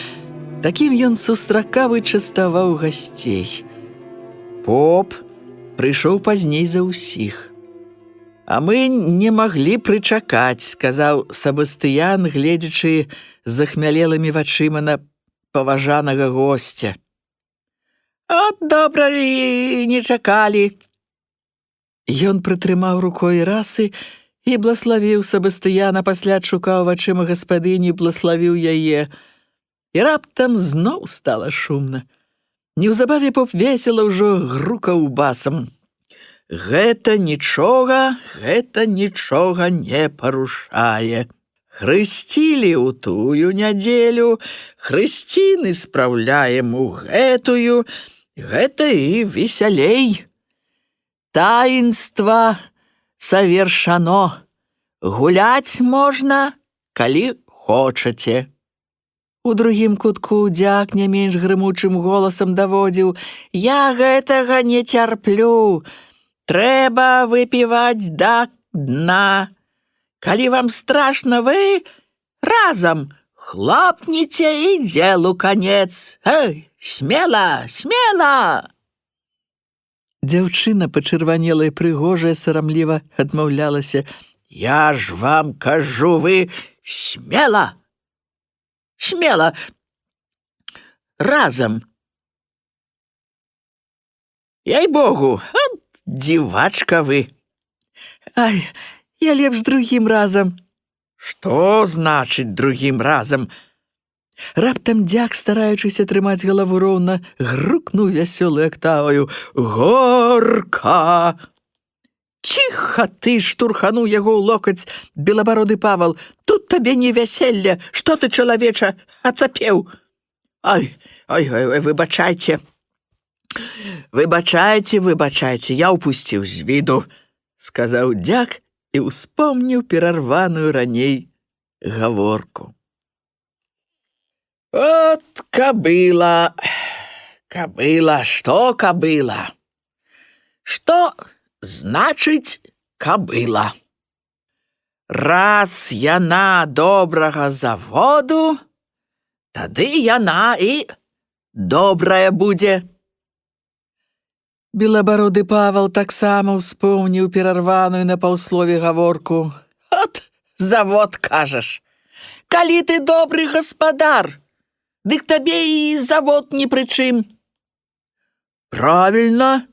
Такім ён сустракаў і частаваў гасцей. Поп прыйшоў пазней за ўсіх. А мы не маглі прычакаць, сказаў Себастыян, гледзячы захмялелымі вачыма на паважанага госця. От добра і не чакалі. Ён прытрымаў рукой расы і блаславіў Себастыяна, пасля адшукаў вачыма гаспадыню і блаславіў яе. І раптам зноў стала шумна. Неўзабаве поп весела ўжо грукаў басам. Гэта нічога не парушае. Хрысцілі ў тую нядзелю, хрысціны спраўляем у гэтую, гэта і весялей. Таінства совершано. Гуляць можна, калі хочаце. У другім кутку дзяк не менш грымучым голасам даводзіў. Я гэтага не цярплю. Трэба выпіваць да дна. Калі вам страшна, вы разам хлопніце і дзелу канец. Эй, смела, смела! Дзяўчына, пачырванелая і прыгожая, сарамліва адмаўлялася. Я ж вам кажу, вы смела! Смела! Разам! Ей-богу, от дзівачка вы! Ай, я лепш другім разам. Што значыць другім разам? Раптам дзяк, стараючыся трымаць галаву роўна, грукнуў вясёлай актаваю. Горка! Ціха ты! Штурхануў яго ў локаць белабароды Павал. Тут табе не вяселля. Што ты, чалавеча, ацапеў? Ай, выбачайце. Выбачайце, я ўпусціў з віду, сказаў дзяк і ўспомніў перарваную раней гаворку. От кабыла, што кабыла? Што значыць кабыла? Раз яна добрага заводу, тады яна і добрая будзе. Белабароды Павал таксама ўспомніў перарваную на паўслове гаворку. От завод, кажаш. Калі ты добры гаспадар, дык табе і завод ні пры чым. Правільна.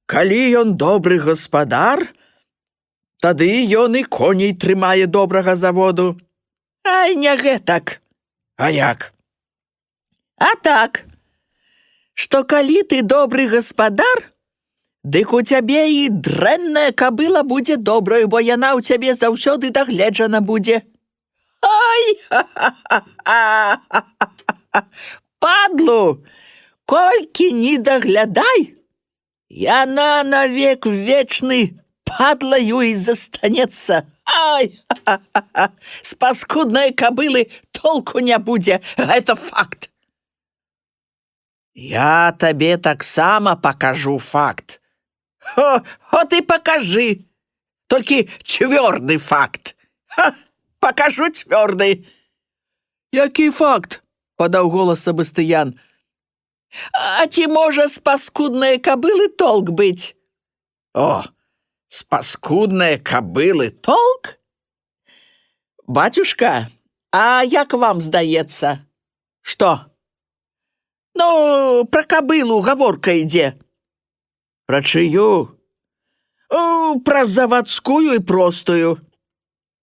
Калі ён добры гаспадар, тады ён і коней трымае добрага заводу. Ай, не гэтак. А як? А так, што калі ты добры гаспадар, дык у цябе і дрэнная кабыла будзе добраю, бо яна ў цябе заўсёды дагледжана будзе. Ай, падлу, колькі не даглядай, яна навек вечны падлаю і застанецца. Ай, з паскуднай кабылы толку не будзе, гэта факт. Я табе таксама пакажу факт. От і пакажы, толькі цвёрды факт. Пакажу цвёрды. Які факт? Падаў голас Сабастыян. А ці можа з паскуднай кабылы толк быць? О, з паскуднай кабылы толк? Бацюшка, а як вам здаецца? Што? Ну, пра кабылу гаворка ідзе. Пра чыю? Пра завадскую і простую.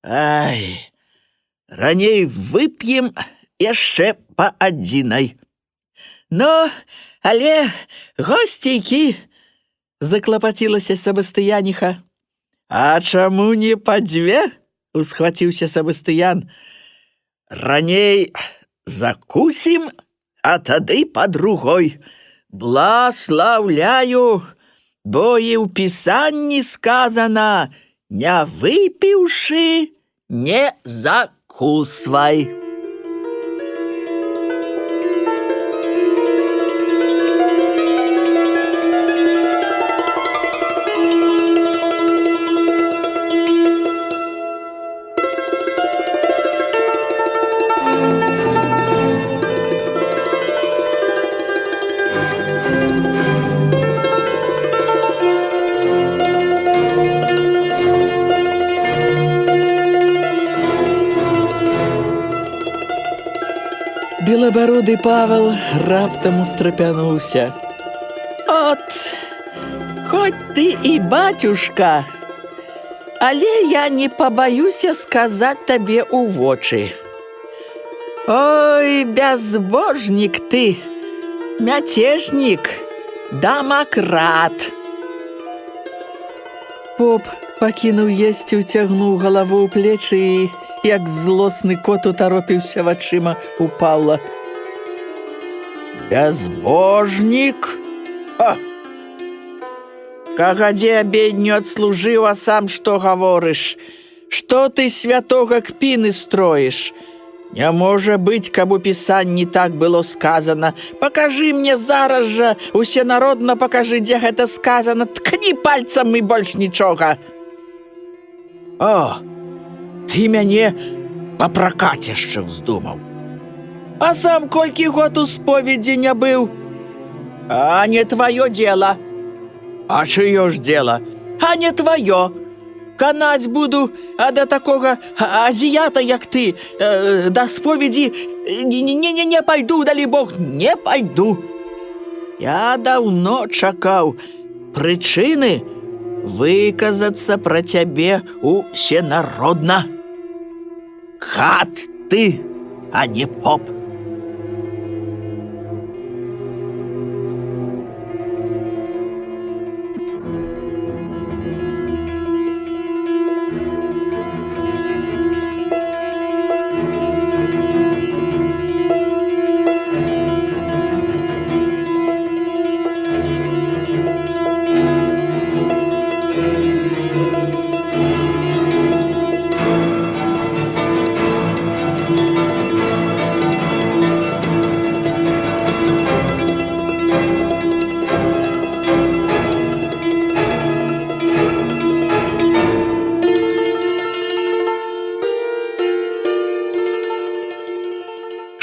Ай, раней вып'ем яшчэ па адзінай. Ну, але госцейкі, заклапацілася Сабастыяніха. А чаму не па дзве? Усхваціўся Сабастыян. Раней закусім, а тады па другой. Бласлаўляю, бо і ў пісанні сказана: не выпіўшы, не закусвай. Белабароды Павел раптам устрапянуўся. От, хоць ты і бацюшка, але я не пабаюся сказаць табе ў вочы. Ой, бязбожнік ты, мяцежнік, дамакрат. Поп пакінуў есці, уцягнуў галаву ў плечы і, як злосны кот, утаропіўся вачыма ў Паўла. Бязбожнік? Кагадзе абедню адслужыў, а сам што гаворыш? Што ты святога кпіны строіш? Не можа быць, каб у пісанні так было сказана. Пакажы мне зараз жа, усенародна пакажы, дзе гэта сказана. Ткні пальцам і больш нічога. О, ты мяне папракаць яшчэ вздумаў. А сам колькі год у споведзі не быў? А не тваё дело. А чыё ж дело? А не тваё. Канаць буду, а да такога азіята, як ты, да споведзі не пайду, далі Бог, не пайду. Я даўно чакаў прычыны выказацца пра цябе усенародна. Гад ты, а не поп.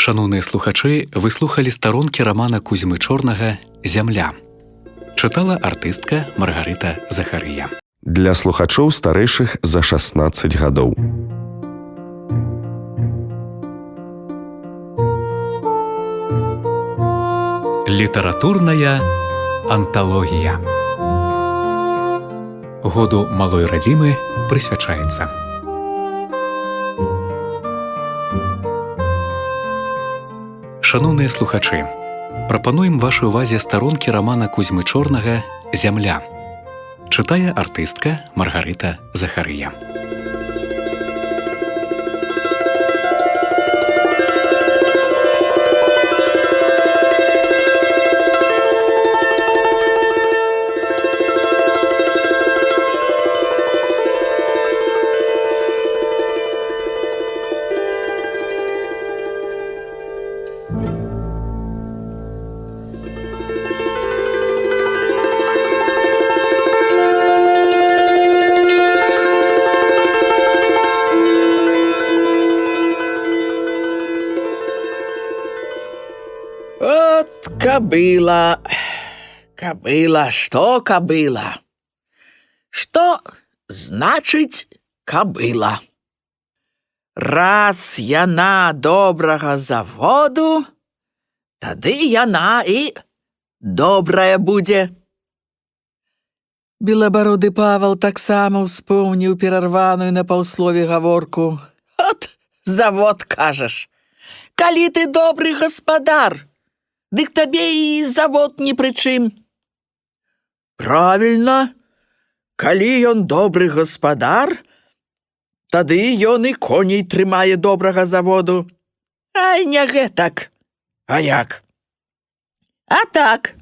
Шаноўныя слухачы, вы слухалі старонкі рамана Кузьмы Чорнага «Зямля». Чытала артыстка Маргарыта Захарыя. Для слухачоў старэйшых за 16 гадоў. Літаратурная анталогія. Году малой радзімы прысвячаецца. Шаноўныя слухачы, прапануем вашай увазе старонкі рамана Кузьмы Чорнага «Зямля». Чытае артыстка Маргарыта Захарыя. Кобыла, кобыла, что кобыла? Что значыць кобыла? Раз яна добрага заводу, тады яна і добрая будзе. Белабароды Павал таксама ўспомніў перарваную на паўслове гаворку. От завод, кажаш. Калі ты добры гаспадар, дык табе і завод ні пры чым. Правільна, калі ён добры гаспадар, тады ён і коней трымае добрага заводу. Ай, не гэтак. А як? А так,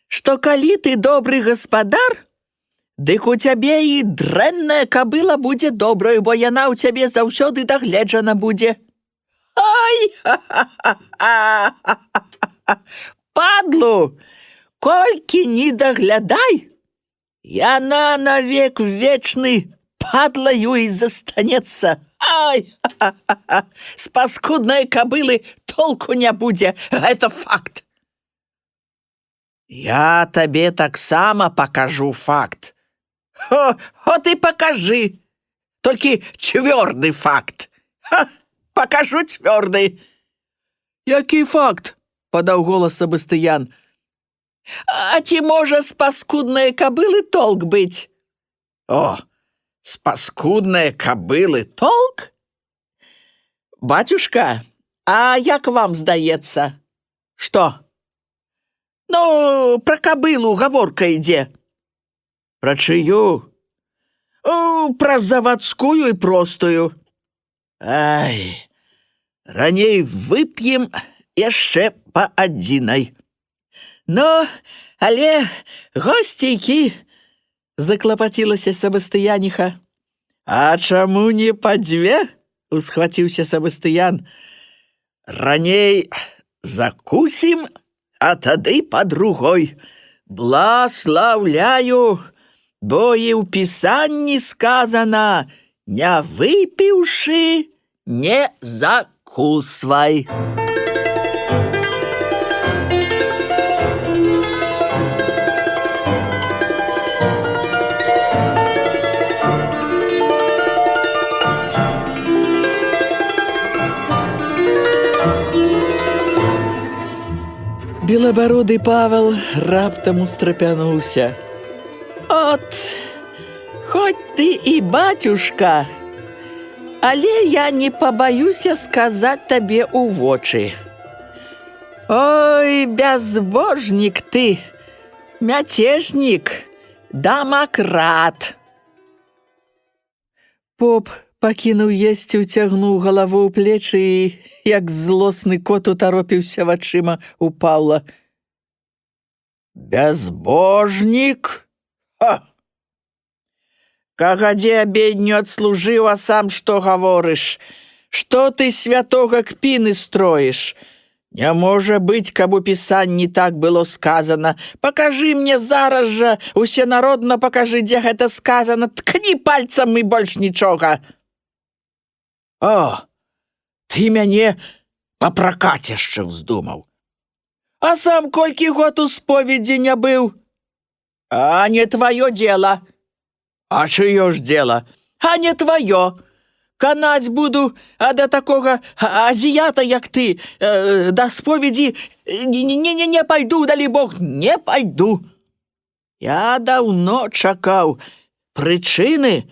што калі ты добры гаспадар, дык у цябе і дрэнная кабыла будзе добраю, бо яна ў цябе заўсёды дагледжана будзе. Ай, ха-ха-ха-ха! Падлу, колькі не даглядай, яна навек вечны падлаю і застанецца. Ай, ха-ха-ха! З паскуднай кабылы толку не будзе, гэта факт. Я табе таксама пакажу факт. От і пакажы, толькі цвёрды факт. Пакажу цвёрды. Які факт? Падаў голас Сабастыян. А ці можа з паскуднай кабылы толк быць? О, з паскуднай кабылы толк? Бацюшка, а як вам здаецца? Што? Ну, пра кабылу гаворка ідзе. Пра чыю? Пра завадскую і простую. Ай, раней вып'ем яшчэ па адзінай. Ну, але госцейкі, заклапацілася Сабастыяніха. А чаму не па дзве? Усхваціўся Сабастыян. Раней закусім, а тады па другой. Бласлаўляю, бо і ў пісанні сказана: не выпіўшы, не закусвай. Белабароды Павел раптам устрапянуўся. От, хоць ты і бацюшка, але я не пабаюся сказаць табе ў вочы. Ой, бязбожнік ты, мяцежнік, дамакрат. Поп пакінуў есці, уцягнуў галаву ў плечы і, як злосны кот, утаропіўся вачыма ў Паўла. Бязбожнік? Ха! Кагадзе абедню адслужыў, а сам што гаворыш? Што ты святога кпіны строіш? Не можа быць, каб у пісанні так было сказана. Пакажы мне зараз жа, усенародна пакажы, дзе гэта сказана. Ткні пальцам і больш нічога. О, ты мяне папракаць яшчэ ўздумаў. А сам колькі год у споведзі не быў? А не тваё дело. А чыё ж дело? А не тваё. канаць буду, а да такога азіята, як ты, да споведзі не пайду, далі Бог, не пайду. Я даўно чакаў прычыны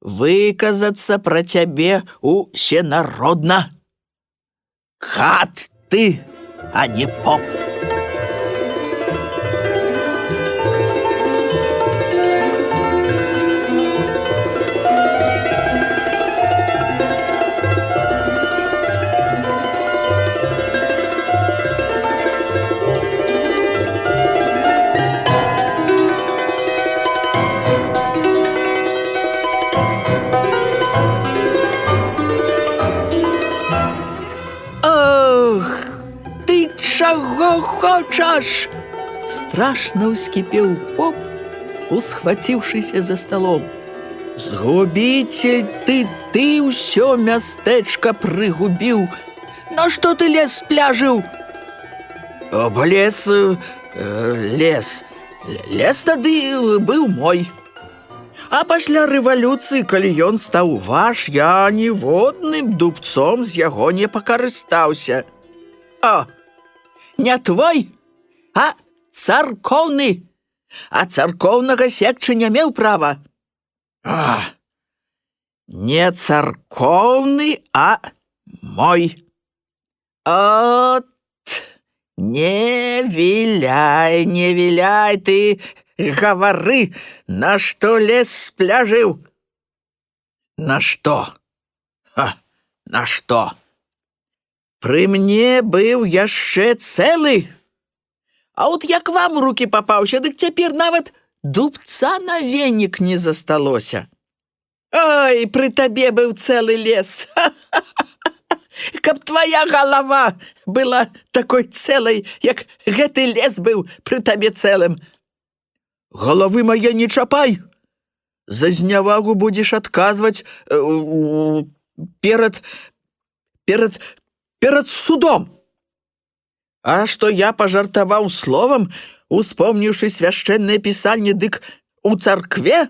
выказацца пра цябе усенародна. Гад ты, а не поп. Чаго хочаш? Страшна ўскіпеў поп, усхваціўшыся за сталом. Згубіцель ты ўсё мястэчка прыгубіў. На што ты лес спляжыў? Лес тады быў мой. А пасля рэвалюцыі, калі ён стаў ваш, я ніводным дубцом з яго не пакарыстаўся. О! Не твой, а царкоўны. А царкоўнага секчы не меў права. Не царкоўны, а мой. От, не віляй ты, гавары, на што лес спляжыў? На што? На што? Пры мне быў яшчэ цэлы. А от як вам у рукі папаўся, дык цяпер нават дубца на венік не засталося. Ой, пры табе быў цэлы лес. Каб твая галава была такой цэлай, як гэты лес быў пры табе цэлым. Галавы мае не чапай. За знявагу будзеш адказваць перад судом. А што я пажартаваў словам, успомніўшы свяшчэннае пісанне, дык у царкве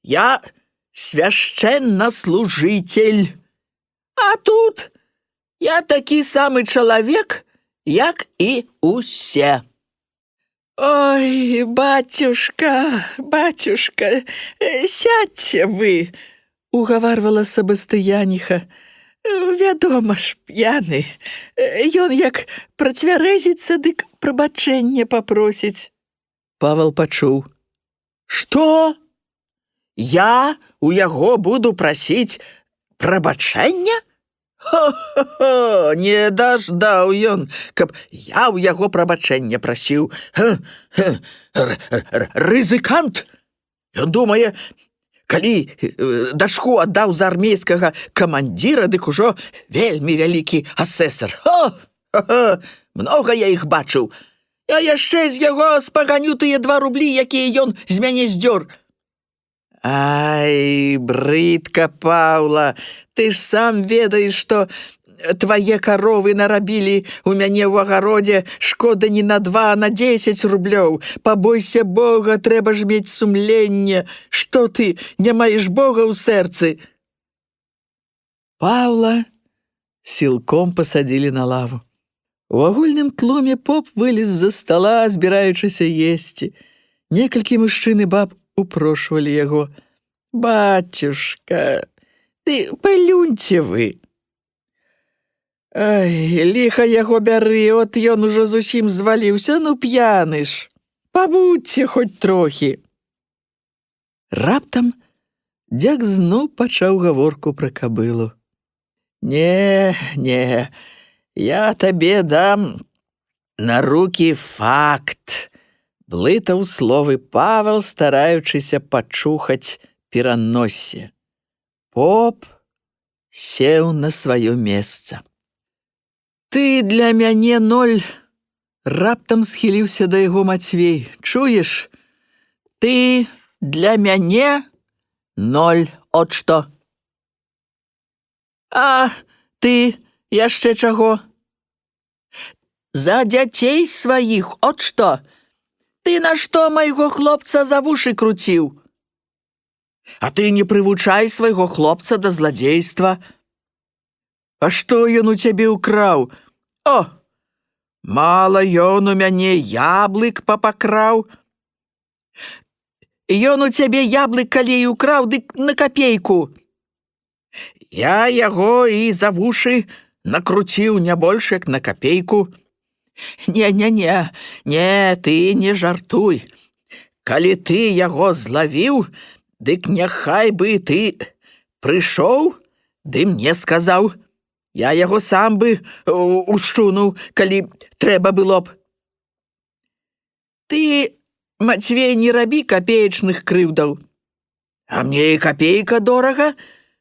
я свяшчэннаслужыцель. А тут я такі самы чалавек, як і усе. Ой, батюшка, сядьце вы, угаварвала Сабастыяніха. Вядома ж, п'яны. Ён як працвярэзіцца, дык прабачэнне папросіць. Павел пачуў. Што? Я у яго буду прасіць прабачэння? Хо-хо-хо, не даждаў ён, каб я ў яго прабачэння прасіў. Рызыкант! Ён думае, калі дачку аддаў за армейскага камандзіра, дык ужо вельмі вялікі асэсар. Многа я іх бачыў. Я яшчэ з яго спаганю тыя 2 рублі, якія ён з мяне здзёр. Ай, брыдка, Паўла, ты ж сам ведаеш, што твае каровы нарабілі у мяне ў агародзе шкода не на 2, а на 10 рублёў. Пабойся Бога, трэба ж мець сумленне. Што ты, не маеш Бога ў сэрцы? Паўла сілком пасадзілі на лаву. У агульным тлуме поп вылез з-за стала, збіраючыся есці. Некалькі мужчын і баб упрошвалі яго. Батюшка, ты палюньце вы. Ай, ліха яго бяры, от ён ужо зусім зваліўся, ну п'яны ж. Пабудзьце хоць трохі. Раптам дзяк зноў пачаў гаворку пра кабылу. Не, я табе дам на рукі факт, блытаў словы Павел, стараючыся пачухаць пераноссе. Поп сеў на сваё месца. Ты для мяне 0, раптам схіліўся да яго Мацвей. Чуеш? Ты для мяне 0, от што. А ты яшчэ чаго? За дзяцей сваіх, от што. Ты на што майго хлопца за вушы круціў? А ты не прывучай свайго хлопца да зладзейства. А што ён у цябе ўкраў? О, мала ён у мяне яблык папакраў. Ён у цябе яблык калі і ўкраў, дык на капейку. Я яго і за вушы накруціў не больш, як на капейку. Не, ты не жартуй. Калі ты яго злавіў, дык няхай бы ты прыйшоў, ды мне сказаў. Я яго сам бы ушчунуў, калі трэба было б. Ты, Мацвей, не рабі капеечных крыўдаў. А мне і капейка дорага.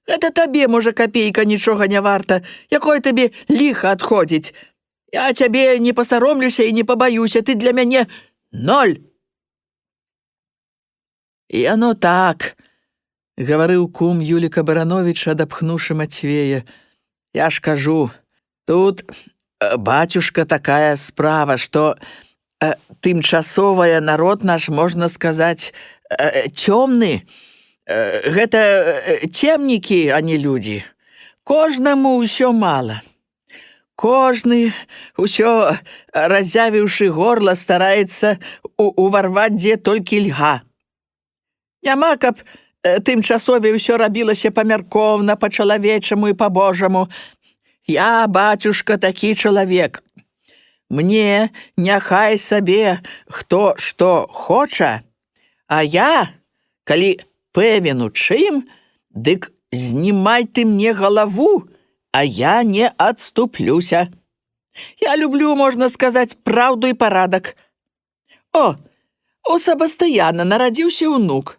Гэта табе, можа, капейка нічога не варта. Якое табе ліха адходзіць? Я цябе не пасаромлюся і не пабаюся. Ты для мяне 0. І оно так, гаварыў кум Юліка Барановіч, адапхнуўшы Мацвея. Я ж кажу, тут, бацюшка, такая справа, што тымчасовая народ наш, можна сказаць, цёмны. Гэта цемнікі, а не людзі. Кожнаму ўсё мала. Кожны, усё разявіўшы горла, стараецца уварваць дзе толькі льга. Няма, каб тымчасове ўсё рабілася памяркоўна, па-чалавечаму і па-божаму. Я, бацюшка, такі чалавек. Мне няхай сабе хто што хоча, а я, калі пэвен у чым, дык знімай ты мне галаву, а я не адступлюся. Я люблю, можна сказаць, праўду і парадак. О, у Сабастыяна нарадзіўся ўнук.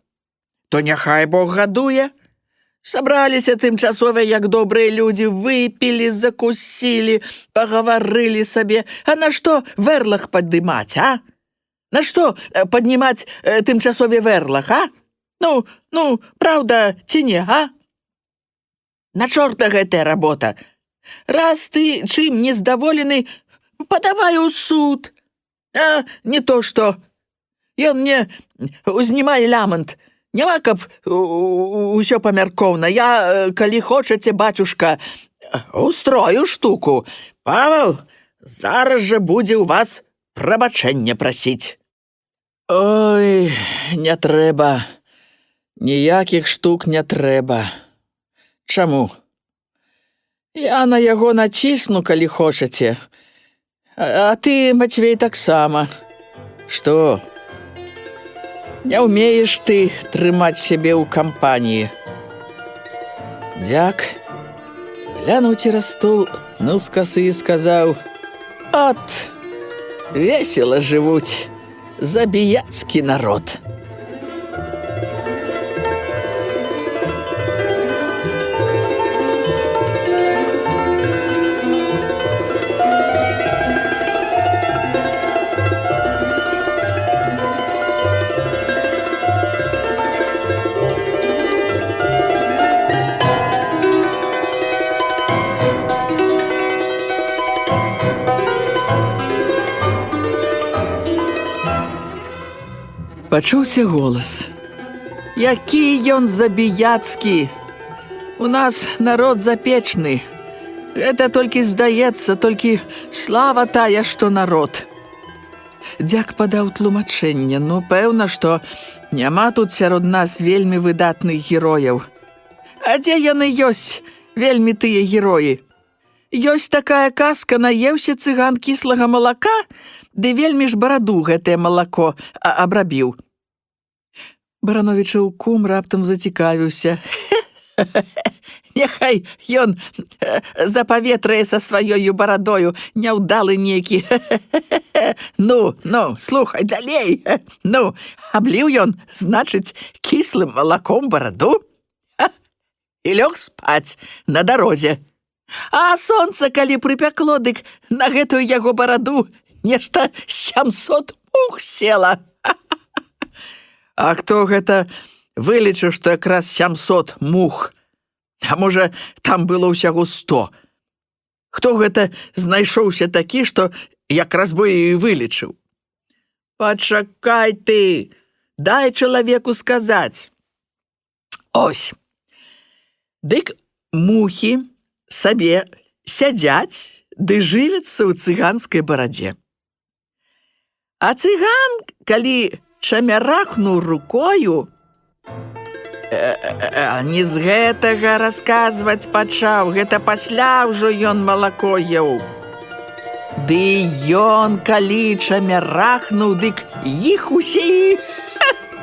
То няхай Бог гадуе. Сабраліся тымчасове, як добрыя людзі, выпілі, закусілі, пагаварылі сабе. А на што вэрлах падымаць, а? На што паднімаць тымчасове вэрлах, а? Ну, праўда, ці не, а? На чорта гэтая работа. Раз ты чым нездаволены, падавай у суд. А не то што. Ён мне узнімае лямант. Няма, каб усё памяркоўна. Я, калі хочаце, бацюшка, устрою штуку. Павел зараз жа будзе ў вас прабачэнне прасіць. Ой, не трэба. Ніякіх штук не трэба. Чаму? Я на яго націсну, калі хочаце. А ты, Мацвей, таксама. Што? Не ўмееш ты трымаць сябе ў кампаніі. Дзяк глянуў цераз стол, ну з касы сказаў: от, весела жывуць забіяцкі народ. Пачуўся голас. Які ён забіяцкі! У нас народ запечны. Гэта толькі здаецца, толькі слава тая, што народ. Дзяк падаў тлумачэнне. Ну, пэўна, што няма тут сярод нас вельмі выдатных герояў. А дзе яны ёсць, вельмі тыя героі? Ёсць такая казка, наеўся цыган кіслага малака, ды вельмі ж бараду гэтае малако абрабіў. Барановічаў кум раптам зацікавіўся. Няхай ён запаветрае са сваёю барадою, няўдалы нейкі. Ну, слухай далей. Ну, абліў ён, значыць, кіслым малаком бараду і лёг спаць на дарозе. А сонца, калі прыпякло, дык на гэтую яго бараду нешта 700 мух села. А хто гэта вылічыў, што якраз 700 мух? А можа, там было ўсяго 100? Хто гэта знайшоўся такі, што якраз бы і вылічыў? Пачакай ты, дай чалавеку сказаць. Ось. Дык мухі сабе сядзяць ды жывяцца ў цыганскай барадзе. А цыган, калі чамярахнуў рукою, не з гэтага расказваць пачаў, гэта пасля ўжо ён малако еў. Ды ён, калі чамярахнуў, дык іх усе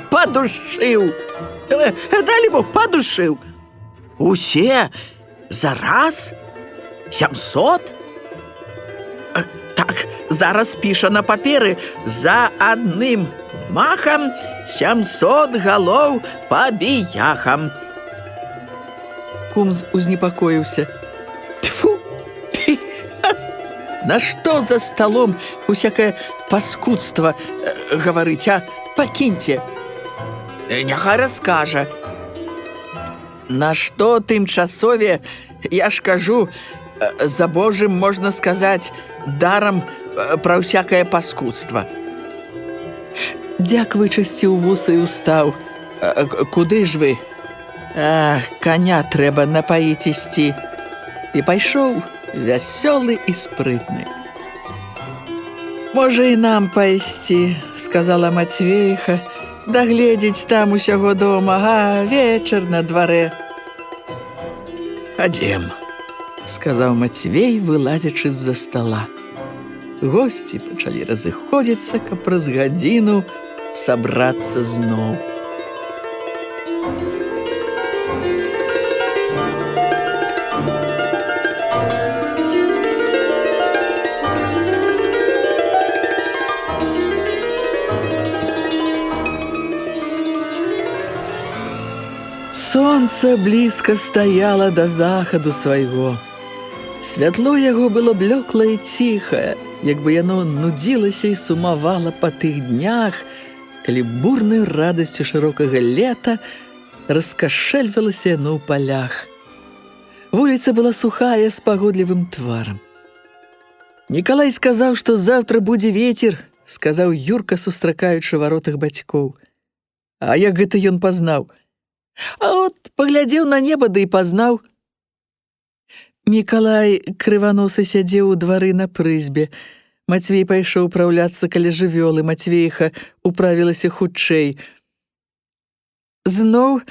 падушыў. Далі Бог, падушыў. Усе зараз? 700? Так, зараз піша на паперы: за адным махам 700 галоў па біяхам. Кум узнепакоіўся. Тьфу! Ты! Нашто за сталом усякае паскудства гаварыць, а? Пакіньце. Няхай раскажа. Нашто тымчасове, я ж кажу, за Божым, можна сказаць, дарам пра ўсякае паскудства. Дзяк вычысціў вусы і устаў. Куды ж вы? Каня трэба напаіць ісці. І пайшоў вясёлы і спрытны. Можа, і нам пайсці, сказала Мацвейха, дагледзець там усяго дома, а вечар на дварэ. Адзем, сказаў Мацвей, вылазячы з-за стала. Госці пачалі разыходзіцца, каб праз гадзіну сабрацца зноў. Сонца блізка стаяла да захаду свайго. Святло яго было блёкла і ціхае, як бы яно нудзілася і сумавала па тых днях, калі бурнай радасцю шырокага лета раскашэльвалася яно ў палях. Вуліца была сухая, з пагодлівым тварам. Мікалай сказаў, што заўтра будзе вецер, сказаў Юрка, сустракаючы варотах бацькоў. А як гэта ён пазнаў? А от паглядзеў на неба, ды і пазнаў. Мікалай крываносы сядзеў у двары на прызбе. Мацвей пайшоў праўляцца каля жывёлы. Мацвейха управілася хутчэй. Зноў,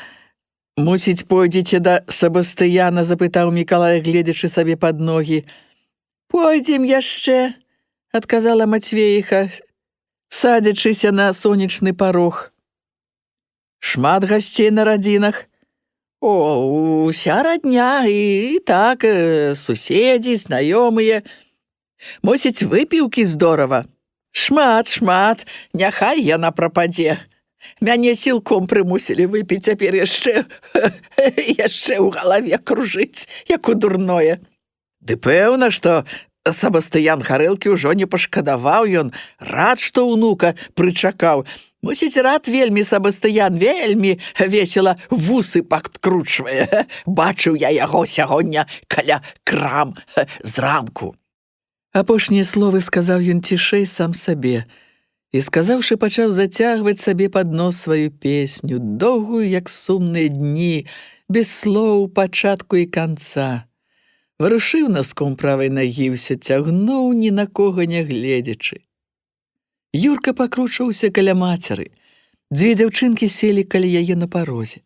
мусіць, пойдзеце да Сабастыяна, запытаў Мікалай, гледзячы сабе пад ногі. Пойдзем яшчэ, адказала Мацвейха, садзячыся на сонечны парог. Шмат гасцей на радзінах. О, уся радня, і так, суседзі, знаёмыя. Мусіць, выпіўкі здорава. Шмат, няхай яна прападзе. Мяне сілком прымусілі выпіць, цяпер яшчэ ў галаве кружыць, як у дурное. Ды пэўна, што Сабастыян гарэлкі ўжо не пашкадаваў, ён рад, што ўнука прычакаў. Мусіць, рад вельмі Сабастыян, вельмі весела вусы падкручвае. Бачыў я яго сягоння каля крам зранку. Апошнія словы сказаў ён цішэй сам сабе і, сказаўшы, пачаў зацягваць сабе пад нос сваю песню, доўгую, як сумныя дні, без слоў пачатку і канца. Варушыў наском правай нагі, ўсё цягнуў, ні на кога не гледзячы. Юрка пакручваўся каля мацеры. Дзве дзяўчынкі селі каля яе на парозе.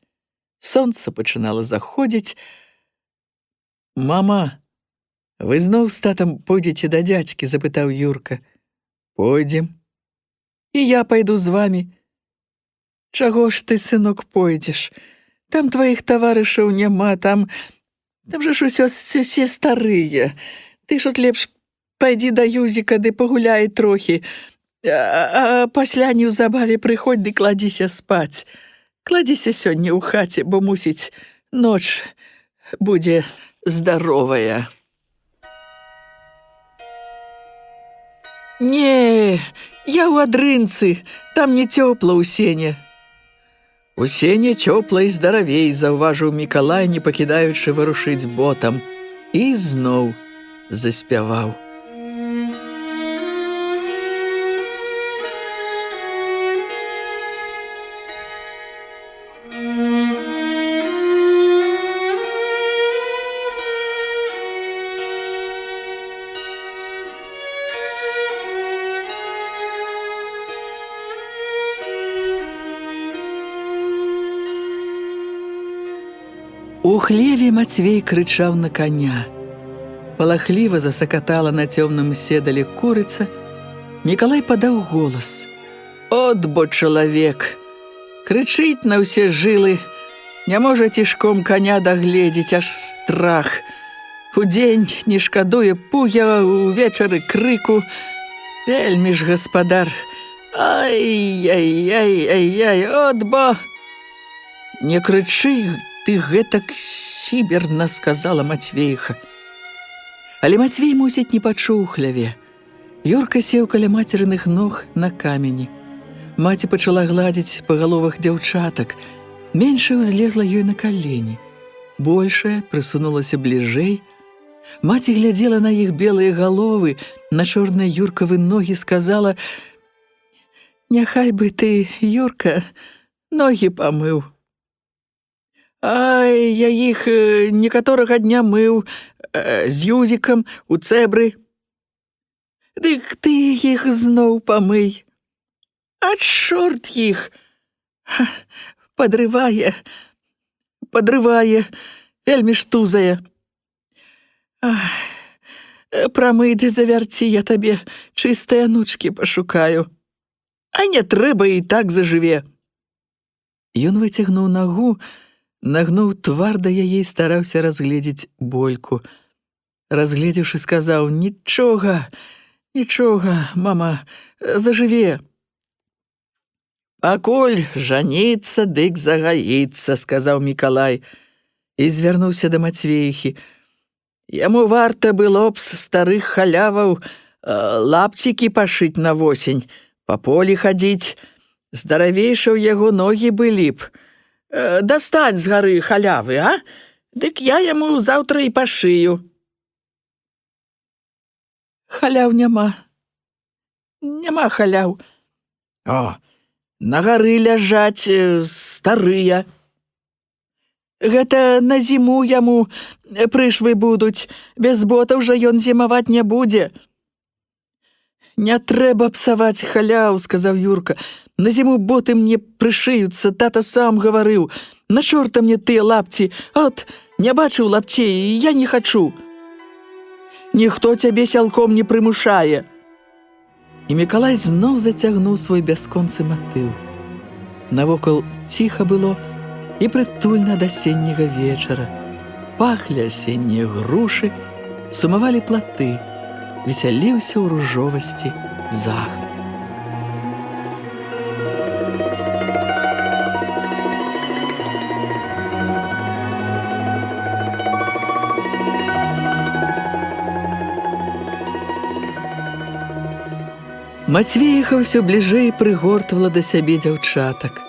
Сонца пачынала заходзіць. «Мама, вы зноў з татам пойдзеце да дзядзькі?» – запытаў Юрка. «Пойдзем. І я пайду з вамі». «Чаго ж ты, сынок, пойдзеш? Там тваіх таварышаў няма, там жа ж усе старыя. Ты ж от лепш пайдзі да Юзіка, ды пагуляй трохі. А пасля неўзабаве прыходзь ды кладзіся спаць. Кладзіся сёння ў хаце, бо, мусіць, ноч будзе здаровая». «Не, я ў адрынцы, там не цёпла ў сене». «У сене цёпла і здаравей», – заўважыў Мікалай, не пакідаючы варушыць ботам, і зноў заспяваў. У хлеве Мацвей крычаў на коня. Палахліва засакатала на цёмным седале курыца. Мікалай падаў голас. От бо чалавек! Крычыць на ўсе жылы, не можа цішком коня дагледзець, аж страх. Удзень не шкадуе пуя, увечары крыку. Вельмі ж гаспадар. Ай-яй-яй-яй-яй, от бо... Не крычы, ты гэтак сіберна, сказала Мацвейха. Але Мацвей, мусіць, не пачуў хляве. Юрка сеў каля мацерыных ног на камені. Маці пачала гладзіць па галовах дзяўчатак. Меншая ўзлезла ёй на калені. Большая прысунулася бліжэй. Маці глядзела на іх белыя галовы, на чорныя Юркавы ногі, сказала: «Няхай бы ты, Юрка, ногі памыў». «Ай, я іх некаторага дня мыў з юзікам у цэбры». «Дык ты іх зноў памый». «А чорт іх! Падрывае, вельмі ж тузае». «Прамый ды завярці, я табе чыстыя нучкі пашукаю. А не трэба, і так зажыве». Ён выцягнуў нагу, нагнуў твар да яе і стараўся разгледзець больку. Разгледзеўшы, сказаў: «Нічога, мама, зажыве». «Пакуль жаніцца, дык загаіцца», — сказаў Мікалай і звярнуўся да Мацвейхі. «Яму варта было б з старых халяваў лапцікі пашыць на восень, па полі хадзіць, здаравейшы ў яго ногі былі б. Дастань з гары халявы, а? Дык я яму заўтра і пашыю». «Халяў няма халяў. О, на гары ляжаць старыя. Гэта на зіму яму прышвы будуць, без ботаў жа ён зімаваць не будзе». «Не трэба псаваць халяў», — сказаў Юрка. «На зіму боты мне прышыюцца, тата сам гаварыў. На чорта мне тыя лапці, от, не бачыў лапцей, і я не хачу. Ніхто цябе сялком не прымушае». І Мікалай зноў зацягнуў свой бясконцы матыў. Навокал ціха было і прытульна да асенняга вечара. Пахлі асеннія грушы, сумавалі платы, весяліўся ў ружовасці захад. Мацвеіха ўсё бліжэй прыгортвала да сябе дзяўчатак.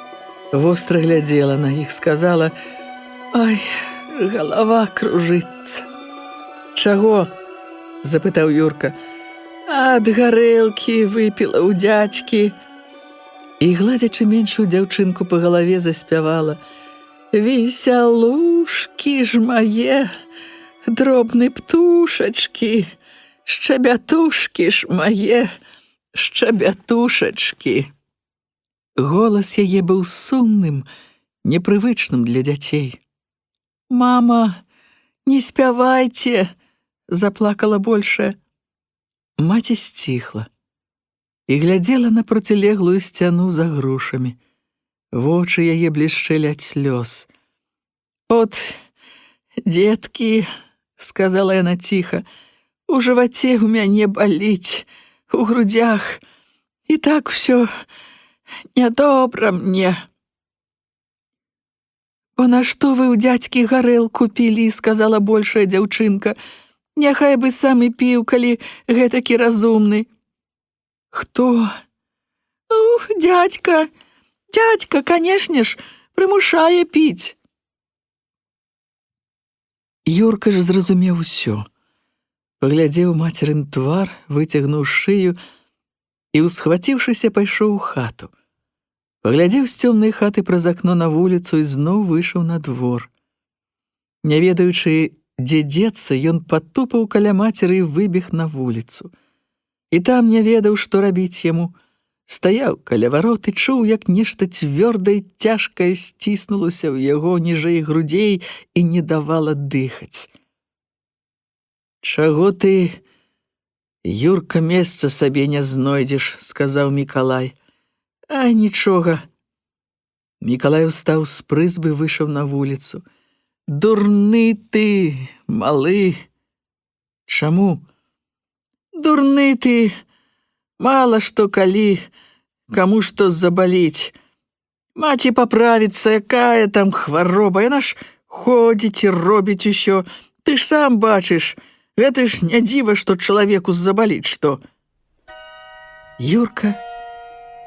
Востра глядзела на іх, сказала: «Ай, галава кружыцца». «Чаго?» – запытаў Юрка. «Ад гарэлкі выпіла ў дзядзькі». І, гладзячы меншую дзяўчынку па галаве, заспявала: «Весялушкі ж мае, дробны птушачкі, шчабятушкі ж мае, шчабятушачкі». Голас яе быў сумным, непрывычным для дзяцей. «Мама, не спявайце!» – заплакала большая. Маці сціхла і глядзела на процілеглую сцяну за грушамі. Вочы яе блішчэлі ад слёз. «От, дзеткі», – сказала яна ціха, – «у жываце ў мяне баліць, у грудях, і так усё нядобра мне». «Бо нашто вы ў дзядзькі гарэлку пілі?» – сказала большая дзяўчынка. «Няхай бы сам і піў, калі гэтакі разумны». «Хто?» «Ну, дзядзька, канешне ж, прымушае піць». Юрка ж зразумеў усё. Паглядзеў мацерын твар, выцягнуў шыю і, усхваціўшыся, пайшоў у хату. Паглядзеў з цёмнай хаты праз акно на вуліцу і зноў выйшаў на двор. Не ведаючы, дзе дзецца, ён патупаў каля мацеры і выбег на вуліцу. І там не ведаў, што рабіць яму. Стаяў каля варот і чуў, як нешта цвёрдае, цяжкае сціснулася ў яго ніжэй грудзей і не давала дыхаць. «Чаго ты, Юрка, месца сабе не знойдзеш?» – сказаў Мікалай. «А нічога». Мікалай устаў з прызбы, выйшаў на вуліцу. «Дурны ты, малы!» «Чаму?» «Дурны ты! Мала што калі, каму што забаліць. Маці паправіцца, якая там хвароба, яна ж ходзіць і робіць усё. Ты ж сам бачыш, гэта ж не дзіва, што чалавеку забаліць што». Юрка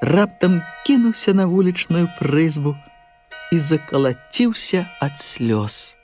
раптам кінуўся на вулічную прызбу і закалаціўся ад слёз.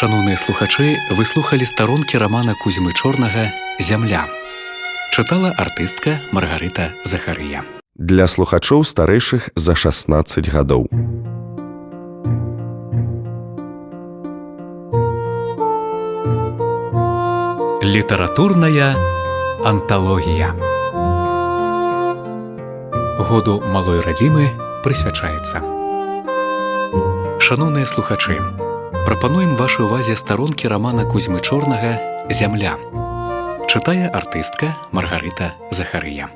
Шановныя слухачы, вы слухалі старонкі рамана Кузьмы Чорнага «Зямля». Чытала артыстка Маргарыта Захарыя. Для слухачоў старэйшых за 16 гадоў. Літаратурная анталогія. Году малой радзімы прысвячаецца. Шановныя слухачы, прапануем вашай увазе старонкі рамана Кузьмы Чорнага «Зямля». Чытае артыстка Маргарыта Захарыя.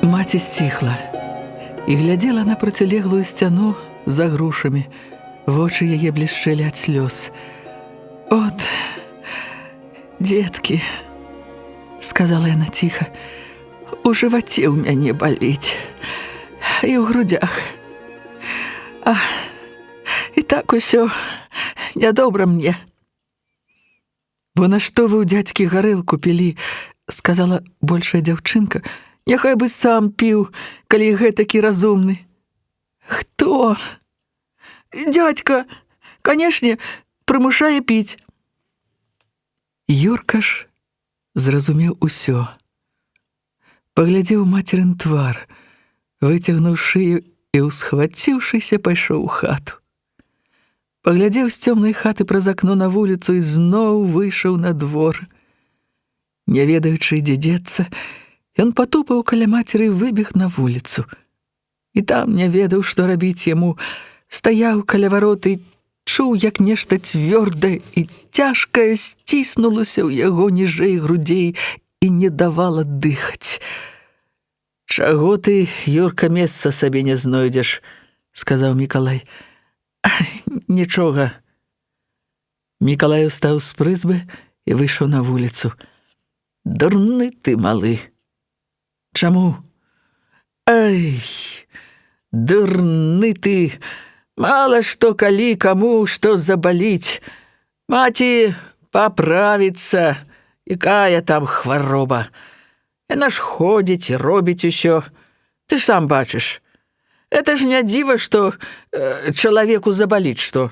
Маці сціхла і глядзела на процілеглую сцяну за грушамі. Вочы яе блішчэлі ад слёз. «От, дзеткі», – сказала яна ціха, – «у жываце ў мяне баліць і ў грудях. І так усё нядобра мне». «Бо нашто вы ў дзядзькі гарэлку пілі?» – сказала большая дзяўчынка. «Няхай бы сам піў, калі гэтакі разумны». «Хто?» «Дядька, канешне, прымушае піць». Юрка ж зразумеў усё. Паглядзеў мацерын твар, выцягнуў шыю і, усхваціўшыся, пайшоў у хату. Паглядзеў з цёмнай хаты праз акно на вуліцу і зноў выйшаў на двор. Не ведаючы, дзе дзецца, ён патупаў каля мацеры і выбег на вуліцу. І там не ведаў, што рабіць яму. Стаяў каля варот і чуў, як нешта цвёрдае і цяжкае сціснулася ў яго ніжэй грудзей і не давала дыхаць. «Чаго ты, Юрка, месца сабе не знойдзеш?» – сказаў Мікалай. «Нічога». Мікалай устаў з прызбы і выйшаў на вуліцу. «Дурны ты, малы!» «Чаму?» «Ай, дурны ты! Мала што калі каму што забаліць. Маці паправіцца, Якая там хвароба? Яна ж ходзіць і робіць усё. Ты ж сам бачыш. Это ж не дзіва, што чалавеку забаліць што.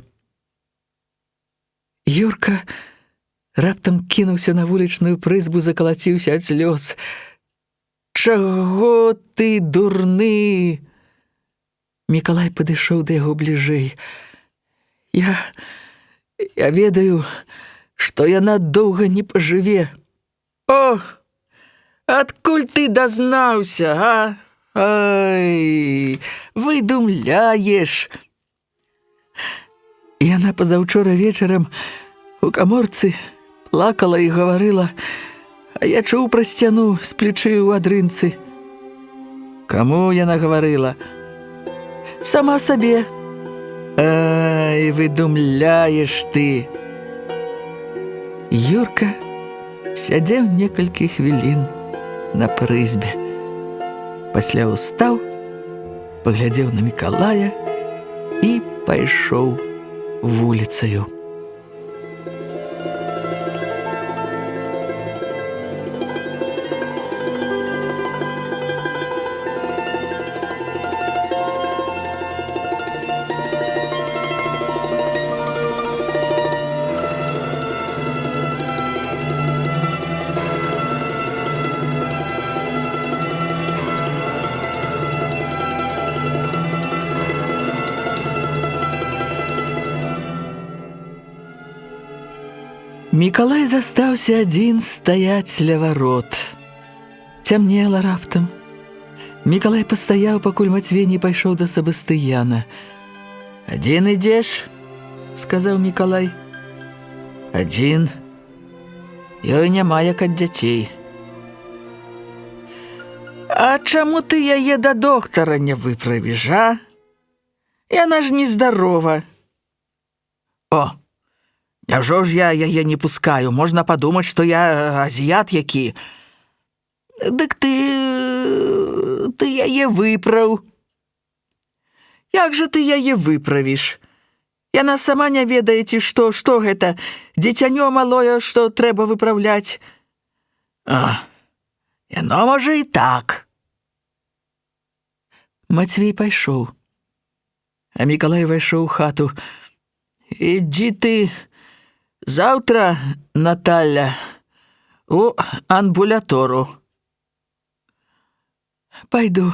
Юрка раптам кінуўся на вулічную прызбу, закалаціўся ад слёз. Чаго ты, дурны? Мікалай падышоў да яго бліжэй. Я ведаю, што яна доўга не пажыве. О, адкуль ты дазнаўся, а? Ай, выдумляеш. Яна пазаўчора вечарам у каморцы плакала і гаварыла, а я чуў праз сцяну з плечы ў адрынцы. Каму яна гаварыла? Сама сабе. Ай, выдумляеш ты. Юрка сядзеў некалькі хвілін на прызбе. Пасля устаў, паглядзеў на Мікалая і пайшоў вуліцаю. Мікалай застаўся адзін стаяць ля варот. Цямнела раптам. Мікалай пастаяў, пакуль Мацвей не пайшоў да Сабастыяна. «Адзін ідзеш?» – сказаў Мікалай. «Адзін. Ёй няма як ад дзяцей». «А чаму ты яе да доктара не выправіш, а? Яна ж нездарова». «О! Няўжо ж я яе не пускаю? Можна падумаць, што я азіят які». «Дык ты яе выправ». «Як жа ты яе выправіш? Яна сама не ведае, ці што гэта? Дзіцянё малое, што трэба выпраўляць?» «А, яно можа і так». Мацвей пайшоў, а Мікалай увайшоў у хату. «Ідзі ты заўтра, Наталя, у амбулятору». «Пайду».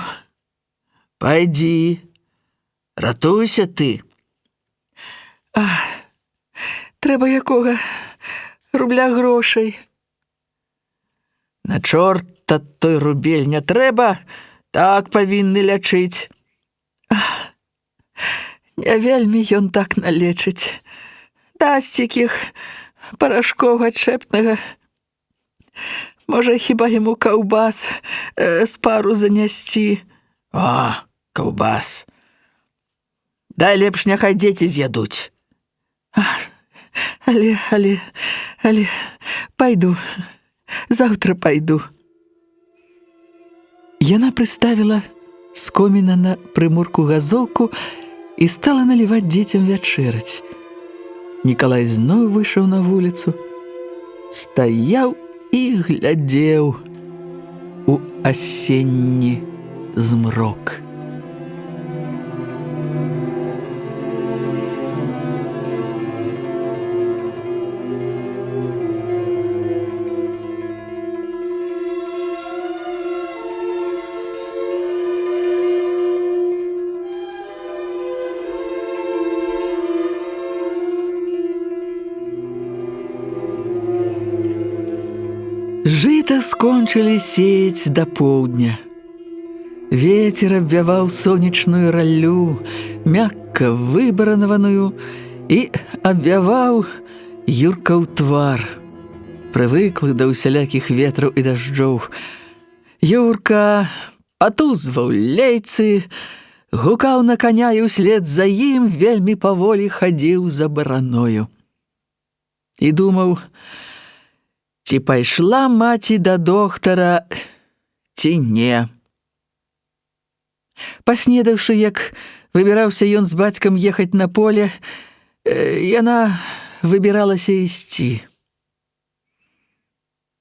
«Пайдзі, ратуйся ты». «Трэба якога рубля грошай». «На чорта той рубель не трэба, так павінны лячыць». «Не вельмі ён так налечыць. Дасць якіх парашков адчэпнага. Можа, хіба яму каўбас з пару занясці». «О, каўбас. Дай лепш няхай дзеці з'ядуць». Але, пайду, заўтра пайду». Яна прыставіла з коміна на прымурку газоўку і стала наліваць дзецям вячэраць. Мікалай зноў выйшаў на вуліцу, стаяў і глядзеў у асенні змрок. Жыта скончылі сеяць да поўдня. Вецер абвяваў сонечную раллю, мякка выбаранаваную, і абвяваў Юркаў твар, прывыклы да ўсялякіх ветраў і дажджоў. Юрка патузваў лейцы, гукаў на каня і ўслед за ім вельмі паволі хадзіў за бараною. І думаў, ці пайшла маці да доктара, ці не. Паснедаўшы, як выбіраўся ён з бацькам ехаць на поле, яна выбіралася ісці.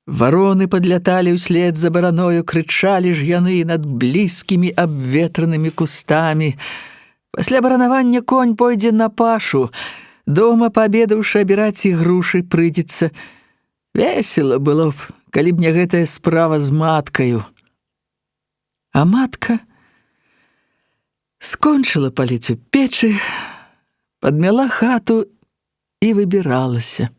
Вароны падляталі ўслед за бараною, крычалі ж яны над блізкімі абветранымі кустамі. Пасля баранавання конь пойдзе на пашу. Дома, паабедаўшы, абіраць ігрушы прыйдзецца. Весела было б, калі б не гэтая справа з маткаю. А матка скончыла паліць у печы, падмяла хату і выбіралася.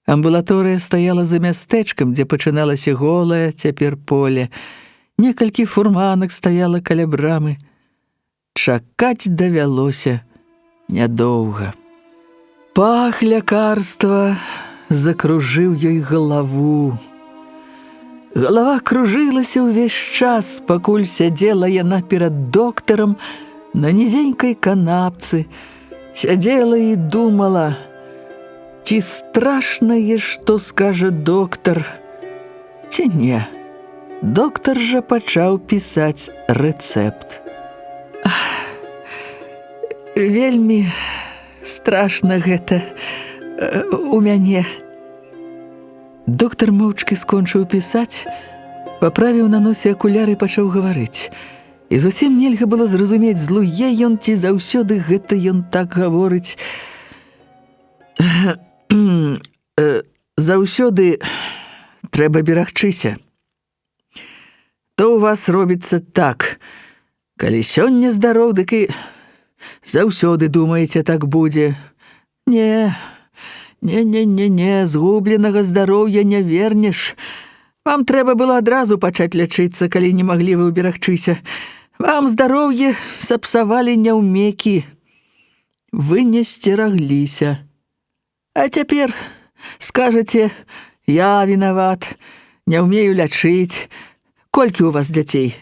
Амбулаторыя стаяла за мястэчкам, дзе пачыналася голае цяпер поле. Некалькі фурманак стаяла каля брамы. Чакаць давялося нядоўга. Пах лякарства закружыў ёй галаву. Галава кружылася ўвесь час, пакуль сядзела яна перад доктарам на нізенькай канапцы. Сядзела і думала, ці страшнае, што скажа доктар, ці не. Доктар жа пачаў пісаць рэцэпт. Вельмі страшна гэта у мяне. Доктар моўчкі скончыў пісаць, паправіў на носе акуляры і пачаў гаварыць. І зусім нельга было зразумець, злуе ён ці заўсёды гэта ён так гаворыць. Заўсёды трэба берагчыся. То ў вас робіцца так. Калі сёння здароў, дык і заўсёды думаеце, так будзе. Не, згубленага здароўя не вернеш. Вам трэба было адразу пачаць лячыцца, калі не маглі вы ўберагчыся. Вам здароўе сапсавалі няўмекі. Вы не сцерагліся. А цяпер скажаце, я вінават, не ўмею лячыць. Колькі ў вас дзяцей?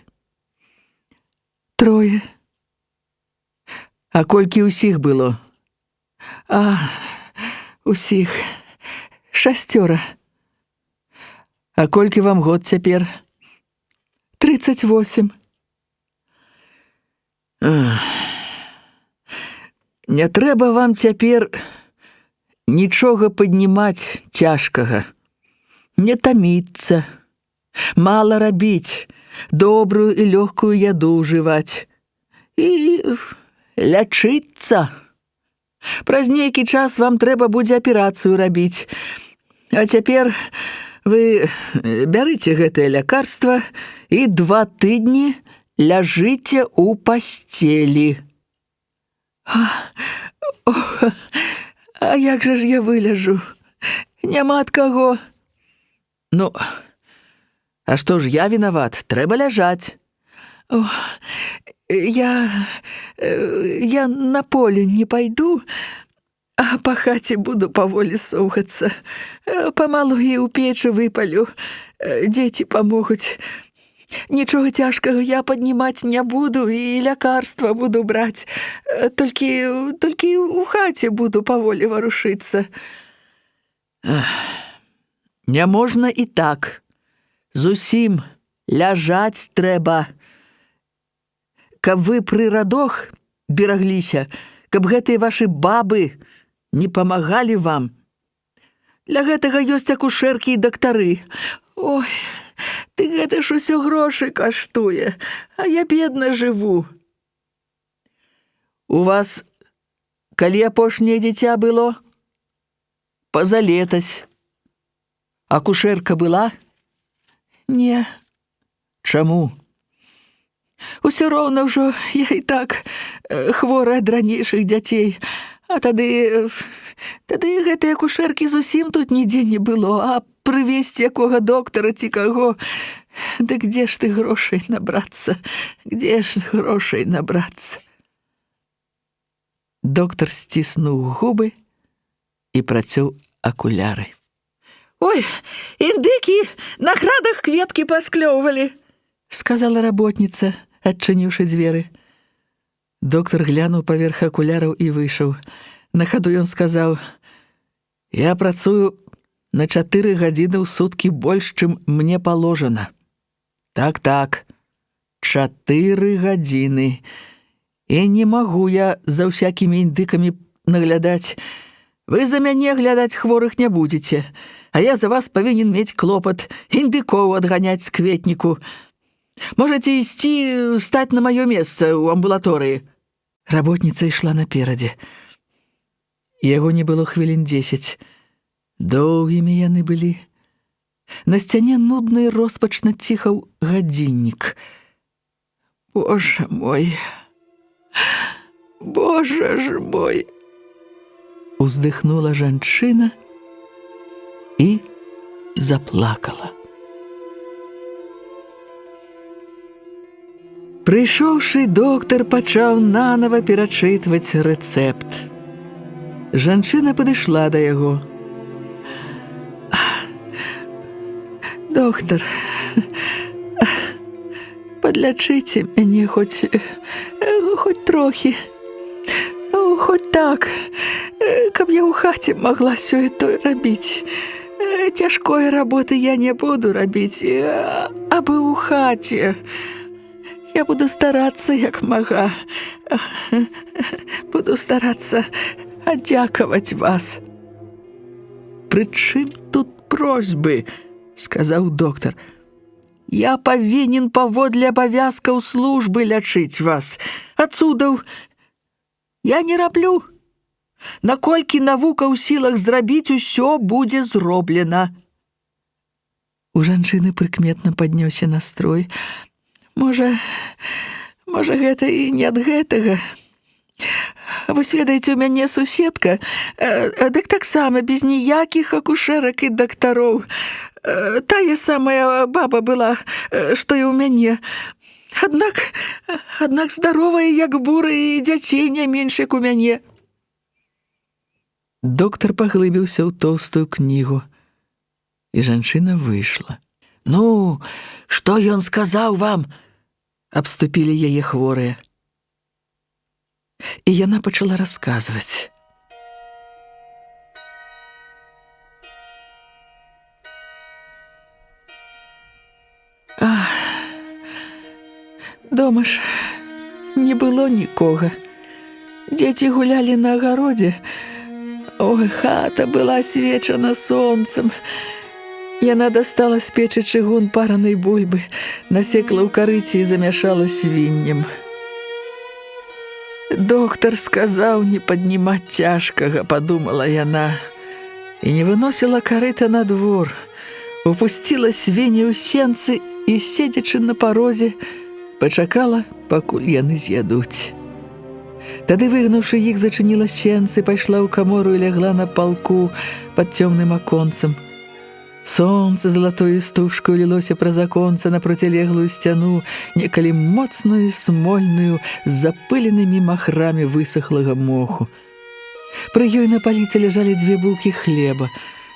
3. А колькі ўсіх было? Усіх 6. А колькі вам год цяпер? 38. Не трэба вам цяпер нічога паднімаць цяжкага. Не таміцца. Мала рабіць. Добрую і лёгкую яду ўжываць. І лячыцца. Праз нейкі час вам трэба будзе аперацыю рабіць. А цяпер вы бярыце гэтае лякарства і 2 тыдні ляжыце ў пасцелі. А як жа ж я выляжу? Няма ад каго. Ну, а што ж я вінават? Трэба ляжаць. Я на поле не пайду, а па хаце буду паволі соўгацца. Памалу і ў печы выпалю. Дзеці памогуць. Нічога цяжкага я паднімаць не буду і лякарства буду браць. Толькі ў хаце буду паволі варушыцца. Не можна і так. Зусім ляжаць трэба. Каб вы пры радох берагліся, каб гэтыя вашы бабы не памагалі вам. Для гэтага ёсць акушэркі і дактары. Ой, ты гэта ж усё грошы каштуе, а я бедна жыву. У вас калі апошняе дзіця было? Пазалетась. Акушэрка была? Не. Чаму? Усё роўна ўжо я і так хворая ад ранейшых дзяцей. А тады гэтай акушэркі зусім тут нідзе не было, а прывесці якога доктара ці каго. Дык дзе ж ты грошай набрацца? Дзе ж грошай набрацца? Доктар сціснуў губы і працёў акуляры. Ой, індыкі на градах кветкі пасклёўвалі, сказала работніца, адчыніўшы дзверы. Доктар глянуў паверх акуляраў і выйшаў. На хаду ён сказаў: «Я працую на 4 гадзіны ў суткі больш, чым мне паложана». Так, 4 гадзіны. І не магу я за ўсякімі індыкамі наглядаць. Вы за мяне глядаць хворых не будзеце, а я за вас павінен мець клопат, індыкоў адганяць з кветніку. Можаце ісці стаць на маё месца ў амбулаторыі». Работніца ішла наперадзе. Яго не было хвілін 10. Доўгімі яны былі. На сцяне нудна і роспачна ціхаў гадзіннік. «Боже мой! Боже ж мой!» Уздыхнула жанчына і заплакала. Прыйшоўшы, доктар пачаў нанава перачытваць рэцэпт. Жанчына падышла да яго. «Доктар, падлячыце мяне хоць трохі, хоць так, каб я ў хаце магла сёе-тое рабіць. Цяжкой работы я не буду рабіць, абы ў хаце. Я буду старацца, як мага. Буду старацца адзякаваць вас». «Пры чым тут просьбы?» — сказаў доктар. «Я павінен паводле абавязкаў службы лячыць вас. А цудаў я не раблю. Наколькі навука ў сілах зрабіць, усё будзе зроблена». У жанчыны прыкметна паднёўся настрой. Можа, гэта і не ад гэтага. Вы ведаеце, у мяне суседка, дык таксама без ніякіх акушэрак і дактароў. Тая самая баба была, што і ў мяне. Аднак здаровая, як буры, і дзяцей не менш, як у мяне». Доктар паглыбіўся ў тоўстую кнігу, і жанчына выйшла. «Ну, што ён сказаў вам?» — абступілі яе хворыя. І яна пачала расказваць. Дома ж не было нікога. Дзеці гулялі на агародзе. Ой, хата была асвечана сонцам. Яна дастала з печы чыгун паранай бульбы, насекла ў карыце і замяшала свіннем. «Доктар сказаў не паднімаць цяжкага», — падумала яна, і не выносіла карыта на двор. Упусціла свіней у сенцы і, седзячы на парозе, пачакала, пакуль яны з'ядуць. Тады, выгнуўшы іх, зачыніла сенцы, пайшла ў камору і лягла на палку пад цёмным аконцам. Сонца залатою стужкаю лілося праз аконца на процілеглую сцяну, некалі моцную і смольную, з запыленымі махрамі высахлага моху. Пры ёй на паліцы ляжалі 2 булкі хлеба,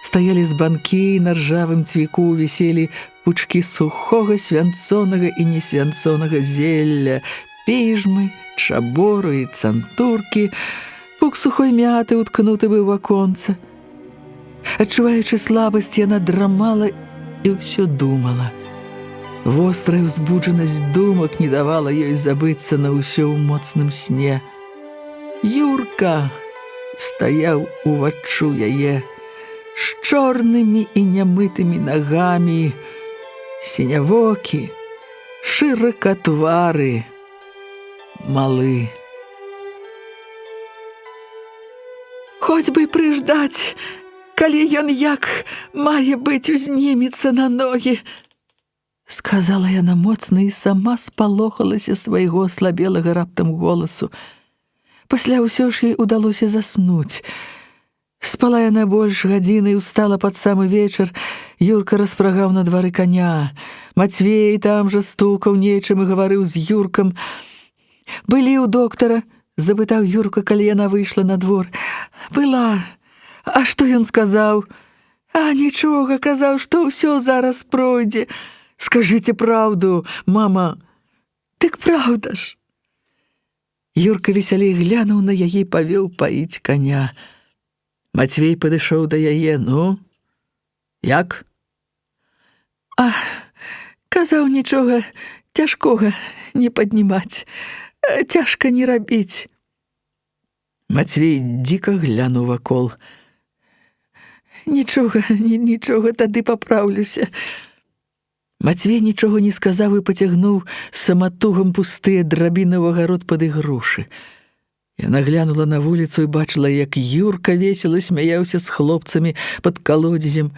стаялі збанкі, на ржавым цвіку віселі пучкі сухога свянцонага і несвянцонага зелля, піжмы, чабору і цантуркі, пук сухой мяты уткнуты быў у аконца. Адчуваючы слабасць, яна драмала і ўсё думала. Вострая ўзбуджанасць думак не давала ёй забыцца на ўсё ў моцным сне. Юрка стаяў уваччу яе з чорнымі і нямытымі нагамі, сінявокі, шыракатвары, малы. «Хоць бы прыждаць, калі ён як мае быць узнімецца на ногі», — сказала яна моцна і сама спалохалася свайго слабелага раптам голасу. Пасля ўсё ж ёй удалося заснуць. Спала яна больш гадзіны і ўстала пад самы вечар. Юрка распрагаў на двары коня. Мацвей там жа стукаў нечым і гаварыў з Юркам. «Былі ў доктара?» — запытаў Юрка, калі яна выйшла на двор. «Была. А што ён сказаў?» «А нічога, казаў, што ўсё зараз пройдзе. Скажыце праўду, мама». «Дык праўда ж». Юрка весялей глянуў на яе і павёў паіць коня. Мацвей падышоў да яе. «Ну, як?» «А, казаў, нічога цяжкога не паднімаць, цяжка не рабіць». Мацвей дзіка глянуў вакол. Нічога, тады папраўлюся. Мацвей нічога не сказаў і пацягнуў саматугам пустыя драбіны ў агарод пад ігрушы. Яна глянула на вуліцу і бачыла, як Юрка весела смяяўся з хлопцамі пад калодзезем.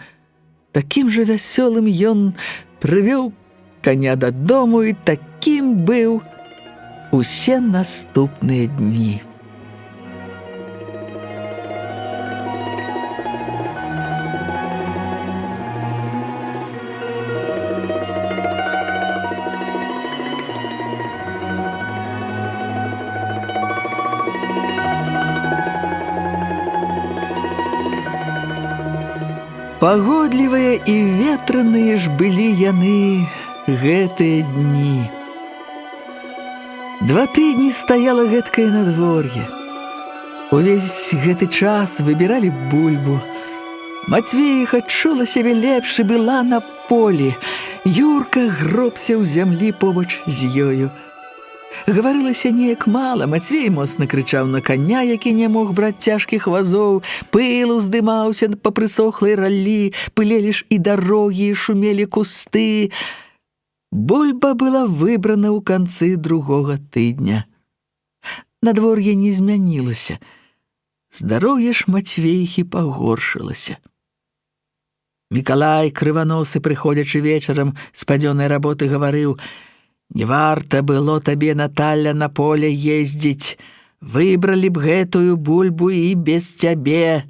Такім жа вясёлым ён прывёў каня дадому і такім быў усе наступныя дні. Пагодлівыя і ветраныя ж былі яны гэтыя дні. 2 тыдні стаяла гэткае надвор'е. Увесь гэты час выбіралі бульбу. Мацвеіха адчула сябе лепш і была на полі. Юрка гробся ў зямлі побач з ёю. Гаварылася неяк мала, Мацвей моцна крычаў на коня, які не мог браць цяжкіх вазоў, пыл уздымаўся па прысохлай раллі, пылелі ж і дарогі, і шумелі кусты. Бульба была выбрана ў канцы 2-го тыдня. Надвор'е не змянілася. Здароўе ж Мацвейхі пагоршылася. Мікалай, крываносы, прыходзячы вечарам з падзённай работы, гаварыў: «Не варта было табе, Наталля, на поле ездзіць. Выбралі б гэтую бульбу і без цябе.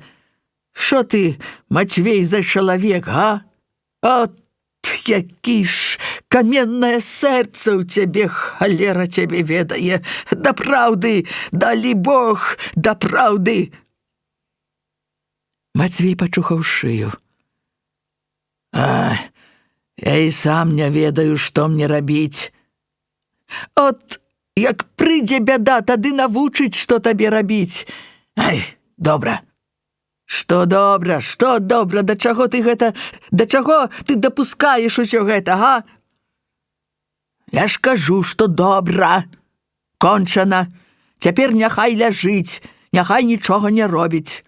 Шо ты, Мацвей, за чалавек, га? От які ж каменнае сэрца ў цябе, халера цябе ведае. Да праўды, далі Бог, да праўды!» Мацвей пачухаў шыю. «А, я і сам не ведаю, што мне рабіць. От як прыйдзе бяда, тады навучыць, што табе рабіць. Ай, добра. Што добра, да чаго ты гэта, да чаго ты дапускаеш усё гэта, га? Я ж кажу, што добра. Кончана. Цяпер няхай ляжыць, няхай нічога не робіць».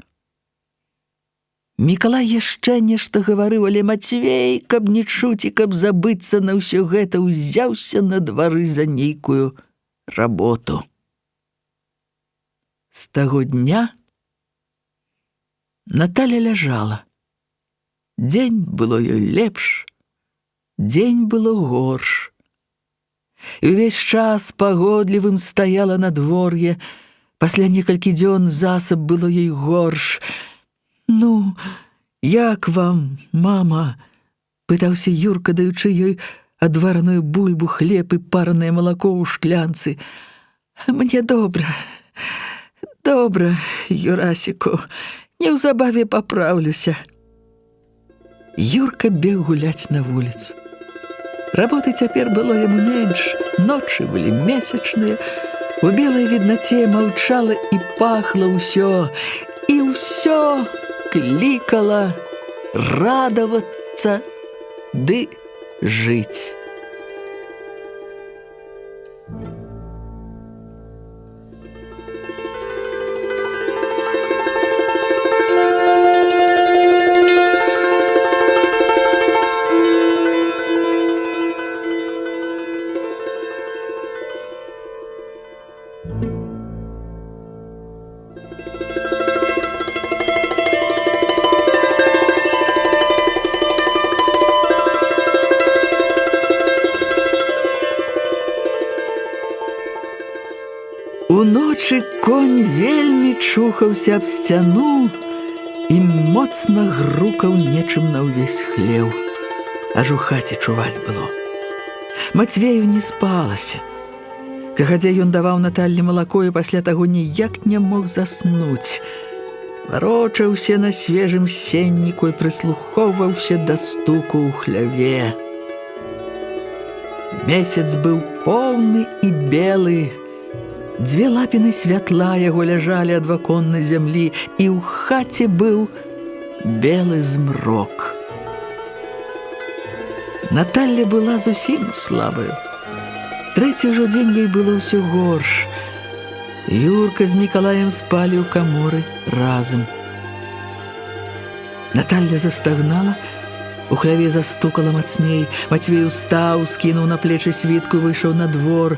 Мікалай яшчэ нешта гаварыў, але Мацвей, каб не чуць і каб забыцца на ўсё гэта, узяўся на двары за нейкую работу. З таго дня Наталя ляжала. Дзень было ёй лепш, дзень было горш. І ўвесь час пагодлівым стаяла надвор'е. Пасля некалькі дзён засаб было ёй горш. «Ну, як вам, мама?» – пытаўся Юрка, даючы ёй адвараную бульбу, хлеб і паранае малако ў шклянцы. «Мне добра, Юрасіку, неўзабаве папраўлюся». Юрка бег гуляць на вуліцу. Работы цяпер было яму менш, ночы былі месячныя, у белай віднаце маўчала і пахла ўсё, і ўсё клікала радавацца ды жыць. Уночы конь вельмі чухаўся аб сцяну і моцна грукаў нечым на ўвесь хлеў. Аж у хаце чуваць было. Мацвею не спалася. Кагадзя ён даваў Наталлі малако і пасля таго ніяк не мог заснуць. Варочаўся на свежым сенніку і прыслухоўваўся да стуку ў хляве. Месяц быў поўны і белы. 2 лапіны святла яго ляжалі ад ваконнай зямлі, і ў хаце быў белы змрок. Наталля была зусім слабаю. 3-й ужо дзень ёй было ўсё горш. Юрка з Мікалаем спалі ў каморы разам. Наталья застагнала, у хляве застукала мацней. Мацвей устаў, скінуў на плечы світку, выйшаў на двор.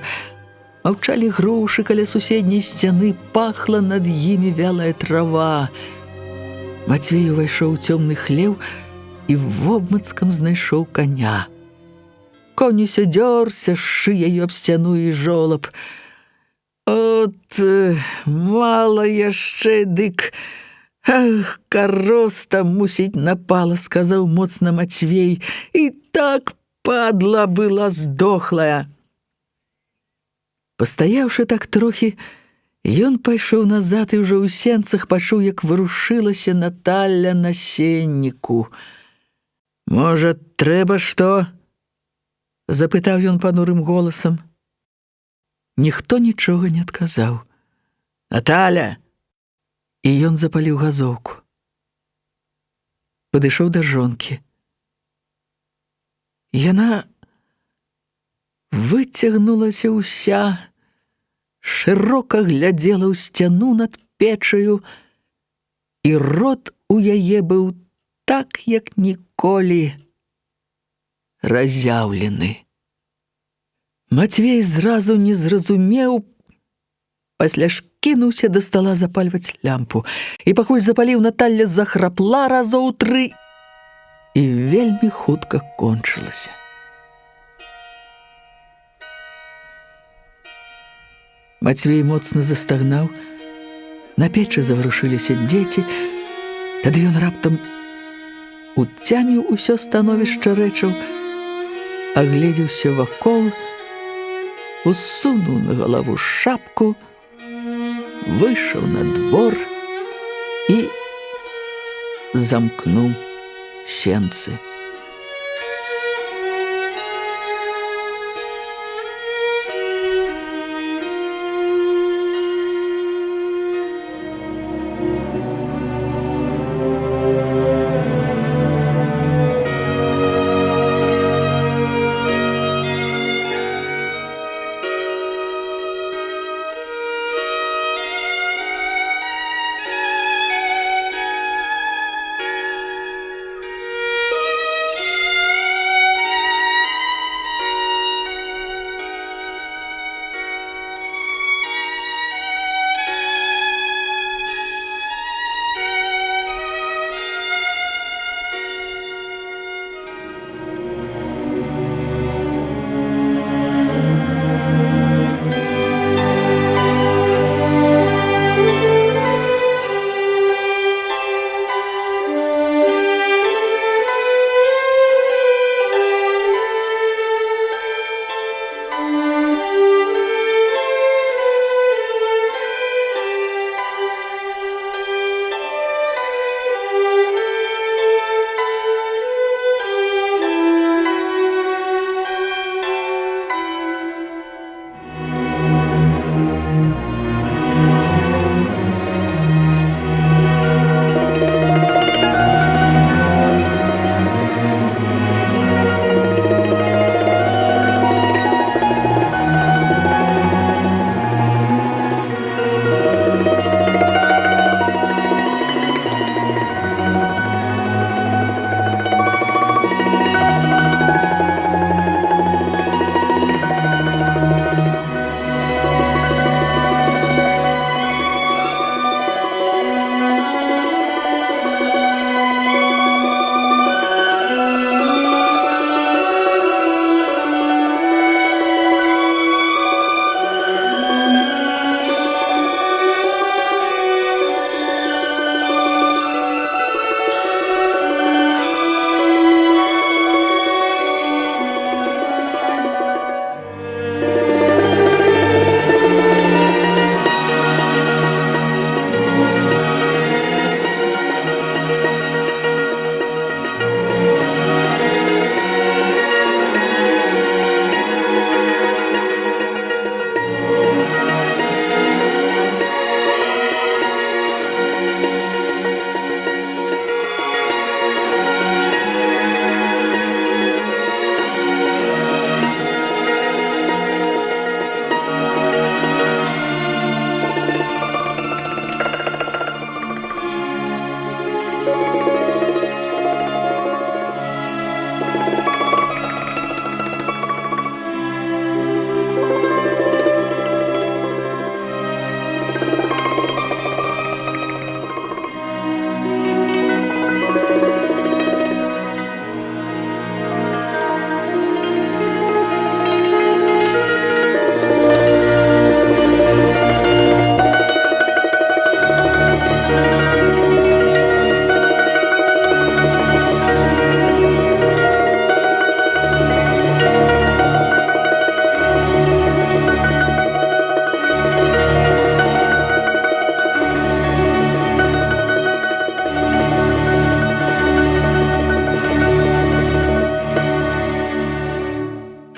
Маўчалі грушы каля суседняй сцяны, пахла над імі вялая трава. Мацвей увайшоў у цёмны хлеў і вобмацкам знайшоў коня. Конь усё дёрся, шыяю аб сцяну і жолаб. От, мала яшчэ, дык... «Ах, кароста, мусіць, напала», — сказаў моцна Мацвей. «І так падла была здохлая». Пастаяўшы так трохі, ён пайшоў назад і ўжо ў сенцах пачуў, як варушылася Наталля на сенніку. «Можа, трэба што?» — запытаў ён панурым голасам. Ніхто нічога не адказаў. «Наталя!» І ён запаліў газоўку. Падышоў да жонкі. Яна выцягнулася ўся, шырока глядзела ў сцяну над печаю, і рот у яе быў так, як ніколі, разяўлены. Мацвей зразу не зразумеў, пасля ж кінуўся да стала запальваць лямпу. І пакуль запаліў, Наталля захрапла разоў 3 і вельмі хутка кончылася. Мацвей моцна застагнаў, на печы заварушыліся дзеці, тады ён раптам уцяміў усё становішча рэчаў, агледзеўся вакол, усунуў на галаву шапку, выйшаў на двор і замкнуў сенцы.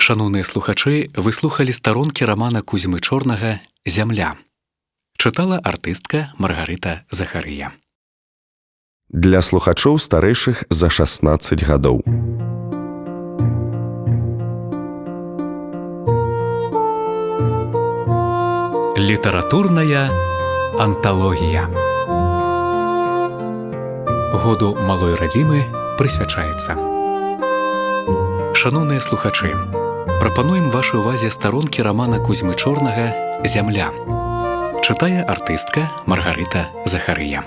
Шаноўныя слухачы, вы слухалі старонкі рамана Кузьмы Чорнага «Зямля». Чытала артыстка Маргарыта Захарыя. Для слухачоў старэйшых за 16 гадоў. Літаратурная анталогія. Году малой радзімы прысвячаецца. Шаноўныя слухачы, прапануем вашай увазе старонкі рамана Кузьмы Чорнага «Зямля». Чытае артыстка Маргарыта Захарыя.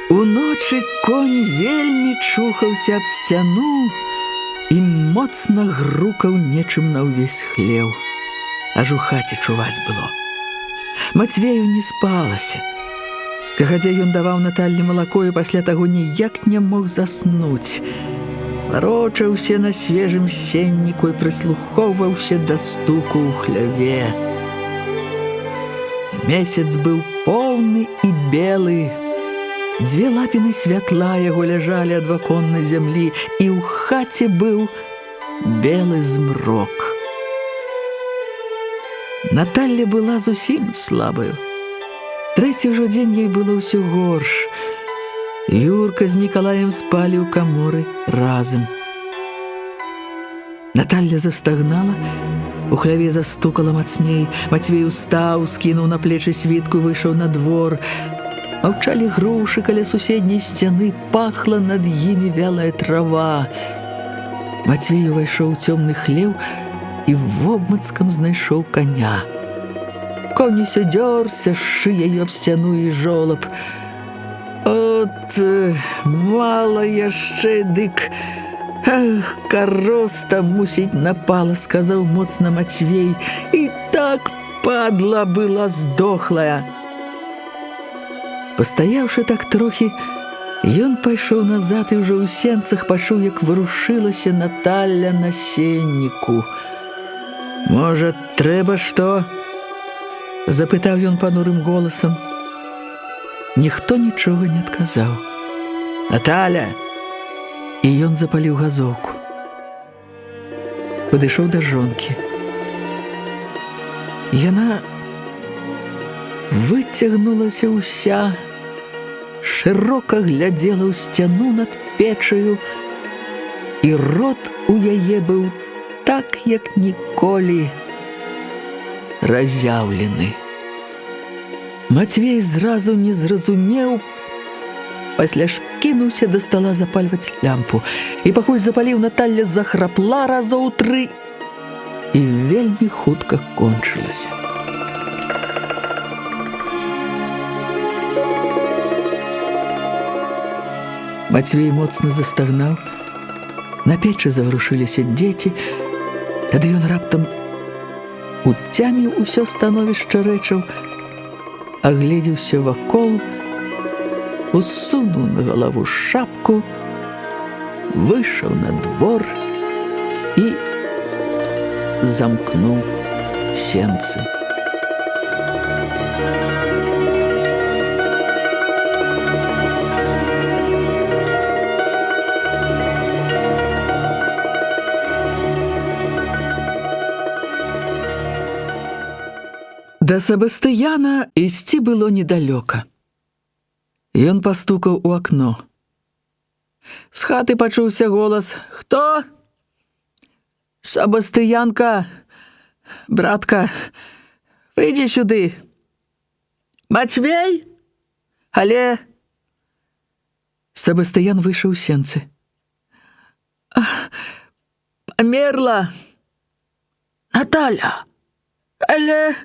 Уночы конь вельмі чухаўся аб сцяну і моцна грукаў нечым на ўвесь хлеў. Аж у хаце чуваць было. Мацвею не спалася. Кагадзя ён даваў Наталлі малако і пасля таго ніяк не мог заснуць. Варочаўся на свежым сенніку і прыслухоўваўся да стуку ў хляве. Месяц быў поўны і белы. Дзве лапіны святла яго ляжалі ад ваконнай зямлі, і ў хаце быў белы змрок. Наталля была зусім слабаю. Трэці ўжо дзень ёй было ўсё горш. Юрка з Мікалаем спалі ў каморы разам. Наталля застагнала, у хляве застукала мацней. Мацвей устаў, скінуў на плечы світку, выйшаў на двор. Маўчалі грушы каля суседняй сцяны, пахла над імі вялая трава. Мацвей увайшоў у цёмны хлеў і вобмацкам знайшоў каня. Конь усё дёрся, шыяю аб сцяну і жолаб. От, мала яшчэ, дык... Ах, кароста, мусіць, напала, сказаў моцна Мацвей. І так падла была здохлая. Пастаяўшы так трохі, ён пайшоў назад і ўжо ў сенцах пачуў, як варушылася Наталля на сенніку. «Можа, трэба што?» – запытаў ён панурым голасам. Ніхто нічога не адказаў. «Наталя!» І ён запаліў газоўку. Падышоў да жонкі. Яна выцягнулася ўся, шырока глядзела ў сцяну над печаю, і рот у яе быў так, як ніколі, разяўлены. Мацвей зразу не зразумеў, пасля ж кінуўся да стала запальваць лямпу, і пакуль запаліў, Наталля захрапла разоў 3 і вельмі хутка кончылася. Мацвей моцна застагнаў, на печы заварушыліся дзеці, тады ён раптам уцяміў усё становішча рэчаў, агледзеўся вакол, усунуў на галаву шапку, выйшаў на двор і замкнуў сенцы. Да Себастыяна ісці было недалёка. Ён пастукаў у акно. З хаты пачуўся голас: «Хто?» Сабастыянка, братка, выйдзі сюды. Мацвей? Але... Сабастыян выйшаў з сенцы. Памерла. Наталя, але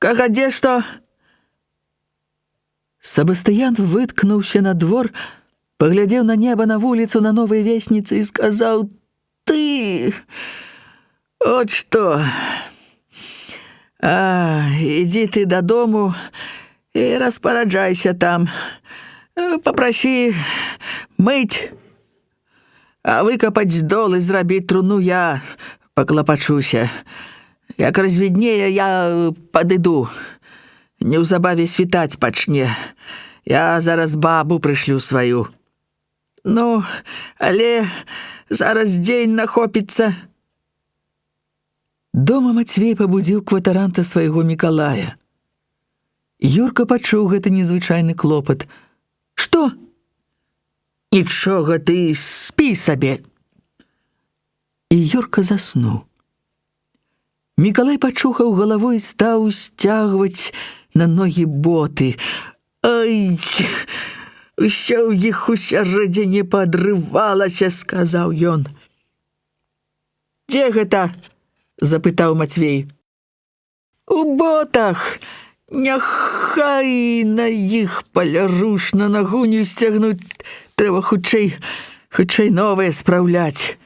кагадзе што... Сабастыян выткнуўся на двор, паглядзеў на неба, на вуліцу, на новыя весніцы і сказаў: «Ты... от што... ідзі ты дадому і распараджайся там. Папрасі мыць, а выкапаць дол і зрабіць труну я паклапачуся. Як развіднее, я падыду. Неўзабаве світаць пачне. Я зараз бабу прышлю сваю. Ну, але зараз дзень нахопіцца». Дома Мацвей пабудзіў кватаранта свайго Мікалая. Юрка пачуў гэты незвычайны клопат. «Што?» «Нічога, ты спі сабе». І Юрка заснуў. Мікалай пачухаў галавой і стаў сцягваць на ногі боты. «Ай, усё ў іх усярэдзіне паадрывалася», — сказаў ён. «Дзе гэта?» — запытаў Мацвей. «У ботах. Няхай на іх паляруш, на нагу не сцягнуць. Трэба хутчэй новае спраўляць».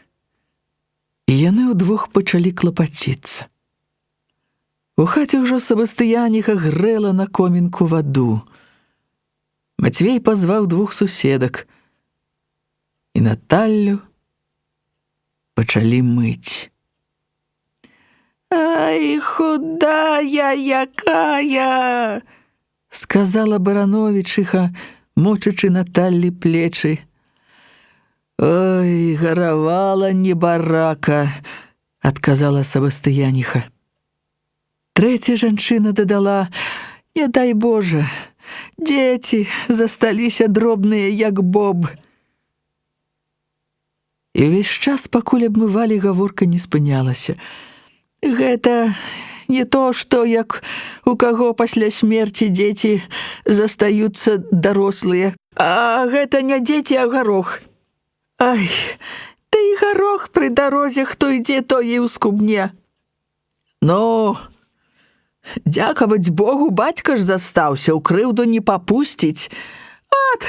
І яны ўдвух пачалі клапаціцца. У хаце ўжо Сабастыяніха грэла на комінку ваду. Мацвей пазваў двух суседак, і Наталлю пачалі мыць. «Ай, худая якая!» — сказала Барановічиха, мочачы Наталлі плечы. «Ой, гаравала небарака!» — адказала Сабастыяніха. Трэця жанчына дадала: «Не дай Божа, дзеці засталіся дробныя, як боб». І ўвесь час, пакуль абмывалі, гаворка не спынялася. «Гэта не то, што як у каго пасля смерці дзеці застаюцца дарослыя. А гэта не дзеці, а гарох. Ай, да і гарох пры дарозе, хто ідзе, той і ўскубне. Ну, дзякаваць Богу, бацька ж застаўся, у крыўду не папусціць. От,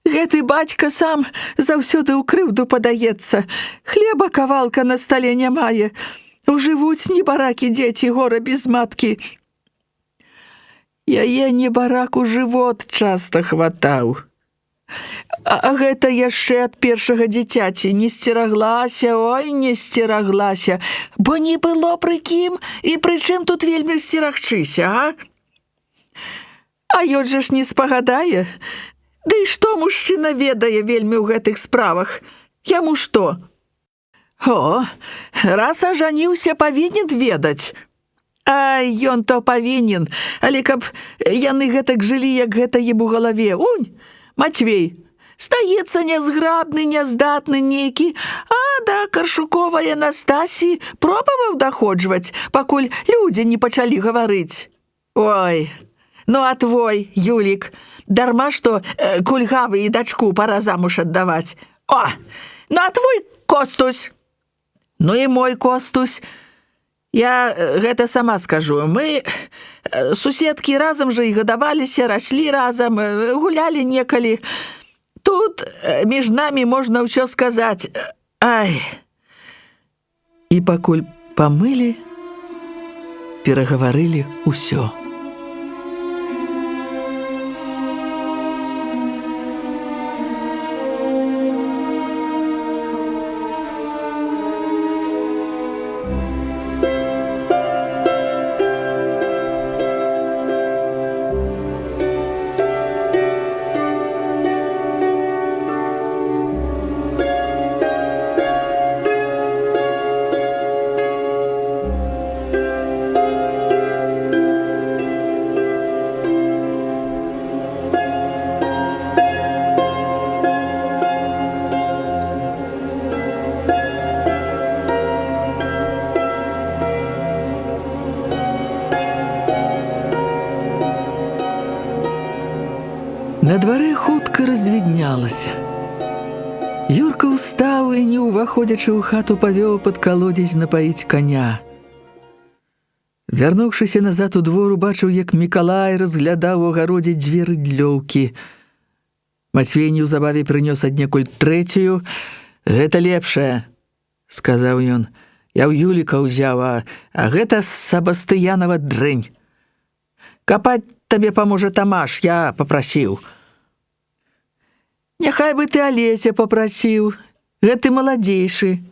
гэты бацька сам заўсёды ў крыўду падаецца. Хлеба кавалка на стале не мае. Ужывуць небаракі дзеці, гора без маткі. Яе небараку жывот часта хватаў. А гэта яшчэ ад першага дзіцяці не сцераглася, ой, не сцераглася, бо не было пры кім, і пры чым тут вельмі сцерагчыся, а? А ён жа ж не спагадае. Ды і што мужчына ведае вельмі ў гэтых справах? Яму што? О, раз ажаніўся, павінен ведаць. А ён то павінен, але каб яны гэтак жылі, як гэта ім у галаве. Унь, Мацвей, стаецца нязграбны, няздатны нейкі, а да Каршуковай Анастасіі пробаваў даходжваць, пакуль людзі не пачалі гаварыць. Ой, ну а твой, Юлік, дарма што кульгавы і дачку пара замуж аддаваць. О, ну а твой Костусь? Ну і мой Костусь. Я гэта сама скажу. Мы, суседкі, разам жа і гадаваліся, раслі разам, гулялі некалі. Тут між намі можна ўсё сказаць. Ай! І пакуль памылі, перагаварылі ўсё. На дварэ хутка развіднялася. Юрка ўстаў і, не ўваходзячы ў хату, павёў пад калодзець напаіць каня. Вярнуўшыся назад у двор, убачыў, як Мікалай разглядаў у агародзе дзве рыдлёўкі. Мацвей неўзабаве прынёс аднекуль трэцюю. «Гэта лепшая», — сказаў ён. «Я ў Юліка ўзяў, а гэта Сабастыянава дрэнь. Капаць табе паможа Тамаш, я папрасіў». «Няхай бы ты Алеся папрасіў, гэты маладзейшы».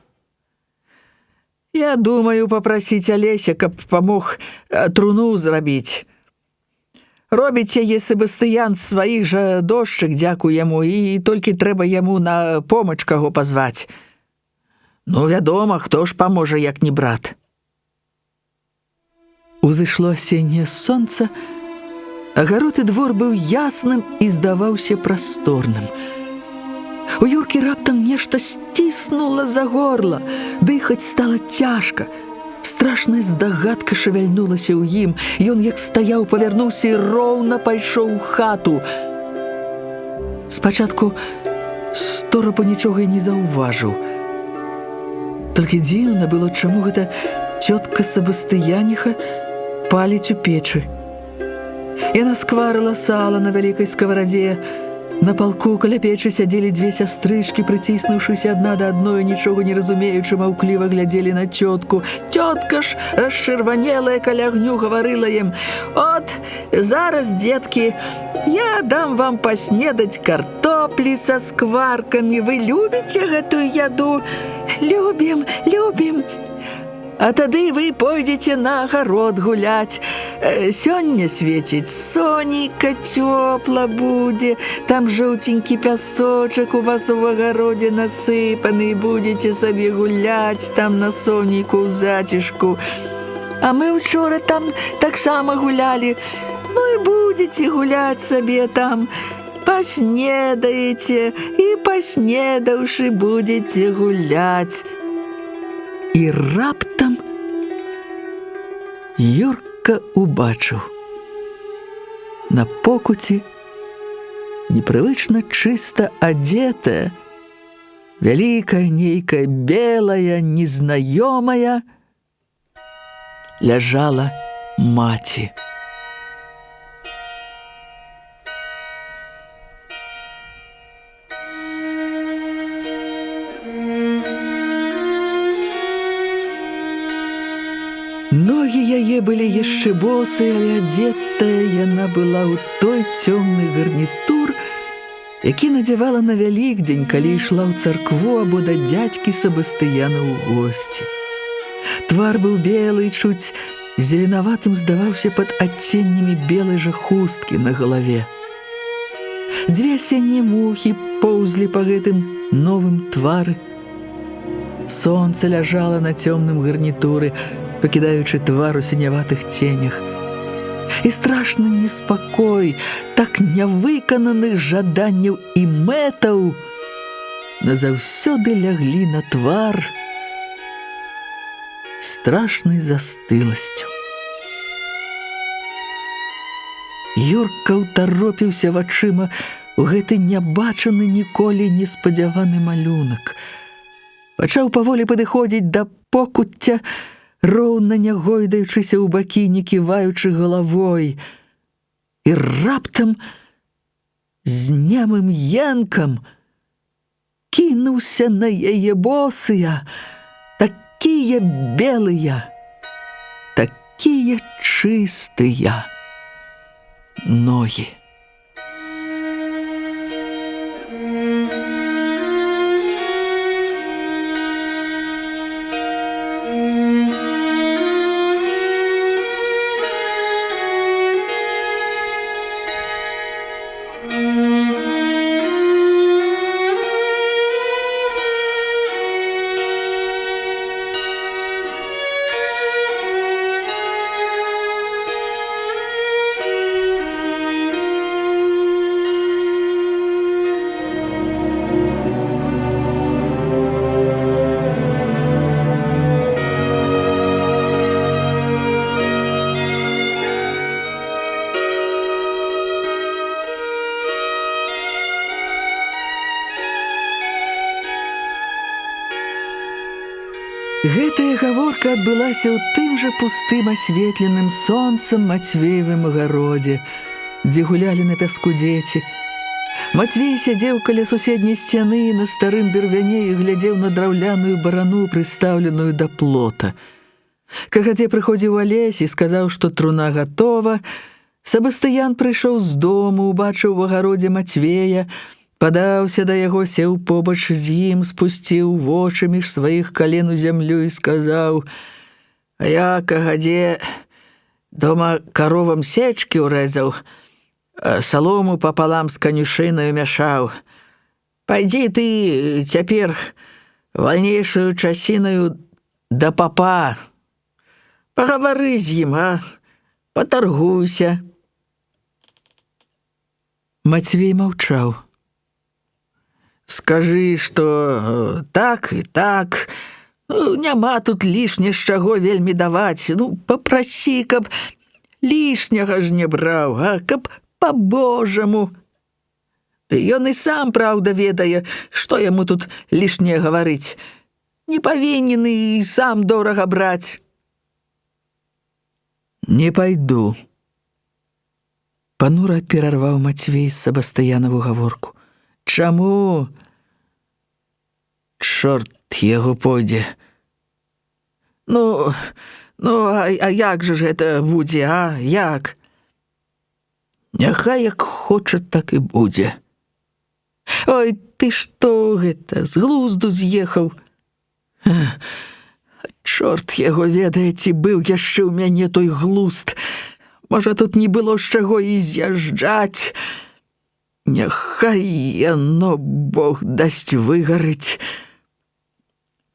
«Я думаю папрасіць Алеся, каб памог труну зрабіць. Робіць яе Себастыян з сваіх жа дошчык, дзякуй яму, і толькі трэба яму на помач каго пазваць. Ну, вядома, хто ж паможа, як не брат». Узышло асенняе сонца, агарод і двор быў ясным і здаваўся прасторным. У Юркі раптам нешта сціснула за горла, дыхаць стала цяжка. Страшная здагадка шавяльнулася ў ім. Ён, як стаяў, павярнуўся і роўна пайшоў у хату. Спачатку сторопа нічога і не заўважыў. Толькі дзіўна было, чаму гэта цётка Сабастыяніха паліць у печы. Яна скварыла сала на вялікай скаварадзе. На палку каля печы сядзелі дзве сястрычкі, прыціснуўшыся адна да адной, нічога не разумеючы, маўкліва глядзелі на цётку. Цётка ж, расчырванелая каля агню, гаварыла ім: «От, зараз, дзеткі, я дам вам паснедаць картоплі са скваркамі. Вы любіце гэтую яду?» «Любім, любім. А тады вы пойдзеце на агарод гуляць. Сёння свеціць сонейка, цёпла будзе. Там жоўценькі пясочак у вас у агародзе насыпаны. Будзеце сабе гуляць там на сонейку ў зацішку. А мы учора там таксама гулялі. Ну і будзеце гуляць сабе там. Паснедаеце і, паснедаўшы, будзеце гуляць». І раптам Юрка убачыў. На покуці, непрывычна чыста адзетая, вялікая нейкая белая, незнаёмая, ляжала маці. Ногі яе былі яшчэ босыя, але адзетая яна была ў той цёмны гарнітур, які надзявала на Вялікдзень, калі ішла ў царкву або да дзядзькі Сабастыяна ў госці. Твар быў белы, чуць зеленаватым здаваўся пад адценнямі белай жа хусткі на галаве. Дзве асеннія мухі поўзлі па гэтым новым твары. Сонца ляжала на цёмным гарнітуры, пакідаючы твар у сіняватых ценях. І страшны неспакой так нявыкананых жаданняў і мэтаў назаўсёды ляглі на твар страшнай застыласцю. Юрка ўтаропіўся вачыма у гэты нябачаны ніколі неспадзяваны малюнак. Пачаў паволі падыходзіць да покуцця, роўна не гойдаючыся ў бакі, не ківаючы галавой. І раптам з немым енкам кінуўся на яе босыя, такія белыя, такія чыстыя ногі. Гэтая гаворка адбылася ў тым жа пустым асветленым сонцам Мацвеевым агародзе, дзе гулялі на пяску дзеці. Мацвей сядзеў каля суседняй сцяны на старым бервяне і глядзеў на драўляную барану, прыстаўленую да плота. Кагадзе прыходзіў Алесь і сказаў, што труна гатова. Сабастыян прыйшоў з дому, убачыў у агародзе Мацвея, падаўся да яго, сеў побач з ім, спусціў вочы між сваіх кален у зямлю і сказаў: «А я, кагадзе, дома каровам сечкі ўрэзаў, салому папалам з канюшынаю мяшаў. Пайдзі ты цяпер вальнейшую часінаю да папа. Пагавары з ім, патаргуйся». Мацвей маўчаў. «Скажы, што так і так, няма тут лішне з чаго вельмі даваць. Папрасі, каб лішняга ж не браў, каб па-божаму. Ён і сам, праўда, ведае, што яму тут лішняе гаварыць. Не павінен і сам дорага браць». «Не пайду», – панура перарваў Мацвей Сабастыянаву гаворку. «Чаму?» «Чорт яго пойдзе». А як же ж гэта будзе, як?» «Няхай як хоча, так і будзе». «Ой, ты што гэта, з глузду з'ехаў?» «Чорт яго ведае, ці быў яшчэ ў мяне той глузд. Можа, тут не было з чаго і з'язджаць. Няхай яно, Бог дасць, выгарыць.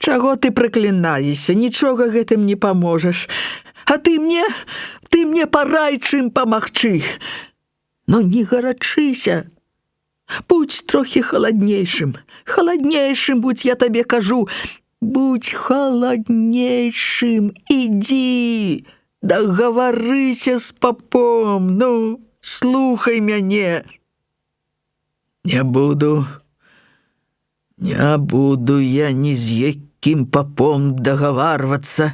Чаго ты праклінаешся? Нічога гэтым не паможаш. А ты мне парай чым памагчы. Не гарачыся. Будь трохі халаднейшым. Халаднейшым будь, я табе кажу. Будь халаднейшым. Ідзі, дагаварыся з папом. Слухай мяне». Не буду я ні з якім папом дагаварвацца.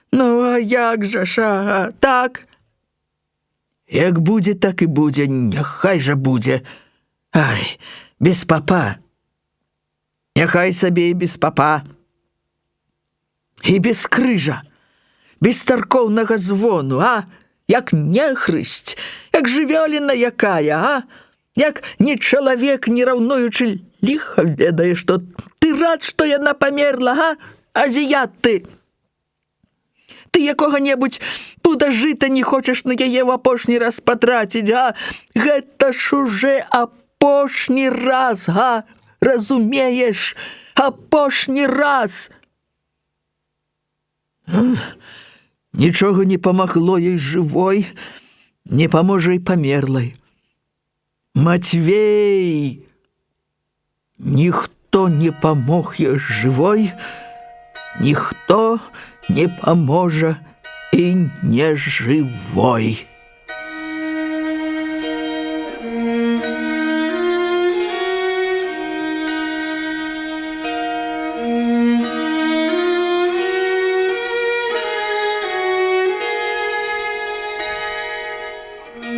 А як жа ж, так? Як будзе, так і будзе, няхай жа будзе. Ай, без папа. Няхай сабе і без папа. І без крыжа, без царкоўнага звону, як нехрысць, як жывёліна якая, як не чалавек, не раўнуючы, ліха ведае, што ты рад, што яна памерла, азіят ты. Ты якога-небудзь пуда жыта не хочаш на яе ў апошні раз патраціць, Гэта ж уже апошні раз, разумееш? Апошні раз. Нічога не памагло ёй жывой, не паможа і памерлай. Мацвей! Ніхто не памог ёй жывой, ніхто не паможа і нежывой.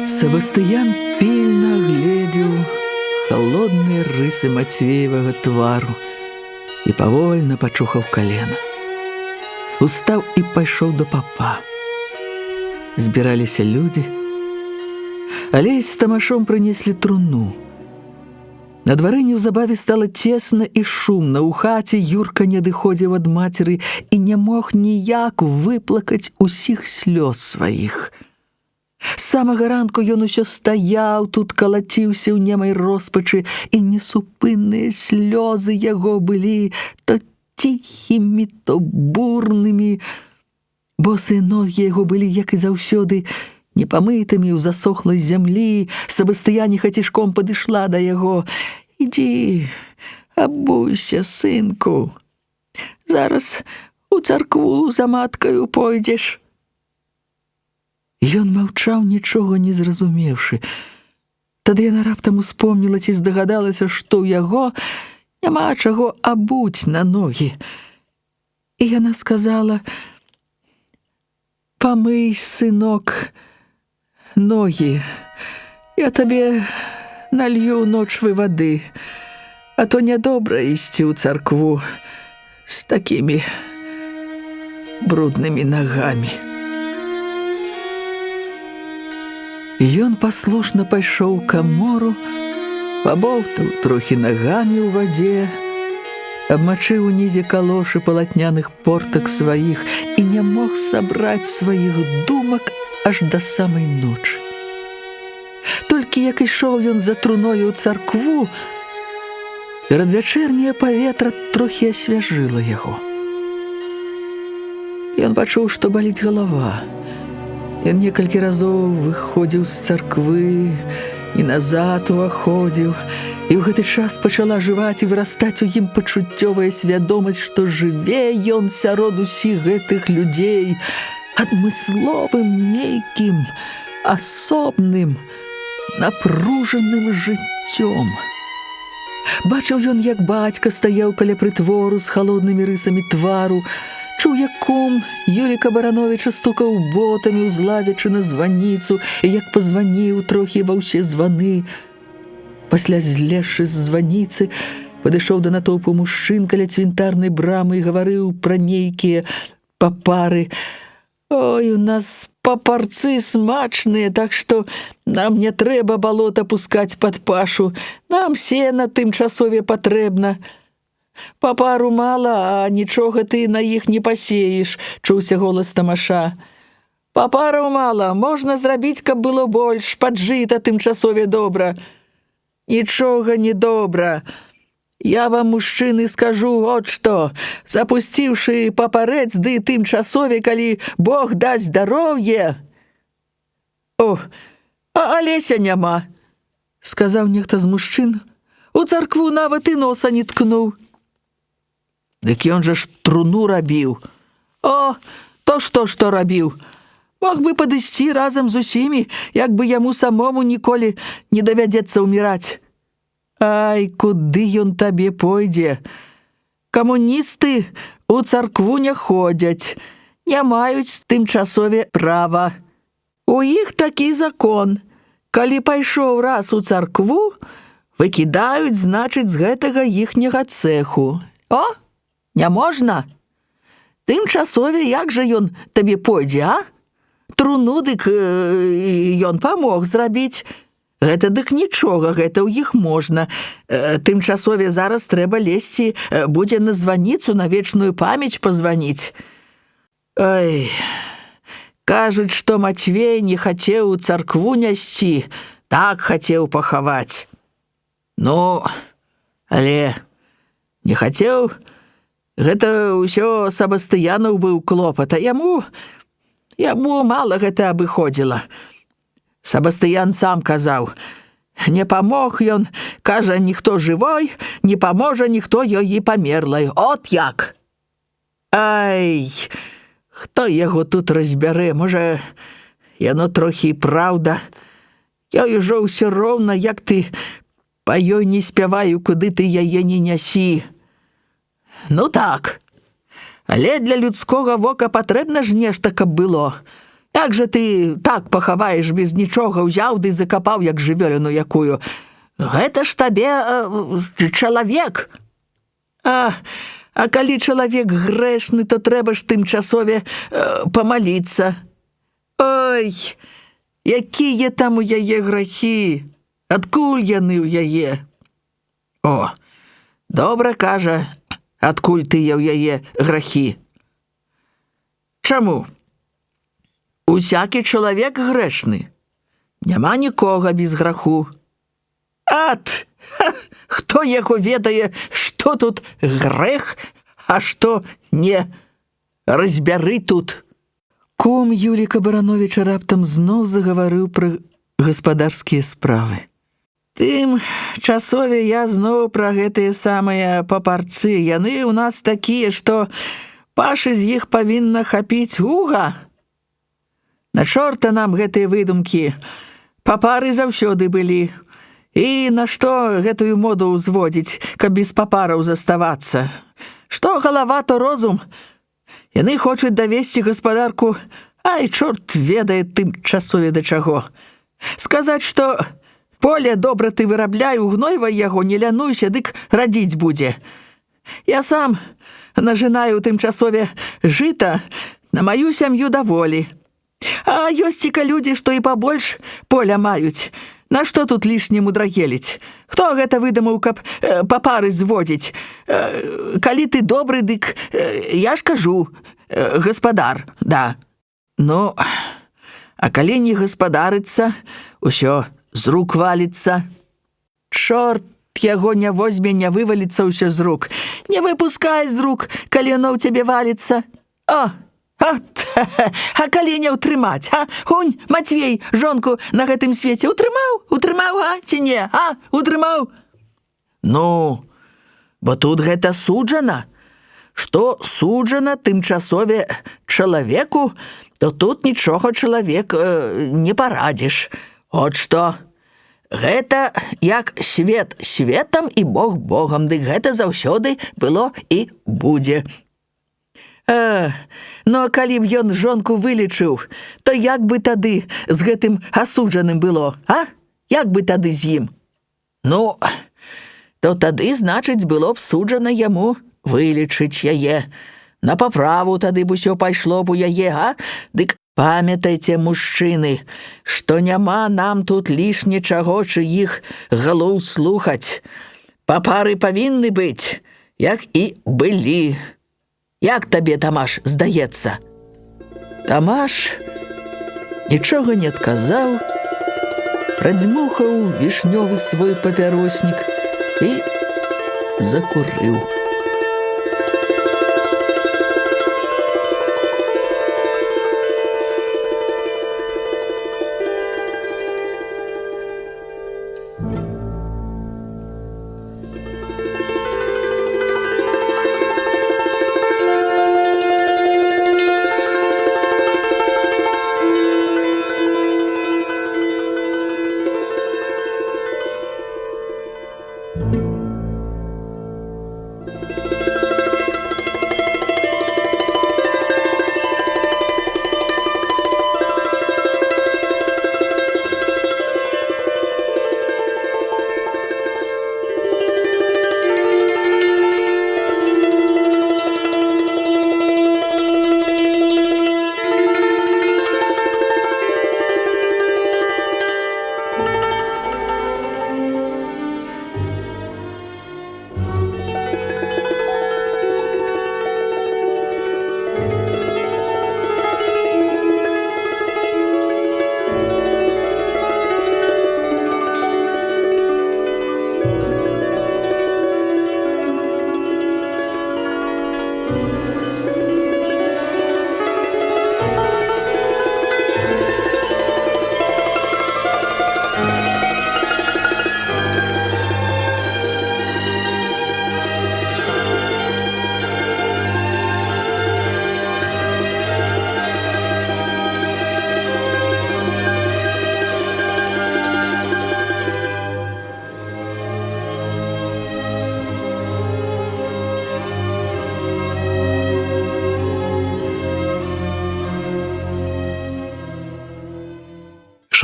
Сабастыян пільна гледзеў халодныя рысы Мацвеевага твару і павольна пачухаў калена. Устаў і пайшоў да папа. Збіраліся людзі. Алесь з Тамашом прынеслі труну. На дварэ неўзабаве стала цесна і шумна. У хаце Юрка не адыходзіў ад мацеры і не мог ніяк выплакаць усіх слёз сваіх. З самага ранку ён усё стаяў, тут калаціўся ў немай роспачы, і несупынныя слёзы яго былі то ціхімі, то бурнымі. Босыя ногі яго былі, як і заўсёды, непамытымі ў засохлай зямлі. Сабастыяніха цішком падышла да яго. «Ідзі, абуйся, сынку. Зараз у царкву за маткаю пойдзеш». Ён маўчаў, нічога не зразумеўшы. Тады яна раптам успомніла ці здагадалася, што ў яго няма чаго абуць на ногі. І яна сказала: «Памый, сынок, ногі, я табе налью ночвы вады, а то нядобра ісці ў царкву з такімі бруднымі нагамі». Ён паслушна пайшоў у камору, пабоўтаў трохі нагамі ў вадзе, абмачыў унізе калошы палатняных портак сваіх і не мог сабраць сваіх думак аж да самай ночы. Толькі як ішоў ён за труною ў царкву, перадвячэрняе паветра трохі асвяжыла яго. Ён пачуў, што баліць галава. Ён некалькі разоў выходзіў з царквы і назад уваходзіў, і ў гэты час пачала жываць і вырастаць у ім пачуццёвая свядомасць, што жыве ён сярод усіх гэтых людзей адмысловым нейкім асобным напружаным жыццём. Бачыў ён, як бацька стаяў каля прытвору з халоднымі рысамі твару, чуў, як кум Юліка Барановіча стукаў ботамі, узлазячы на званіцу, і як пазваніў трохі ва ўсе званы. Пасля, злезшы з званіцы, падышоў да натоўпу мужчын каля цвінтарнай брамы і гаварыў пра нейкія папары. «Ой, у нас папарцы смачныя, так што нам не трэба балота пускаць пад пашу, нам сена тымчасове патрэбна. Папару мала, а нічога ты на іх не пасееш», – чуўся голас Тамаша. «Папараў мала, можна зрабіць, каб было больш, пад жыта тымчасове добра». «Нічога не добра. Я вам, мужчыны, скажу вот што. Запусціўшы папарэц, ды тымчасове, калі Бог дасць здароўе...» «О, а Алеся няма», – сказаў нехта з мужчын. «У царкву нават і носа не ткнуў». «Дык ён жа ж труну рабіў». «О, то што рабіў? Мог бы падысці разам з усімі, як бы яму самому ніколі не давядзецца ўміраць». «Ай, куды ён табе пойдзе? Камуністы у царкву не ходзяць, не маюць тымчасове права. У іх такі закон. Калі пайшоў раз у царкву, выкідаюць, значыць, з гэтага іхняга цэху. О, не можна? Тымчасове як жа ён табе пойдзе, а? Труну дык ён памог зрабіць. Гэта дык нічога, гэта ў іх можна. Тымчасове зараз трэба лезці, будзе на званіцу, на вечную памяць пазваніць». «Ой, кажуць, што Мацвей не хацеў у царкву нясці, так хацеў пахаваць. Ну, але не хацеў, гэта ўсё Сабастыянаў быў клопат, а яму мала гэта абыходзіла. Сабастыян сам казаў, не памог ён, кажа, ніхто жывой, не паможа ніхто ёй і памерлай. От як! Ай, хто яго тут разбярэ? Можа, яно трохі і праўда. Ёй ужо ўсё роўна, як ты па ёй не спяваю, куды ты яе не нясі. Ну так, але для людскога вока патрэбна ж нешта, каб было. Як жа ты так пахаваеш без нічога, ўзяў ды закапаў, як жывёліну якую? Гэта ж табе чалавек. А калі чалавек грэшны, то трэба ж тымчасове памаліцца. Ой, якія там у яе грахі, адкуль яны ў яе? О, добра кажа, адкуль тыя ў яе грахі. Чаму? Усякі чалавек грэшны. Няма нікога без граху. Ат! Хто яго ведае, што тут грэх, а што не? Разбяры тут». Кум Юліка Барановіча раптам зноў загаварыў пра гаспадарскія справы. «Тымчасове я зноў пра гэтыя самыя папарцы. Яны ў нас такія, што пашы з іх павінна хапіць уга. На чорта нам гэтыя выдумкі. Папары заўсёды былі. І на што гэтую моду ўзводзіць, каб без папараў заставацца? Што галава, то розум. Яны хочуць давесці гаспадарку, ай, чорт ведае тымчасове да чаго. Сказаць, што поле добра ты вырабляй, угнойвай яго, не лянуйся, дык радзіць будзе. Я сам нажынаю ў тымчасове жыта на маю сям'ю даволі. А ёсць-ка людзі, што і пабольш поля маюць. Нашто тут лішне мудрагеліць? Хто гэта выдумаў, каб папары зводзіць? Калі ты добры, дык я ж кажу, гаспадар, да. Ну, а калі не гаспадарыцца, усё з рук валіцца. Чорт яго не возьме, не вываліцца ўсё з рук. Не выпускай з рук, калі оно ў цябе валіцца. А калі не ўтрымаць, а? Гунь, Мацвей, жонку на гэтым свеце утрымаў? Утрымаў, а? Ці не, а? Утрымаў? Ну, бо тут гэта суджана. Што суджана тымчасове чалавеку, то тут нічога чалавек не парадзіш. От што. Гэта як свет светам і Бог Богам, дык гэта заўсёды было і будзе. Ну, а калі б ён жонку вылечыў, то як бы тады з гэтым асуджаным было, а? Як бы тады з ім? Ну, то тады, значыць, было б суджана яму вылечыць яе. На паправу тады б усё пайшло б у яе, а? Дык памятайце, мужчыны, што няма нам тут лішне чаго чыіх галоў слухаць. Папары павінны быць, як і былі. Як табе, Тамаш, здаецца? Тамаш нічога не адказаў, прадзьмухаў вішнёвы свой папяроснік і закурыў.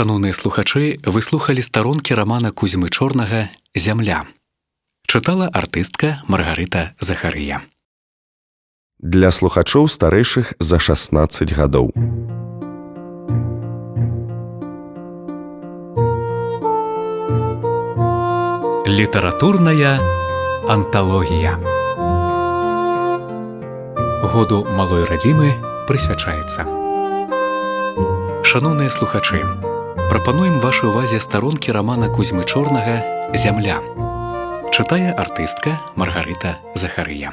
Шаноўныя слухачы, вы слухалі старонкі рамана Кузьмы Чорнага «Зямля». Чытала артыстка Маргарыта Захарыя. Для слухачоў старэйшых за 16 гадоў. Літаратурная анталогія. Году малой радзімы прысвячаецца. Шаноўныя слухачы, прапануем вашай увазе старонкі рамана Кузьмы Чорнага «Зямля». Чытае артыстка Маргарыта Захарыя.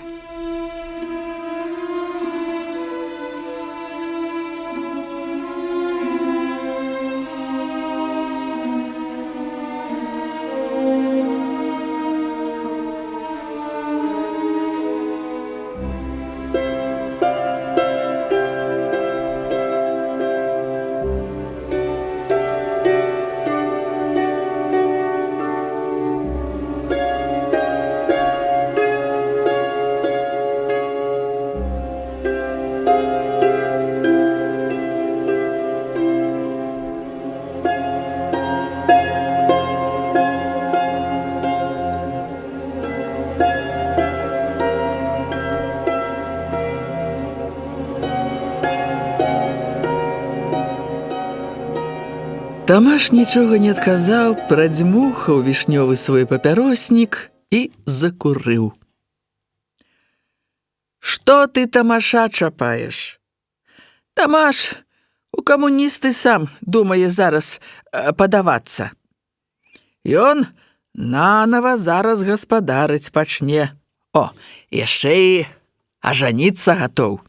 Тамаш нічога не адказаў, прадзьмухаў вішнёвы свой папяроснік і закурыў. «Што ты, Тамаша, чапаеш? Тамаш у камуністы сам думае зараз падавацца. Ён нанава зараз гаспадарыць пачне. О, яшчэ і ажаніцца гатоў.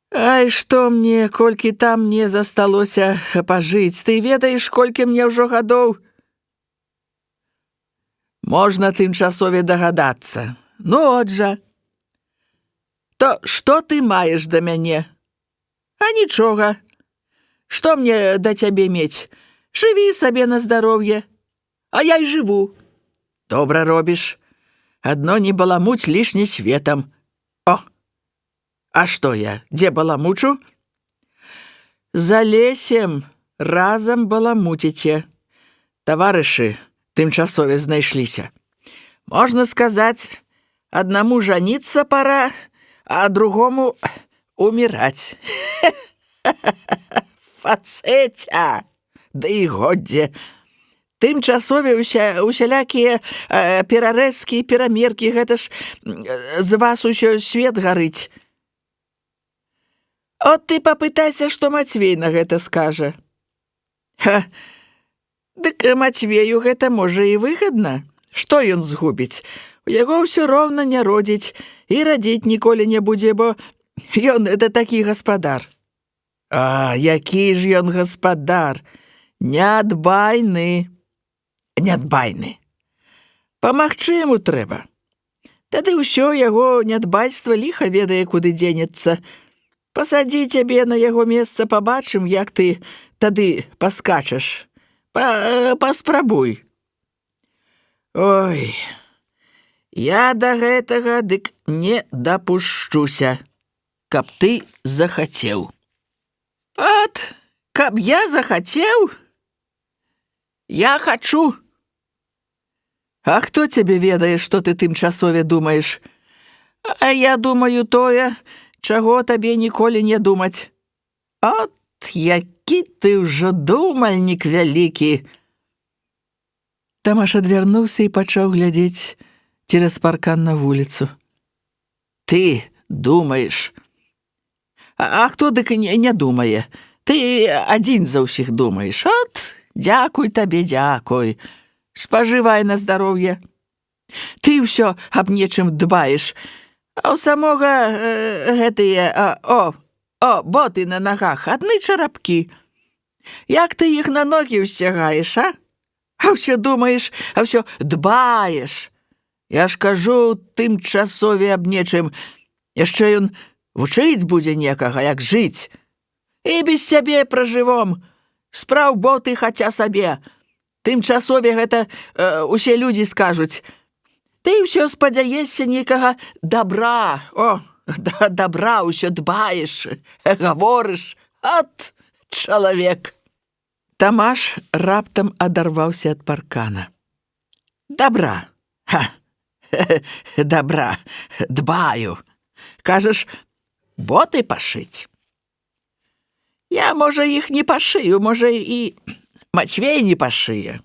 Ай, што мне, колькі там мне засталося пажыць, ты ведаеш, колькі мне ўжо гадоў? Можна тымчасове дагадацца. Ну, от жа. То што ты маеш да мяне? А нічога. Што мне да цябе мець? Жыві сабе на здароўе. А я і жыву. Добра робіш. Адно не баламуць лішне светам. О! А што я, дзе баламучу? За лесем разам баламуціце. Таварышы тымчасове знайшліся. Можна сказаць, аднаму жаніцца пара, а другому уміраць. Фацэця! Да і годзе. Тымчасове усялякія перарэзкі і перамеркі, гэта ж з вас усё свет гарыць. От ты папытайся, што Мацвей на гэта скажа. Ха! Дык Мацвею гэта можа і выгадна. Што ён згубіць? У яго ўсё роўна не родзіць і радзіць ніколі не будзе, бо ён это такі гаспадар. А, які ж ён гаспадар? Нядбайны. Нядбайны. Памагчы яму трэба. Тады ўсё яго нядбайства ліха ведае, куды дзенецца. Пасадзі цябе на яго месца, пабачым, як ты тады паскачаш. Паспрабуй. Ой, я да гэтага дык не дапушчуся, каб ты захацеў. От, каб я захацеў? Я хачу. А хто цябе ведае, што ты тымчасове думаеш? А я думаю тое, чаго табе ніколі не думаць. От, які ты ўжо думальнік вялікі. Тамаш адвярнуўся і пачаў глядзець цераз паркан на вуліцу. Ты думаеш. А хто дык не думае? Ты адзін за ўсіх думаеш. От, дзякуй табе, дзякуй. Спажывай на здароўе. Ты ўсё аб нечым дбаеш. А ў самога гэтыя, боты на нагах, адны чарапкі. Як ты іх на ногі ўсцягаеш, а? А ўсё думаеш, а ўсё дбаеш. Я ж кажу, тымчасове аб нечым. Яшчэ ён вучыць будзе некага, як жыць. І без цябе пражывом. Спраў боты хаця сабе. Тымчасове гэта усе людзі скажуць. Ты ўсё спадзяешся нейкага добра. О, да добра ўсё дбаеш, гаворыш. От чалавек. Тамаш раптам адарваўся ад паркана. Добра. Ха! Добра. Дбаю. Кажаш, боты пашыць. Я, можа, іх не пашыю, можа, і Мацвей не пашые.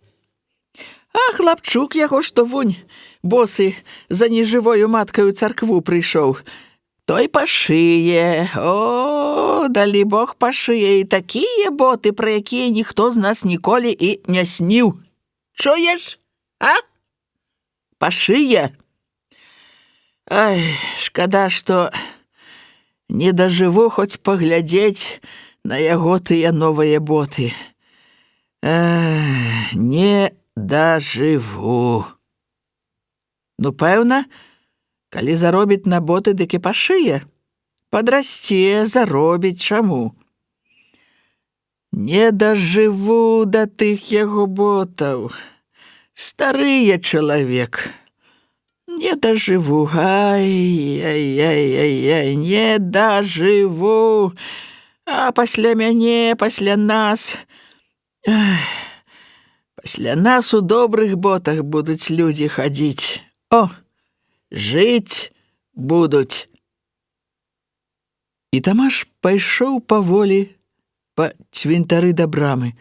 А хлапчук яго, што вунь, босы за нежывою маткаю царкву прыйшоў, той пашые. О, далі Бог пашые і такія боты, пра якія ніхто з нас ніколі і не сніў. Чуеш, а? Пашые. Ай, шкада, што не дажыву хоць паглядзець на яго тыя новыя боты. Не дажыву. Ну, пэўна, калі заробіць на боты, дык і пашые. Падрасце, заробіць, чаму? Не дажыву да тых яго ботаў. Старыя чалавек. Не дажыву, ай-яй-яй-яй, не дажыву. А пасля мяне, пасля нас... Пасля нас у добрых ботах будуць людзі хадзіць. О, жыць будуць. І Тамаш пайшоў паволі па цвінтары да брамы.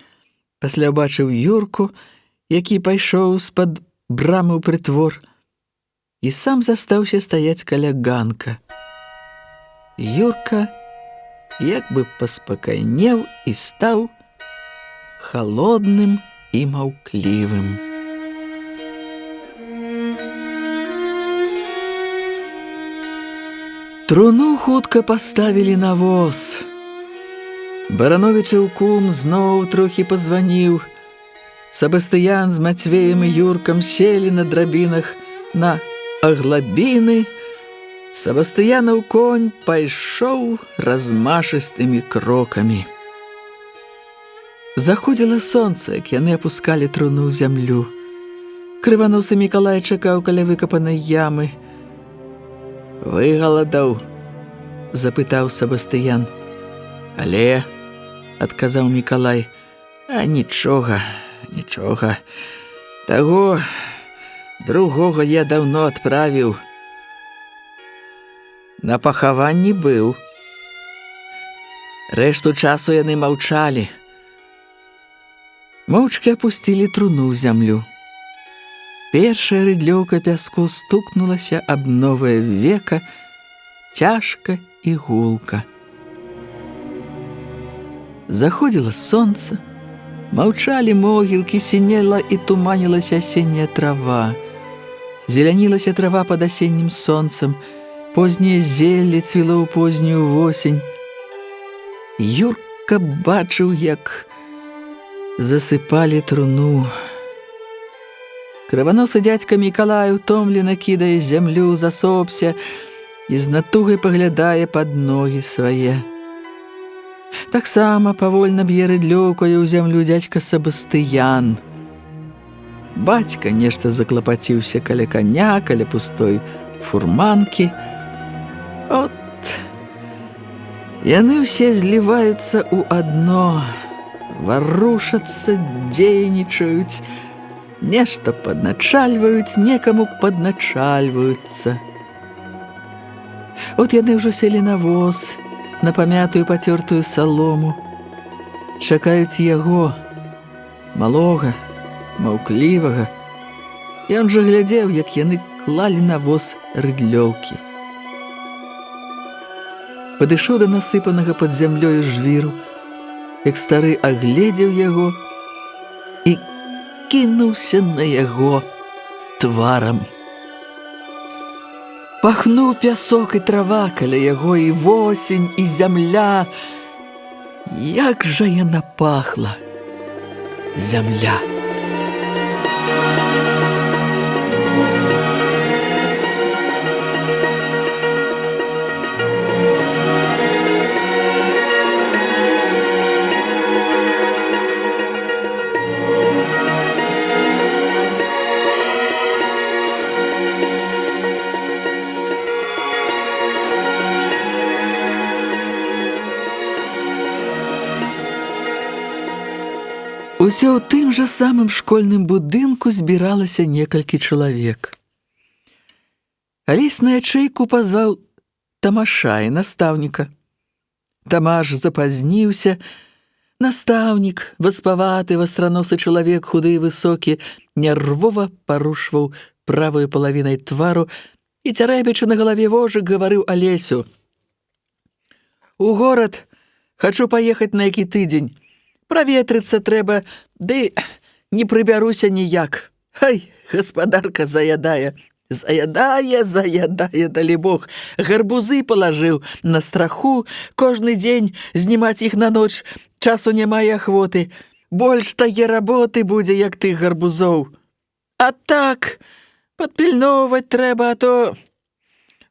Пасля ўбачыў Юрку, які пайшоў з-пад брамы ў прытвор, і сам застаўся стаяць каля ганка. Юрка як бы паспакайнеў і стаў халодным і маўклівым. Труну хутка паставілі на воз. Барановічаў кум зноў трохі пазваніў. Сабастыян з Мацвеем і Юркам селі на драбінах на аглабіны. Сабастыянаў конь пайшоў размашыстымі крокамі. Заходзіла сонца, як яны апускалі труну ў зямлю. Крываносы Мікалай чакаў каля выкапанай ямы. «Выгаладаў?» – запытаў Сабастыян. «Але», – адказаў Мікалай, – «а нічога, нічога. Таго другога я даўно адправіў. На пахаванні быў. Рэшту часу яны маўчалі. Моўчкі апусцілі труну ў зямлю. Першая рыдлёўка пяску стукнулася аб новае века, цяжка і гулка. Заходзіла сонца, маўчалі могілкі, сінела і туманілася асенняя трава. Зелянілася трава пад асеннім сонцам, позняе зелле цвіло ў познюю восень. Юрка бачыў, як засыпалі труну. Крываносы дзядзька Мікалай утомлена кідае зямлю, засопся і з натугай паглядае пад ногі свае. Таксама павольна б'е рыдлёўкаю ў зямлю дзядзька Сабастыян. Бацька нешта заклапаціўся каля каня, каля пустой фурманкі. От яны ўсе зліваюцца ў адно, варушацца, дзейнічаюць, нешта падначальваюць, некаму падначальваюцца. От яны ўжо селі на воз, на памятую пацёртую салому. Чакаюць яго, малога, маўклівага. Ён жа глядзеў, як яны клалі на воз рыдлёўкі. Падышоў да насыпанага пад зямлёю жвіру, як стары агледзеў яго і кінуўся на яго тварам. Пахнуў пясок і трава каля яго, і восень, і зямля. Як жа яна пахла, зямля! Усё ў тым жа самым школьным будынку збіралася некалькі чалавек. Алесь на ячэйку пазваў Тамаша і настаўніка. Тамаш запазніўся. Настаўнік, васпаваты, вастраносы чалавек, худы і высокі, нервова парушваў праваю палавінай твару і, цярэбячы на галаве вожык, гаварыў Алесю. «У горад хачу паехаць на які тыдзень. Праветрыцца трэба, ды не прыбяруся ніяк. Хай, гаспадарка заядае. Заядае, далібог. Гарбузы палажыў на страху, кожны дзень знімаць іх на ноч. Часу няма і ахвоты. Больш тае работы будзе, як тых гарбузоў. А так, падпільноўваць трэба, а то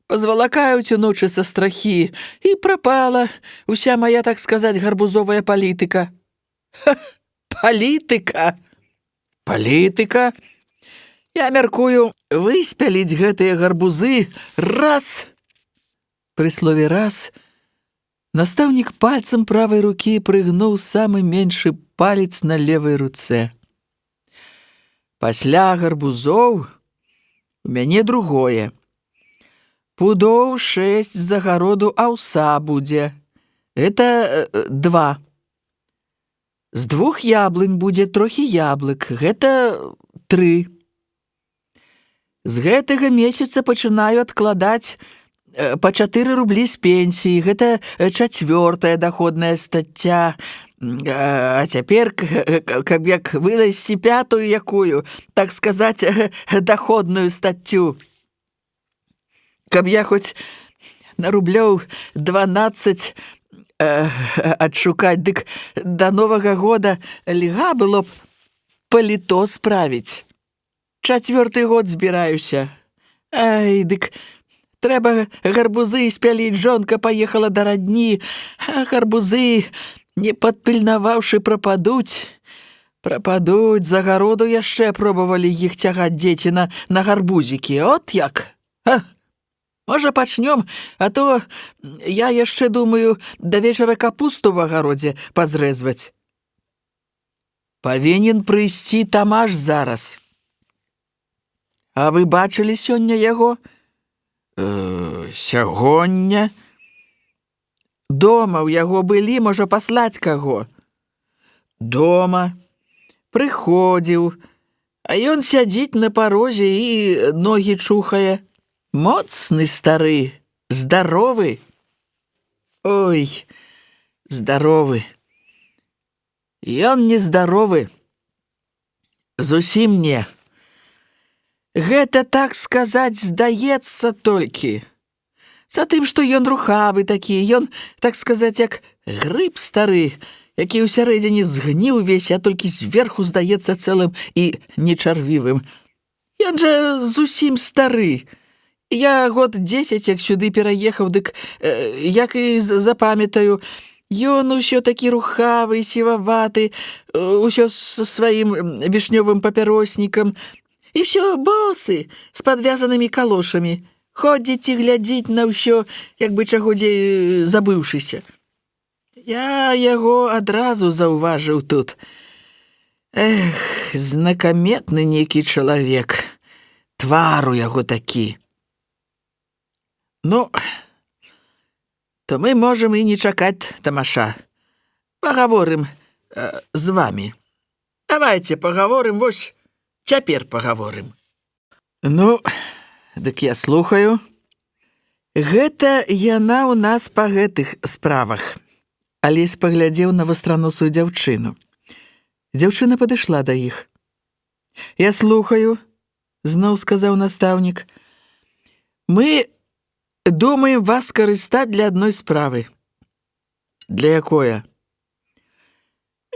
пазвалакаюць уночы са страхі. І прапала уся мая, так сказаць, гарбузовая палітыка». «Палітыка? Палітыка? Я мяркую выспяліць гэтыя гарбузы раз». Пры слове «раз» настаўнік пальцам правай рукі прыгнуў самы меншы палец на левай руцэ. «Пасля гарбузоў у мяне другое. Пудоў 6 з загароду аўса будзе. Это 2. З 2 яблынь будзе трохі яблык, гэта 3. З гэтага месяца пачынаю адкладаць па 4 рублі з пенсіі, гэта 4-я даходная стацця. А цяпер, каб як вылезці 5-ю якую, так сказаць, даходную стаццю. Каб я хоць на рублёў 12 адшукаць, дык да Новага года льга было б паліто справіць. 4-й год збіраюся. Ай, дык трэба гарбузы спяліць, жонка паехала да радні, а гарбузы, не падпільнаваўшы, прападуць. Прападуць, з агароду яшчэ пробавалі іх цягаць дзеці на гарбузікі. От як? Можа, пачнём, а то я яшчэ думаю да вечара капусту в агародзе пазрэзваць. Павінен прыйсці Тамаш зараз. А вы бачылі сёння яго? Сягоння? Дома ў яго былі, можа, паслаць каго? Дома. Прыходзіў. А ён сядзіць на парозе і ногі чухае. Моцны стары, здаровы. Ой, здаровы. Ён нездаровы. Зусім не. Гэта, так сказаць, здаецца толькі. За тым, што ён рухавы такі, ён, так сказаць, як грыб стары, які ўсярэдзіне згніў увесь, а толькі зверху здаецца цэлым і нечарвівым. Ён жа зусім стары. Я год 10, як сюды пераехаў, дык як і запамятаю, ён усё такі рухавы, сіваваты, усё з сваім вішнёвым папяроснікам, і ўсё босы, з падвязанымі калошамі. Ходзіць і глядзіць на ўсё, як бы чагодзе забыўшыся. Я яго адразу заўважыў тут. Эх, знакаметны нейкі чалавек. Твар у яго такі. Ну, то мы можам і не чакаць Тамаша. Пагаворым з вамі. Давайте пагаворым, вось, цяпер пагаворым. Ну, дык я слухаю. Гэта яна ў нас па гэтых справах. Алесь паглядзеў на вастраносую дзяўчыну. Дзяўчына падышла да іх. Я слухаю, зноў сказаў настаўнік. Мы думаем вас карыстаць для адной справы. Для якое?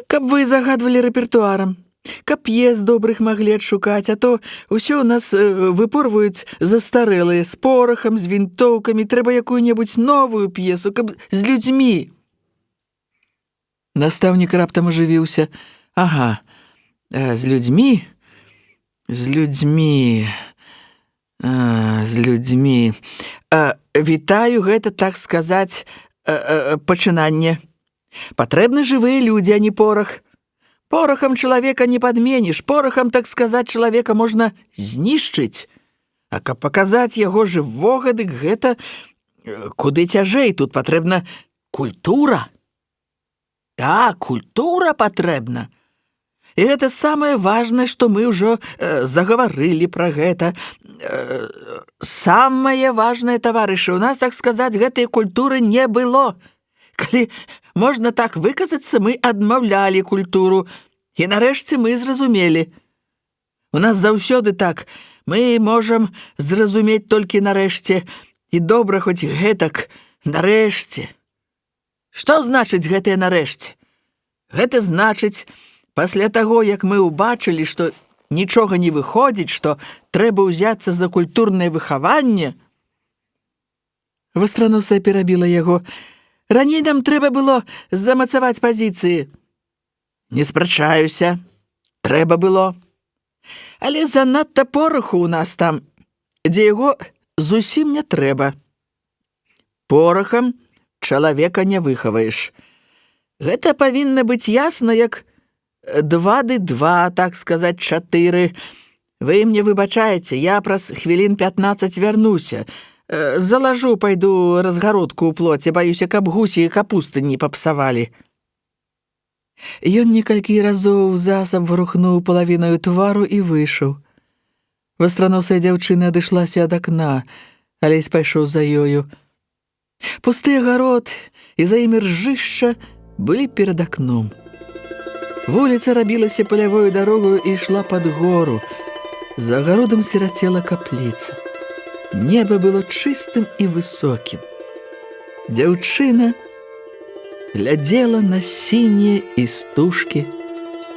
Каб вы загадвалі рэпертуарам. Каб п'ес добрых маглі адшукаць, а то ўсё ў нас выпорваюць застарэлыя, з порахам, з вінтоўкамі, трэба якую-небудзь новую п'есу, каб з людзьмі. Настаўнік раптам ажывіўся. Ага, з людзьмі? З людзьмі. З людзьмі. Вітаю, гэта, так сказаць, пачынанне. Патрэбны жывыя людзі, а не порах. Порахам чалавека не падменіш, порахам, так сказаць, чалавека можна знішчыць. А каб паказаць яго жывога, дык гэта куды цяжэй, тут патрэбна культура. Так, культура патрэбна. І гэта самае важнае, што мы ўжо загаварылі пра гэта. Самае важнае, таварышы, у нас, так сказаць, гэтай культуры не было. Калі можна так выказацца, мы адмаўлялі культуру. І нарэшце мы зразумелі. У нас заўсёды так. Мы можам зразумець толькі нарэшце. І добра хоць гэтак нарэшце. Што значыць гэтае нарэшце? Гэта значыць, пасля таго, як мы ўбачылі, што нічога не выходзіць, што трэба ўзяцца за культурнае выхаванне. Вастраносая перабіла яго. Раней нам трэба было замацаваць пазіцыі. Не спрачаюся. Трэба было. Але занадта пораху ў нас там, дзе яго зусім не трэба. Порахам чалавека не выхаваеш. Гэта павінна быць ясна, як 2 ды 2, так сказаць, 4. Вы мне выбачаеце, я праз хвілін 15 вярнуся. Залажу, пайду разгародку ў плоце, баюся, каб гусі і капусты не папсавалі. Ён некалькі разоў засаб варухнуў палавінаю твару і выйшаў. Вастраносая дзяўчына адышлася ад акна, Алесь пайшоў за ёю. Пусты агарод і за імі ржышча былі перад акном. Вуліца рабілася палявою дарогою і ішла пад гору. За агародам сірацела капліца. Неба было чыстым і высокім. Дзяўчына глядзела на сінія істужкі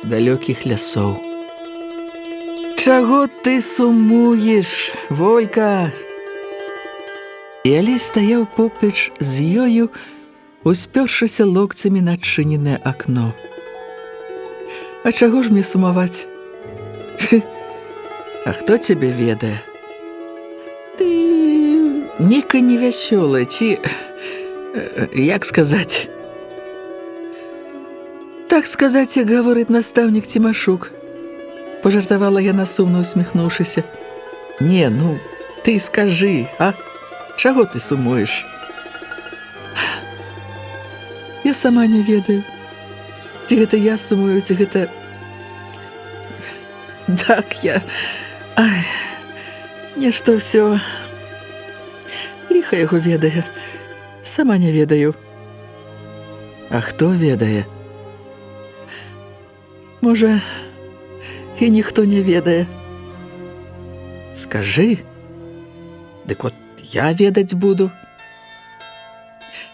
далёкіх лясоў. «Чаго ты сумуеш, Волька?» І Алесь стаяў поплеч з ёю, успёршыся локцямі на адчыненае акно. «А чаго ж мне сумаваць? А хто цябе ведае? Ты нейка невясёлая, ці, як сказаць?» «Так сказаць, як гаворыць настаўнік Цімашук», — пажартавала яна, сумна усміхнуўшыся. «Не, ну, ты скажы, а? Чаго ты сумуеш?» «Я сама не ведаю. Ці гэта я сумую, ці гэта... Так, я... Ай, нешта ўсё... Ліха яго ведае. Сама не ведаю». «А хто ведае?» «Можа, і ніхто не ведае». «Скажы, дык от я ведаць буду».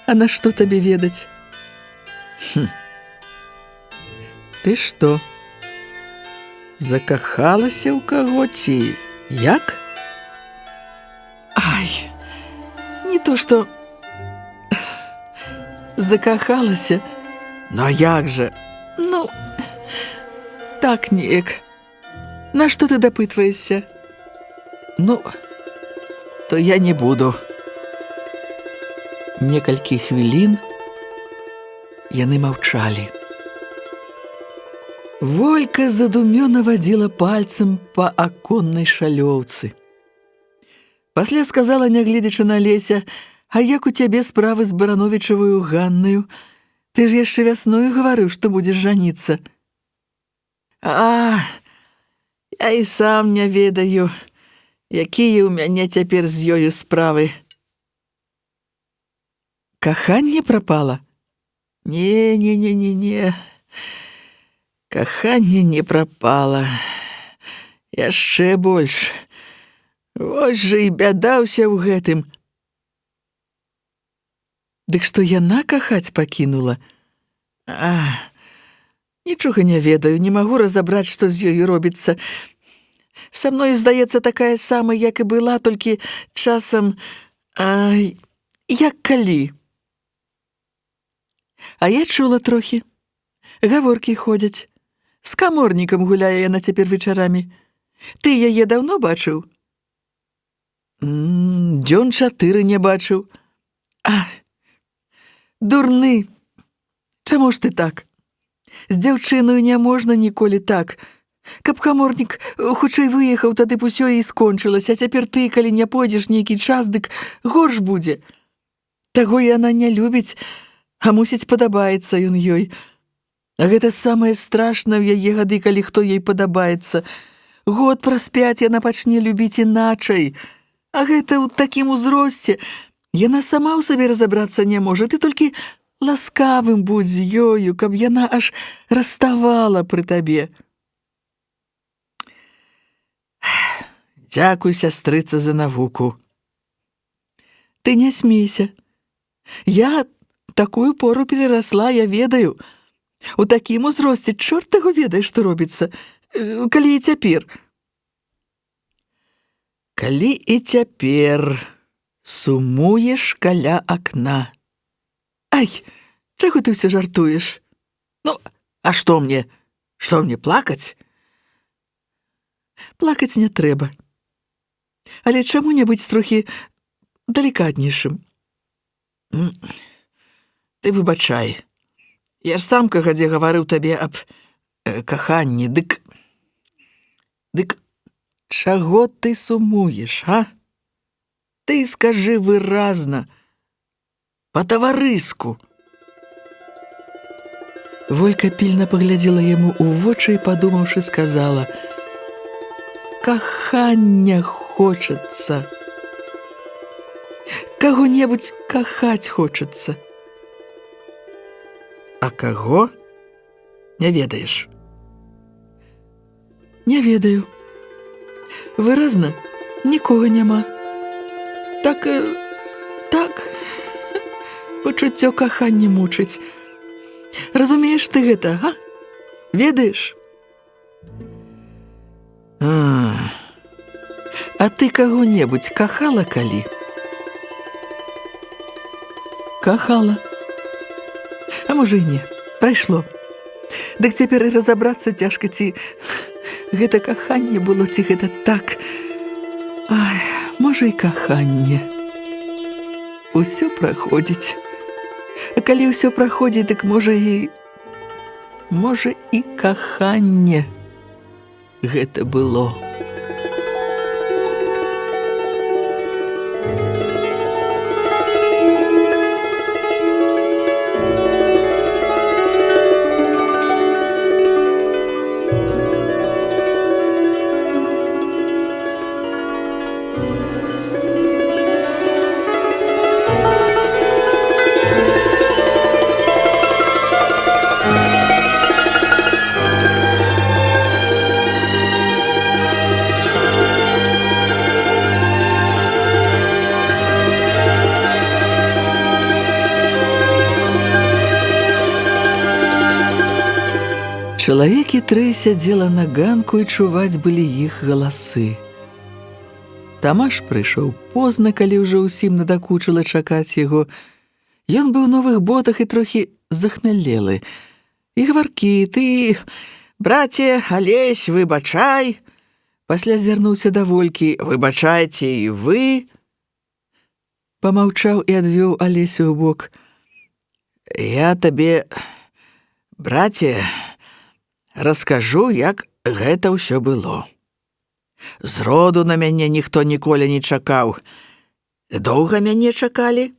«А на што табе ведаць?» «Ты што, закахалася ў каго ці як?» «Ай, не то што закахалася, но як жа, ну, так неяк. На што ты дапытваешся?» «Ну, то я не буду». Некалькі хвілін яны маўчалі. Волька задумёна вадзіла пальцам па аконнай шалёўцы. Пасля сказала, нягледзячы на Алеся: «А як у цябе справы з Барановічаваю Ганнаю? Ты ж яшчэ вясною гаварыў, што будзеш жаніцца». «А, я і сам не ведаю, якія ў мяне цяпер з ёю справы». «Каханне прапала?» «Не. Каханне не прапала. Яшчэ больш. Вось жа і бяда ўся ў гэтым». «Дык што яна кахаць пакінула?» Нічога не ведаю, не магу разабраць, што з ёю робіцца. Са мною, здаецца, такая самая, як і была, толькі часам, як калі. А я чула трохі. Гаворкі ходзяць. З каморнікам гуляе яна цяпер вечарамі. Ты яе даўно бачыў?» «Дзён 4 не бачыў». «Дурны! Чаму ж ты так? З дзяўчыною не можна ніколі так. Каб каморнік хутчэй выехаў, тады б усё і скончылася, а цяпер ты, калі не пойдзеш нейкі час, дык горш будзе. Таго яна не любіць, а мусіць, падабаецца ён ёй. А гэта самае страшнае ў яе гады, калі хто ёй падабаецца. Год праз 5 яна пачне любіць іначай. А гэта ў такім узросце. Яна сама ў сабе разабрацца не можа. Ты толькі ласкавым будзь з ёю, каб яна аж раставала пры табе». «Дзякуй, сястрыца, за навуку». «Ты не смейся. Я такую пору перарасла, я ведаю. У такім узросце чорт яго ведае, што робіцца, калі і цяпер». «Калі і цяпер сумуеш каля акна». «Ай, чаго ты ўсё жартуеш? Ну, а што мне? Што мне, плакаць?» «Плакаць не трэба. Але чаму-небудзь трохі далікатнейшым». «Ты выбачай. Я ж сам кагадзе гаварыў табе аб каханні, дык чаго ты сумуеш, а? Ты скажы выразна, па-таварыску». Волька пільна паглядзела яму ў вочы і, падумаўшы, сказала: «Кахання хочацца. Каго-небудзь кахаць хочацца. А каго? Не ведаеш?» «Не ведаю. Выразна, нікога няма. Так, пачуццё кахання мучыць. Разумееш ты гэта, а? Ведаеш?» А ты каго-небудзь кахала калі?» «Кахала. А можа і не, прайшло. Дык цяпер і разабрацца цяжка, ці гэта каханне было, ці гэта так. Ай, можа і каханне. Усё праходзіць. А калі ўсё праходзіць, дык можа і каханне гэта было». Чалавекі тры сядзела на ганку, і чуваць былі іх галасы. Тамаш прыйшоў позна, калі ўжо ўсім надакучыла чакаць яго. Ён быў у новых ботах і трохі захмялелы. І гаваркі: «Ты, браце, Алесь, выбачай!» Пасля звярнуўся да Волькі: «Выбачайце і вы!» Памаўчаў і адвёў Алесю ў бок. «Я табе, браце, раскажу, як гэта ўсё было. Зроду на мяне ніхто ніколі не чакаў. Доўга мяне чакалі?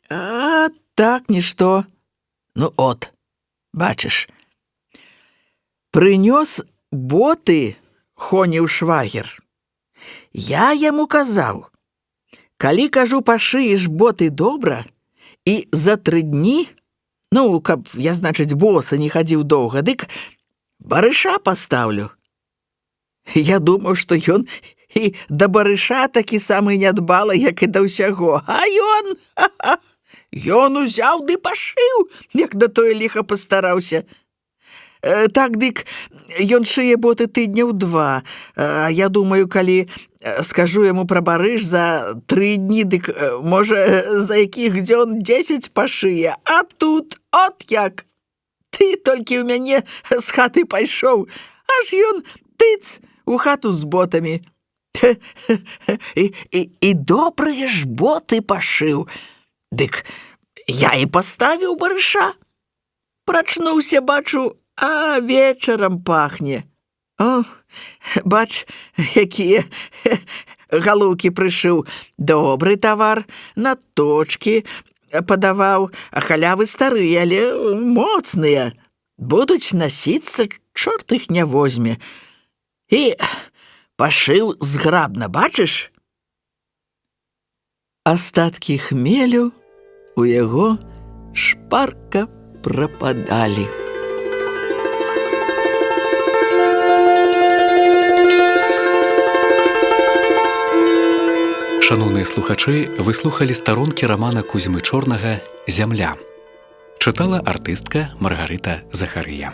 А так, нішто. Ну от, бачыш. Прынёс боты Хоніў швагер. Я яму казаў: калі, кажу, пашыеш боты добра, і за 3 дні, ну, каб я, значыць, боса не хадзіў доўга, дык барыша пастаўлю». Я думаў, што ён і да барыша такі самы нядбалы, як і да ўсяго. А ён узяў ды пашыў, як да тое ліха пастараўся. Так, дык, ён шые боты тыдняў 2. А я думаю, калі скажу яму пра барыш за 3 дні, дык, можа, за якіх дзён 10 пашые. А тут, от як! Ты толькі ў мяне з хаты пайшоў, аж ён тыц у хату з ботамі. І добрыя ж боты пашыў. Дык я і паставіў барыша. Прачнуўся, бачу, а вечарам пахне. О, бач, якія галоўкі прышыў. Добры тавар, на точкі падаваў, а халявы старыя, але моцныя. Будуць насіцца, чорт іх не возьме. І пашыў зграбна, бачыш? Астаткі хмелю у яго шпарка прападалі. Шаноўныя слухачы, вы слухалі старонкі рамана Кузьмы Чорнага «Зямля». Чытала артыстка Маргарыта Захарыя.